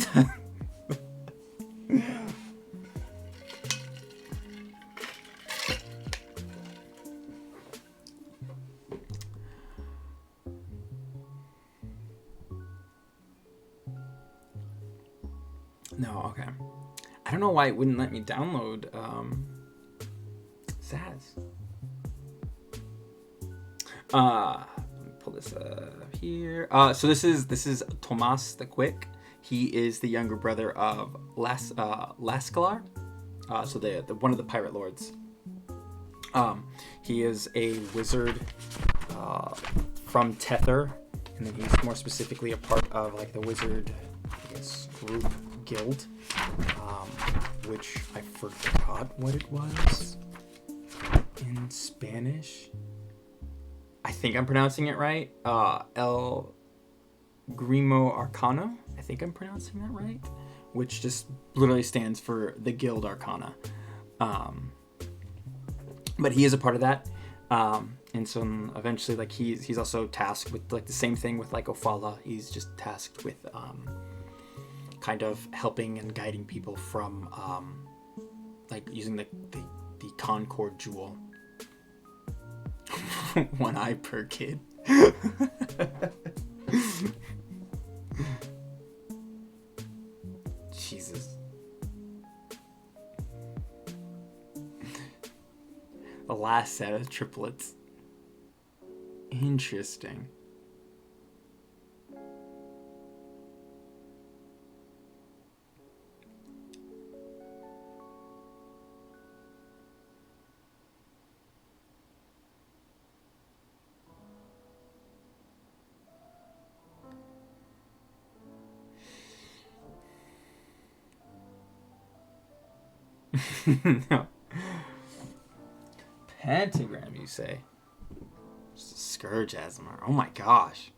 No, okay. I don't know why it wouldn't let me download Zaz. Let me pull this up here. So this is Tomas the Quick. He is the younger brother of Lascalar. So the one of the pirate lords. He is a wizard from Tether, and then he's more specifically a part of like the wizard, I guess, group guild, which I forgot what it was in Spanish. I think I'm pronouncing it right. El Grimo Arcano. I think I'm pronouncing that right, which just literally stands for the Guild Arcana. But he is a part of that, and so eventually, like he's also tasked with like the same thing with like Ofala. He's just tasked with kind of helping and guiding people from like using the Concord Jewel. 1 eye per kid. Jesus. The last set of triplets. Interesting. No. Pentagram, you say? Scourge Asmar. Oh my gosh.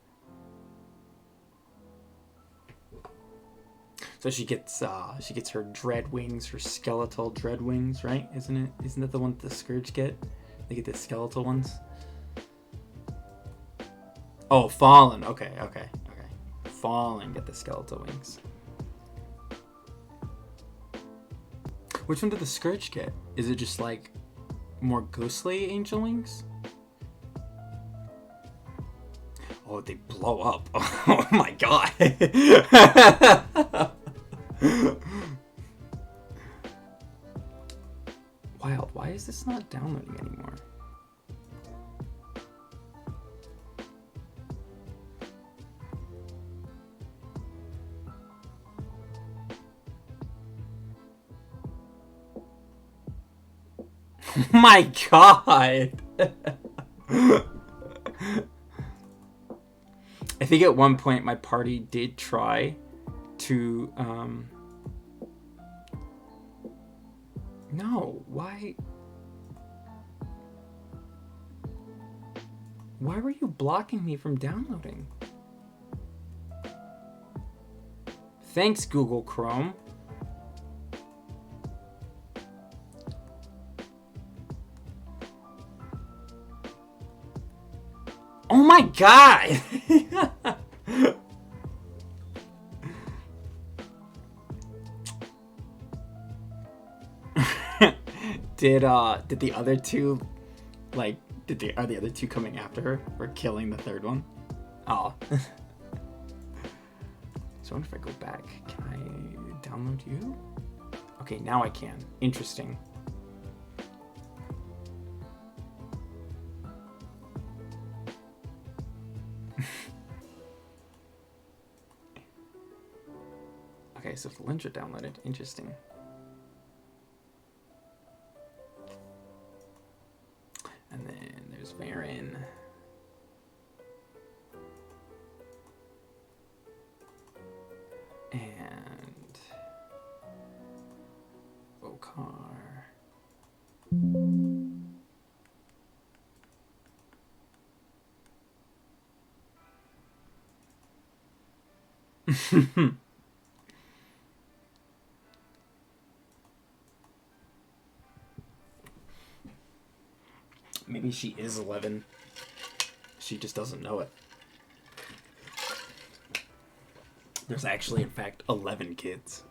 So she gets her dread wings, her skeletal dread wings, right? Isn't that the one that the Scourge get? They get the skeletal ones. Oh, Fallen. Okay. Fallen get the skeletal wings. Which one did the Scourge get? Is it just like more ghostly angel wings? Oh, they blow up. Oh my god. Wild, why is this not downloading anymore? My god. I think at one point my party did try to no, why Why were you blocking me from downloading? Thanks, Google Chrome. Oh my god! Did the other two, like, are the other two coming after her or killing the third one? Oh. So I wonder if I go back, can I download you? Okay, now I can. Interesting. Okay, so Valentra downloaded. Interesting. And then there's Faerun. And Okar. Maybe she is 11. She just doesn't know it. There's actually, in fact, 11 kids.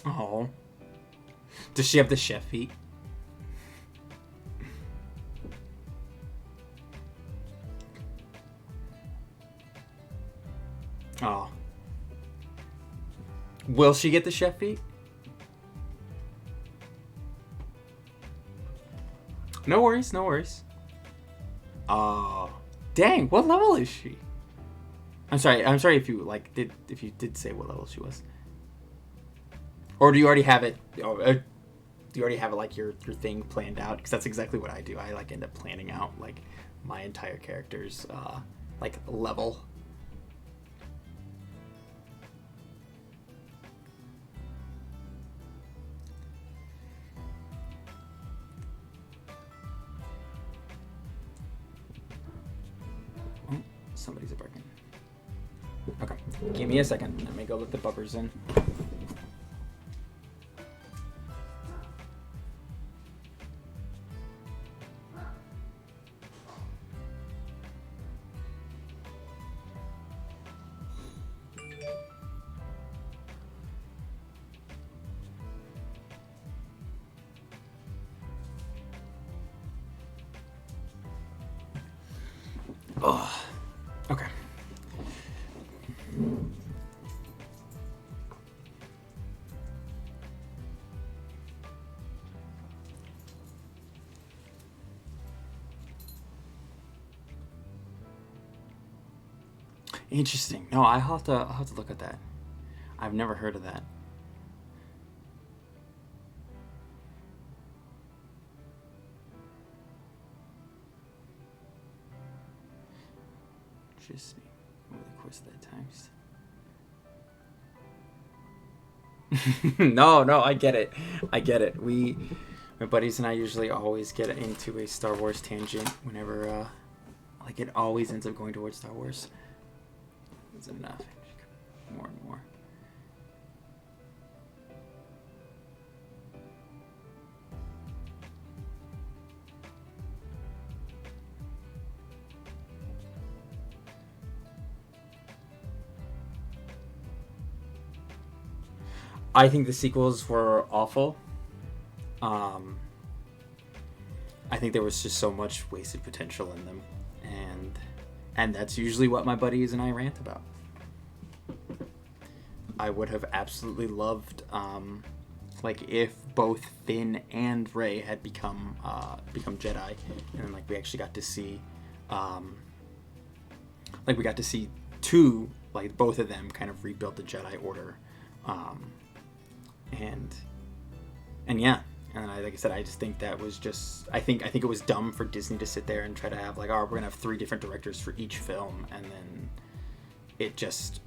Oh. Does she have the chef feet? Oh. Will she get the chef feet? No worries, no worries. Oh. Dang, what level is she? I'm sorry if you if you did say what level she was. Or do you already have it? Do you already have like your thing planned out? Because that's exactly what I do. I like end up planning out like my entire character's like level. Oh, somebody's barking. Okay, give me a second. Let me go let the bubbers in. Oh, okay. Interesting. No, I'll have to look at that. I've never heard of that. Interesting. Over the course of that times. No, I get it. My buddies and I usually always get into a Star Wars tangent whenever, like it always ends up going towards Star Wars. Is it enough? More and more. I think the sequels were awful. I think there was just so much wasted potential in them, and that's usually what my buddies and I rant about. I would have absolutely loved, like if both Finn and Rey had become Jedi, and then like we actually got to see, like we got to see two, like both of them kind of rebuild the Jedi Order. and yeah. And like I said, I just think that was just I think it was dumb for Disney to sit there and try to have like, oh, we're gonna have 3 different directors for each film, and then it just.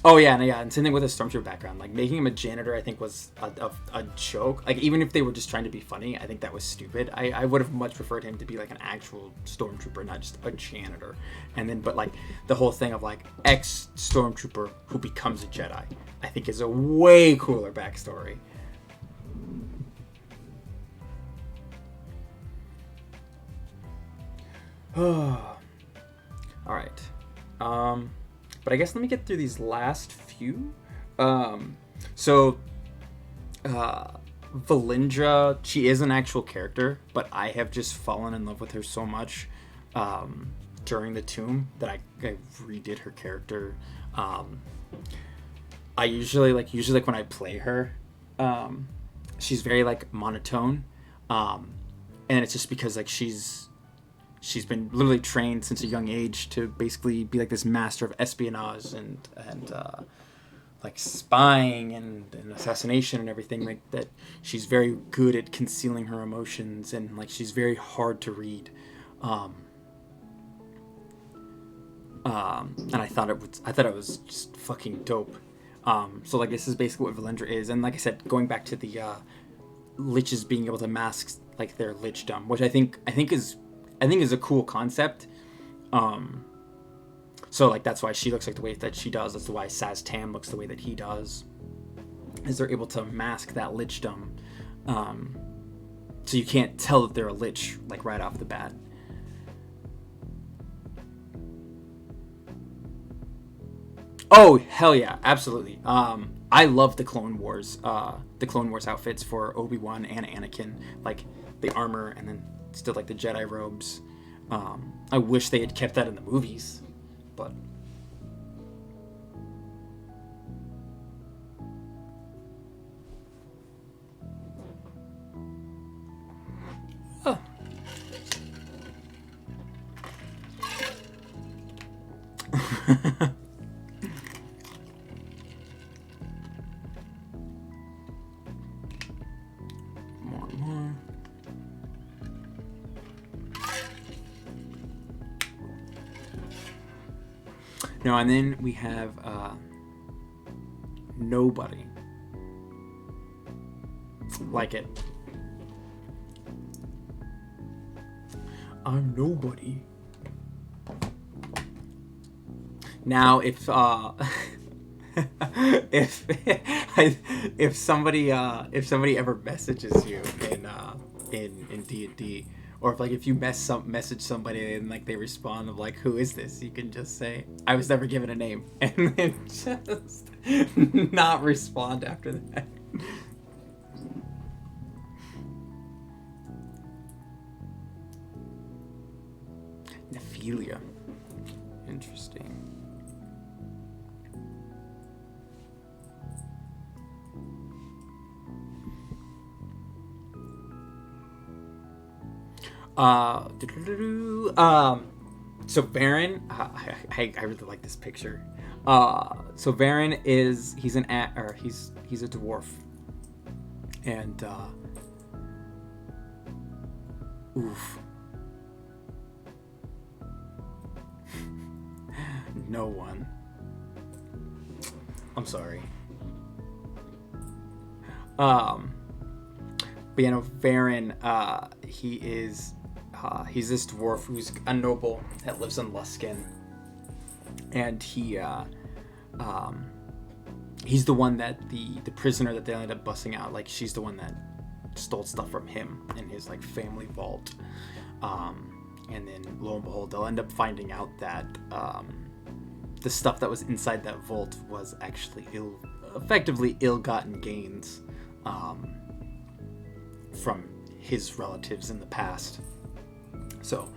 Oh yeah, and same thing with his Stormtrooper background. Like making him a janitor, I think was a joke. Like even if they were just trying to be funny, I think that was stupid. I would have much preferred him to be like an actual Stormtrooper, not just a janitor. And then, but like the whole thing of like ex Stormtrooper who becomes a Jedi, I think is a way cooler backstory. All right. But I guess let me get through these last few. Valindra, she is an actual character, but I have just fallen in love with her so much during the tomb that I redid her character. I usually when I play her, she's very like monotone, and it's just because like she's been literally trained since a young age to basically be like this master of espionage and like spying and assassination and everything like that. She's very good at concealing her emotions, and like she's very hard to read. And I thought it was just fucking dope. So like this is basically what Valindra is, and like I said, going back to the liches being able to mask like their lichdom, which I think is a cool concept. So like that's why she looks like the way that she does. That's why Saz Tam looks the way that he does. Is they're able to mask that lichdom, so you can't tell that they're a lich like right off the bat. Oh hell yeah, absolutely. I love the Clone Wars outfits for Obi-Wan and Anakin, like the armor and then still like the Jedi robes. I wish they had kept that in the movies, but oh. More. No, and then we have nobody. Like it. I'm nobody. Now, if if somebody ever messages you in D&D, or if you message somebody and like they respond of like, who is this, you can just say, I was never given a name, and then just not respond after that. Nephilia. Interesting. So Faerun, I really like this picture. So Faerun he's a dwarf, and oof, no one. I'm sorry. But Faerun, he's this dwarf who's a noble that lives in Luskan, and he's the one that the prisoner that they ended up busting out, like she's the one that stole stuff from him in his like family vault, and then lo and behold they'll end up finding out that the stuff that was inside that vault was actually effectively ill-gotten gains from his relatives in the past. So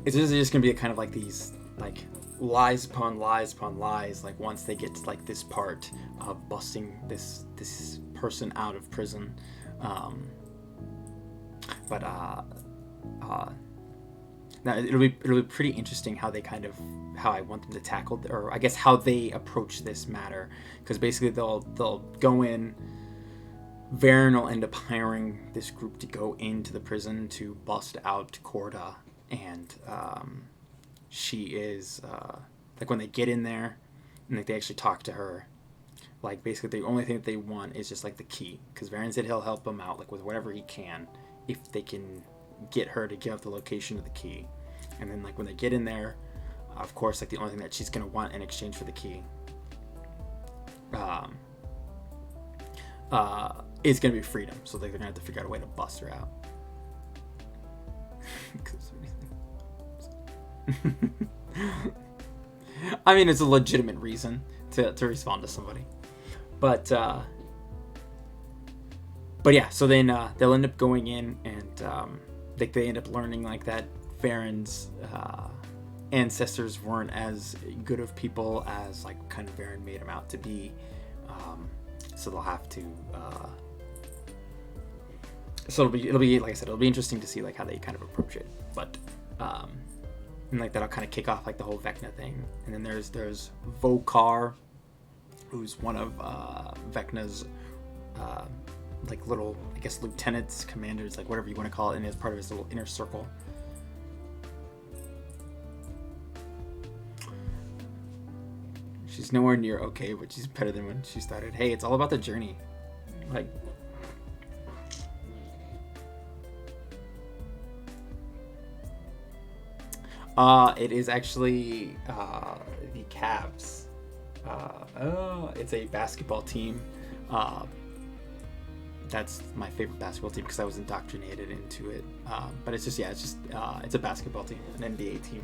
it's just gonna be a kind of like these like lies upon lies upon lies, like once they get to like this part of busting this person out of prison. Now it'll be pretty interesting how I want them to tackle, or I guess how they approach this matter, because basically they'll go in. Faerun will end up hiring this group to go into the prison to bust out Corda, and she is like when they get in there and like they actually talk to her, like basically the only thing that they want is just like the key, because Faerun said he'll help them out like with whatever he can if they can get her to give up the location of the key. And then like when they get in there, of course like the only thing that she's gonna want in exchange for the key is gonna be freedom. So like they're gonna have to figure out a way to bust her out. I mean, it's a legitimate reason to respond to somebody, but yeah. So then they'll end up going in, and they end up learning like that Faerun's ancestors weren't as good of people as like kind of Faerun made them out to be. So they'll have to. So it'll be like I said, it'll be interesting to see like how they kind of approach it, but. And like that'll kind of kick off like the whole Vecna thing, and then there's Vokar, who's one of Vecna's like little, I guess, lieutenants, commanders, like whatever you want to call it, and is part of his little inner circle. She's nowhere near okay, but she's better than when she started. Hey, it's all about the journey, like. It is actually the Cavs. It's a basketball team. That's my favorite basketball team because I was indoctrinated into it. But it's a basketball team, an NBA team.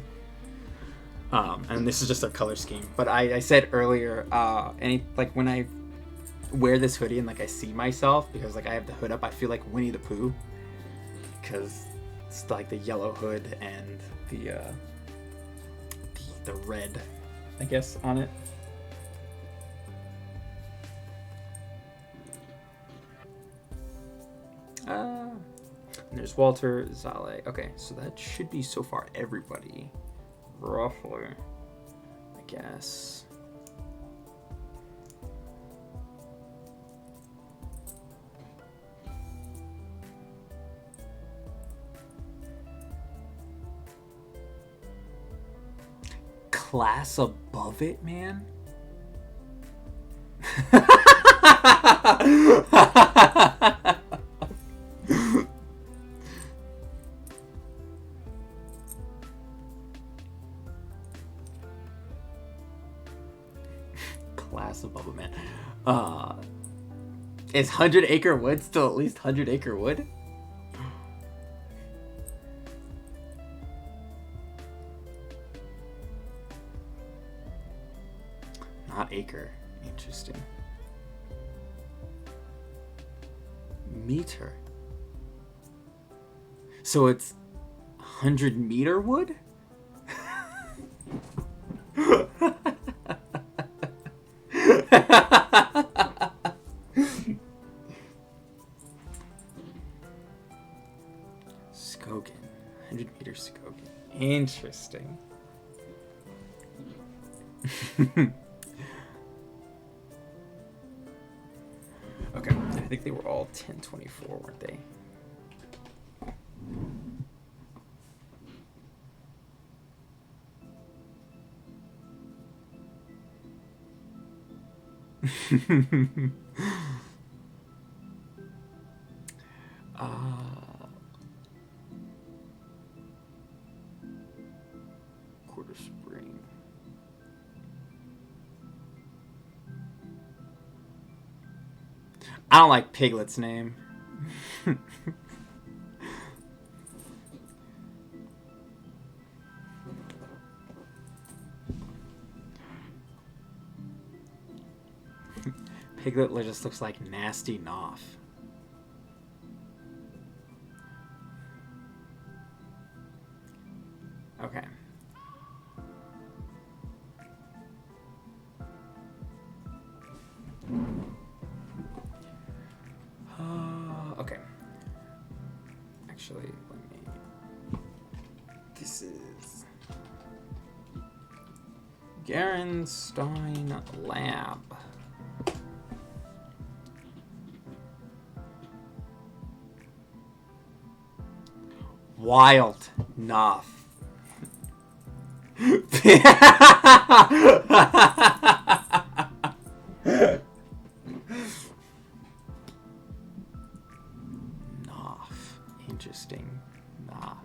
And this is just their color scheme. But I said earlier, when I wear this hoodie and like I see myself, because like I have the hood up, I feel like Winnie the Pooh, because it's like the yellow hood and the red, I guess, on it. And there's Walter, Zale. Okay, so that should be so far everybody, roughly, I guess. Class above it, man. Class above it, man. Is 100 Acre Wood still at least 100 Acre Wood? Not acre. Interesting. Meter. So it's 100 meter wood? Skogan. 100 meter Skogan. Interesting. Okay, I think they were all 1024, weren't they? Quarter Spring. I don't like Piglet's name. Piglet just looks like Nasty Noff. Okay. Okay. Actually, let me. This is Garenstein Lab. Wild Noth. Noth. Interesting. Noth.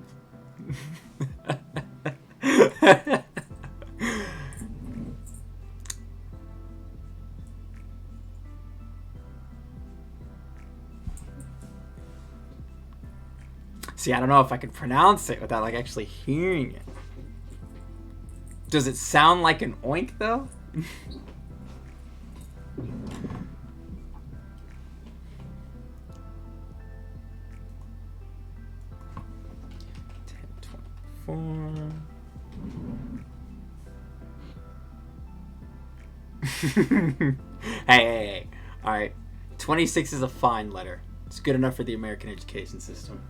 See, I don't know if I can pronounce it without like actually hearing it. Does it sound like an oink though? 10, 24. Hey. All right. 26 is a fine letter. It's good enough for the American education system.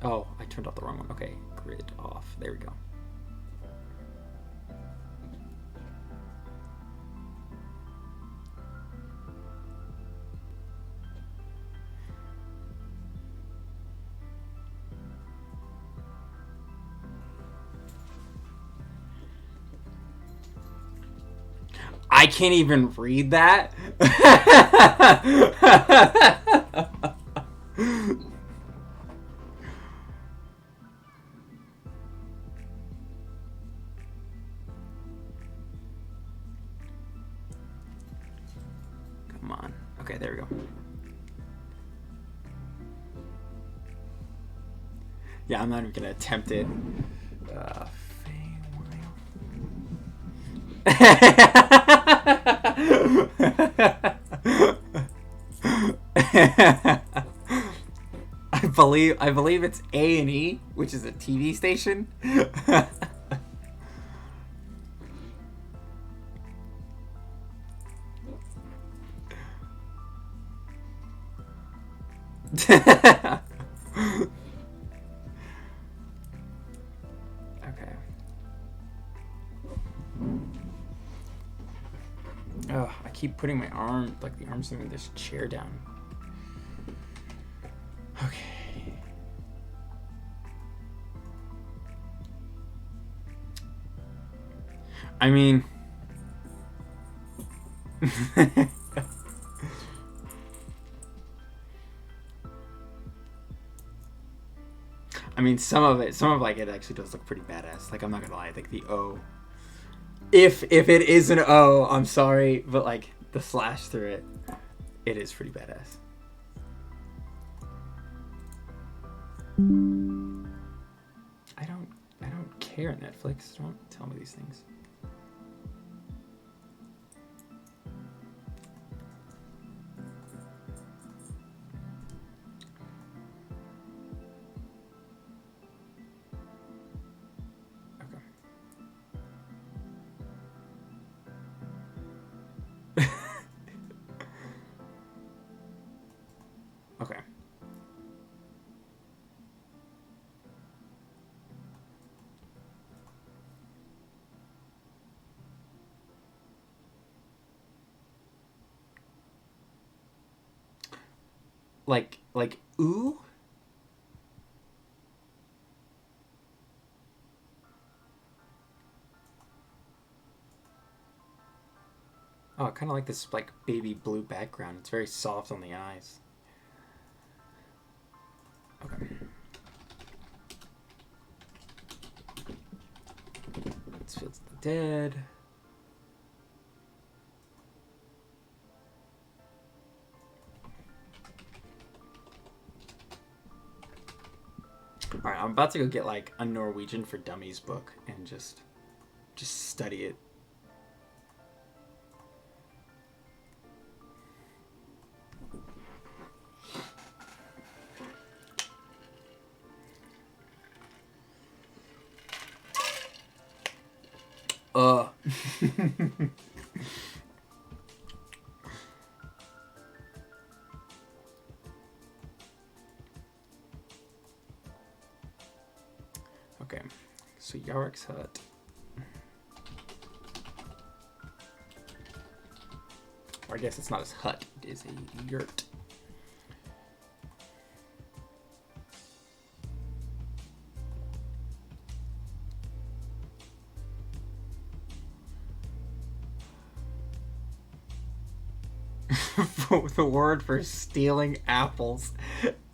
Oh, I turned off the wrong one. Okay, grid off. There we go. I can't even read that. Come on. Okay, there we go. Yeah, I'm not even gonna attempt it. I believe it's A&E, which is a TV station. Okay. Oh, I keep putting my arm, like the arms of this chair down. Okay. I mean, some of like it actually does look pretty badass. Like, I'm not gonna lie, I think the O, if it is an O, I'm sorry, but like the slash through it, it is pretty badass. I don't care, Netflix. Don't tell me these things. Okay. Like ooh? Oh, I kind of like this like baby blue background. It's very soft on the eyes. Okay. Let's Fields of the Dead. All right, I'm about to go get like a Norwegian for Dummies book and just study it. Okay, so Yarick's hut. Or I guess it's not his hut, it is a yurt. The word for stealing apples.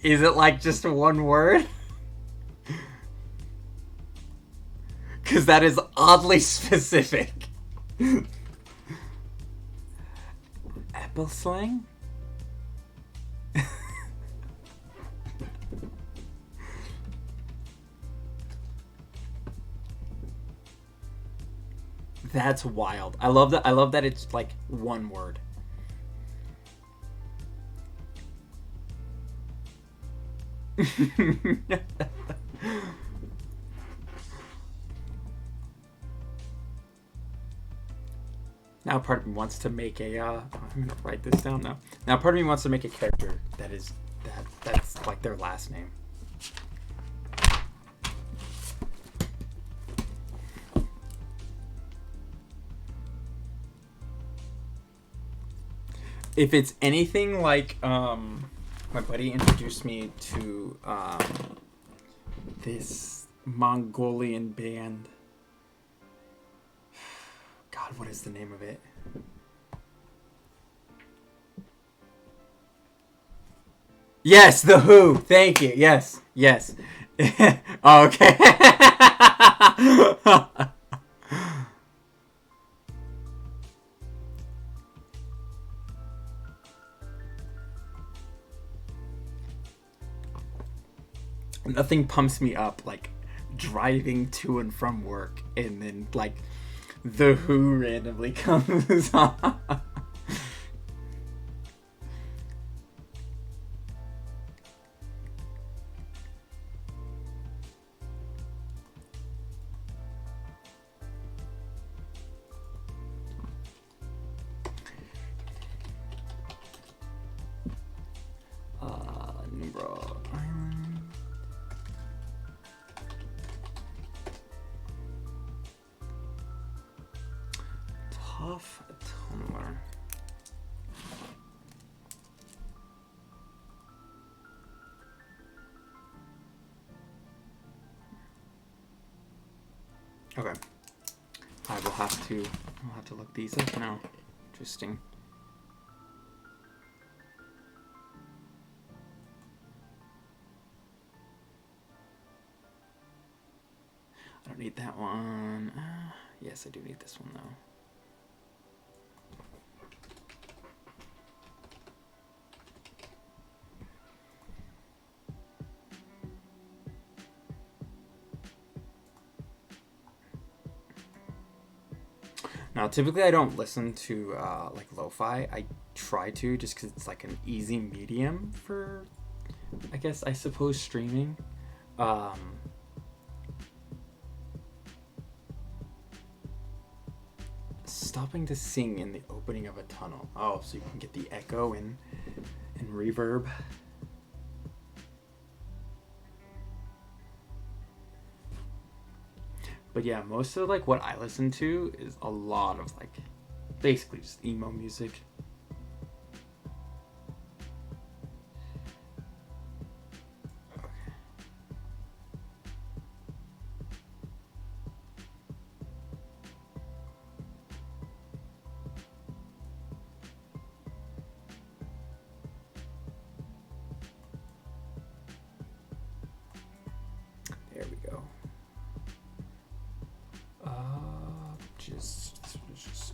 Is it like just one word? Because that is oddly specific. Apple slang? That's wild. I love that. I love that it's like one word. Now part of me wants to make a I'm gonna write this down now. Now part of me wants to make a character that's like their last name. If it's anything like my buddy introduced me to this Mongolian band. God, what is the name of it? Yes, The Who. Thank you. Yes. Oh, okay. Nothing pumps me up like driving to and from work and then like The Who randomly comes on. Nimrod Island. Tough tunneler. Okay. I will have to. I'll have to look these up now. Interesting. I don't need that one. Yes, I do need this one though. Now, typically I don't listen to like lo-fi. I try to just because it's like an easy medium for, I suppose, streaming. Stopping to sing in the opening of a tunnel. Oh, so you can get the echo and reverb. But yeah, most of like what I listen to is a lot of like basically just emo music. There we go. Just oopsies.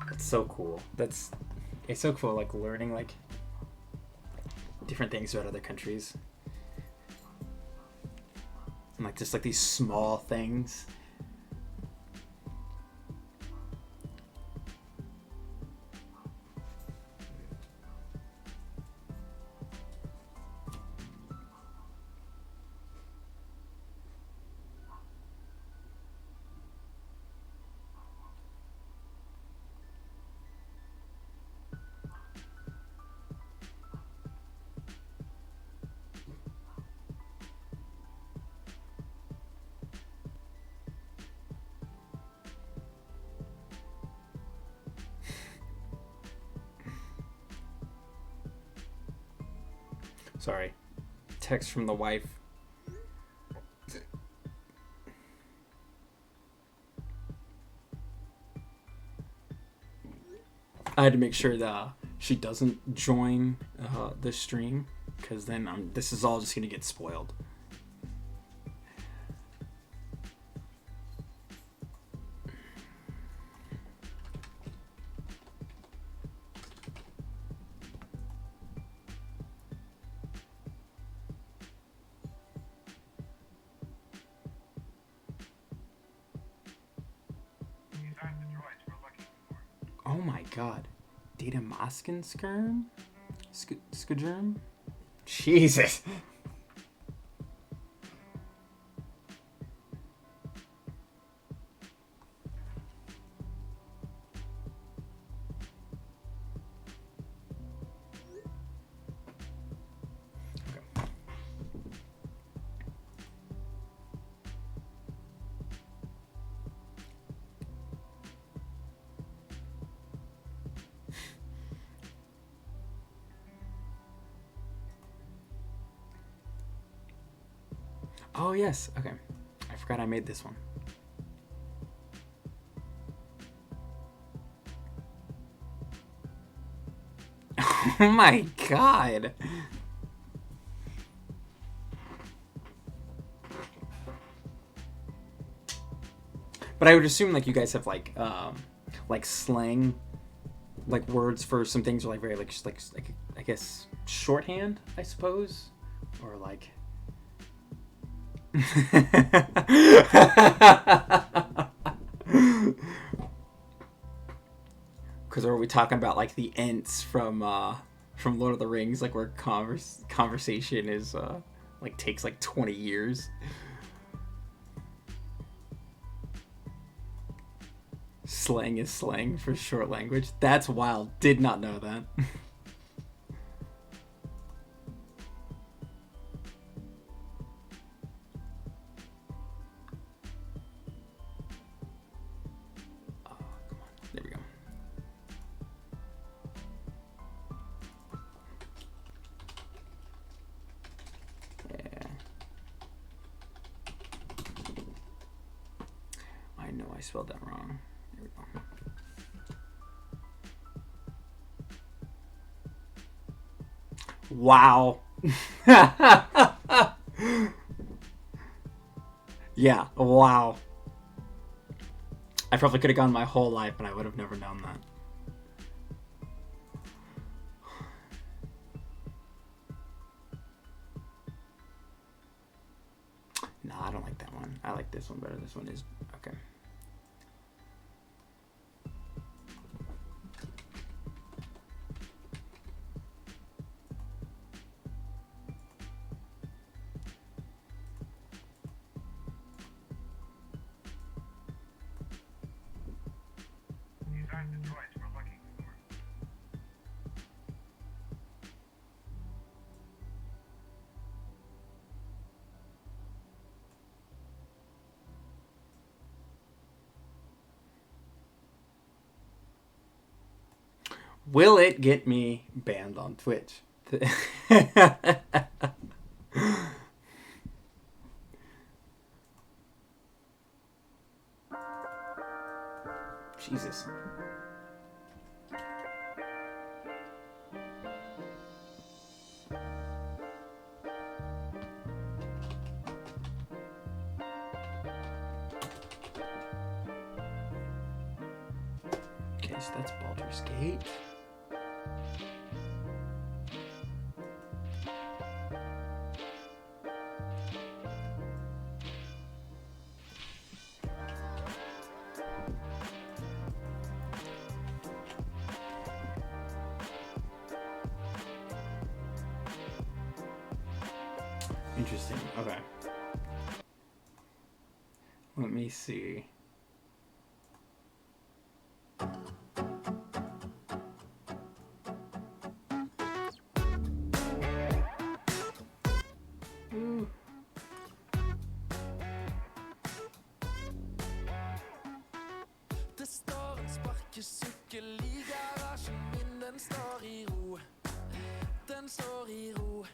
That's so cool. It's so cool, like learning like different things about other countries. And like just like these small things. Sorry. Text from the wife. I had to make sure that she doesn't join the stream, because then this is all just gonna get spoiled. Oh my god. Data Maskin Skirm? Skirm? Jesus. Oh, yes. Okay. I forgot I made this one. Oh my god. But I would assume like you guys have like slang, like words for some things are like very like I guess shorthand, I suppose, or like. Because are we talking about like the Ents from Lord of the Rings, like where conversation is like takes like 20 years? Slang is slang for short language. That's wild. Did not know that. I spelled that wrong. There we go. Wow. Yeah, wow. I probably could have gone my whole life and I would have never known that. Nah, I don't like that one. I like this one better. This one is okay. Will it get me banned on Twitch? Jesus. Okay, so that's Baldur's Gate. Interesting. Okay. Let me see. Det står en sparkesykkel i garasjen min, den står i ro. Den står i ro.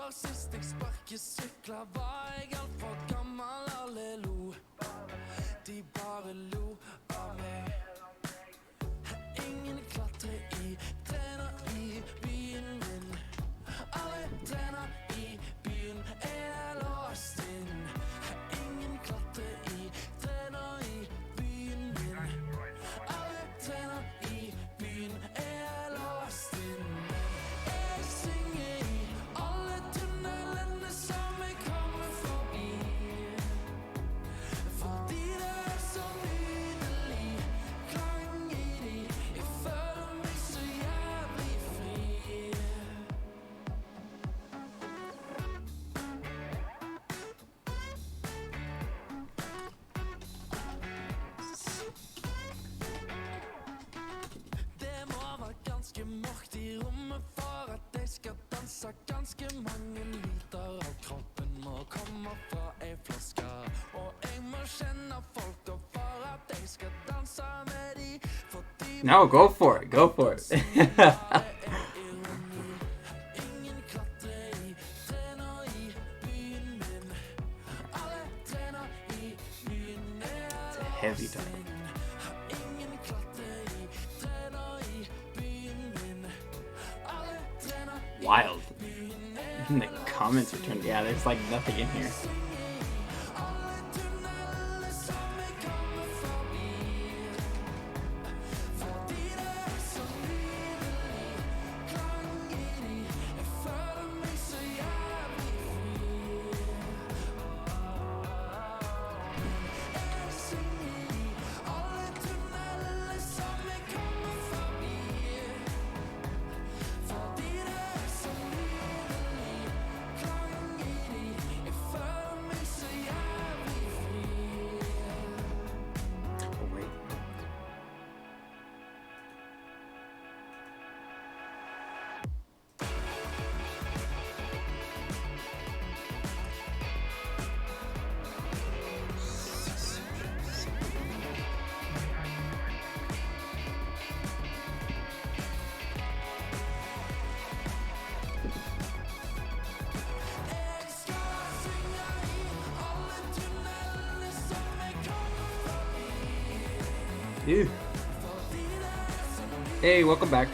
For sist jeg sparkesykla var jeg alt for gammel, alle lo. De bare lo av meg. Ingen klatrer i, trener i byen min. Alle trener i byen, er låst inn. Ingen klatrer i, trener i byen min. Alle trener i byen, er låst inn. Jeg synger i alle tunnelene som jeg kommer forbi. Fordi det er så nydelig klang i de. Jeg føler meg så jævlig fri. Det må være ganske mørkt i rommet for at jeg skal danse. Ganske mange liter av kroppen må komme fra ei flaske. Og jeg må kjenne folk og for at jeg skal danse med de. Fordi No, go for it. Go for it. ingen klatrer i, trener i byen min. Alle trener i byen, er Heavy title. ingen klatrer i, trener i byen min. Alle trener i Wild. Even the comments are turned. Yeah, there's like nothing in here. alle tunnelene som jeg kommer forbi. Fordi det er så nydelig klang i de. Jeg føler meg så jævlig fri. Jeg synger i alle tunnelene som jeg kommer forbi. Fordi det er så nydelig klang i de. Jeg føler meg så jævlig fri. Oh, wait. Jeg skal synge i alle tunnelene som jeg kommer forbi. Ew. Hey, welcome back.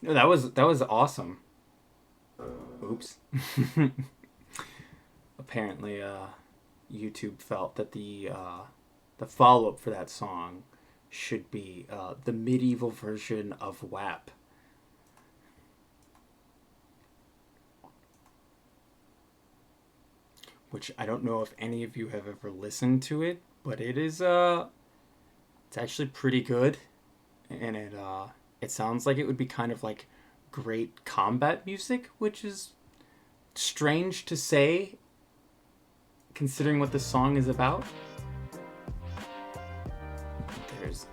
No, that was awesome. Oops. Apparently, YouTube felt that the follow-up for that song should be the medieval version of WAP. Which I don't know if any of you have ever listened to it, but it is it's actually pretty good, and it sounds like it would be kind of like great combat music, which is strange to say considering what the song is about. There's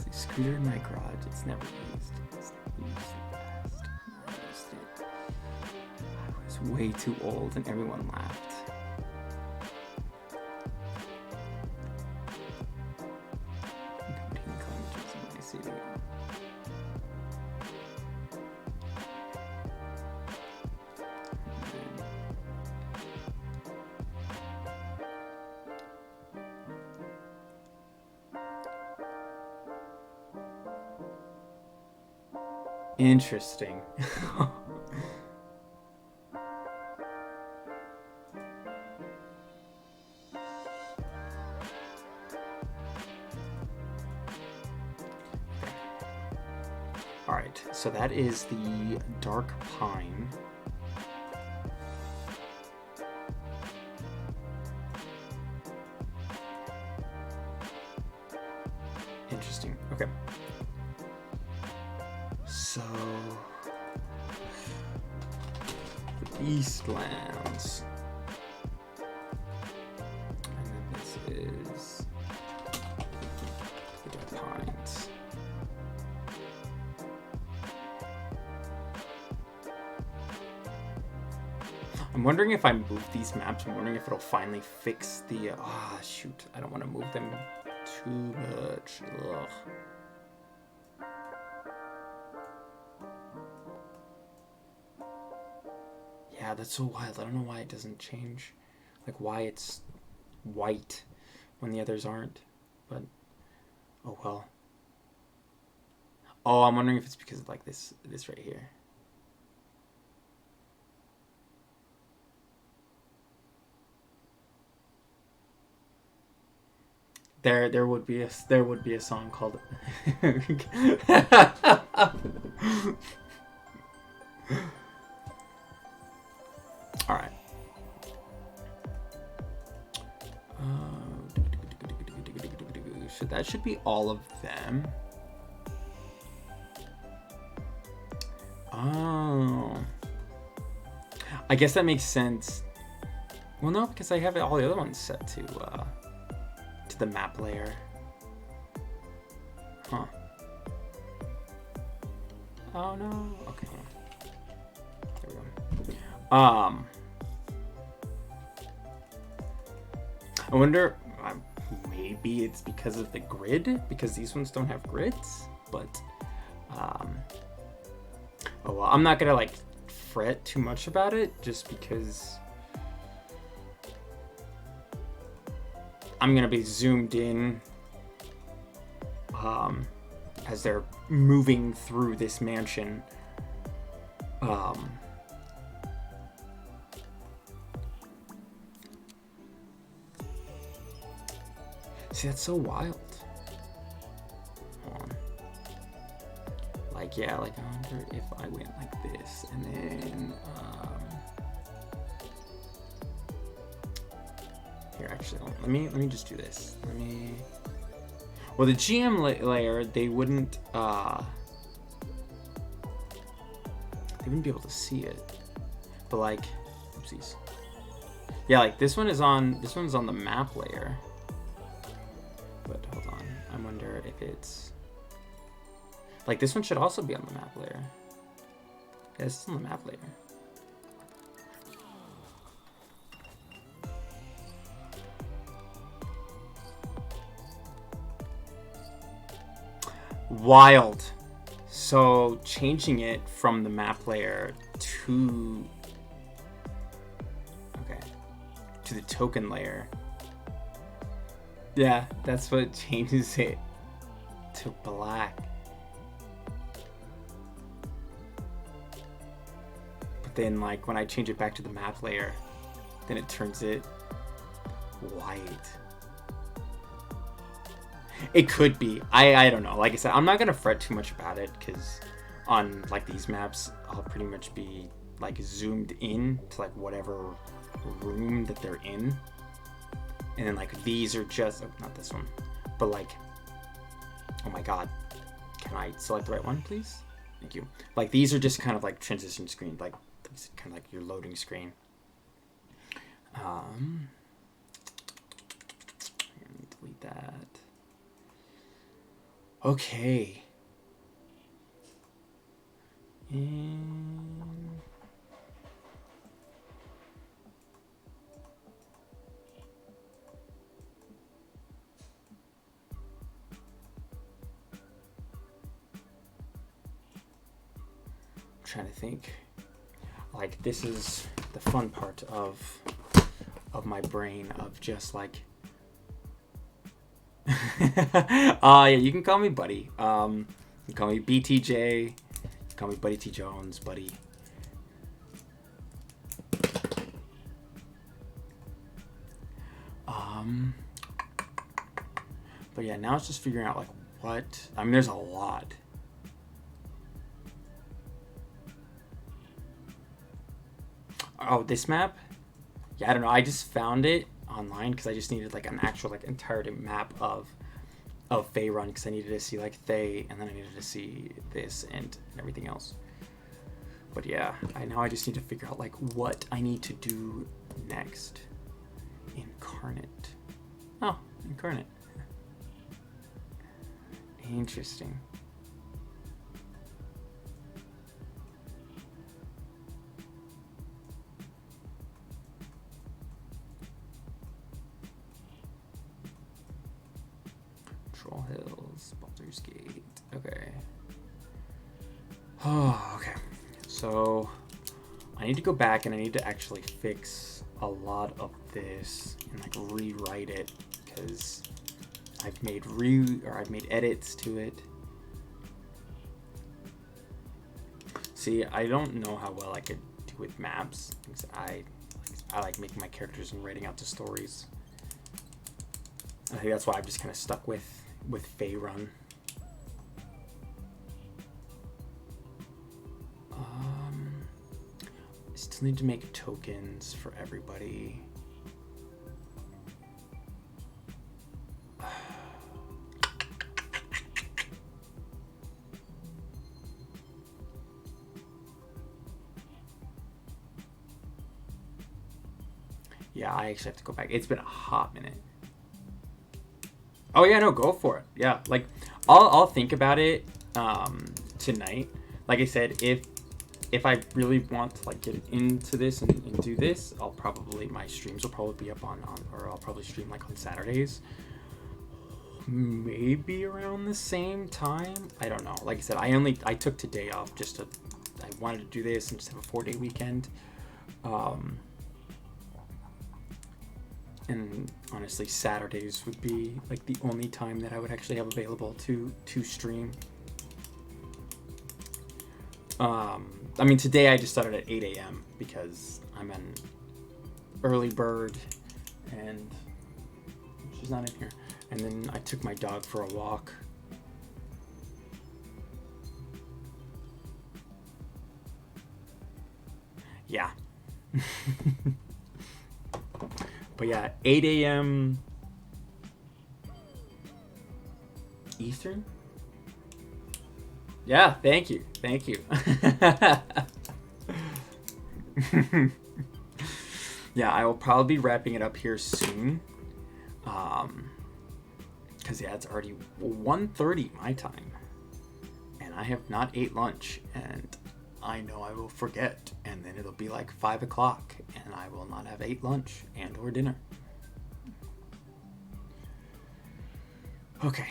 a scooter in my garage. It's never used. It's never used in the past. I used it. I was way too old and everyone laughed. Nobody comments on my CD. Interesting. Alright, so that is the Dark Pine. Interesting. Okay. So, the Eastlands. And then this is the Dark Pines. I'm wondering if I move these maps, I'm wondering if it'll finally fix the... shoot. I don't want to move them too much. Ugh. Yeah, that's so wild. I don't know why it doesn't change. Like, why it's white when the others aren't. But, oh well. Oh, I'm wondering if it's because of, like, this right here. There would be a song called All right. So that should be all of them. Oh. I guess that makes sense. Well, no, because I have all the other ones set to the map layer. Huh. Oh no. Okay. There we go. I wonder. Maybe it's because of the grid, because these ones don't have grids. But oh well. I'm not gonna like fret too much about it, just because I'm gonna be zoomed in as they're moving through this mansion. See, that's so wild. Hold on. Like, yeah, like I wonder if I went like this and then here, actually, let me just do this. Well, the GM layer, they wouldn't be able to see it. But like, oopsies. Yeah, like this one's on the map layer. But hold on, I wonder if it's like this one should also be on the map layer. Yeah, this is on the map layer. Wild. So changing it from the map layer to the token layer. Yeah, that's what changes it to black. But then like when I change it back to the map layer, then it turns it white. It could be. I don't know. Like I said, I'm not gonna fret too much about it because on like these maps, I'll pretty much be like zoomed in to like whatever room that they're in, and then like these are just not this one, but like, oh my god, can I select the right one, please? Thank you. Like these are just kind of like transition screen, like kind of like your loading screen. Delete that. Okay. And I'm trying to think. Like this is the fun part of my brain, of just like yeah, you can call me Buddy. You can call me BTJ. You can call me Buddy T Jones, Buddy. But yeah, now it's just figuring out like what. I mean, there's a lot. Oh, this map? Yeah, I don't know. I just found it online because I just needed like an actual like entirety map of Faerun, because I needed to see like Thay, and then I needed to see this and everything else. But yeah, now I just need to figure out like what I need to do next. Incarnate. Oh, incarnate. Interesting. Troll Hills, Baldur's Gate. Okay. Oh, okay. So I need to go back and I need to actually fix a lot of this and like rewrite it because I've made edits to it. See, I don't know how well I could do with maps because I like making my characters and writing out the stories. I think that's why I'm just kind of stuck with Faerun. I still need to make tokens for everybody. Yeah, I actually have to go back. It's been a hot minute. Oh yeah, no, go for it. Yeah, like I'll think about it tonight. Like I said, if I really want to like get into this and do this, my streams will probably be up or I'll probably stream like on Saturdays. Maybe around the same time. I don't know. Like I said, I took today off I wanted to do this and just have a 4-day weekend. And honestly, Saturdays would be like the only time that I would actually have available to stream. I mean, today I just started at 8 a.m. because I'm an early bird and she's not in here. And then I took my dog for a walk. Yeah. But yeah, 8 a.m. Eastern? Yeah, thank you. Thank you. Yeah, I will probably be wrapping it up here soon. Because yeah, it's already 1:30 my time. And I have not ate lunch. And I know I will forget. And then it'll be like 5 o'clock. And I will not have ate lunch and or dinner. Okay.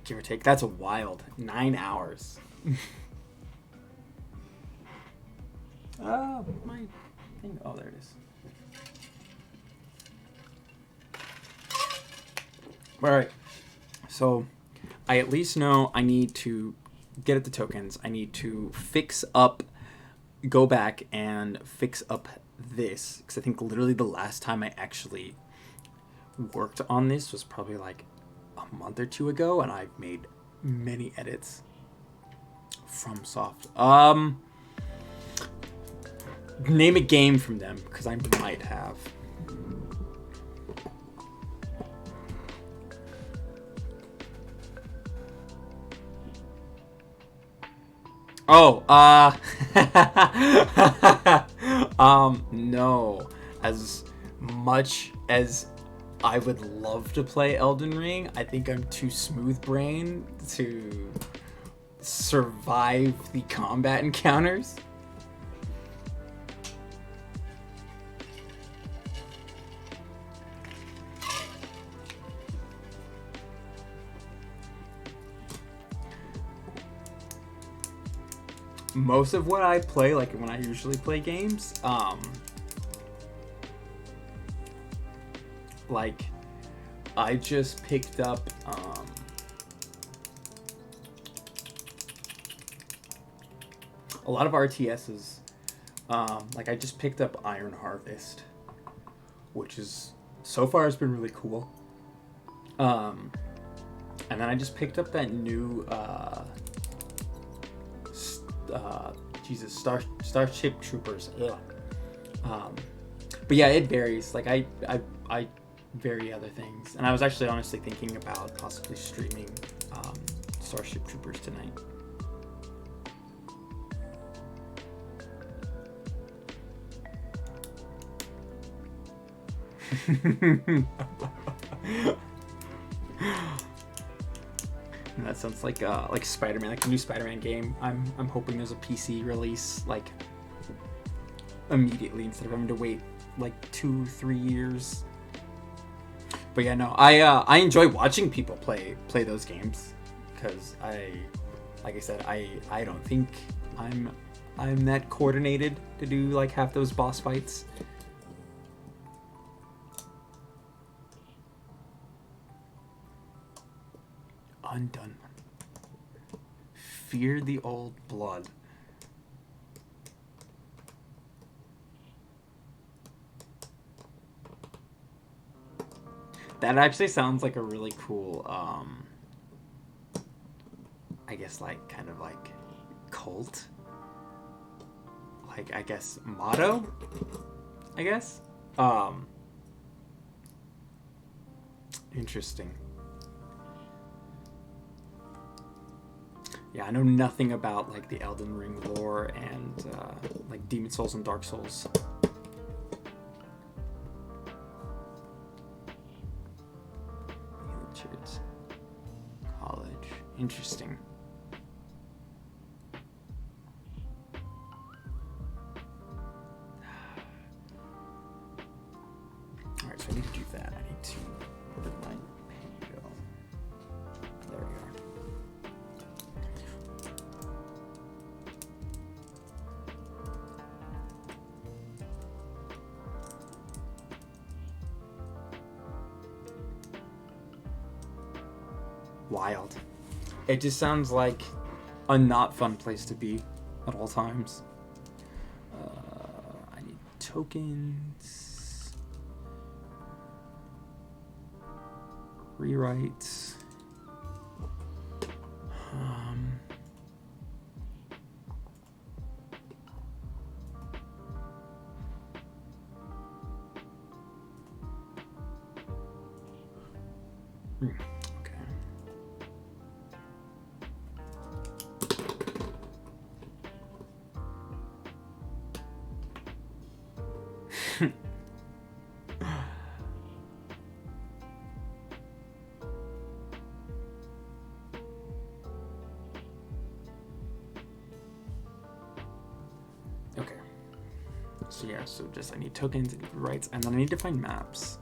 Give or take. That's a wild 9 hours. My thing. Oh, there it is. All right. So I at least know I need to get at the tokens. I need to go back and fix up this. Because I think literally the last time I actually worked on this was probably like a month or two ago. And I've made many edits from Soft. Name a game from them, because I might have. Oh, no. As much as I would love to play Elden Ring, I think I'm too smooth-brained to survive the combat encounters. Most of what I play, like when I usually play games, like I just picked up a lot of RTSs. Like I just picked up Iron Harvest, which is so far has been really cool. And then I just picked up that new Starship Troopers. But yeah, it varies. Like I vary other things, and I was actually honestly thinking about possibly streaming Starship Troopers tonight. And that sounds like Spider-Man, like the new Spider-Man game. I'm hoping there's a PC release like immediately instead of having to wait like 2-3 years. But yeah, no, I enjoy watching people play those games because like I said, I don't think I'm that coordinated to do like half those boss fights. Undone. Fear the old blood. That actually sounds like a really cool, I guess, like, kind of like cult. Like, I guess, motto? I guess? Interesting. Yeah, I know nothing about, like, the Elden Ring lore and, like, Demon Souls and Dark Souls. Church. College. Interesting. Alright, so I need to do that. I need to... Where did my pen go? There we are. Wild. It just sounds like a not fun place to be at all times. I need tokens. Rewrites. Okay. So yeah, so just I need tokens, I need rights, and then I need to find maps.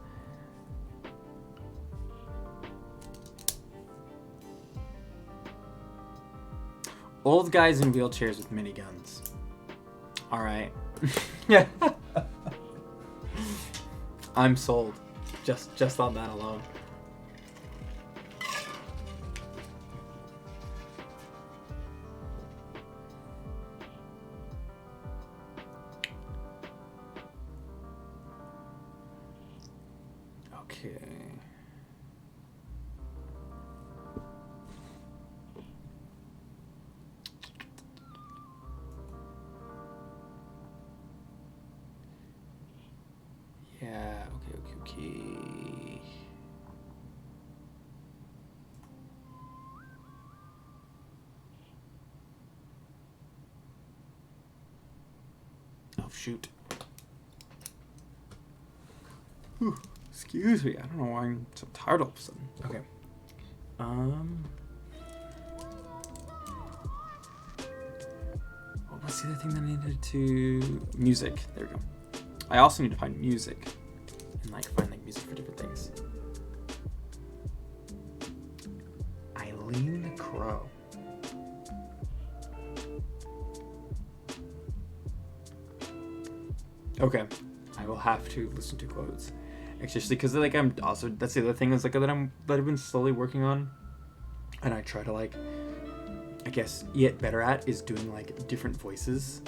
Old guys in wheelchairs with miniguns. Alright. Yeah. I'm sold. Just on that alone. Okay. Yeah, okay. Oh, shoot. Whew, excuse me, I don't know why I'm so tired all of a sudden. Okay. What was the other thing that I needed to... Music. There we go. I also need to find music. And, like, find, like, music for different things. Eileen the Crow. Okay. I will have to listen to quotes. Especially because, like, I'm also... That's the other thing is, like, that I've been slowly working on. And I try to, like... I guess, get better at is doing, like, different voices.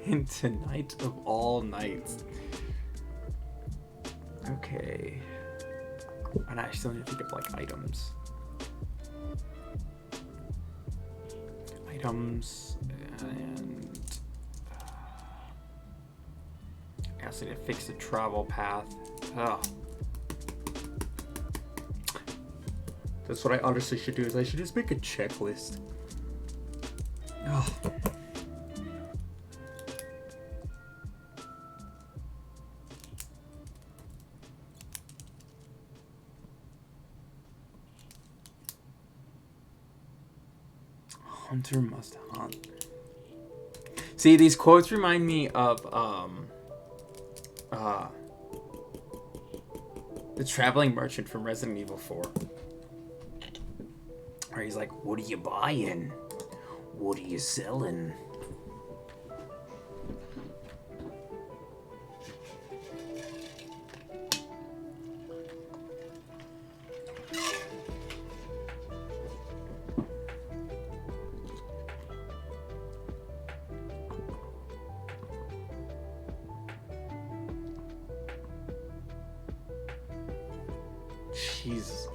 And tonight of all nights. Okay. And I still need to think of, like, items. Items, and... I also need to fix the travel path. Ugh. That's what I honestly should do, is I should just make a checklist. Ugh. Hunter must hunt. See, these quotes remind me of the traveling merchant from Resident Evil 4. Where he's like, what are you buying? What are you selling? Jesus.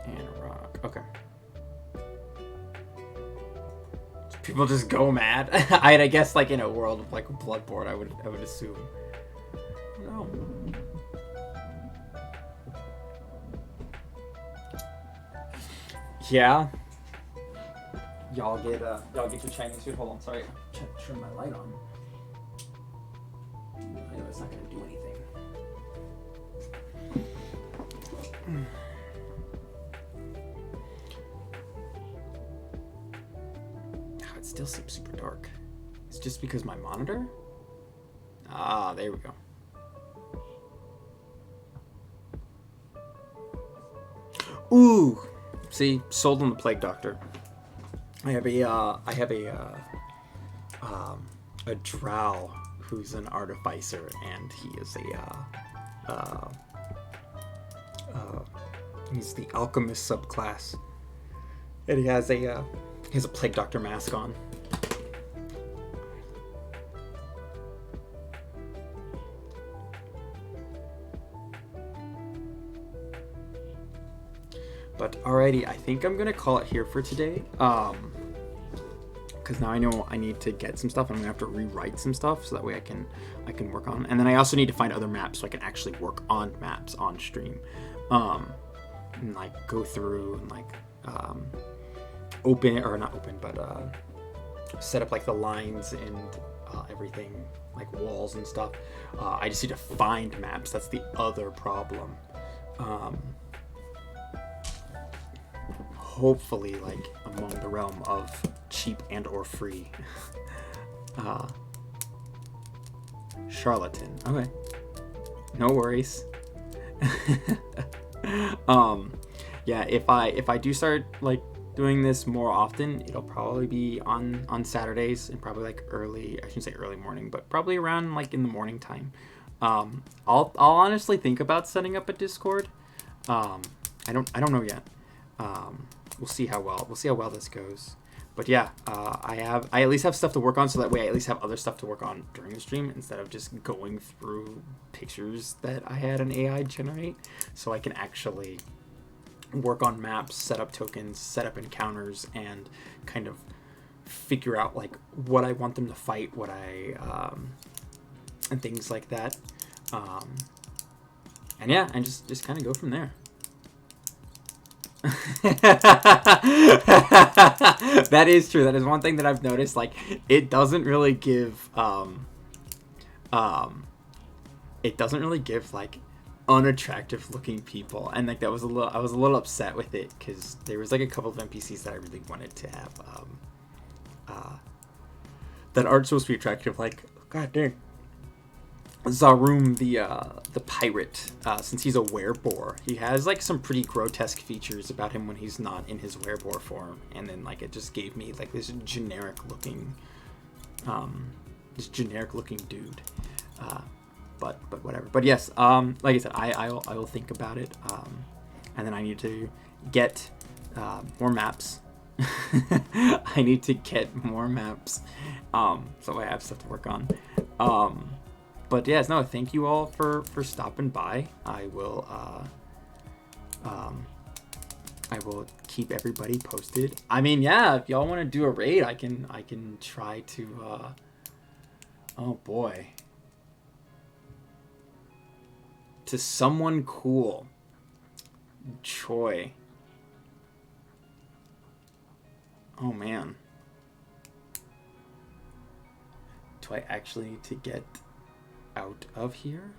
And a rock. Okay. People just go mad. I guess like in a world of like Bloodborne, I would assume. No. Yeah. Y'all get your Chinese food. Hold on, sorry. Turn my light on. I know it's not gonna do anything. It still seems super dark. It's just because my monitor? Ah, there we go. Ooh, see, sold on the Plague Doctor. I have a drow who's an artificer, and he is he's the alchemist subclass, and he has a Plague Doctor mask on. But alrighty, I think I'm gonna call it here for today. Because now I know I need to get some stuff. I'm gonna have to rewrite some stuff so that way I can work on. And then I also need to find other maps so I can actually work on maps on stream, and like go through and like set up like the lines and everything, like walls and stuff. I just need to find maps. That's the other problem. Hopefully like among the realm of cheap and or free. Charlatan. Okay. No worries. Yeah, if I do start like doing this more often, it'll probably be on Saturdays and probably like early, I shouldn't say early morning, but probably around like in the morning time. I'll honestly think about setting up a Discord. I don't know yet. We'll see how well this goes. But yeah, I at least have stuff to work on, so that way I at least have other stuff to work on during the stream instead of just going through pictures that I had an AI generate. So I can actually work on maps, set up tokens, set up encounters, and kind of figure out like what I want them to fight, and things like that. And yeah, and just kind of go from there. That is true. That is one thing that I've noticed. Like, it doesn't really give like unattractive looking people, and like I was a little upset with it because there was like a couple of NPCs that I really wanted to have that aren't supposed to be attractive. Like, god dang, Zarum the pirate, since he's a werebore, he has like some pretty grotesque features about him when he's not in his werebore form, and then like it just gave me like this generic looking dude. But whatever. But yes, like I said, I will think about it, and then I need to get more maps. I need to get more maps, so I have stuff to work on. But yes, no, thank you all for stopping by. I will keep everybody posted. I mean, yeah, if y'all want to do a raid, I can try to. Oh boy. To someone cool. Choi. Oh man. Do I actually need to get out of here?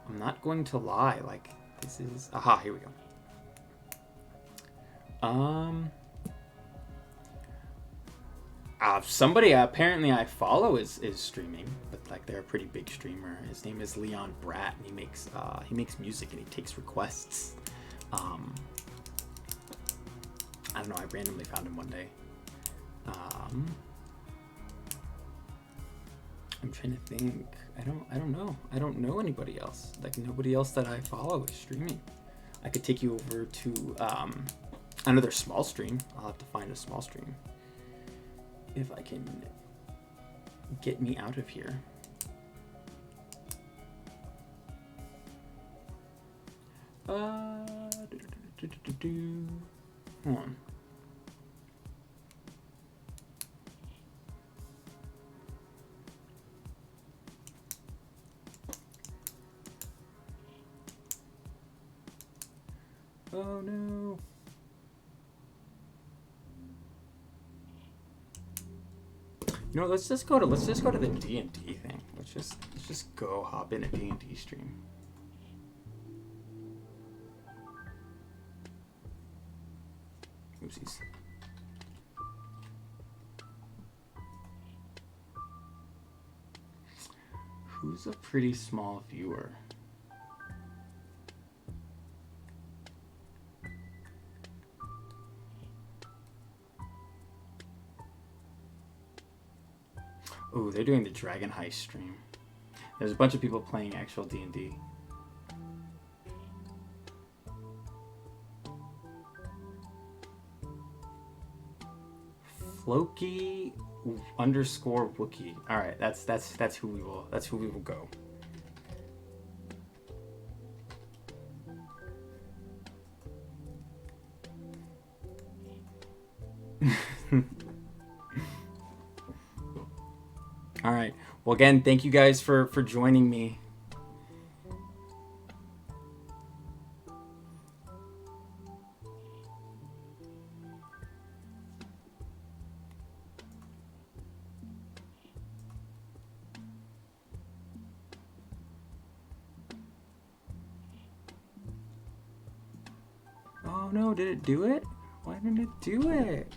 I'm not going to lie, like, this is... Aha, here we go. Somebody apparently I follow is streaming, but like they're a pretty big streamer. His name is Leon Bratt, and he makes music and he takes requests. I don't know, I randomly found him one day. I'm trying to think. I don't know. I don't know anybody else. Like, nobody else that I follow is streaming. I could take you over to another small stream. I'll have to find a small stream if I can get me out of here. Hold on. Oh no. You know, let's just go to the D&D thing. Let's just go hop in a D&D stream. Oopsies. Who's a pretty small viewer? Oh, they're doing the Dragon Heist stream. There's a bunch of people playing actual D&D. Floki _ Wookie. All right, that's who we will go. All right. Well, again, thank you guys for joining me. Oh no, did it do it? Why didn't it do it?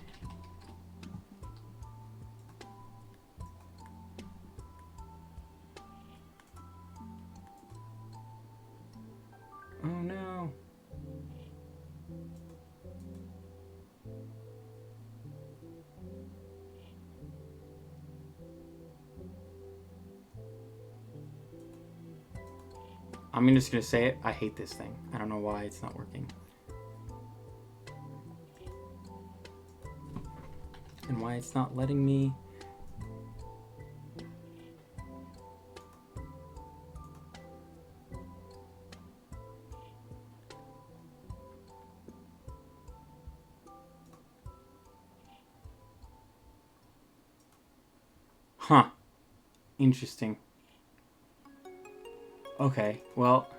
Oh no. I'm just gonna say it. I hate this thing. I don't know why it's not working. And why it's not letting me. Huh. Interesting. Okay, well,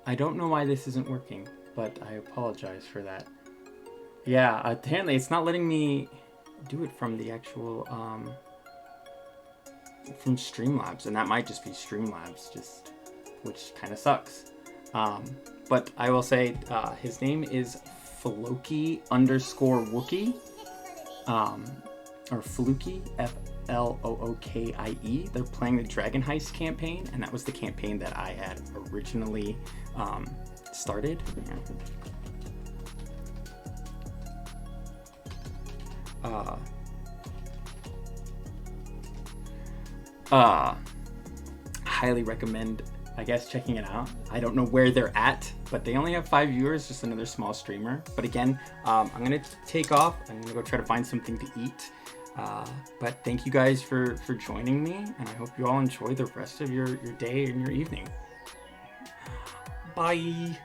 I don't know why this isn't working, but I apologize for that. Yeah, apparently it's not letting me do it from the actual, from Streamlabs, and that might just be Streamlabs, which kind of sucks. But I will say, his name is Floki _ Wookie, or Fluky, Flookie. They're playing the Dragon Heist campaign, and that was the campaign that I had originally started. Highly recommend, I guess, checking it out. I don't know where they're at, but they only have 5 viewers, just another small streamer. But again, I'm gonna take off. I'm gonna go try to find something to eat. But thank you guys for joining me, and I hope you all enjoy the rest of your day and your evening. Bye.